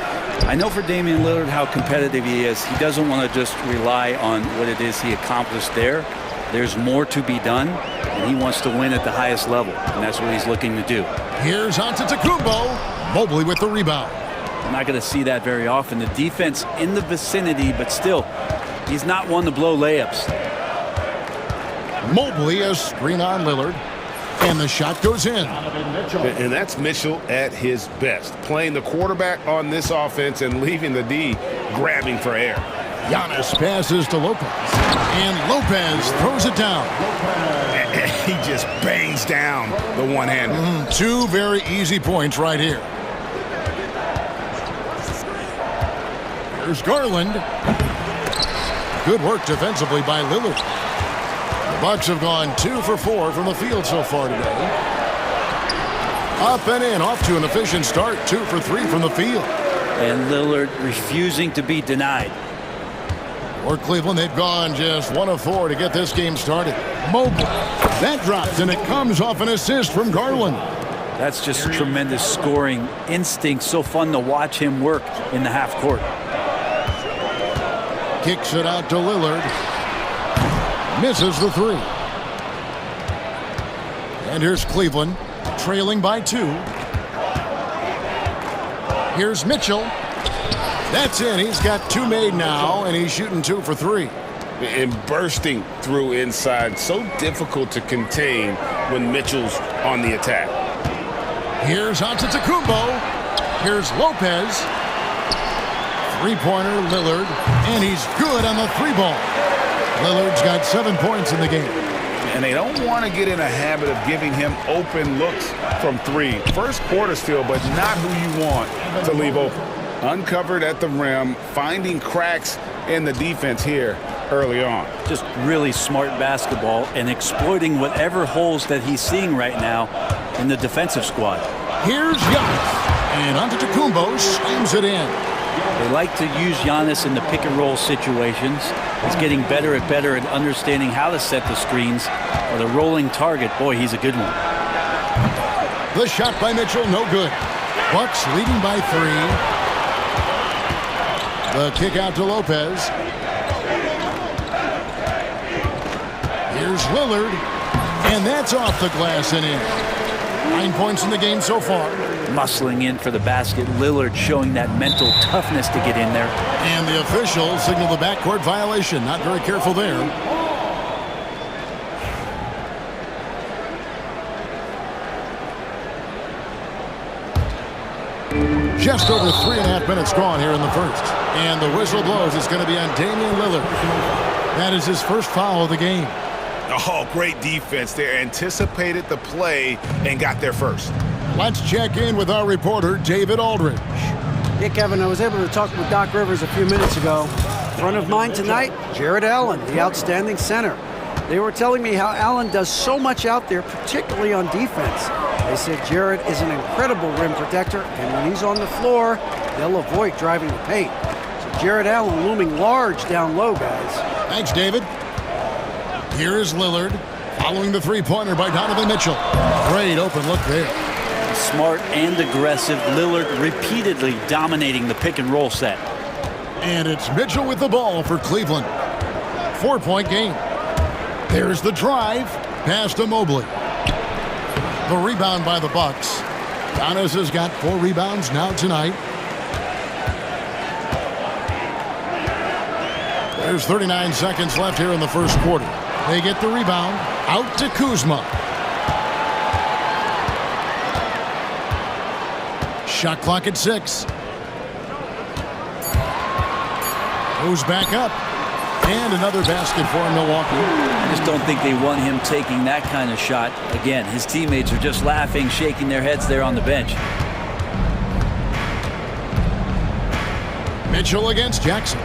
I know for Damian Lillard how competitive he is. He doesn't want to just rely on what it is he accomplished there. There's more to be done, and he wants to win at the highest level, and that's what he's looking to do. Here's Antetokounmpo. Mobley with the rebound. I'm not going to see that very often. The defense in the vicinity, but still, he's not one to blow layups. Mobley a screen on Lillard, and the shot goes in. And that's Mitchell at his best, playing the quarterback on this offense and leaving the D grabbing for air. Giannis passes to Lopez, and Lopez throws it down. He just bangs down the one-hander. Two very easy points right here. Here's Garland. Good work defensively by Lillard. The Bucks have gone 2 for 4 from the field so far today. Up and in, off to an efficient start. 2 for 3 from the field. And Lillard refusing to be denied. For Cleveland, they've gone just 1 of 4 to get this game started. Mobley. That drops, and it comes off an assist from Garland. That's just tremendous scoring instinct. So fun to watch him work in the half court. Kicks it out to Lillard. Misses the 3. And here's Cleveland, trailing by 2. Here's Mitchell. That's in. He's got 2 made now, and he's shooting 2 for 3. And bursting through inside. So difficult to contain when Mitchell's on the attack. Here's Antetokounmpo. Here's Lopez. Three-pointer, Lillard. And he's good on the 3-ball. Lillard's got 7 points in the game. And they don't want to get in a habit of giving him open looks from 3. First quarter still, but not who you want to leave open. Uncovered at the rim, finding cracks in the defense here early on. Just really smart basketball and exploiting whatever holes that he's seeing right now in the defensive squad. Here's Giannis, and Antetokounmpo slams it in. They like to use Giannis in the pick-and-roll situations. He's getting better at understanding how to set the screens. With a rolling target, boy, he's a good one. The shot by Mitchell, no good. Bucks leading by 3. The kick out to Lopez. Here's Lillard, and that's off the glass and in. 9 points in the game so far. Muscling in for the basket. Lillard showing that mental toughness to get in there. And the officials signal the backcourt violation. Not very careful there. Just over 3.5 minutes gone here in the first. And the whistle blows. It's going to be on Damian Lillard. That is his first foul of the game. Oh, great defense there. Anticipated the play and got there first. Let's check in with our reporter, David Aldridge. Yeah, Kevin, I was able to talk with Doc Rivers a few minutes ago. Front of mind tonight, Jarrett Allen, the outstanding center. They were telling me how Allen does so much out there, particularly on defense. They said Jarrett is an incredible rim protector, and when he's on the floor, they'll avoid driving the paint. So Jarrett Allen looming large down low, guys. Thanks, David. Here is Lillard, following the three-pointer by Donovan Mitchell. Great open look there. Smart and aggressive. Lillard repeatedly dominating the pick-and-roll set. And it's Mitchell with the ball for Cleveland. 4-point game. There's the drive. Pass to Mobley. The rebound by the Bucks. Giannis has got 4 rebounds now tonight. There's 39 seconds left here in the first quarter. They get the rebound. Out to Kuzma. Shot clock at 6. Goes back up. And another basket for Milwaukee. I just don't think they want him taking that kind of shot. Again, his teammates are just laughing, shaking their heads there on the bench. Mitchell against Jackson.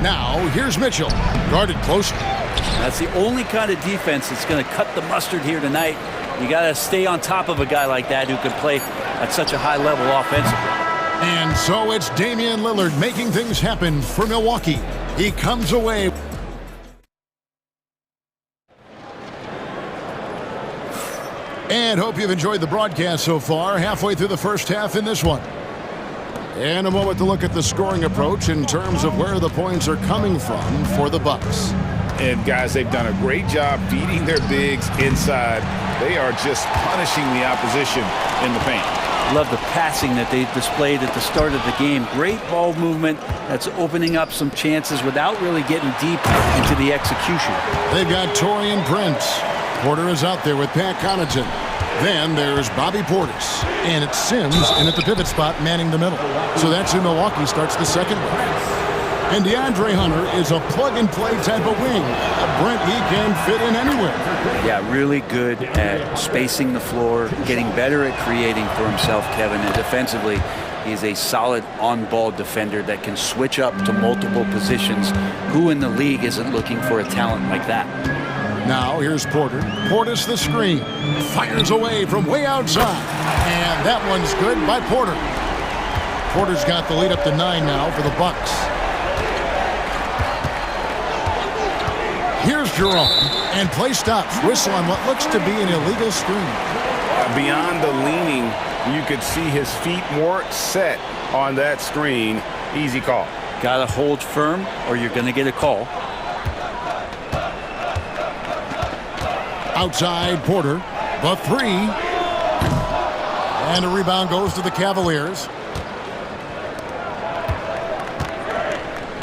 Now, here's Mitchell, guarded closely. That's the only kind of defense that's going to cut the mustard here tonight. You got to stay on top of a guy like that who can play at such a high level offensively. And so it's Damian Lillard making things happen for Milwaukee. He comes away. And hope you've enjoyed the broadcast so far, halfway through the first half in this one. And a moment to look at the scoring approach in terms of where the points are coming from for the Bucks. And guys, they've done a great job feeding their bigs inside. They are just punishing the opposition in the paint. Love the passing that they displayed at the start of the game. Great ball movement that's opening up some chances without really getting deep into the execution. They've got Taurean Prince. Porter is out there with Pat Connaughton. Then there's Bobby Portis. And it's Sims in at the pivot spot manning the middle. So that's who Milwaukee starts the second with. And DeAndre Hunter is a plug-and-play type of wing. Brent, he can fit in anywhere. Yeah, really good at spacing the floor, getting better at creating for himself, Kevin. And defensively, he's a solid on-ball defender that can switch up to multiple positions. Who in the league isn't looking for a talent like that? Now here's Porter. Portis the screen. Fires away from way outside. And that one's good by Porter. Porter's got the lead up to 9 now for the Bucks. Here's Jerome, and play stops. Whistle on what looks to be an illegal screen. Beyond the leaning, you could see his feet more set on that screen. Easy call. Got to hold firm or you're going to get a call. Outside Porter, the 3. And a rebound goes to the Cavaliers.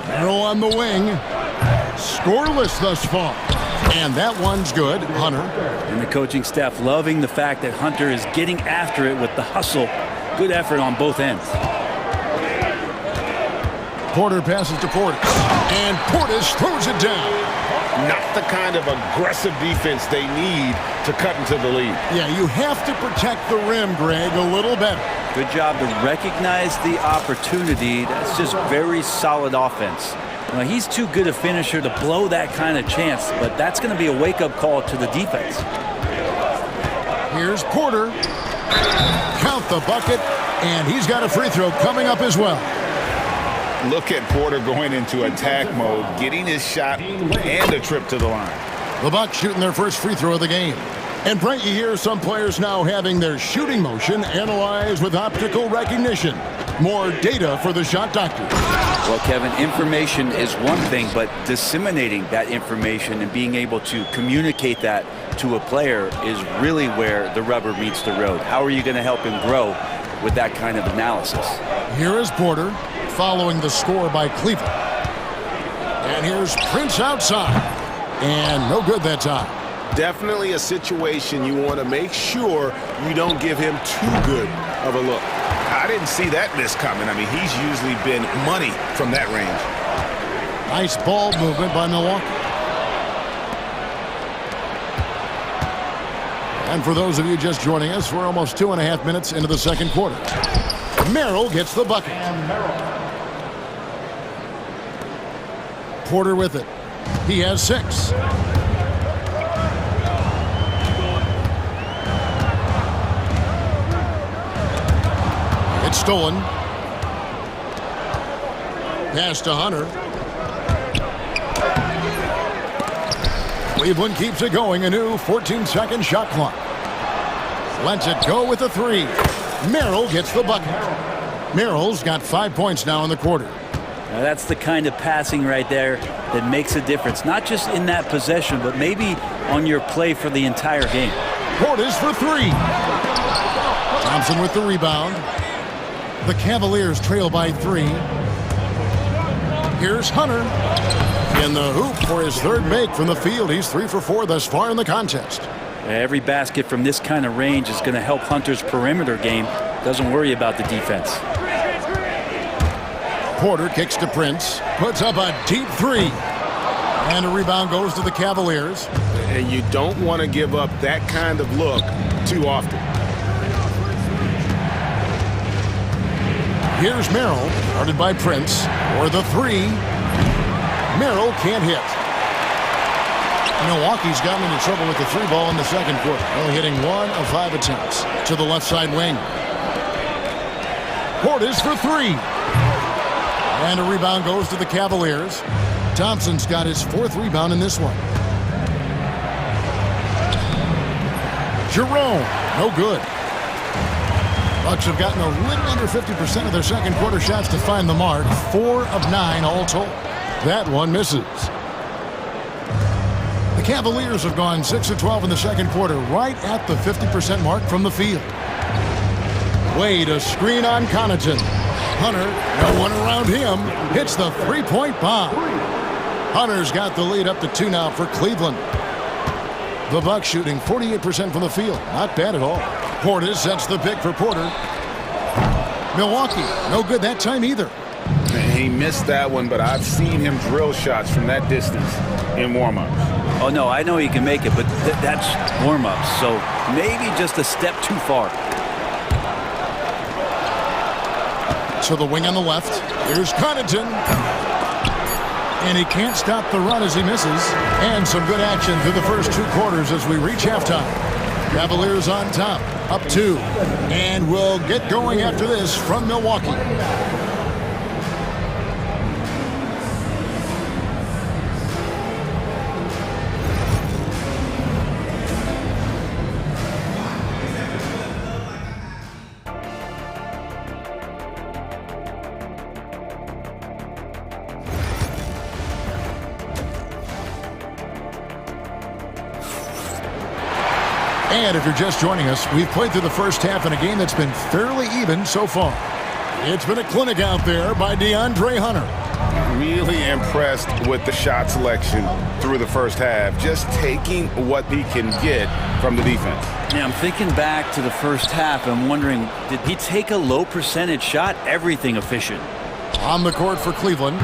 Merrill on the wing. Scoreless thus far. And that one's good, Hunter. And the coaching staff loving the fact that Hunter is getting after it with the hustle. Good effort on both ends. Porter passes to Portis. And Portis throws it down. Not the kind of aggressive defense they need to cut into the lead. Yeah, you have to protect the rim, Greg, a little better. Good job to recognize the opportunity. That's just very solid offense. Well, he's too good a finisher to blow that kind of chance, but that's going to be a wake-up call to the defense. Here's Porter. Count the bucket, and he's got a free throw coming up as well. Look at Porter going into attack mode, getting his shot and a trip to the line. The Bucks shooting their first free throw of the game. And Brent, you hear some players now having their shooting motion analyzed with optical recognition. More data for the shot doctor. Well, Kevin, information is one thing, but disseminating that information and being able to communicate that to a player is really where the rubber meets the road. How are you going to help him grow with that kind of analysis? Here is Porter following the score by Cleveland. And here's Prince outside. And no good that time. Definitely a situation you want to make sure you don't give him too good of a look. I didn't see that miss coming. I mean, he's usually been money from that range. Nice ball movement by Milwaukee. And for those of you just joining us, we're almost 2.5 minutes into the second quarter. Merrill gets the bucket. Porter with it. He has 6. It's stolen. Pass to Hunter. Cleveland keeps it going. A new 14-second shot clock. Lets it go with a 3. Merrill gets the bucket. Merrill's got 5 points now in the quarter. Now that's the kind of passing right there that makes a difference. Not just in that possession, but maybe on your play for the entire game. Portis for 3. Thompson with the rebound. The Cavaliers trail by 3. Here's Hunter in the hoop for his third make from the field. He's 3 for 4 thus far in the contest. Every basket from this kind of range is going to help Hunter's perimeter game. Doesn't worry about the defense. Porter kicks to Prince, puts up a deep three. And a rebound goes to the Cavaliers. And you don't want to give up that kind of look too often. Here's Merrill, guarded by Prince, for the three. Merrill can't hit. Milwaukee's gotten into trouble with the three ball in the second quarter, only hitting 1 of 5 attempts. To the left side wing. Portis for three. And a rebound goes to the Cavaliers. Thompson's got his 4th rebound in this one. Jerome, no good. Bucks have gotten a little under 50% of their second quarter shots to find the mark. 4 of 9 all told. That one misses. The Cavaliers have gone 6 of 12 in the second quarter, right at the 50% mark from the field. Wade, a screen on Connaughton. Hunter, no one around him, hits the three-point bomb. Hunter's got the lead up to 2 now for Cleveland. The Bucks shooting 48% from the field. Not bad at all. Portis sets the pick for Porter. Milwaukee, no good that time either. He missed that one, but I've seen him drill shots from that distance in warm-ups. Oh, no, I know he can make it, but that's warm-ups, so maybe just a step too far. So the wing on the left. Here's Connaughton. And he can't stop the run as he misses. And some good action through the first 2 quarters as we reach halftime. Cavaliers on top, up 2. And we'll get going after this from Milwaukee. And if you're just joining us, we've played through the first half in a game that's been fairly even so far. It's been a clinic out there by DeAndre Hunter. Really impressed with the shot selection through the first half, just taking what he can get from the defense. Yeah, I'm thinking back to the first half. I'm wondering, did he take a low percentage shot? Everything efficient. On the court for Cleveland,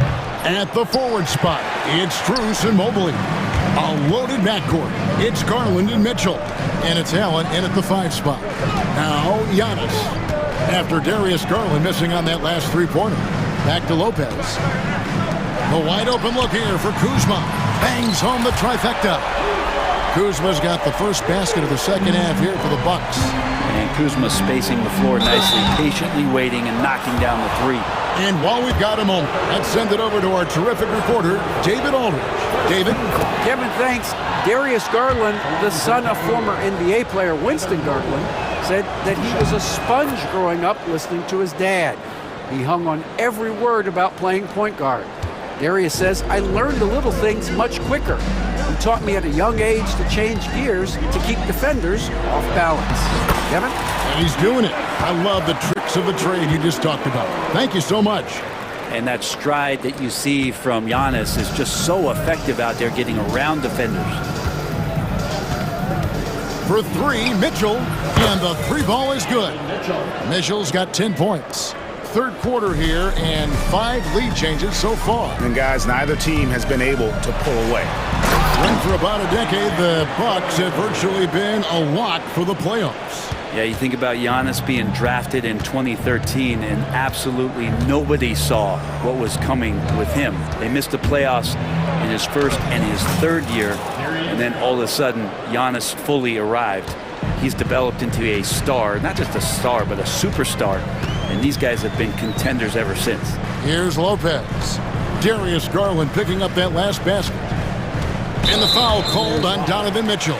at the forward spot, it's Strus and Mobley. A loaded backcourt. It's Garland and Mitchell. And it's Allen in at the 5 spot. Now Giannis. After Darius Garland missing on that last three-pointer. Back to Lopez. The wide open look here for Kuzma. Bangs home the trifecta. Kuzma's got the first basket of the second half here for the Bucks. And Kuzma spacing the floor nicely, patiently waiting and knocking down the 3. And while we've got a moment, let's send it over to our terrific reporter, David Aldridge. David? Kevin, thanks. Darius Garland, the son of former NBA player Winston Garland, said that he was a sponge growing up listening to his dad. He hung on every word about playing point guard. Darius says, I learned the little things much quicker. He taught me at a young age to change gears to keep defenders off balance. Kevin? And he's doing it. I love the tricks of the trade you just talked about. Thank you so much. And that stride that you see from Giannis is just so effective out there getting around defenders. For 3, Mitchell. And the 3 ball is good. Mitchell's got 10 points. Third quarter here and 5 lead changes so far. And guys, neither team has been able to pull away. And for about a decade, the Bucks have virtually been a lock for the playoffs. Yeah, you think about Giannis being drafted in 2013, and absolutely nobody saw what was coming with him. They missed the playoffs in his first and his third year, and then all of a sudden, Giannis fully arrived. He's developed into a star, not just a star, but a superstar, and these guys have been contenders ever since. Here's Lopez. Darius Garland picking up that last basket. And the foul called on Donovan Mitchell.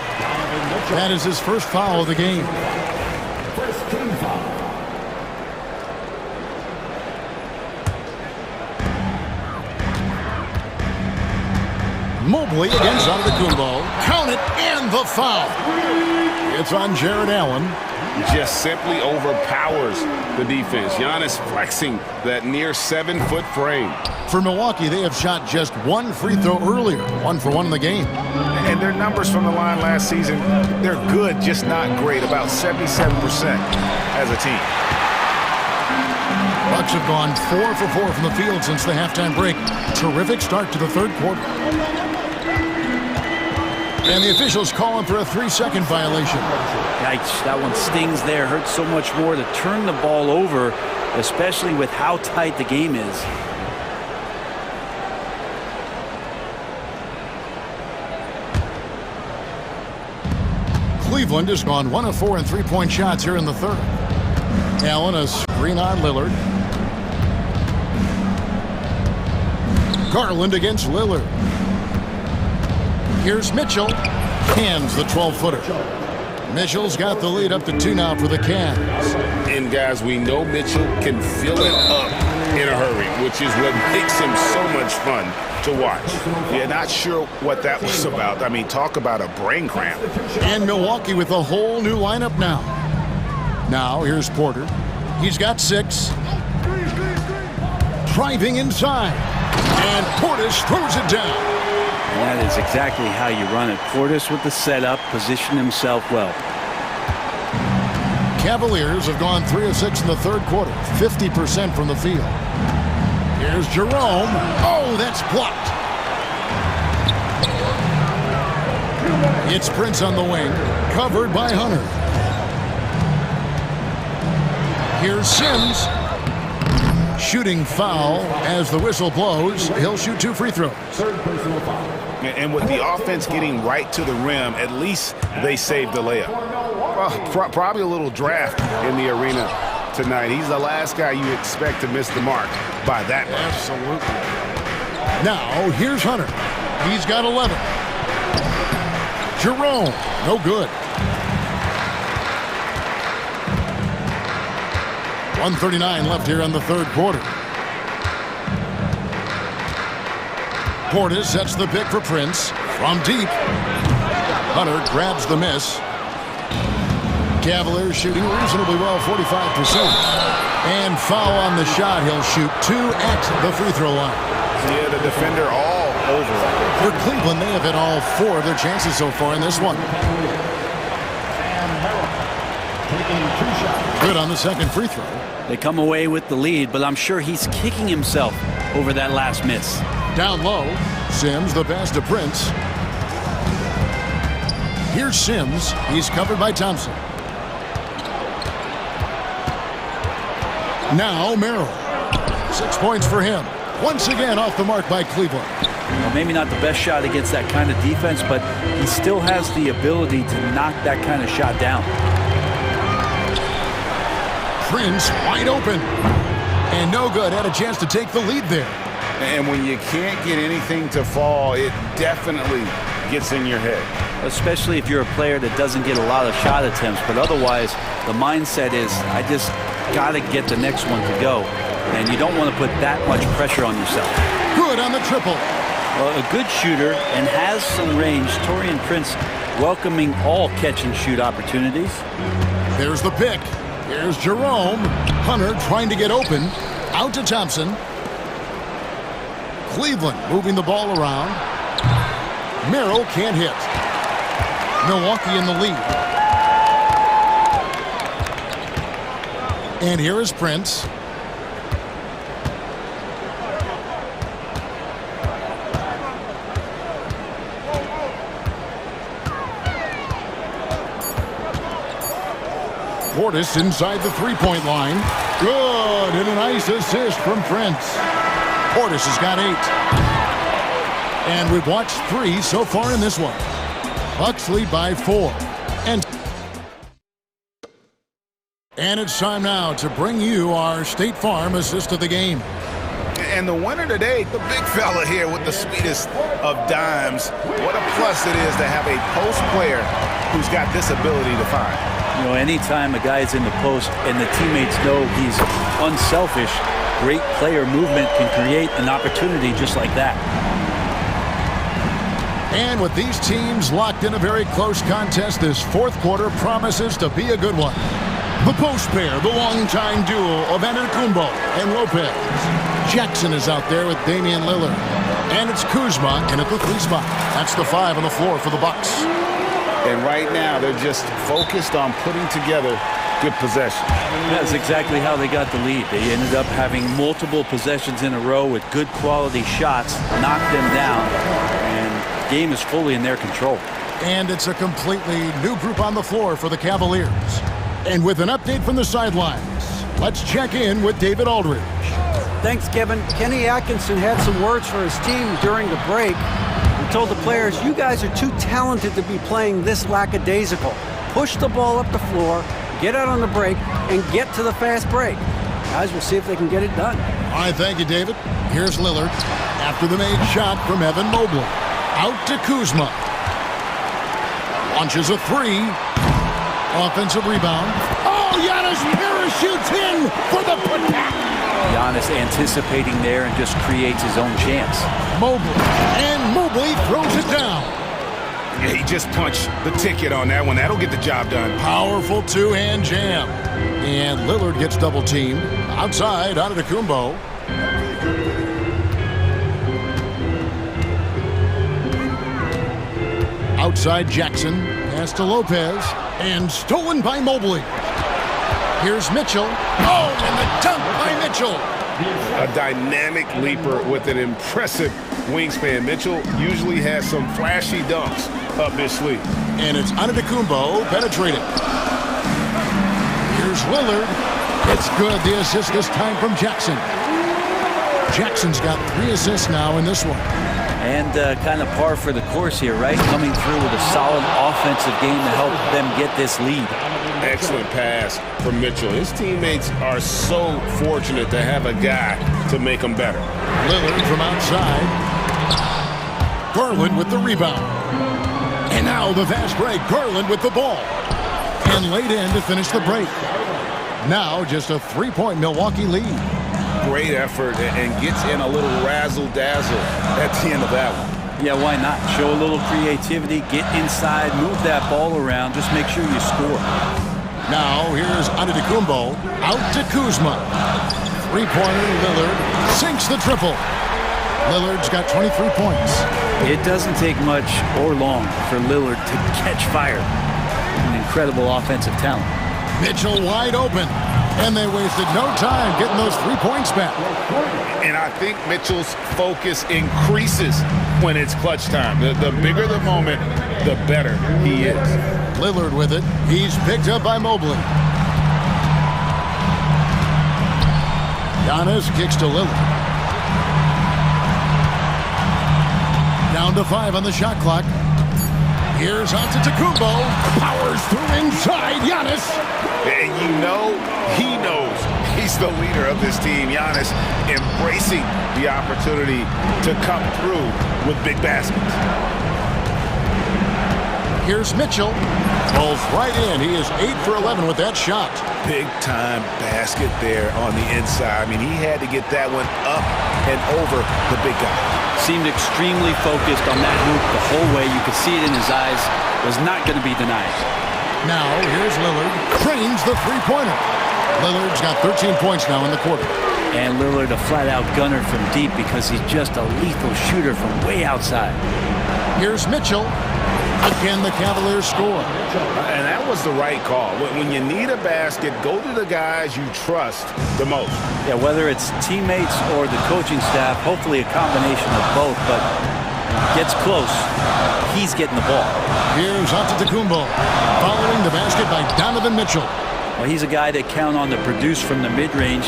That is his first foul of the game. Mobley against Antetokounmpo. Count it, and the foul. It's on Jared Allen. just simply overpowers the defense. Giannis flexing that near 7-foot frame. For Milwaukee, they have shot just one free throw earlier, 1 for 1 in the game. And their numbers from the line last season, they're good, just not great, about 77% as a team. Bucks have gone 4 for 4 from the field since the halftime break. Terrific start to the third quarter. And the officials calling for a 3-second violation. Yikes, that one stings there. Hurts so much more to turn the ball over, especially with how tight the game is. Cleveland has gone 1 of 4 in three-point shots here in the third. Allen, a screen on Lillard. Garland against Lillard. Here's Mitchell. Hands the 12-footer. Mitchell's got the lead up to 2 now for the Cavs. And guys, we know Mitchell can fill it up in a hurry, which is what makes him so much fun to watch. Yeah, not sure what that was about. I mean, talk about a brain cramp. And Milwaukee with a whole new lineup now. Now, here's Porter. He's got 6. Driving inside. And Portis throws it down. And that is exactly how you run it. Portis with the setup, position himself well. Cavaliers have gone 3 of 6 in the third quarter, 50% from the field. Here's Jerome. Oh, that's blocked. It's Prince on the wing, covered by Hunter. Here's Sims. Shooting foul as the whistle blows. He'll shoot 2 free throws. Third personal foul. And with the offense getting right to the rim, at least they saved the layup. Well, probably a little draft in the arena tonight. He's the last guy you expect to miss the mark by that much. Absolutely. Now, here's Hunter. He's got 11. Jerome, no good. 1:39 left here in the third quarter. Portis sets the pick for Prince from deep. Hunter grabs the miss. Cavaliers shooting reasonably well, 45%. And foul on the shot. He'll shoot 2 at the free throw line. Yeah, the defender all over. For Cleveland, they have hit all 4 of their chances so far in this one. Good on the second free throw. They come away with the lead, but I'm sure he's kicking himself over that last miss. Down low, Sims the pass to Prince. Here's Sims. He's covered by Thompson. Now Merrill. 6 points for him. Once again off the mark by Cleveland. Well, maybe not the best shot against that kind of defense, but he still has the ability to knock that kind of shot down. Prince wide open. And no good. Had a chance to take the lead there. And when you can't get anything to fall, it definitely gets in your head. Especially if you're a player that doesn't get a lot of shot attempts, but otherwise the mindset is, I just got to get the next one to go. And you don't want to put that much pressure on yourself. Good on the triple. Well, a good shooter and has some range. Taurean Prince welcoming all catch-and-shoot opportunities. There's the pick. Here's Jerome. Hunter trying to get open. Out to Thompson. Cleveland moving the ball around. Merrill can't hit. Milwaukee in the lead. And here is Prince. Portis inside the three-point line. Good, and a nice assist from Prince. Portis has got 8. And we've watched 3 so far in this one. Bucks lead by 4. And it's time now to bring you our State Farm assist of the game. And the winner today, the big fella here with the sweetest of dimes. What a plus it is to have a post player who's got this ability to find. You know, anytime a guy is in the post and the teammates know he's unselfish, great player movement can create an opportunity just like that. And with these teams locked in a very close contest, this fourth quarter promises to be a good one. The post pair, the longtime duo of Antetokounmpo and Lopez. Jackson is out there with Damian Lillard. And it's Kuzma in at the 3 spot. That's the 5 on the floor for the Bucks. And right now, they're just focused on putting together good possession. That's exactly how they got the lead. They ended up having multiple possessions in a row with good quality shots, knocked them down, and the game is fully in their control. And it's a completely new group on the floor for the Cavaliers. And with an update from the sidelines, let's check in with David Aldridge. Thanks, Kevin. Kenny Atkinson had some words for his team during the break. He told the players, you guys are too talented to be playing this lackadaisical. Push the ball up the floor, get out on the break, and get to the fast break. Guys, we'll see if they can get it done. All right, thank you, David. Here's Lillard after the made shot from Evan Mobley. Out to Kuzma. Launches a 3. Offensive rebound. Oh, Giannis parachutes in for the putback. Giannis anticipating there and just creates his own chance. Mobley. And Mobley throws it down. Yeah, he just punched the ticket on that one. That'll get the job done. Powerful two-hand jam. And Lillard gets double-teamed. Outside, Antetokounmpo. Outside Jackson. Pass to Lopez. And stolen by Mobley. Here's Mitchell. Oh, and the dunk by Mitchell. A dynamic leaper with an impressive wingspan. Mitchell usually has some flashy dunks up his sleeve. And it's Antetokounmpo penetrating. Here's Lillard. It's good. The assist this time from Jackson. Jackson's got 3 assists now in this one. And kind of par for the course here, right? Coming through with a solid offensive game to help them get this lead. Excellent pass from Mitchell. His teammates are so fortunate to have a guy to make them better. Lillard from outside. Garland with the rebound. And now the fast break. Garland with the ball. And laid in to finish the break. Now just a 3-point Milwaukee lead. Great effort and gets in a little razzle-dazzle at the end of that one. Yeah, why not? Show a little creativity, get inside, move that ball around, just make sure you score. Now here's Antetokounmpo out to Kuzma. 3-pointer Lillard sinks the triple. Lillard's got 23 points. It doesn't take much or long for Lillard to catch fire. An incredible offensive talent. Mitchell wide open. And they wasted no time getting those 3 points back. And I think Mitchell's focus increases when it's clutch time. The bigger the moment, the better he is. Lillard with it. He's picked up by Mobley. Giannis kicks to Lillard. Down to 5 on the shot clock. Here's Antetokounmpo. Powers through inside. Giannis. And you know, he knows he's the leader of this team. Giannis embracing the opportunity to come through with big baskets. Here's Mitchell. Falls right in. He is 8 for 11 with that shot. Big time basket there on the inside. I mean, he had to get that one up and over the big guy. Seemed extremely focused on that hoop the whole way. You could see it in his eyes. Was not going to be denied. Now, here's Lillard. Trains the 3-pointer. Lillard's got 13 points now in the quarter. And Lillard a flat-out gunner from deep because he's just a lethal shooter from way outside. Here's Mitchell. Again, the Cavaliers score. And that was the right call. When you need a basket, go to the guys you trust the most. Yeah, whether it's teammates or the coaching staff, hopefully a combination of both, but gets close, he's getting the ball. Here's Antetokounmpo, following the basket by Donovan Mitchell. Well, he's a guy that count on to produce from the mid-range.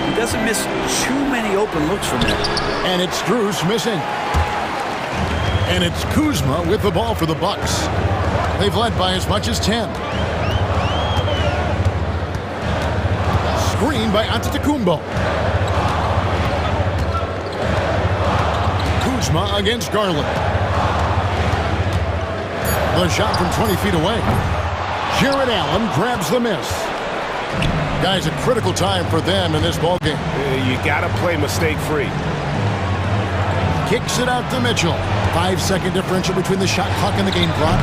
He doesn't miss too many open looks from there. And it's Strus missing. And it's Kuzma with the ball for the Bucks. They've led by as much as 10. Screen by Antetokounmpo. Kuzma against Garland. The shot from 20 feet away. Jared Allen grabs the miss. Guys, a critical time for them in this ballgame. You got to play mistake-free. Kicks it out to Mitchell. 5-second differential between the shot clock and the game clock.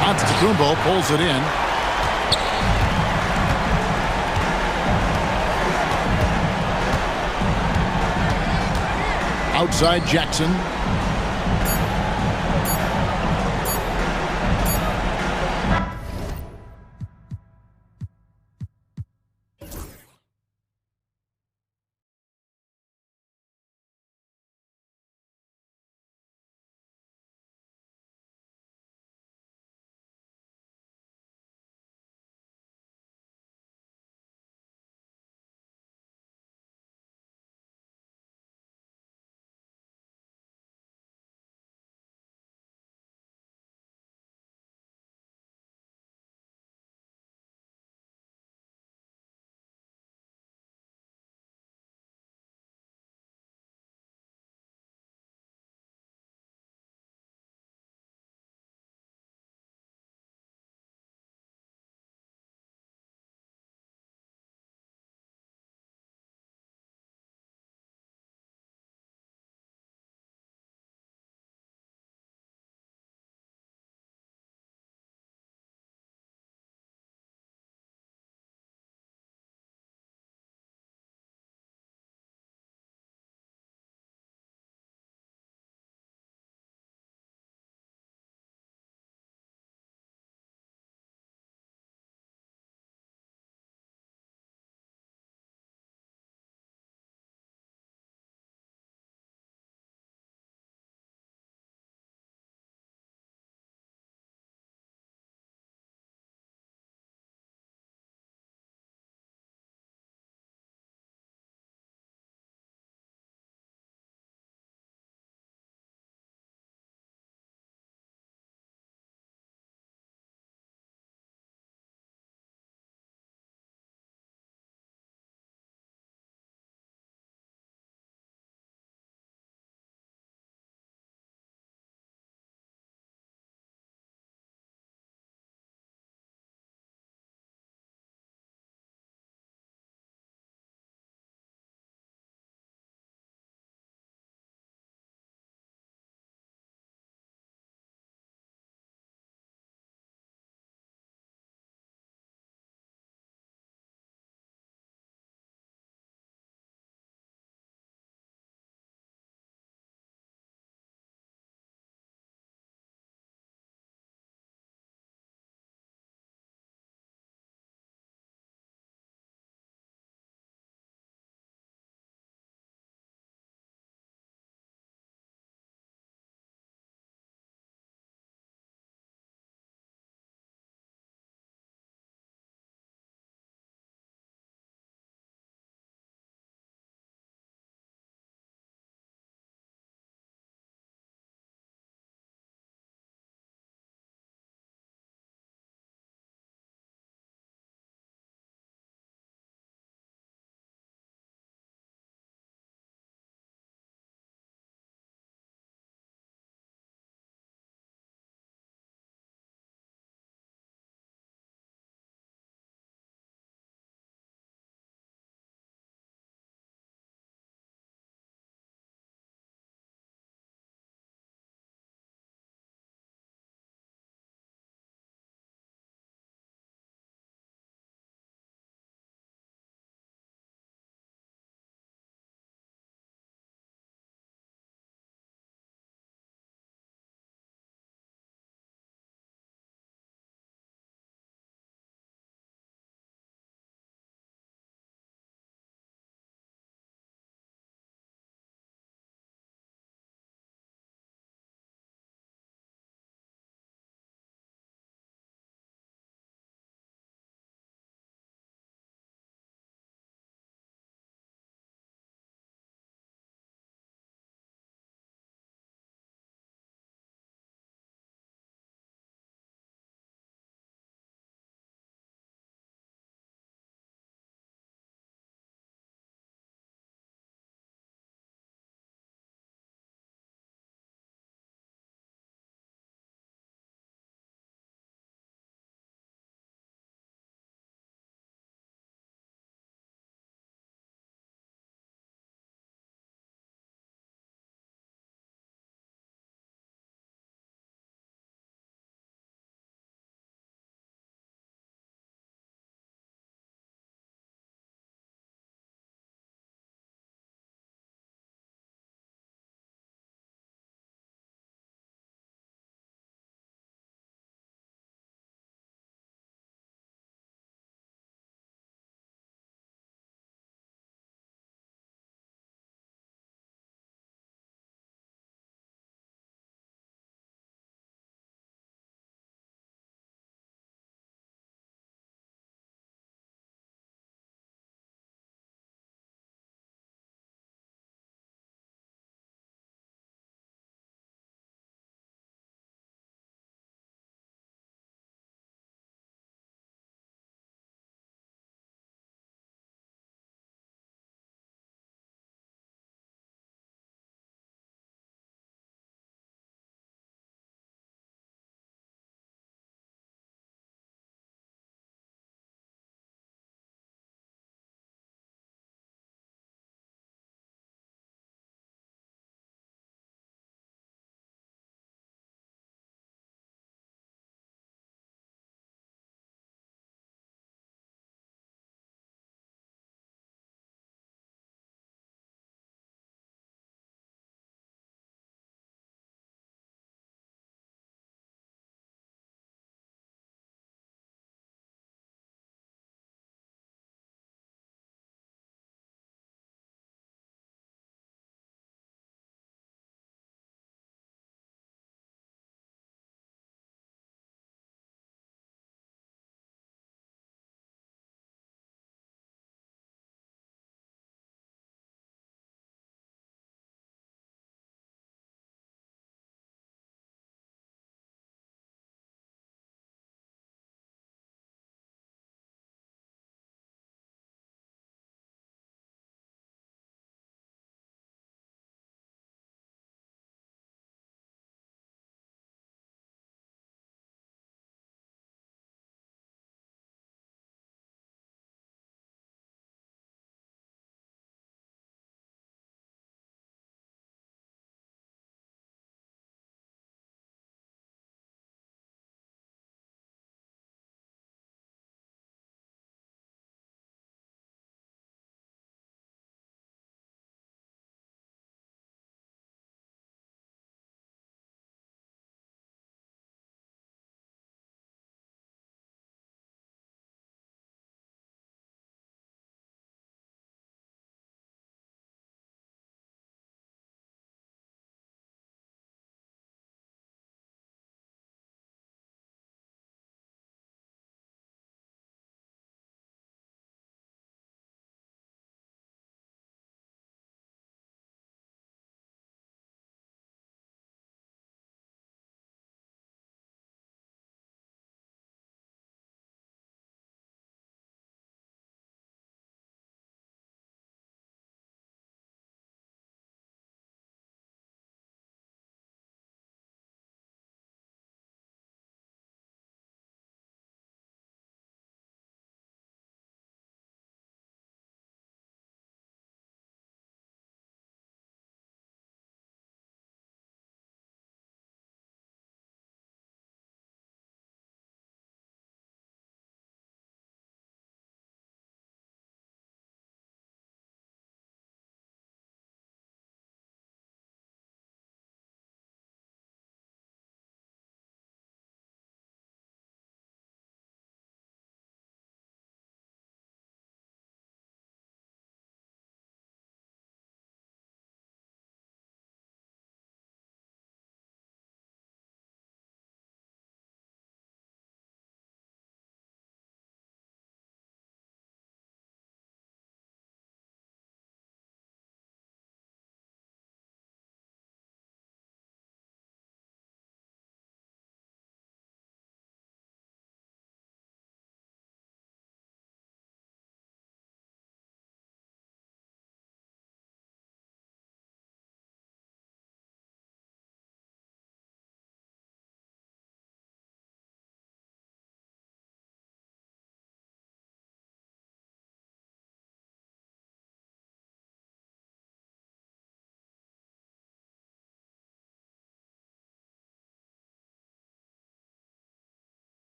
Antetokounmpo pulls it in. Outside Jackson.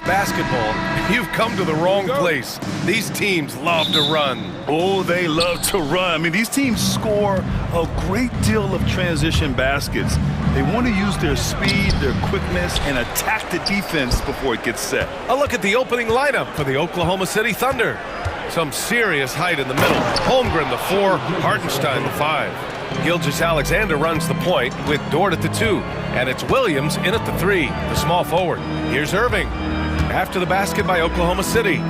Basketball, you've come to the wrong place. These teams love to run. Oh, they love to run. I mean, these teams score a great deal of transition baskets. They want to use their speed, their quickness, and attack the defense before it gets set. A look at the opening lineup for the Oklahoma City Thunder. Some serious height in the middle. Holmgren, the 4, Hartenstein, the 5. Gilgeous-Alexander runs the point with Dort at the 2. And it's Williams in at the 3, the small forward. Here's Irving. After the basket by Oklahoma City.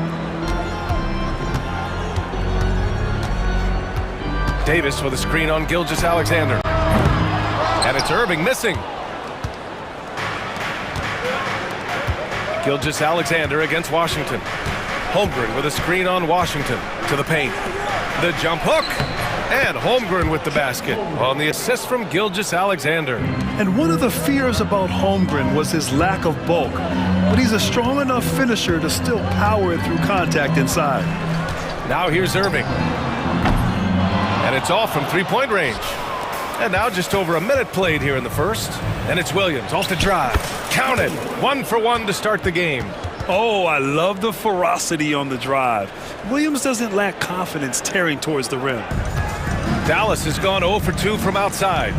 Davis with a screen on Gilgeous-Alexander. And it's Irving missing. Gilgeous-Alexander against Washington. Holmgren with a screen on Washington to the paint. The jump hook. And Holmgren with the basket on the assist from Gilgeous-Alexander. And one of the fears about Holmgren was his lack of bulk. But he's a strong enough finisher to still power it through contact inside. Now here's Irving. And it's off from three-point range. And now just over a minute played here in the first. And it's Williams off the drive. Count it. 1 for 1 to start the game. Oh, I love the ferocity on the drive. Williams doesn't lack confidence tearing towards the rim. Dallas has gone 0 for 2 from outside.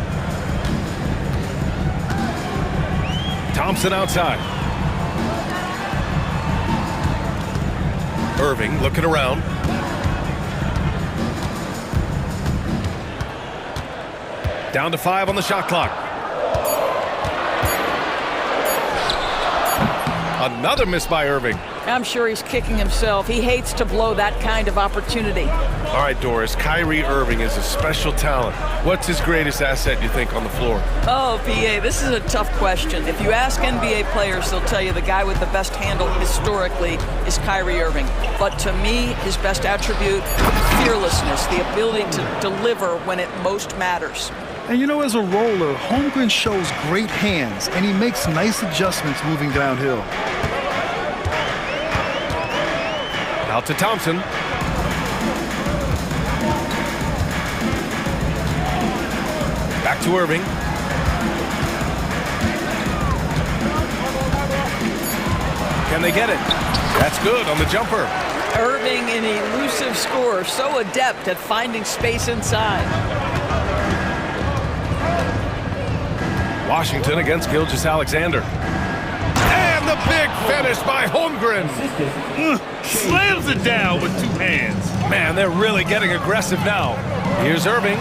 Thompson outside. Irving looking around. Down to 5 on the shot clock. Another miss by Irving. I'm sure he's kicking himself. He hates to blow that kind of opportunity. All right, Doris, Kyrie Irving is a special talent. What's his greatest asset, you think, on the floor? Oh, PA, this is a tough question. If you ask NBA players, they'll tell you the guy with the best handle historically is Kyrie Irving. But to me, his best attribute, fearlessness, the ability to deliver when it most matters. And you know, as a roller, Holmgren shows great hands, and he makes nice adjustments moving downhill. Out to Thompson. Back to Irving. Can they get it? That's good on the jumper. Irving, an elusive scorer, so adept at finding space inside. Washington against Gilgeous-Alexander. And the big finish by Holmgren. Slams it down with 2 hands. Man, they're really getting aggressive now. Here's Irving.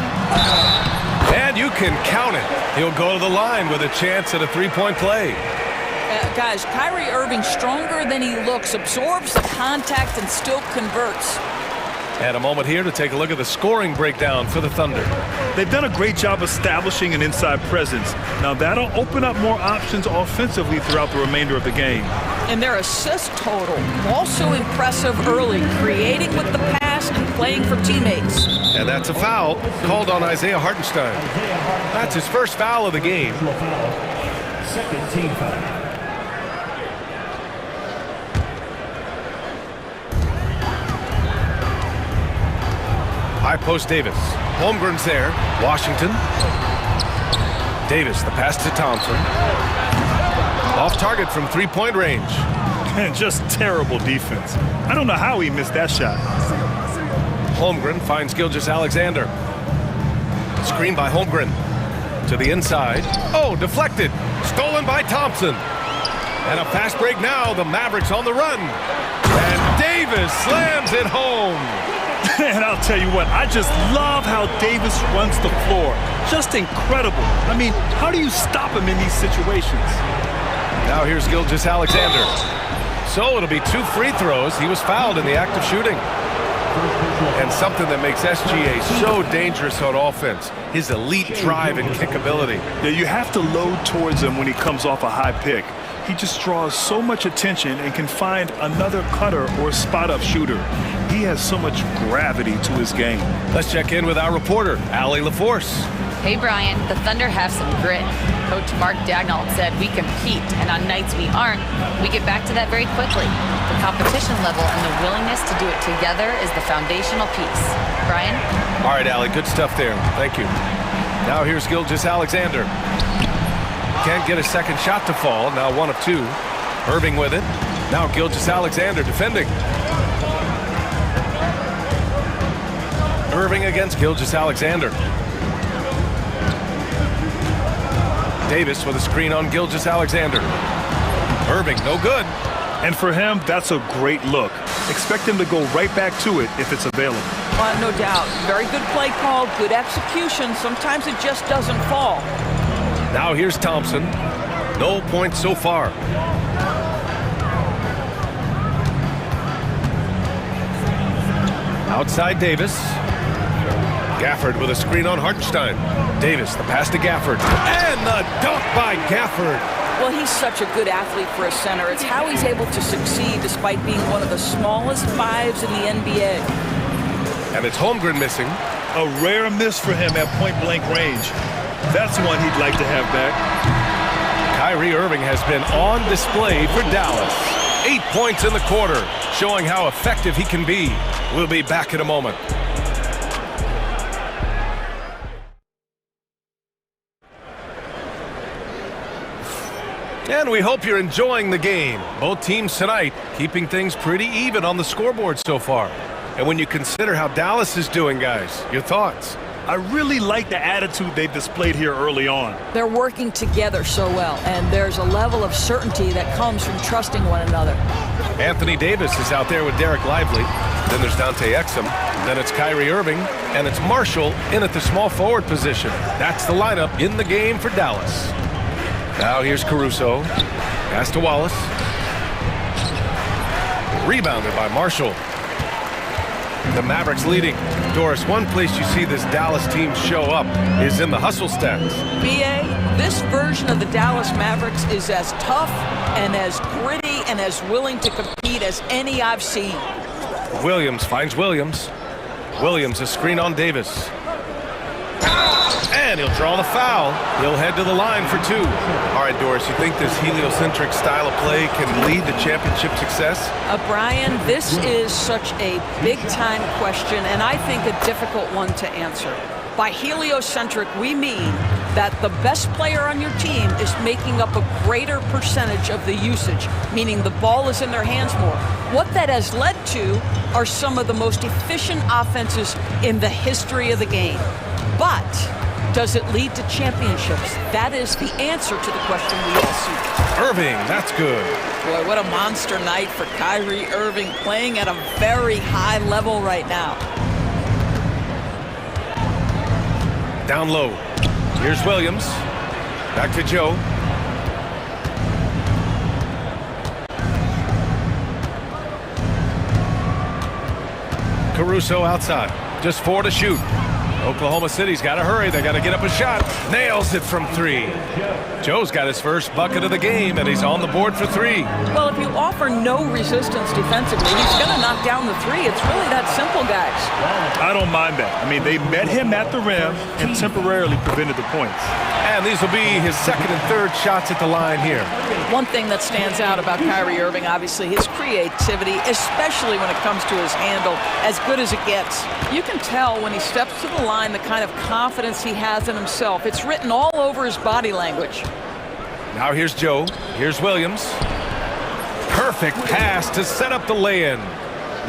And you can count it. He'll go to the line with a chance at a 3-point play. Guys, Kyrie Irving, stronger than he looks, absorbs the contact and still converts. And a moment here to take a look at the scoring breakdown for the Thunder. They've done a great job establishing an inside presence. Now that'll open up more options offensively throughout the remainder of the game. And their assist total, also impressive early, creating with the pass and playing for teammates. And that's a foul called on Isaiah Hartenstein. That's his first foul of the game. Second team foul. High post Davis. Holmgren's there. Washington. Davis, the pass to Thompson. Off target from 3-point range. And just terrible defense. I don't know how he missed that shot. Holmgren finds Gilgeous-Alexander. Screen by Holmgren. To the inside. Oh, deflected. Stolen by Thompson. And a fast break now. The Mavericks on the run. And Davis slams it home. And I'll tell you what, I just love how Davis runs the floor. Just incredible. I mean, how do you stop him in these situations? Now here's Gilgeous-Alexander. So it'll be 2 free throws. He was fouled in the act of shooting. And something that makes SGA so dangerous on offense, his elite drive and kick ability. Yeah, you have to load towards him when he comes off a high pick. He just draws so much attention and can find another cutter or spot-up shooter. He has so much gravity to his game. Let's check in with our reporter, Allie LaForce. Hey, Brian, the Thunder have some grit. Coach Mark Daigneault said we compete, and on nights we aren't, we get back to that very quickly. The competition level and the willingness to do it together is the foundational piece. Brian? All right, Allie, good stuff there. Thank you. Now here's Gilgeous-Alexander. Can't get a second shot to fall. Now 1 of 2. Irving with it. Now Gilgeous-Alexander defending. Irving against Gilgeous-Alexander. Davis with a screen on Gilgeous-Alexander. Irving, no good. And for him, that's a great look. Expect him to go right back to it if it's available. No doubt. Very good play call, good execution. Sometimes it just doesn't fall. Now here's Thompson. No points so far. Outside Davis. Gafford with a screen on Hartenstein. Davis, the pass to Gafford. And the dunk by Gafford. Well, he's such a good athlete for a center. It's how he's able to succeed despite being one of the smallest fives in the NBA. And it's Holmgren missing. A rare miss for him at point-blank range. That's one he'd like to have back. Kyrie Irving has been on display for Dallas. 8 points in the quarter, showing how effective he can be. We'll be back in a moment. And we hope you're enjoying the game. Both teams tonight keeping things pretty even on the scoreboard so far. And when you consider how Dallas is doing, guys, your thoughts? I really like the attitude they've displayed here early on. They're working together so well, and there's a level of certainty that comes from trusting one another. Anthony Davis is out there with Derek Lively. Then there's Dante Exum. Then it's Kyrie Irving. And it's Marshall in at the small forward position. That's the lineup in the game for Dallas. Now here's Caruso. Pass to Wallace. Rebounded by Marshall. The Mavericks leading. Doris, one place you see this Dallas team show up is in the hustle stats. B.A., this version of the Dallas Mavericks is as tough and as gritty and as willing to compete as any I've seen. Williams finds Williams. Williams, a screen on Davis. And he'll draw the foul. He'll head to the line for two. All right, Doris, you think this heliocentric style of play can lead to championship success? Brian, this is such a big-time question, and I think a difficult one to answer. By heliocentric, we mean that the best player on your team is making up a greater percentage of the usage, meaning the ball is in their hands more. What that has led to are some of the most efficient offenses in the history of the game. But does it lead to championships? That is the answer to the question we all see. Irving, that's good. Boy, what a monster night for Kyrie Irving, playing at a very high level right now. Down low. Here's Williams. Back to Joe. Caruso outside. Just 4 to shoot. Oklahoma City's got to hurry. They got to get up a shot. Nails it from 3. Joe's got his first bucket of the game, and he's on the board for 3. Well, if you offer no resistance defensively, he's going to knock down the 3. It's really that simple, guys. I don't mind that. I mean, they met him at the rim and temporarily prevented the points. And these will be his second and third shots at the line here. One thing that stands out about Kyrie Irving, obviously, his creativity, especially when it comes to his handle, as good as it gets. You can tell when he steps to the line the kind of confidence he has in himself. It's written all over his body language. Now here's Joe. Here's Williams. Perfect pass to set up the lay-in.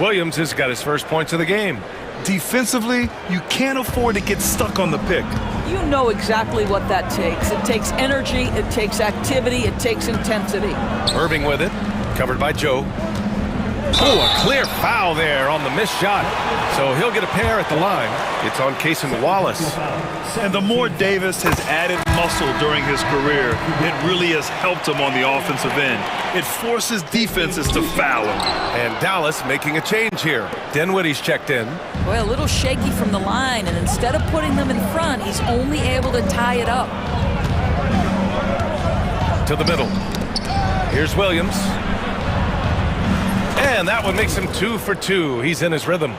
Williams has got his first points of the game. Defensively, you can't afford to get stuck on the pick. You know exactly what that takes. It takes energy, it takes activity, it takes intensity. Irving with it, covered by Joe. Oh, a clear foul there on the missed shot. So he'll get a pair at the line. It's on Cason Wallace. And the more Davis has added muscle during his career, it really has helped him on the offensive end. It forces defenses to foul him. And Dallas making a change here. Dinwiddie's checked in. Boy, a little shaky from the line, and instead of putting them in front, he's only able to tie it up. To the middle. Here's Williams. And that one makes him 2 for 2. He's in his rhythm.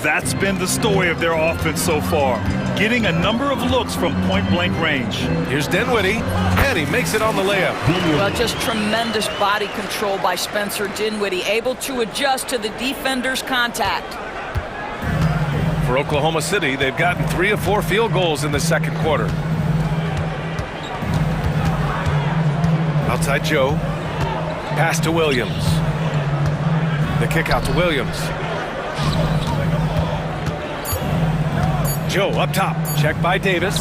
That's been the story of their offense so far, getting a number of looks from point-blank range. Here's Dinwiddie, and he makes it on the layup. Well, just tremendous body control by Spencer Dinwiddie, able to adjust to the defender's contact. For Oklahoma City, they've gotten 3 of 4 field goals in the second quarter. Outside Joe. Pass to Williams. the kick out to Williams. Joe up top. Check by Davis.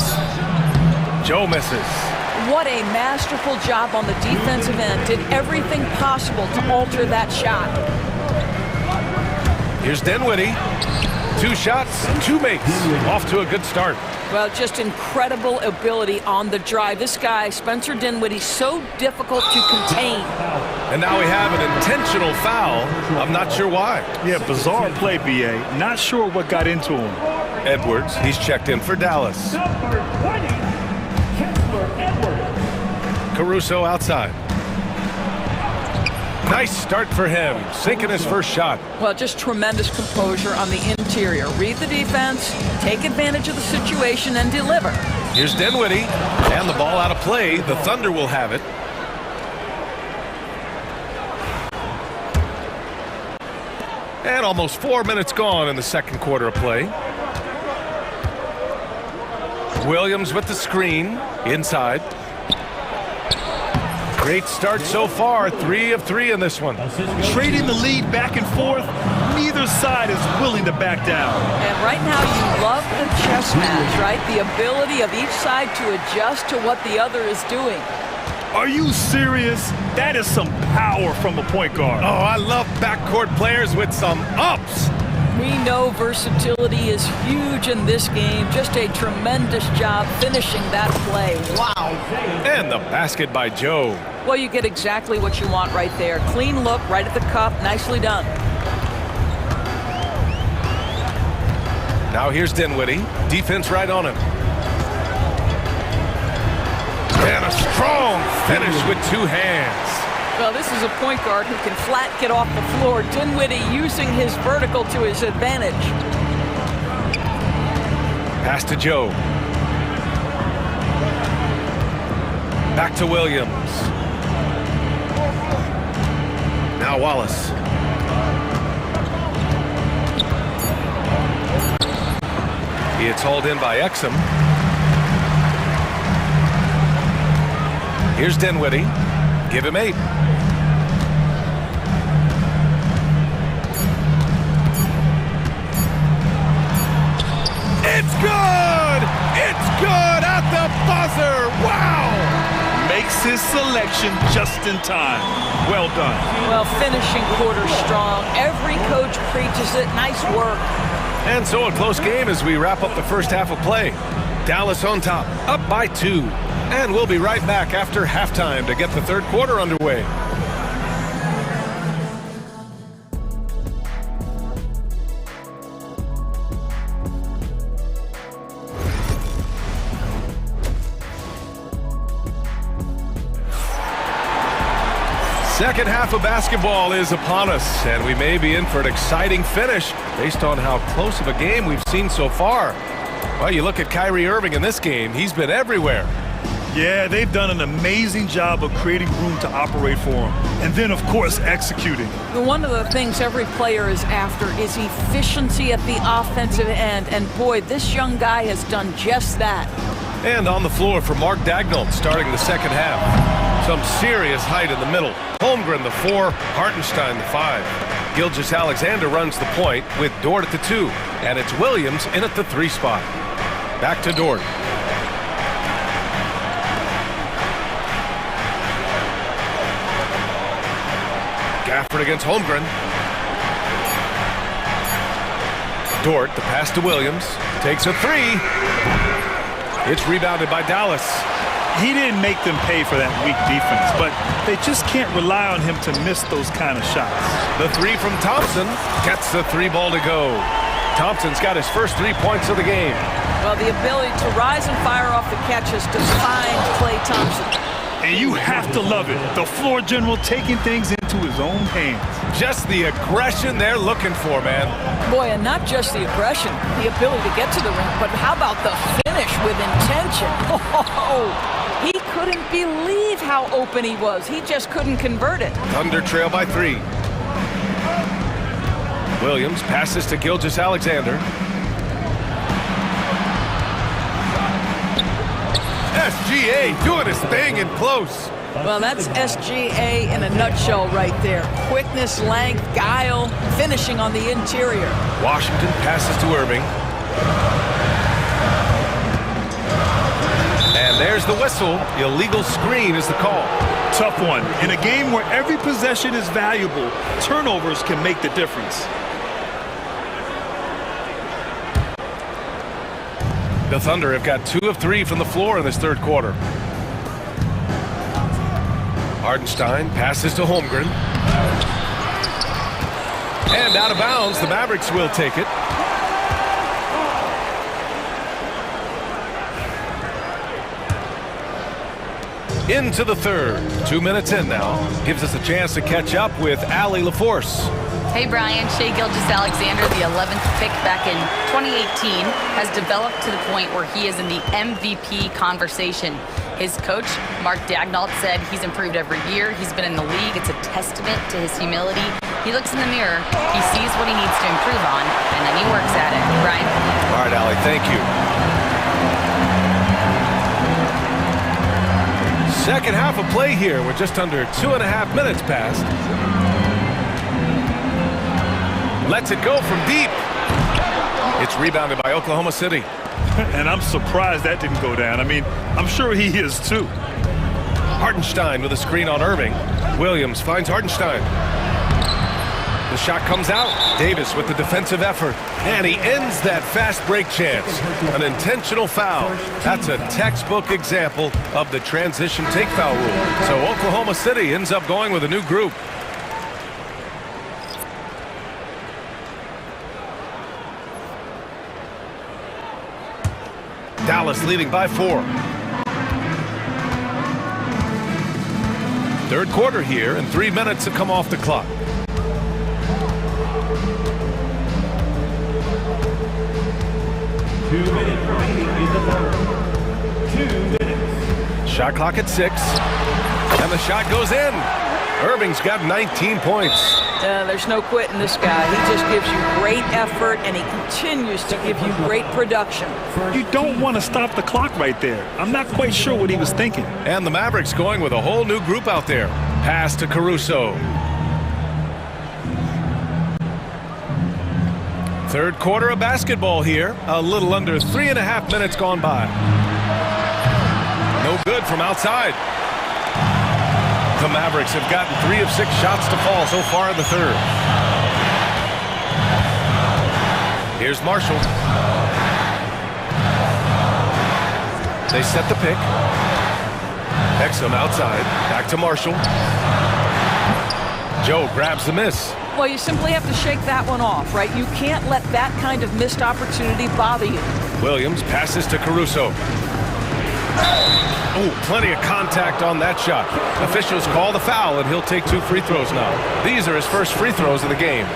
Joe misses. What a masterful job on the defensive end. Did everything possible to alter that shot. Here's Dinwiddie. 2 shots, 2 makes. Off to a good start. Well, just incredible ability on the drive. This guy, Spencer Dinwiddie, so difficult to contain. And now we have an intentional foul. I'm not sure why. Yeah, bizarre play, B.A. Not sure what got into him. Edwards, he's checked in for Dallas. Caruso outside. Nice start for him, sinking his first shot. Well, just tremendous composure on the interior. Read the defense, take advantage of the situation, and deliver. Here's Dinwiddie, and the ball out of play. The Thunder will have it. And almost 4 minutes gone in the second quarter of play. Williams with the screen, inside. Great start so far, 3 of 3 in this one. Trading the lead back and forth, neither side is willing to back down. And right now you love the chess match, right? The ability of each side to adjust to what the other is doing. Are you serious? That is some power from a point guard. Oh, I love backcourt players with some ups. We know versatility is huge in this game. Just a tremendous job finishing that play. Wow. And the basket by Joe. Well, you get exactly what you want right there. Clean look, right at the cup. Nicely done. Now here's Dinwiddie. Defense right on him. And a strong finish with 2 hands. Well, this is a point guard who can flat get off the floor. Dinwiddie using his vertical to his advantage. Pass to Joe. Back to Williams. Now Wallace. It's hauled in by Exum. Here's Dinwiddie. Give him 8. It's good! It's good at the buzzer! Wow! Makes his selection just in time. Well done. Well, finishing quarter strong. Every coach preaches it. Nice work. And so a close game as we wrap up the first half of play. Dallas on top, up by 2. And we'll be right back after halftime to get the third quarter underway. Second half of basketball is upon us, and we may be in for an exciting finish based on how close of a game we've seen so far. Well, you look at Kyrie Irving in this game, he's been everywhere. Yeah, they've done an amazing job of creating room to operate for him. And then, of course, executing. One of the things every player is after is efficiency at the offensive end. And boy, this young guy has done just that. And on the floor for Mark Daigneault starting the second half. Some serious height in the middle. Holmgren the 4, Hartenstein the 5. Gilgeous-Alexander runs the point with Dort at the 2. And it's Williams in at the 3 spot. Back to Dort. Gafford against Holmgren. Dort, the pass to Williams. Takes a 3. It's rebounded by Dallas. He didn't make them pay for that weak defense, but they just can't rely on him to miss those kind of shots. The 3 from Thompson gets the 3 ball to go. Thompson's got his first 3 points of the game. Well, the ability to rise and fire off the catch has defined Klay Thompson. And you have to love it. The floor general taking things into his own hands. Just the aggression they're looking for, man. Boy, and not just the aggression, the ability to get to the rim, but how about the finish with intention? Oh, he couldn't believe how open he was. He just couldn't convert it. Thunder trail by 3. Williams passes to Gilgeous-Alexander. SGA doing his thing in close. Well, that's SGA in a nutshell right there. Quickness, length, guile, finishing on the interior. Washington passes to Irving. And there's the whistle. Illegal screen is the call. Tough one. In a game where every possession is valuable, turnovers can make the difference. The Thunder have got 2 of 3 from the floor in this third quarter. Hardenstein passes to Holmgren. And out of bounds, the Mavericks will take it. Into the third. 2 minutes in now. Gives us a chance to catch up with Allie LaForce. Hey, Brian. Shai Gilgeous-Alexander, the 11th pick back in 2018, has developed to the point where he is in the MVP conversation. His coach, Mark Daignault, said he's improved every year. He's been in the league. It's a testament to his humility. He looks in the mirror, he sees what he needs to improve on, and then he works at it. Brian? All right, Allie, thank you. Second half of play here. We're just under 2.5 minutes past. Lets it go from deep. It's rebounded by Oklahoma City. And I'm surprised that didn't go down. I mean, I'm sure he is too. Hardenstein with a screen on Irving. Williams finds Hardenstein. The shot comes out. Davis with the defensive effort. And he ends that fast break chance. An intentional foul. That's a textbook example of the transition take foul rule. So Oklahoma City ends up going with a new group. Dallas leading by 4. Third quarter here, and 3 minutes have come off the clock. Shot clock at 6. And the shot goes in. Irving's got 19 points. There's no quitting this guy. He just gives you great effort, and he continues to give you great production. You don't want to stop the clock right there. I'm not quite sure what he was thinking. And the Mavericks going with a whole new group out there. Pass to Caruso. Third quarter of basketball here. A little under 3.5 minutes gone by. No good from outside. The Mavericks have gotten 3 of 6 shots to fall so far in the third. Here's Marshall. They set the pick. Exum outside. Back to Marshall. Joe grabs the miss. Well, you simply have to shake that one off, right? You can't let that kind of missed opportunity bother you. Williams passes to Caruso. Ooh, plenty of contact on that shot. Officials call the foul, and he'll take 2 free throws now. These are his first free throws of the game.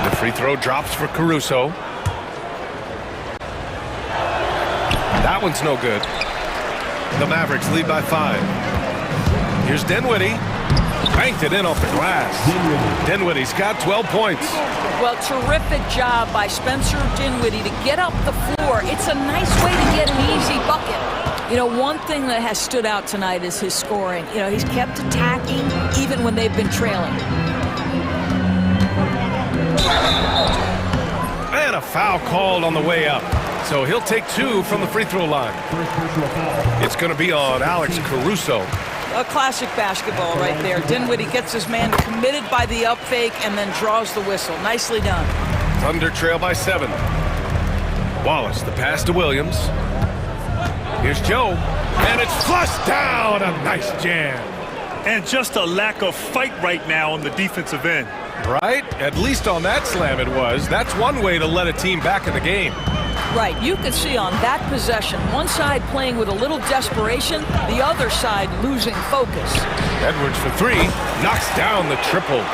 The free throw drops for Caruso. That one's no good. The Mavericks lead by 5. Here's Dinwiddie. Banked it in off the glass. Dinwiddie's got 12 points. Well, terrific job by Spencer Dinwiddie to get up the floor. It's a nice way to get an easy bucket. You know, one thing that has stood out tonight is his scoring. You know, he's kept attacking even when they've been trailing. And a foul called on the way up. So he'll take 2 from the free throw line. It's going to be on Alex Caruso. A classic basketball right there. Dinwiddie gets his man committed by the up fake and then draws the whistle. Nicely done. Thunder trail by 7. Wallace, the pass to Williams. Here's Joe. And it's flushed down. A nice jam. And just a lack of fight right now on the defensive end. Right? At least on that slam it was. That's one way to let a team back in the game. Right, you could see on that possession, one side playing with a little desperation, the other side losing focus. Edwards for 3, knocks down the triple.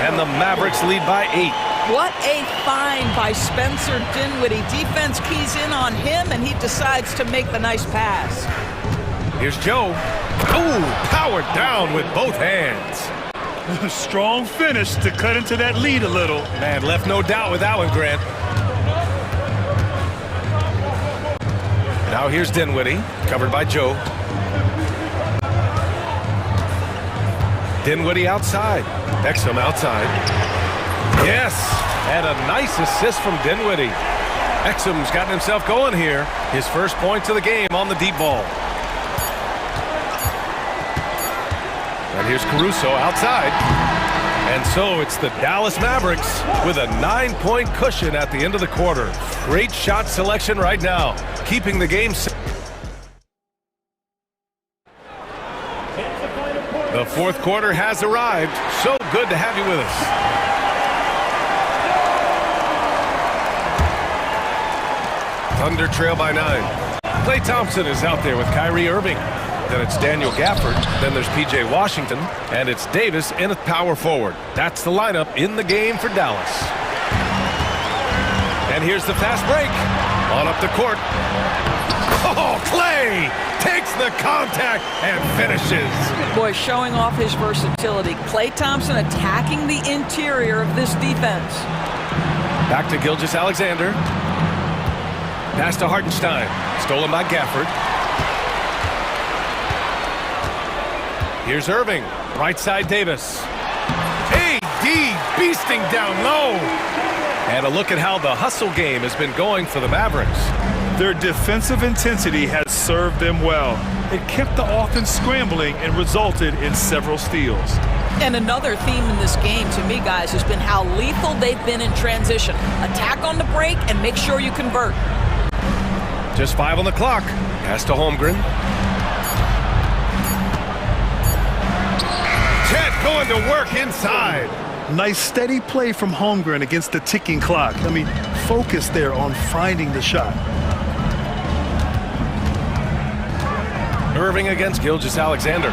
And the Mavericks lead by 8. What a find by Spencer Dinwiddie. Defense keys in on him, and he decides to make the nice pass. Here's Joe. Ooh, powered down with both hands. Strong finish to cut into that lead a little. Man, left no doubt with that one, Grant. Now here's Dinwiddie, covered by Joe. Dinwiddie outside. Exum outside. Yes, and a nice assist from Dinwiddie. Exum's gotten himself going here. His first points of the game on the deep ball. And here's Caruso outside. And so it's the Dallas Mavericks with a 9-point cushion at the end of the quarter. Great shot selection right now, keeping the game safe. The fourth quarter has arrived. So good to have you with us. Thunder trail by 9. Klay Thompson is out there with Kyrie Irving. Then it's Daniel Gafford. Then there's P.J. Washington. And it's Davis in at power forward. That's the lineup in the game for Dallas. And here's the fast break. On up the court. Oh, Klay takes the contact and finishes. Boy, showing off his versatility. Klay Thompson attacking the interior of this defense. Back to Gilgeous-Alexander. Pass to Hartenstein. Stolen by Gafford. Here's Irving. Right side Davis. A.D. beasting down low. And a look at how the hustle game has been going for the Mavericks. Their defensive intensity has served them well. It kept the offense scrambling and resulted in several steals. And another theme in this game, to me, guys, has been how lethal they've been in transition. Attack on the break and make sure you convert. Just 5 on the clock. Pass to Holmgren. Chet going to work inside. Nice steady play from Holmgren against the ticking clock. I mean, focus there on finding the shot. Irving against Gilgeous-Alexander.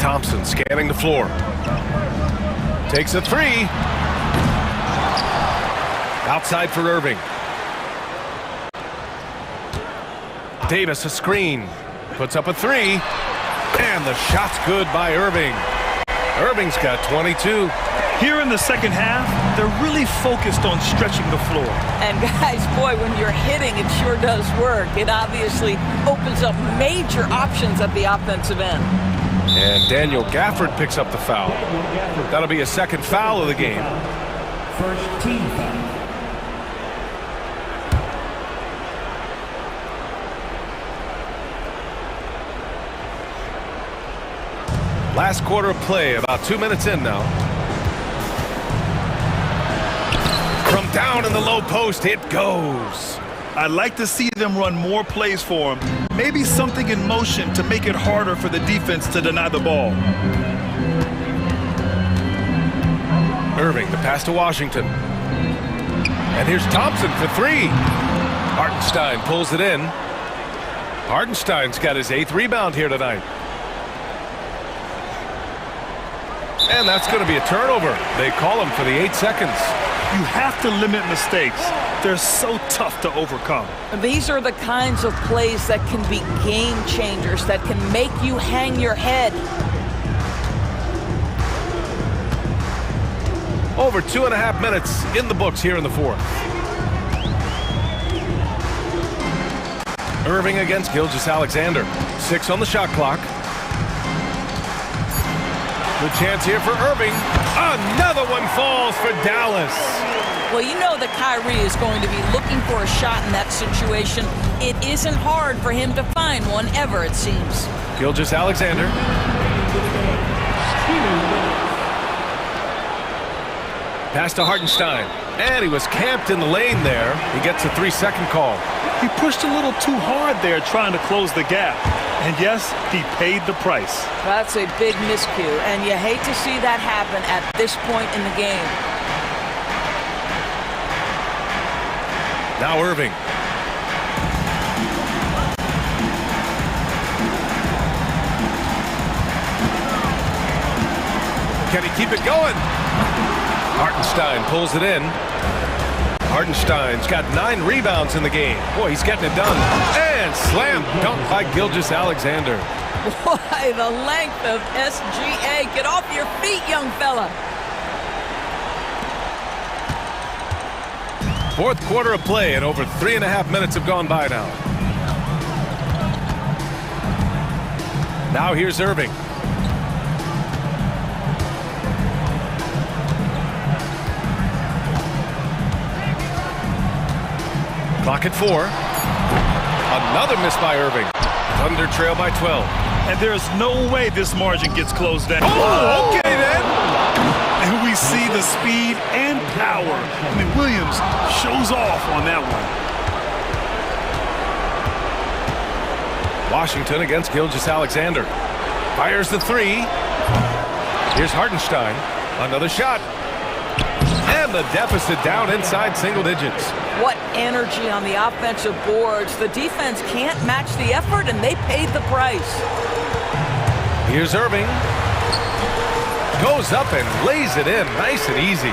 Thompson scanning the floor. Takes a three. Outside for Irving. Davis a screen. Puts up a three. And the shot's good by Irving. Irving's got 22. Here in the second half, they're really focused on stretching the floor. And guys, boy, when you're hitting, it sure does work. It obviously opens up major options at the offensive end. And Daniel Gafford picks up the foul. That'll be a second foul of the game. First team foul. Last quarter of play, about 2 minutes in now. From down in the low post, it goes. I'd like to see them run more plays for him. Maybe something in motion to make it harder for the defense to deny the ball. Irving, the pass to Washington. And here's Thompson for three. Hartenstein pulls it in. Hartenstein's got his 8th rebound here tonight. And that's going to be a turnover. They call him for the 8 seconds. You have to limit mistakes. They're so tough to overcome. These are the kinds of plays that can be game changers, that can make you hang your head. Over 2.5 minutes in the books here in the fourth. Irving against Gilgeous-Alexander. 6 on the shot clock. Good chance here for Irving. Another one falls for Dallas. Well, you know that Kyrie is going to be looking for a shot in that situation. It isn't hard for him to find one ever, it seems. Gilgeous-Alexander. Pass to Hartenstein. And he was camped in the lane there. He gets a 3-second call. He pushed a little too hard there trying to close the gap. And yes, he paid the price. That's a big miscue, and you hate to see that happen at this point in the game. Now Irving. Can he keep it going? Hartenstein pulls it in. Hartenstein's got 9 rebounds in the game. Boy, he's getting it done. And slam dunk by Gilgeous-Alexander. Boy, the length of SGA. Get off your feet, young fella. Fourth quarter of play, and over 3.5 minutes have gone by now. Now here's Irving. Clock at 4. Another miss by Irving. Thunder trail by 12. And there's no way this margin gets closed down. Oh, okay then. And we see the speed and power. I mean, Williams shows off on that one. Washington against Gilgeous-Alexander. Fires the 3. Here's Hartenstein. Another shot. And the deficit down inside single digits. What energy on the offensive boards. The defense can't match the effort, and they paid the price. Here's Irving. Goes up and lays it in nice and easy.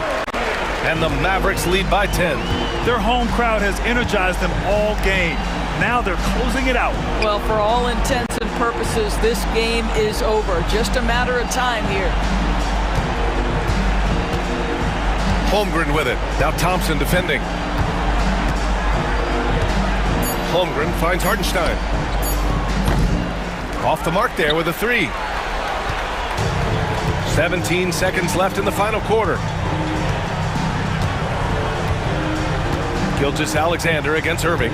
And the Mavericks lead by 10. Their home crowd has energized them all game. Now they're closing it out. Well, for all intents and purposes, this game is over. Just a matter of time here. Holmgren with it. Now Thompson defending. Holmgren finds Hartenstein. Off the mark there with a 3. 17 seconds left in the final quarter. Gilgeous-Alexander against Irving.